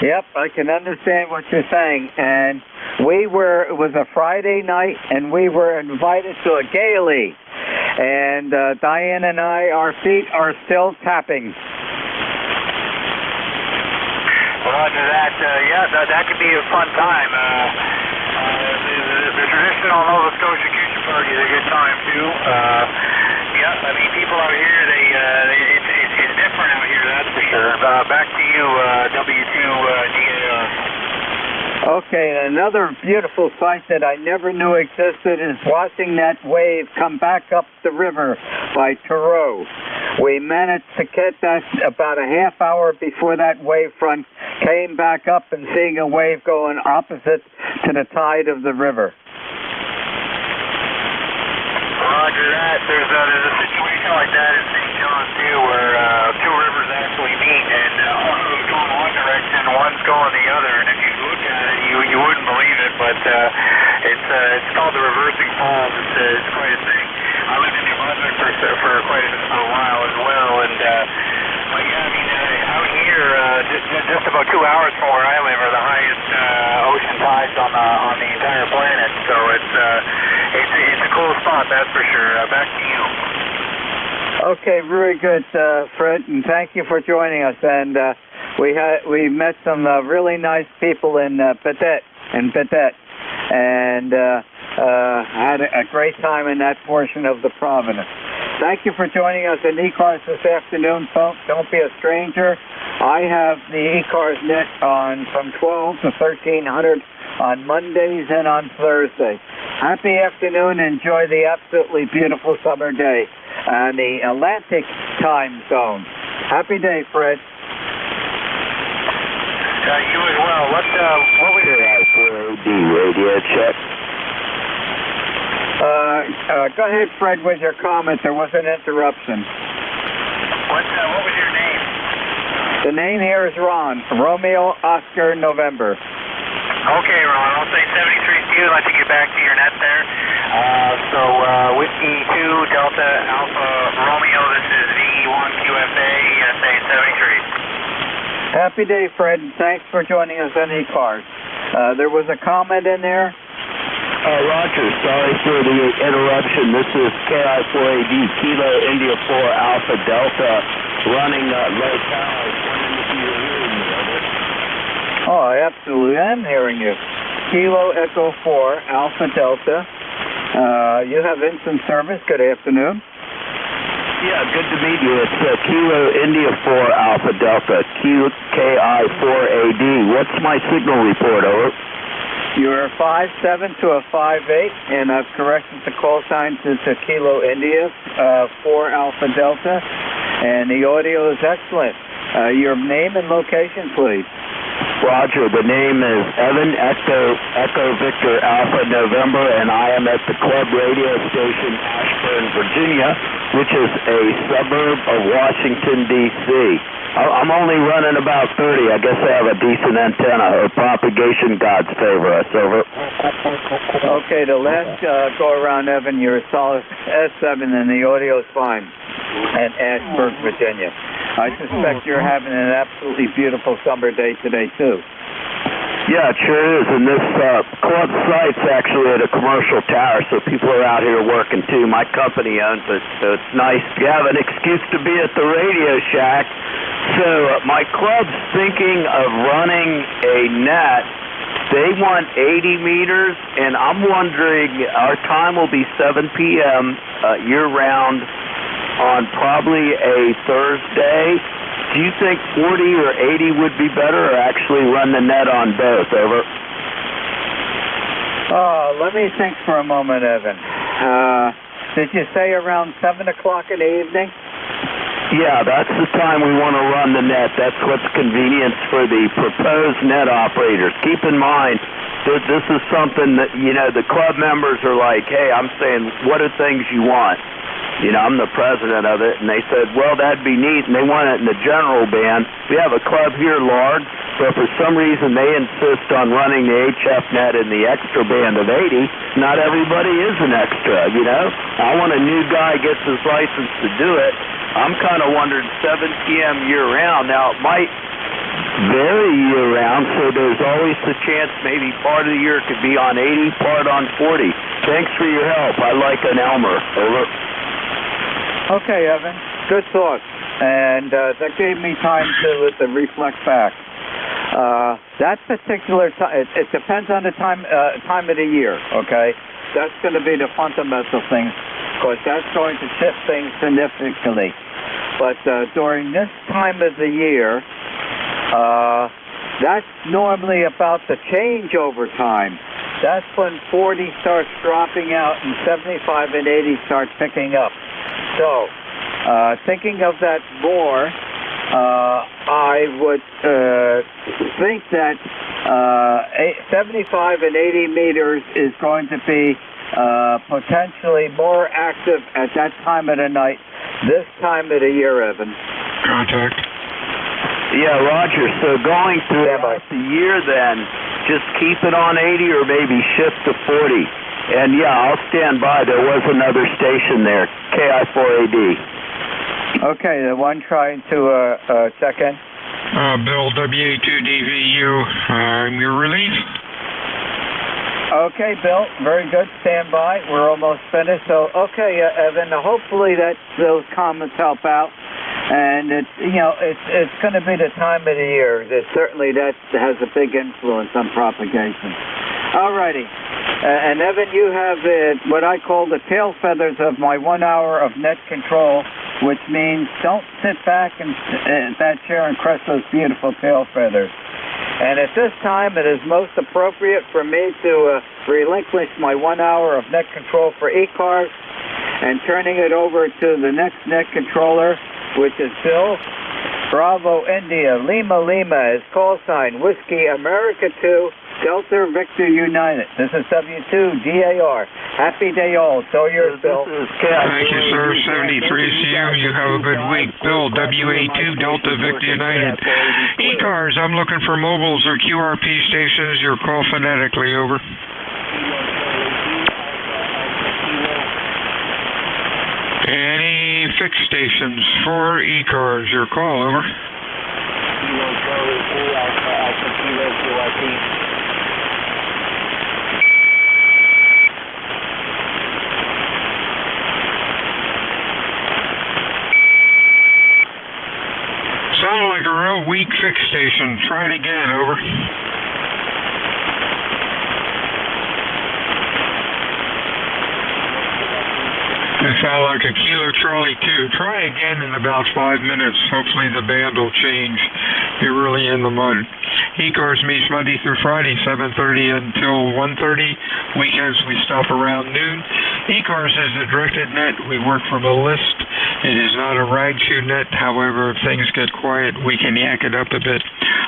Yep, I can understand what you're saying. And it was a Friday night, and we were invited to a Gaily. And Diane and I, our feet are still tapping. Roger that. That could be a fun time. The traditional Nova Scotia Future Party is a good time, too. I mean, people out here, it's different out here, that's for sure. Back to you, W2DAR. Okay, another beautiful sight that I never knew existed is watching that wave come back up the river by Thoreau. We managed to catch that about a half hour before that wave front came back up, and seeing a wave going opposite to the tide of the river. Roger that. There's a situation like that in St. John, too, where two rivers actually meet, and one of them's going one direction, one's going the other, and if you look at it, you wouldn't believe it, but it's called the reversing falls. It's quite a thing. I lived in New Brunswick for quite a while as well, and but yeah, I mean, out here, just about 2 hours from where I live, are the highest ocean tides on the entire planet, so it's a cool spot, that's for sure. Back to you. Okay, very good, Fred, and thank you for joining us. And we met some really nice people in Petite, and had a great time in that portion of the province. Thank you for joining us in ECARS this afternoon, folks. Don't be a stranger. I have the ECARS net on from 12 to 1300 on Mondays and on Thursday. Happy afternoon. Enjoy the absolutely beautiful summer day on the Atlantic time zone. Happy day, Fred. You as well. What was your radio check? Go ahead, Fred, with your comment. There was an interruption. What was your name? The name here is Ron. Romeo, Oscar, November. Okay, Ron. I'll say 73 to you. Let you get back to your net there. So, Whiskey 2, Delta, Alpha, Romeo. This is VE1 QFA, say 73. Happy day, Fred, and thanks for joining us on ECARS. There was a comment in there. Roger, sorry for the interruption. This is KI4AD, Kilo India 4 Alpha Delta, running low power. Wondering if you were hearing me, over. Oh, absolutely, I'm hearing you. Kilo Echo 4 Alpha Delta. You have instant service. Good afternoon. Yeah, good to meet you. It's Kilo India 4 Alpha Delta, KI4AD. What's my signal report, over? You're a 5-7 to a 5-8, and I've corrected the call sign to Kilo India 4 Alpha Delta, and the audio is excellent. Your name and location, please. Roger, the name is Evan Echo Victor Alpha November, and I am at the Club radio station Ashburn, Virginia, which is a suburb of Washington, D.C. I'm only running about 30. I guess I have a decent antenna, or propagation gods favor us, over. Okay, the last go around, Evan, you're a solid S7 and the audio's fine at Ashburn, Virginia. I suspect you're having an absolutely beautiful summer day today, too. Yeah, it sure is, and this club site's actually at a commercial tower, so people are out here working, too. My company owns it, so it's nice to have an excuse to be at the Radio Shack. So my club's thinking of running a net. They want 80 meters, and I'm wondering, our time will be 7 p.m. Year-round on probably a Thursday. Do you think 40 or 80 would be better, or actually run the net on both, over? Let me think for a moment, Evan. Did you say around 7 o'clock in the evening? Yeah, that's the time we want to run the net. That's what's convenient for the proposed net operators. Keep in mind that this is something that, you know, the club members are like, hey, I'm saying, what are things you want? You know, I'm the president of it, and they said, well, that'd be neat, and they want it in the general band. We have a club here, Lard, but for some reason they insist on running the HF net in the extra band of 80. Not everybody is an extra, you know? I want a new guy gets his license to do it. I'm kind of wondering 7 p.m. year-round. Now, it might vary year-round, so there's always the chance maybe part of the year could be on 80, part on 40. Thanks for your help. I like an Elmer. Over. Okay, Evan. Good thought. And that gave me time to reflect back. That particular time, it depends on the time of the year, okay? That's going to be the fundamental thing, because that's going to shift things significantly. But during this time of the year, that's normally about the changeover time. That's when 40 starts dropping out and 75 and 80 start picking up. So, thinking of that more, I would think that 75 and 80 meters is going to be potentially more active at that time of the night, this time of the year, Evan. Contact. Yeah, Roger. So going throughout the year then, just keep it on 80 or maybe shift to 40. And yeah, I'll stand by. There was another station there, KI4AD. Okay, the one trying to check in. Bill, WA2DVU, I'm your relief. Okay, Bill, very good. Stand by. We're almost finished. So, okay, Evan, hopefully those comments help out. And it's going to be the time of the year. Certainly that has a big influence on propagation. All righty. And Evan, you have what I call the tail feathers of my 1 hour of net control, which means don't sit back in that chair and crush those beautiful tail feathers. And at this time, it is most appropriate for me to relinquish my 1 hour of net control for ECARS and turning it over to the next net controller, which is Bill. Bravo India, Lima Lima is call sign, Whiskey America 2, Delta Victor United. This is W2DAR. Happy day all. So yours, Bill. Thank you, sir. 73CU. You have a good week. Bill, WA2 Delta Victor United. ECARS, I'm looking for mobiles or QRP stations. Your call phonetically, over. Any fixed stations for ECARS? Your call, over. Sounded like a real weak fixed station. Try it again, over. It sounded like a Kilo Charlie 2. Try again in about 5 minutes. Hopefully the band will change. You're really in the mud. ECARS meets Monday through Friday, 7:30 until 1:30. Weekends we stop around noon. ECARS is a directed net. We work from a list. It is not a rag shoe net. However, if things get quiet, we can yak it up a bit.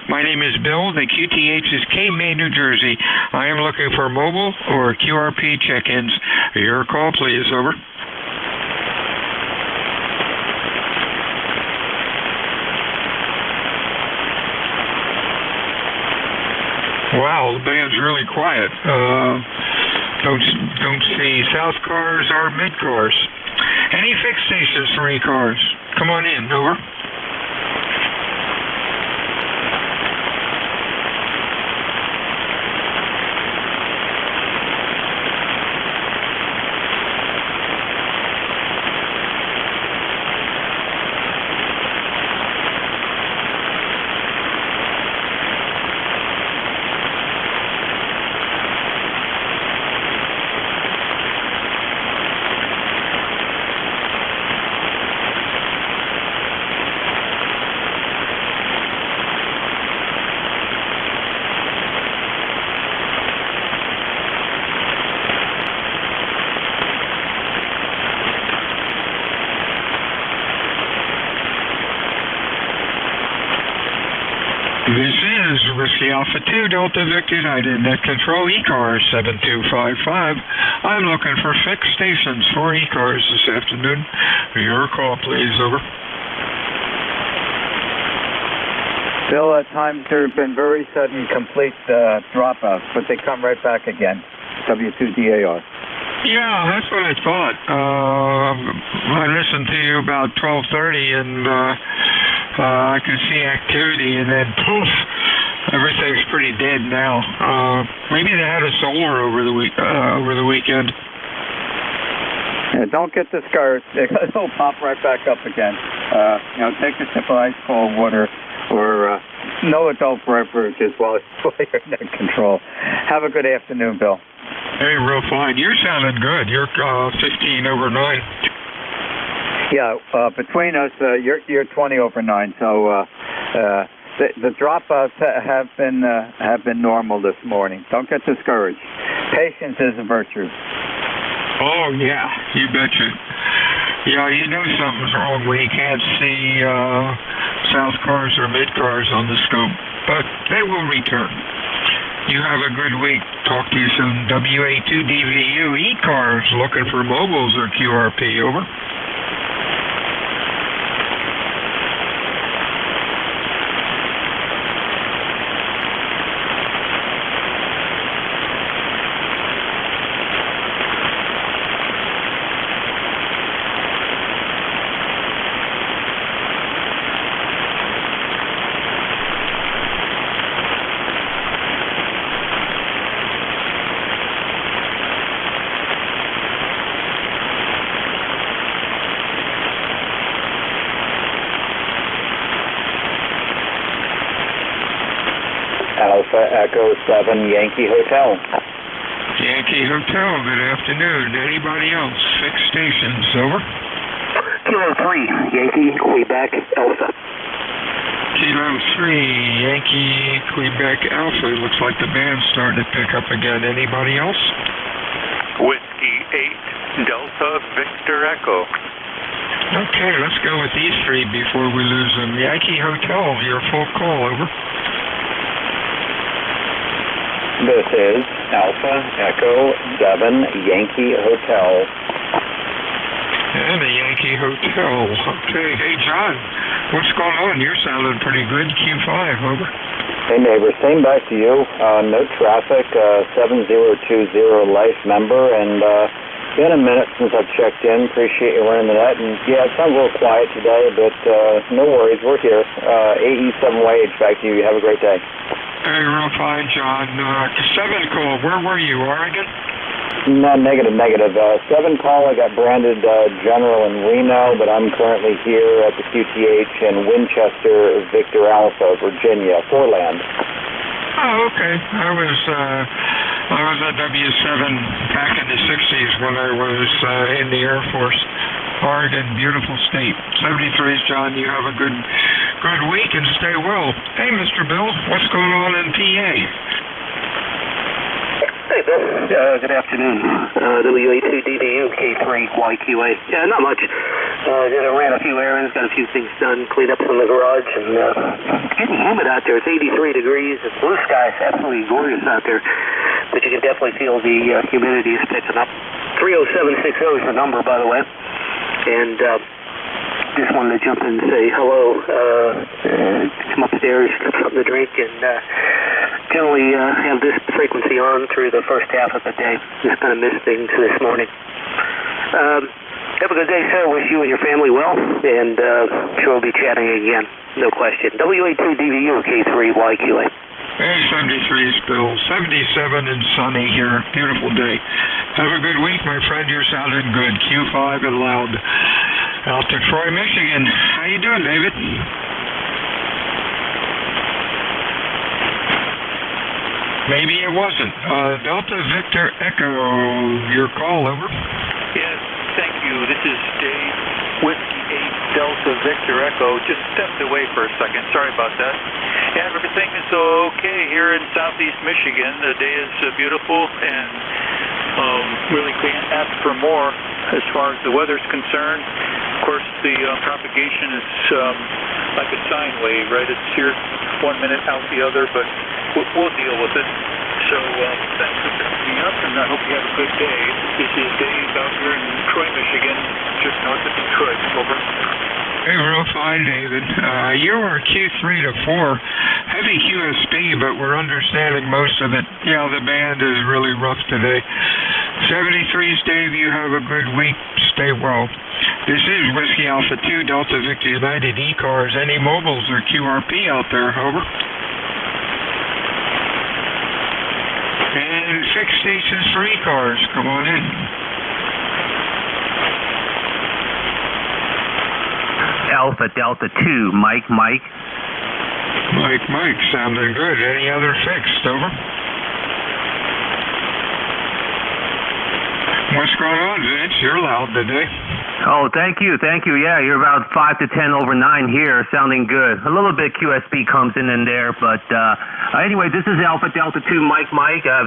My name is Bill. The QTH is K-May, New Jersey. I am looking for mobile or QRP check-ins. Your call, please, over. Wow, the band's really quiet. Don't see South cars or mid cars. Any fixed stations for ECARS? Come on in, over. This is Whiskey Alpha 2 Delta Victor United Net Control ECARS 7255. I'm looking for fixed stations for ECARS this afternoon. Your call, please, over. Bill, at times there have been very sudden, complete dropouts, but they come right back again. W2DAR. Yeah, that's what I thought. I listened to you about 12:30, and I could see activity, and then poof, everything's pretty dead now. Maybe they had a solar over the weekend. Yeah, don't get discouraged. They'll pop right back up again. Take a sip of ice cold water, or no adult beverages while you're in control. Have a good afternoon, Bill. Hey, real fine. You're sounding good. You're 15 over 9. Yeah, between us, you're 20 over 9. So the dropouts have been normal this morning. Don't get discouraged. Patience is a virtue. Oh yeah, you betcha. Yeah, you know something's wrong when you can't see south cars or mid cars on the scope, but they will return. You have a good week. Talk to you soon. WA2DVU ECARS looking for mobiles or QRP, over. Alpha Echo 7 Yankee Hotel. Yankee Hotel, good afternoon. Anybody else? Fixed stations, over. Kilo 3 Yankee Quebec Alpha. Kilo 3 Yankee Quebec Alpha. Looks like the band's starting to pick up again. Anybody else? Whiskey 8 Delta Victor Echo. Okay, let's go with these three before we lose them. Yankee Hotel, your full call, over. This is Alpha Echo 7 Yankee Hotel. And a Yankee Hotel. Okay, hey John, what's going on? You're sounding pretty good. Q5, over. Hey neighbor, same back to you. No traffic, 7020 life member, and been a minute since I've checked in. Appreciate you running the net. And yeah, it sounds a little quiet today, but no worries, we're here. AE7YH, back to you. Have a great day. Hey, real fine, John. 7 call, where were you, Oregon? No, negative. 7 call, I got branded General in Reno, but I'm currently here at the QTH in Winchester, Victor Alpha, Virginia, Foreland. Oh, okay. I was at W7 back in the 60s when I was in the Air Force. Oregon, beautiful state. 73s, John, you have a good week and stay well. Hey, Mr. Bill, what's going on in PA? Hey, Bill. Good afternoon. WA2DDU K3YQA. Yeah, not much. Ran a few errands, got a few things done, cleaned up some of the garage, and it's getting humid out there. It's 83 degrees. It's blue skies, absolutely gorgeous out there. But you can definitely feel the humidity is picking up. 30760 is the number, by the way. And just wanted to jump in and say hello. Come upstairs, get something to drink, and generally have this frequency on through the first half of the day. Just kind of missed things this morning. Have a good day, sir. Wish you and your family well, and sure we'll be chatting again. No question. WA2DVU K3YQA. Hey, 73's Bill. 77 and sunny here. Beautiful day. Have a good week, my friend. You're sounding good. Q5 and loud. Out to Troy, Michigan. How you doing, David? Maybe it wasn't. Delta Victor Echo, your call, over. Yes, thank you. This is Dave, Whiskey 8 Delta Victor Echo. Just stepped away for a second. Sorry about that. Yeah, everything is okay here in southeast Michigan. The day is beautiful, and really can't ask for more as far as the weather's concerned. Of course, the propagation is like a sine wave, right? It's here 1 minute, out the other, but we'll deal with it. So thanks for picking me up, and I hope you have a good day. This is Dave out here in Troy, Michigan, just north of Detroit. Over. Hey, real fine, David. You are Q3 to 4, heavy QSB, but we're understanding most of it. Yeah, the band is really rough today. 73's, Dave, you have a good week. Stay well. This is Whiskey Alpha 2, Delta Victor United ECARS. Any mobiles or QRP out there, over? And fixed stations for ECARS. Come on in. Alpha Delta 2, Mike. Mike, sounding good. Any other fixed, over? What's going on, Vince? You're loud today. Oh, thank you. Yeah, you're about 5 to 10 over 9 here, sounding good. A little bit QSB comes in there, but anyway, this is Alpha Delta 2, Mike,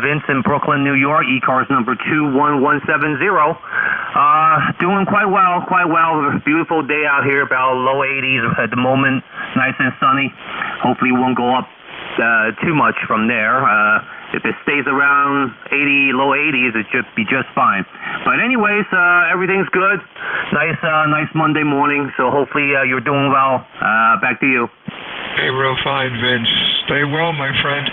Vince in Brooklyn, New York, ECARS number 21170. Doing quite well. Beautiful day out here, about low 80s at the moment, nice and sunny. Hopefully it won't go up too much from there. If it stays around 80, low 80s, it should be just fine. But anyways, everything's good. Nice Monday morning, so hopefully you're doing well. Back to you. Hey, real fine, Vince. Stay well, my friend.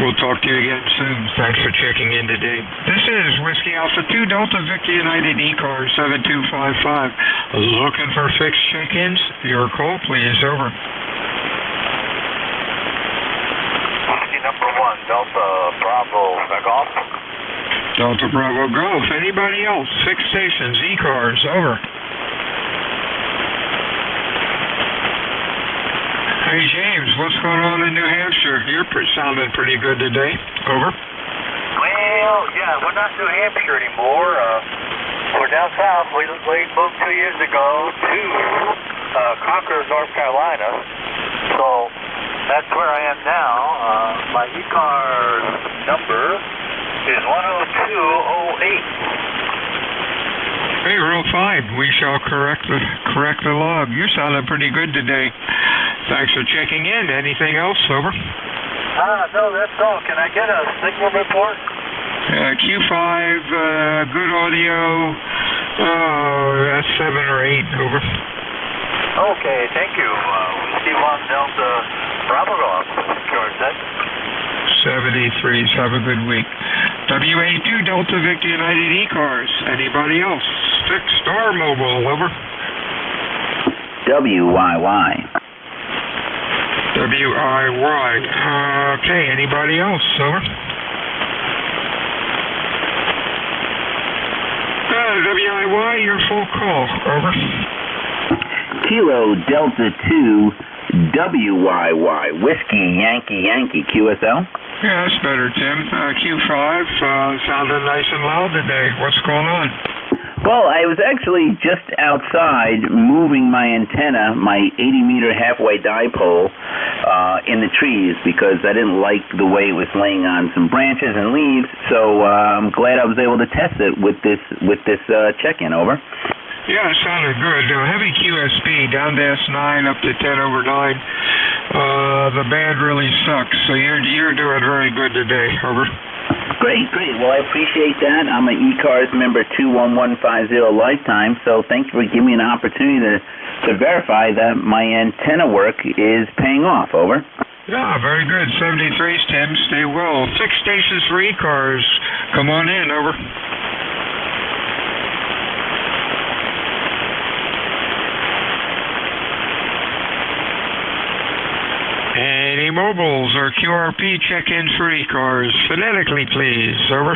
We'll talk to you again soon. Thanks for checking in today. This is Whiskey Alpha 2 Delta Victor United ECARS 7255. Looking for fixed check-ins? Your call, please. Over. Number 1, Delta Bravo Golf. Delta Bravo Golf. Anybody else? Fixed stations, ECARS, over. Hey, James, what's going on in New Hampshire? You're sounding pretty good today. Over. Well, yeah, we're not in New Hampshire anymore. We're down south. We moved 2 years ago to Concord, North Carolina. So that's where I am now. My ECARS number is 10208. Hey, real fine. We shall correct the log. You're sounding pretty good today. Thanks for checking in. Anything else? Over. No, that's all. Can I get a signal report? Q5, good audio. That's 7 or 8, over. Okay, thank you. Whiskey 1 Delta Bravo Golf. George, that. 73s, have a good week. WA2 Delta Victor United ECARS. Anybody else? Fixed or mobile, over. WYY. WIY. Okay, anybody else, over? WIY, your full call, over. Kilo Delta 2 WYY. Whiskey Yankee Yankee QSL. Yeah, that's better, Tim. Q5 sounded nice and loud today. What's going on? Well, I was actually just outside moving my antenna, my 80-meter halfway dipole, in the trees because I didn't like the way it was laying on some branches and leaves. So I'm glad I was able to test it with this check-in. Over. Yeah, it sounded good. Heavy QSP down to S9 up to 10 over 9. The band really sucks. So you're doing very good today. Over. Great. Well, I appreciate that. I'm an ECARS member 21150 lifetime, so thanks for giving me an opportunity to verify that my antenna work is paying off. Over. Yeah, very good. 73s, Tim. Stay well. 6 stations for ECARS. Come on in. Over. Any mobiles or QRP check-ins for ECARS? Phonetically, please. Over.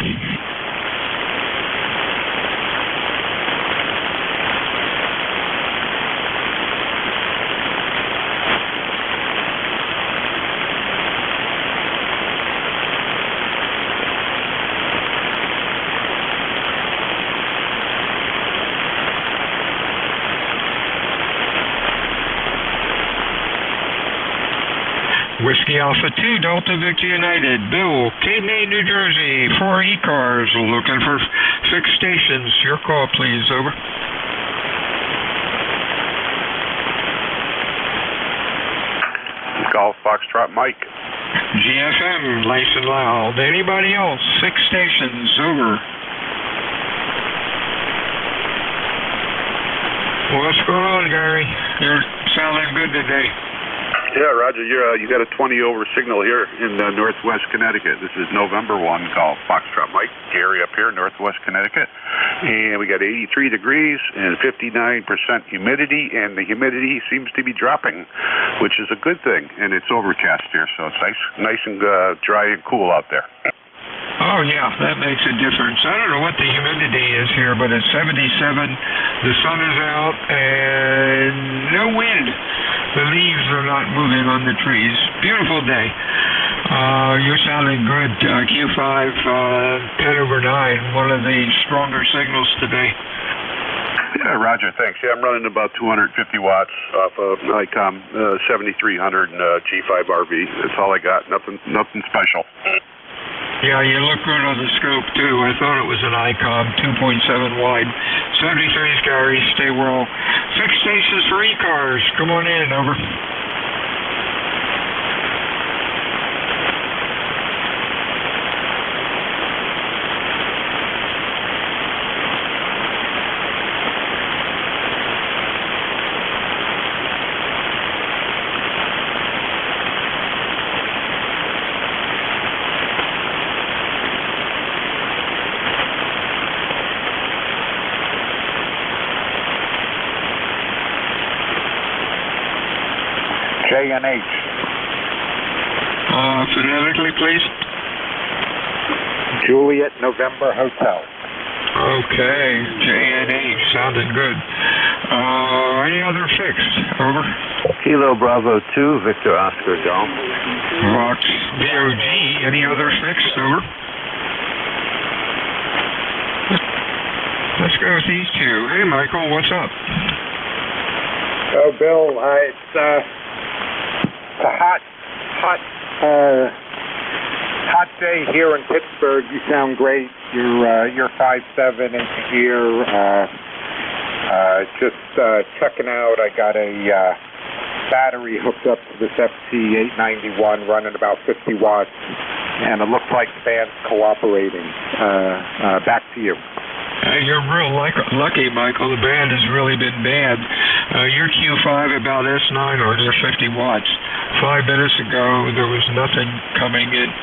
Whiskey Alpha 2, Delta Victor United. Bill, Cape May, New Jersey, 4 ECARS, looking for 6 stations. Your call, please. Over. Golf Foxtrot Mike. GFM, nice and loud. Anybody else? 6 stations. Over. What's going on, Gary? You're sounding good today. Yeah, Roger, you got a 20 over signal here in Northwest Connecticut. This is November 1, Golf Foxtrot Mike. Gary up here, Northwest Connecticut. And we got 83 degrees and 59% humidity, and the humidity seems to be dropping, which is a good thing. And it's overcast here, so it's nice and dry and cool out there. Oh, yeah, that makes a difference. I don't know what the humidity is here, but it's 77. The sun is out, and no wind. The leaves are not moving on the trees. Beautiful day. You're sounding good. Q5, 10 over 9, one of the stronger signals today. Yeah, Roger, thanks. Yeah, I'm running about 250 watts off of ICOM 7300 and G5 RV. That's all I got. Nothing special. Yeah, you look good on the scope, too. I thought it was an ICOM 2.7 wide. 73s, Gary. Stay well. 6 stations for ECARS. Come on in. Over. J&H. Phonetically, please. Juliet November Hotel. Okay, J&H, sounded good. Any other fixed? Over. Kilo Bravo 2, Victor Oscar Golf. Rox VOG, any other fixed? Over. Let's go with these two. Hey, Michael, what's up? Oh, Bill, it's a hot day here in Pittsburgh. You sound great. You're 5'7" in here. Just checking out. I got a battery hooked up to this FT891 running about 50 watts, and it looks like the band's cooperating. Back to you. You're real lucky, Michael. The band has really been bad. Your Q5 about S9 or near 50 watts. 5 minutes ago, there was nothing coming in.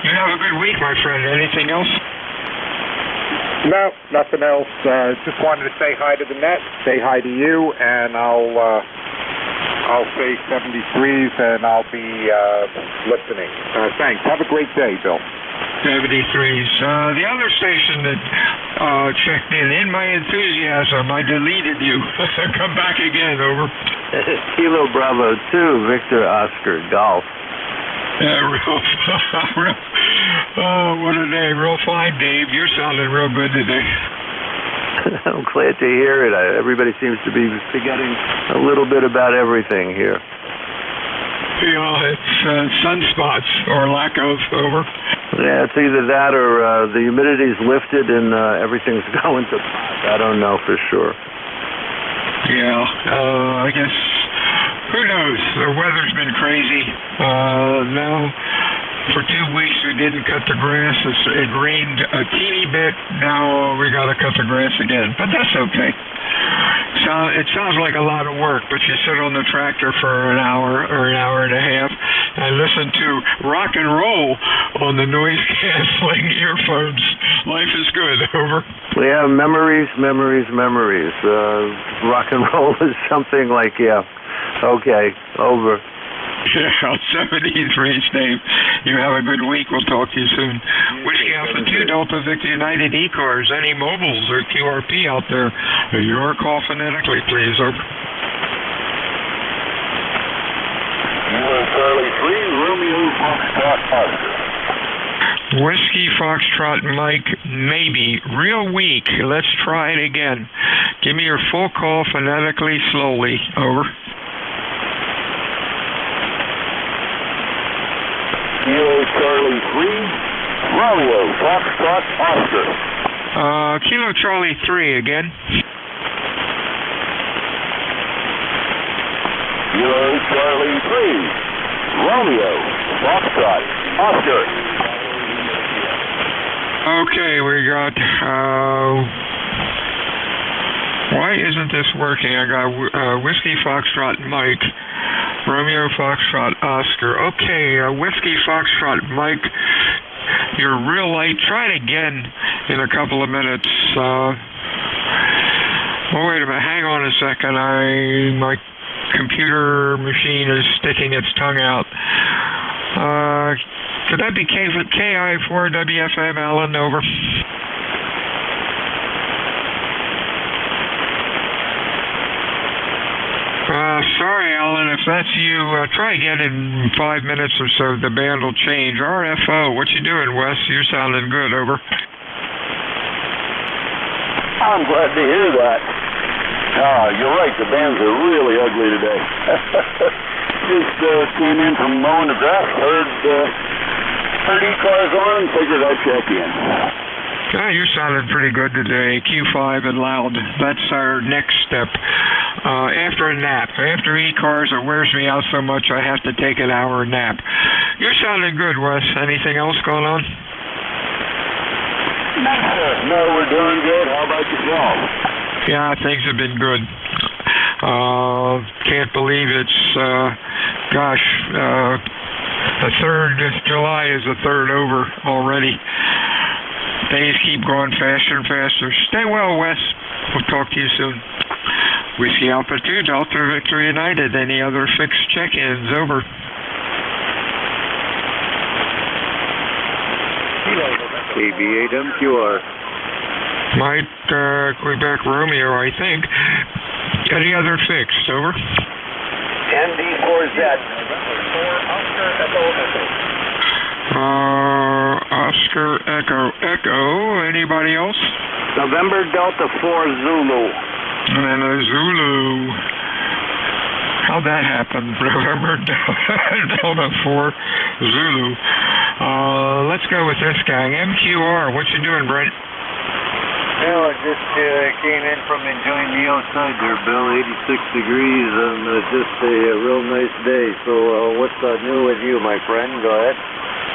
You have a good week, my friend. Anything else? No, nothing else. Just wanted to say hi to the net, say hi to you, and I'll say 73s, and I'll be listening. Thanks. Have a great day, Bill. 73s. The other station that checked in my enthusiasm, I deleted you. Come back again, over. Kilo Bravo 2, Victor Oscar Golf. Oh, what a day. Real fine, Dave. You're sounding real good today. I'm glad to hear it. Everybody seems to be forgetting a little bit about everything here. Yeah, it's sunspots or lack of, over. Yeah, it's either that or the humidity's lifted and everything's going to pot. I don't know for sure. Yeah, I guess, who knows? The weather's been crazy. Now, for 2 weeks we didn't cut the grass. It rained a teeny bit. Now we got to cut the grass again, but that's okay. So it sounds like a lot of work, but you sit on the tractor for an hour or an hour and a half and listen to rock and roll on the noise-canceling earphones. Life is good, over. Yeah, memories. Rock and roll is something like, yeah, okay, over. Yeah, 73, Dave. You have a good week. We'll talk to you soon. Whiskey Alpha 2, Delta Victor United ECARS. Any mobiles or QRP out there? Your call phonetically, please. Over. Charlie 3, Romeo Foxtrot Oscar. Whiskey Foxtrot Mike, maybe. Real weak. Let's try it again. Give me your full call phonetically, slowly. Over. Kilo Charlie 3, Romeo Foxtrot Oscar. Kilo Charlie 3 again. Kilo Charlie 3, Romeo Foxtrot Oscar. Okay, we got, why isn't this working? I got Whiskey Foxtrot Mike, Romeo Foxtrot Oscar. Okay, Whiskey Foxtrot Mike, you're real light. Try it again in a couple of minutes. Oh, wait a minute. Hang on a second. My computer machine is sticking its tongue out. Could that be KI4WFM, Alan? Over. Sorry, Alan, if that's you, try again in 5 minutes or so. The band will change. RFO, what you doing, Wes? You're sounding good, over. I'm glad to hear that. You're right, the bands are really ugly today. Just came in from mowing the grass, heard ECARS on, and figured I'd check in. You're sounding pretty good today. Q5 and loud. That's our next step. After a nap. After ECARS, it wears me out so much I have to take an hour nap. You're sounding good, Wes. Anything else going on? No, we're doing good. How about yourself? Yeah, things have been good. Can't believe it's, the 3rd, July is the 3rd over already. Days keep going faster and faster. Stay well, Wes. We'll talk to you soon. Whiskey Alpha 2, Delta Victor United. Any other fixed check-ins? Over. KB8MQR. Mike, Quebec Romeo, I think. Any other fixed? Over. ND4Z. Oscar Echo Echo. Oscar Echo. Anybody else? November Delta 4 Zulu. And a Zulu. How'd that happen? November Delta 4 Zulu. Let's go with this guy. MQR. What you doing, Brent? Well, I just came in from enjoying the outside there, Bill. 86 degrees and just a real nice day. So what's new with you, my friend? Go ahead.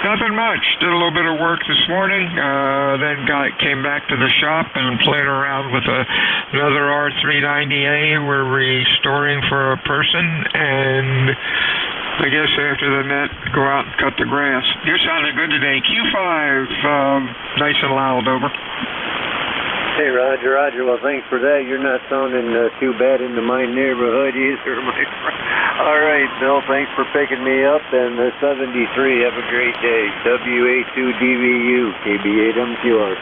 Nothing much. Did a little bit of work this morning, then came back to the shop and played around with another R390A we're restoring for a person, and I guess after the net, go out and cut the grass. You're sounding good today. Q5, nice and loud, over. Hey, Roger. Well, thanks for that. You're not sounding too bad into my neighborhood either, my friend. All right, Bill, thanks for picking me up. And 73, have a great day. WA2DVU, KB8MQR.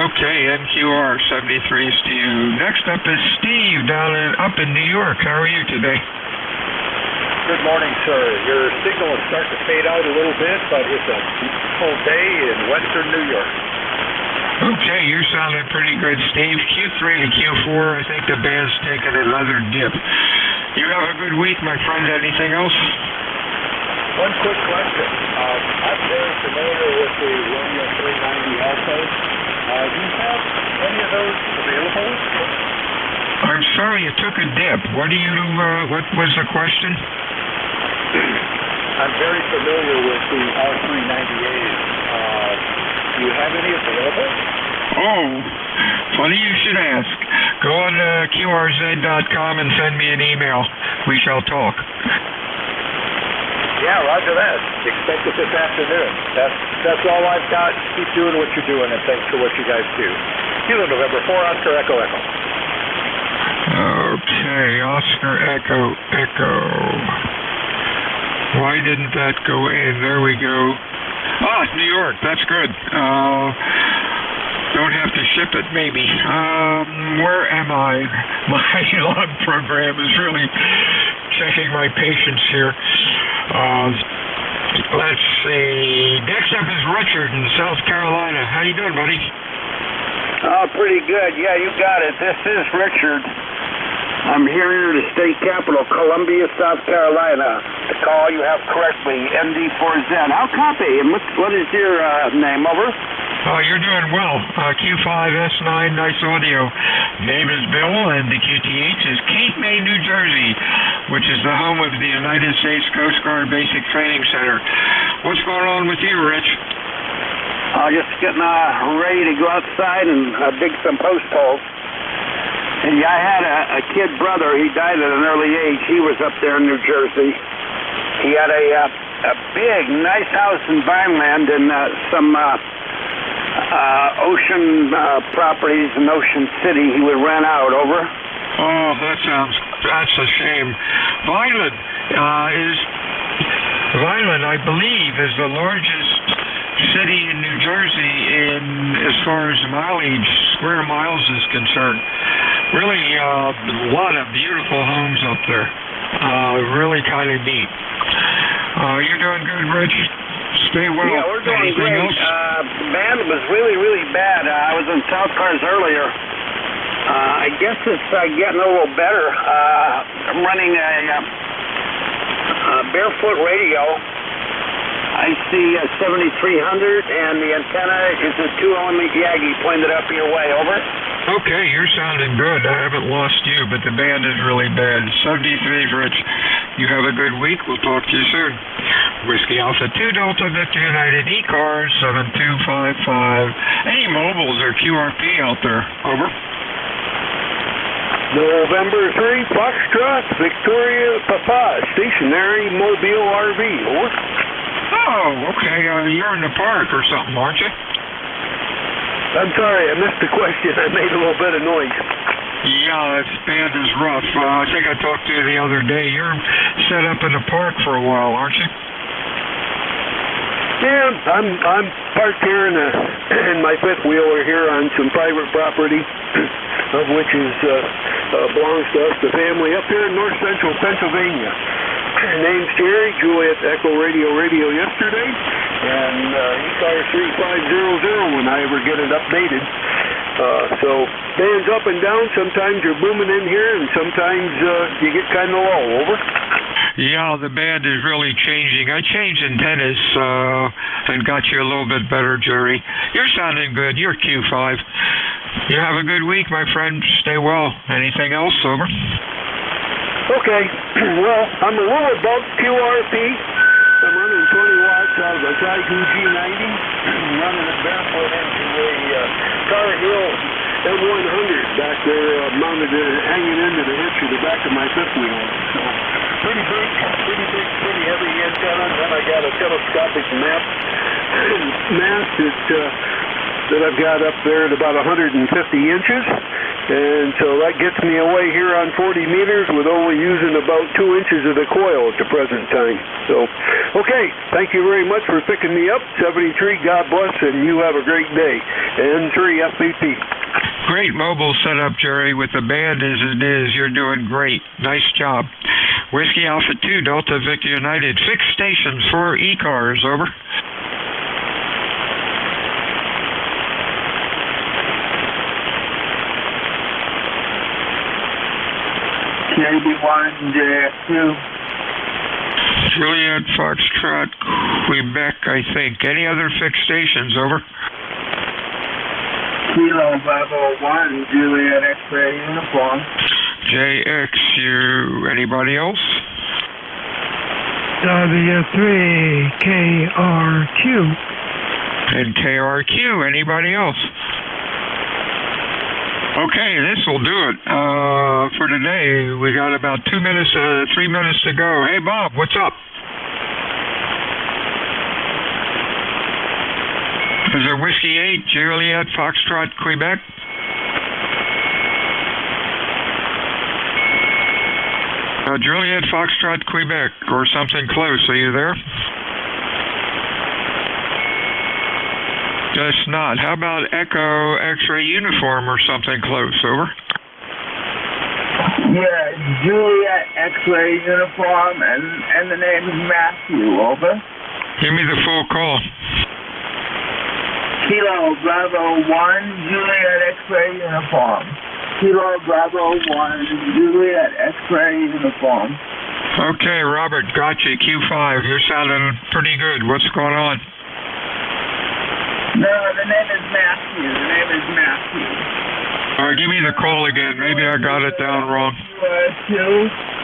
Okay, MQR 73's to you. Next up is Steve up in New York. How are you today? Good morning, sir. Your signal is starting to fade out a little bit, but it's a beautiful day in western New York. Okay, you're sounding pretty good, Steve. Q3 to Q4, I think the band's taking another dip. You have a good week, my friend. Anything else? One quick question. I'm very familiar with the Romeo 390 Altos. Do you have any of those available? I'm sorry, you took a dip. What was the question? I'm very familiar with the R390As. Do you have any available? Oh, funny you should ask. Go on QRZ.com and send me an email. We shall talk. Yeah, roger that. Expect it this afternoon. That's all I've got. Keep doing what you're doing, and thanks for what you guys do. Kilo November 4, Oscar Echo Echo. Okay, Oscar Echo Echo. Why didn't that go in? There we go. Ah, New York. That's good. Don't have to ship it, maybe. Where am I? My log program is really checking my patience here. Let's see. Next up is Richard in South Carolina. How you doing, buddy? Oh, pretty good. Yeah, you got it. This is Richard. I'm here near the state capital, Columbia, South Carolina. The call you have correctly, MD4Z. How copy? And what is your name, over? You're doing well. Q5S9, nice audio. Name is Bill, and the QTH is Cape May, New Jersey, which is the home of the United States Coast Guard Basic Training Center. What's going on with you, Rich? Just getting ready to go outside and dig some post holes. And yeah, I had a kid brother. He died at an early age. He was up there in New Jersey. He had a big, nice house in Vineland and some ocean properties in Ocean City he would rent out, over. Oh, that's a shame. Vineland, I believe, is the largest city in New Jersey as far as mileage, square miles is concerned. Really a lot of beautiful homes up there. Really kind of neat. You're doing good, Rich? Stay well. Yeah, we're doing Anything great. else? The band was really, really bad. I was in South Cars earlier. I guess it's getting a little better. I'm running a barefoot radio. I see a 7300, and the antenna is a 2-element Yagi pointed up your way, over. Okay, you're sounding good. I haven't lost you, but the band is really bad. 73, Rich. You have a good week. We'll talk to you soon. Whiskey Alpha 2 Delta Victor United ECARS 7255. Any mobiles or QRP out there? Over. November 3, Foxtrot, Victoria Papa, stationary mobile RV, over. Oh, okay. You're in the park or something, aren't you? I'm sorry, I missed the question. I made a little bit of noise. Yeah, this band is rough. I think I talked to you the other day. You're set up in the park for a while, aren't you? Yeah, I'm parked here in my fifth wheeler here on some private property, of which belongs to us, the family, up here in north central Pennsylvania. Name's Jerry, Juliet Echo Radio yesterday, and ECARS 3500 when I ever get it updated. So bands up and down. Sometimes you're booming in here, and sometimes you get kind of low, over. Yeah, the band is really changing. I changed antennas and got you a little bit better, Jerry. You're sounding good. You're Q5. You have a good week, my friend. Stay well. Anything else? Over. Okay. Well, I'm a little above QRP. I'm running 20 watts out of a Geico G90. I'm running it barefoot into a Car Hill M100 back there, mounted hanging into the hitch of the back of my fifth wheel. So pretty big, pretty heavy antenna. And then I got a telescopic mast that I've got up there at about 150 inches. And so that gets me away here on 40 meters with only using about 2 inches of the coil at the present time. So, okay, thank you very much for picking me up. 73, God bless, and you have a great day. N3 FBP. Great mobile setup, Jerry, with the band as it is. You're doing great. Nice job. Whiskey Alpha 2, Delta Victor United. Fixed stations for ECARS, over. JB1, JX2. Juliet, Foxtrot, Quebec, I think. Any other fixed stations, over? Kilo Bravo 1, Juliet X-ray uniform. JXU, anybody else? W3, KRQ. And KRQ, anybody else? Okay, this will do it for today. We got about 3 minutes to go. Hey, Bob, what's up? Is it Whiskey 8, Juliet, Foxtrot, Quebec? Juliet, Foxtrot, Quebec, or something close. Are you there? Just not. How about Echo X-ray uniform or something close? Over. Yeah, Juliet X-ray uniform, and the name is Matthew. Over. Give me the full call. Kilo Bravo 1, Juliet X-ray uniform. Kilo Bravo 1, Juliet X-ray uniform. Okay, Robert, got you. Q5. You're sounding pretty good. What's going on? No, the name is Matthew. All right, give me the call again. Maybe I got it down wrong.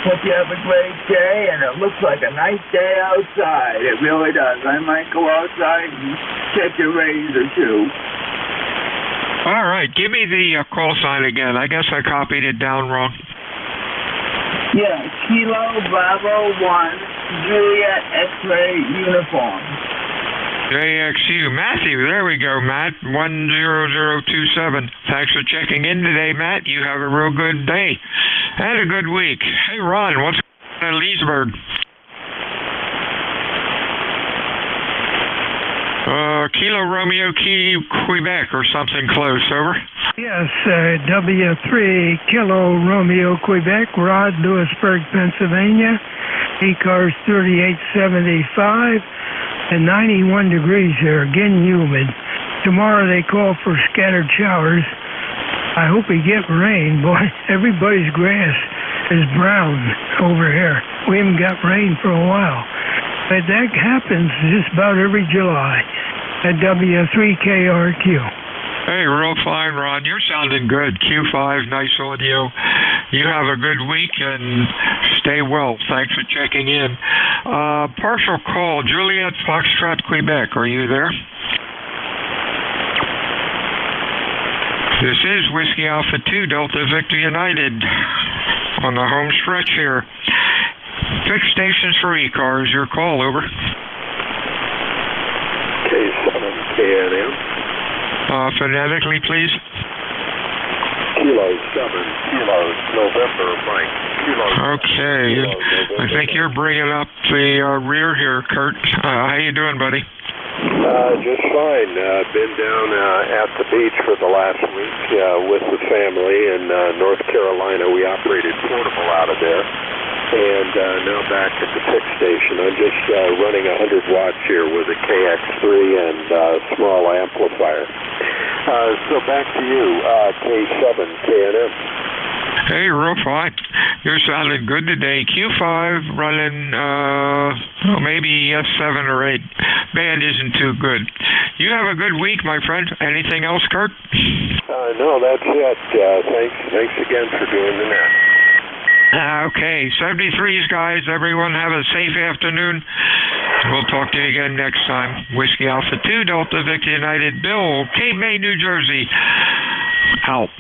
Hope you have a great day, and it looks like a nice day outside. It really does. I might go outside and take a raise or two. All right, give me the call sign again. I guess I copied it down wrong. Yeah, Kilo Bravo 1, Juliet X-ray uniform. JXU. Matthew, there we go, Matt. 10027. Thanks for checking in today, Matt. You have a real good day and a good week. Hey, Ron, what's going on in Leesburg? Kilo Romeo Key, Quebec, or something close, over? Yes, W3, Kilo Romeo, Quebec, Rod, Lewisburg, Pennsylvania, ECARS 3875, and 91 degrees here, again humid. Tomorrow they call for scattered showers. I hope we get rain. Boy, everybody's grass is brown over here. We haven't got rain for a while. But that happens just about every July at W3KRQ. Hey, real fine, Ron. You're sounding good. Q5, nice audio. You have a good week and stay well. Thanks for checking in. Partial call, Juliet, Foxtrot, Quebec. Are you there? This is Whiskey Alpha 2, Delta Victor United on the home stretch here. Fixed stations for ECARS. Your call, over. K7 KNM. Phonetically, please. Kilo 7, Kilo November, Mike. Kilo. Okay. I think you're bringing up the rear here, Kurt. How you doing, buddy? Just fine. Been down at the beach for the last week with the family in North Carolina. We operated portable out of there. And now back at the fixed station. I'm just running 100 watts here with a KX3 and small amplifier. So back to you, K7 KNM. Hey, real fine. You're sounding good today. Q5 running, maybe S7 or 8. Band isn't too good. You have a good week, my friend. Anything else, Kurt? No, that's it. Thanks again for doing the net. Okay, 73s, guys. Everyone have a safe afternoon. We'll talk to you again next time. Whiskey Alpha 2, Delta Victor United, Bill, Cape May, New Jersey. Out.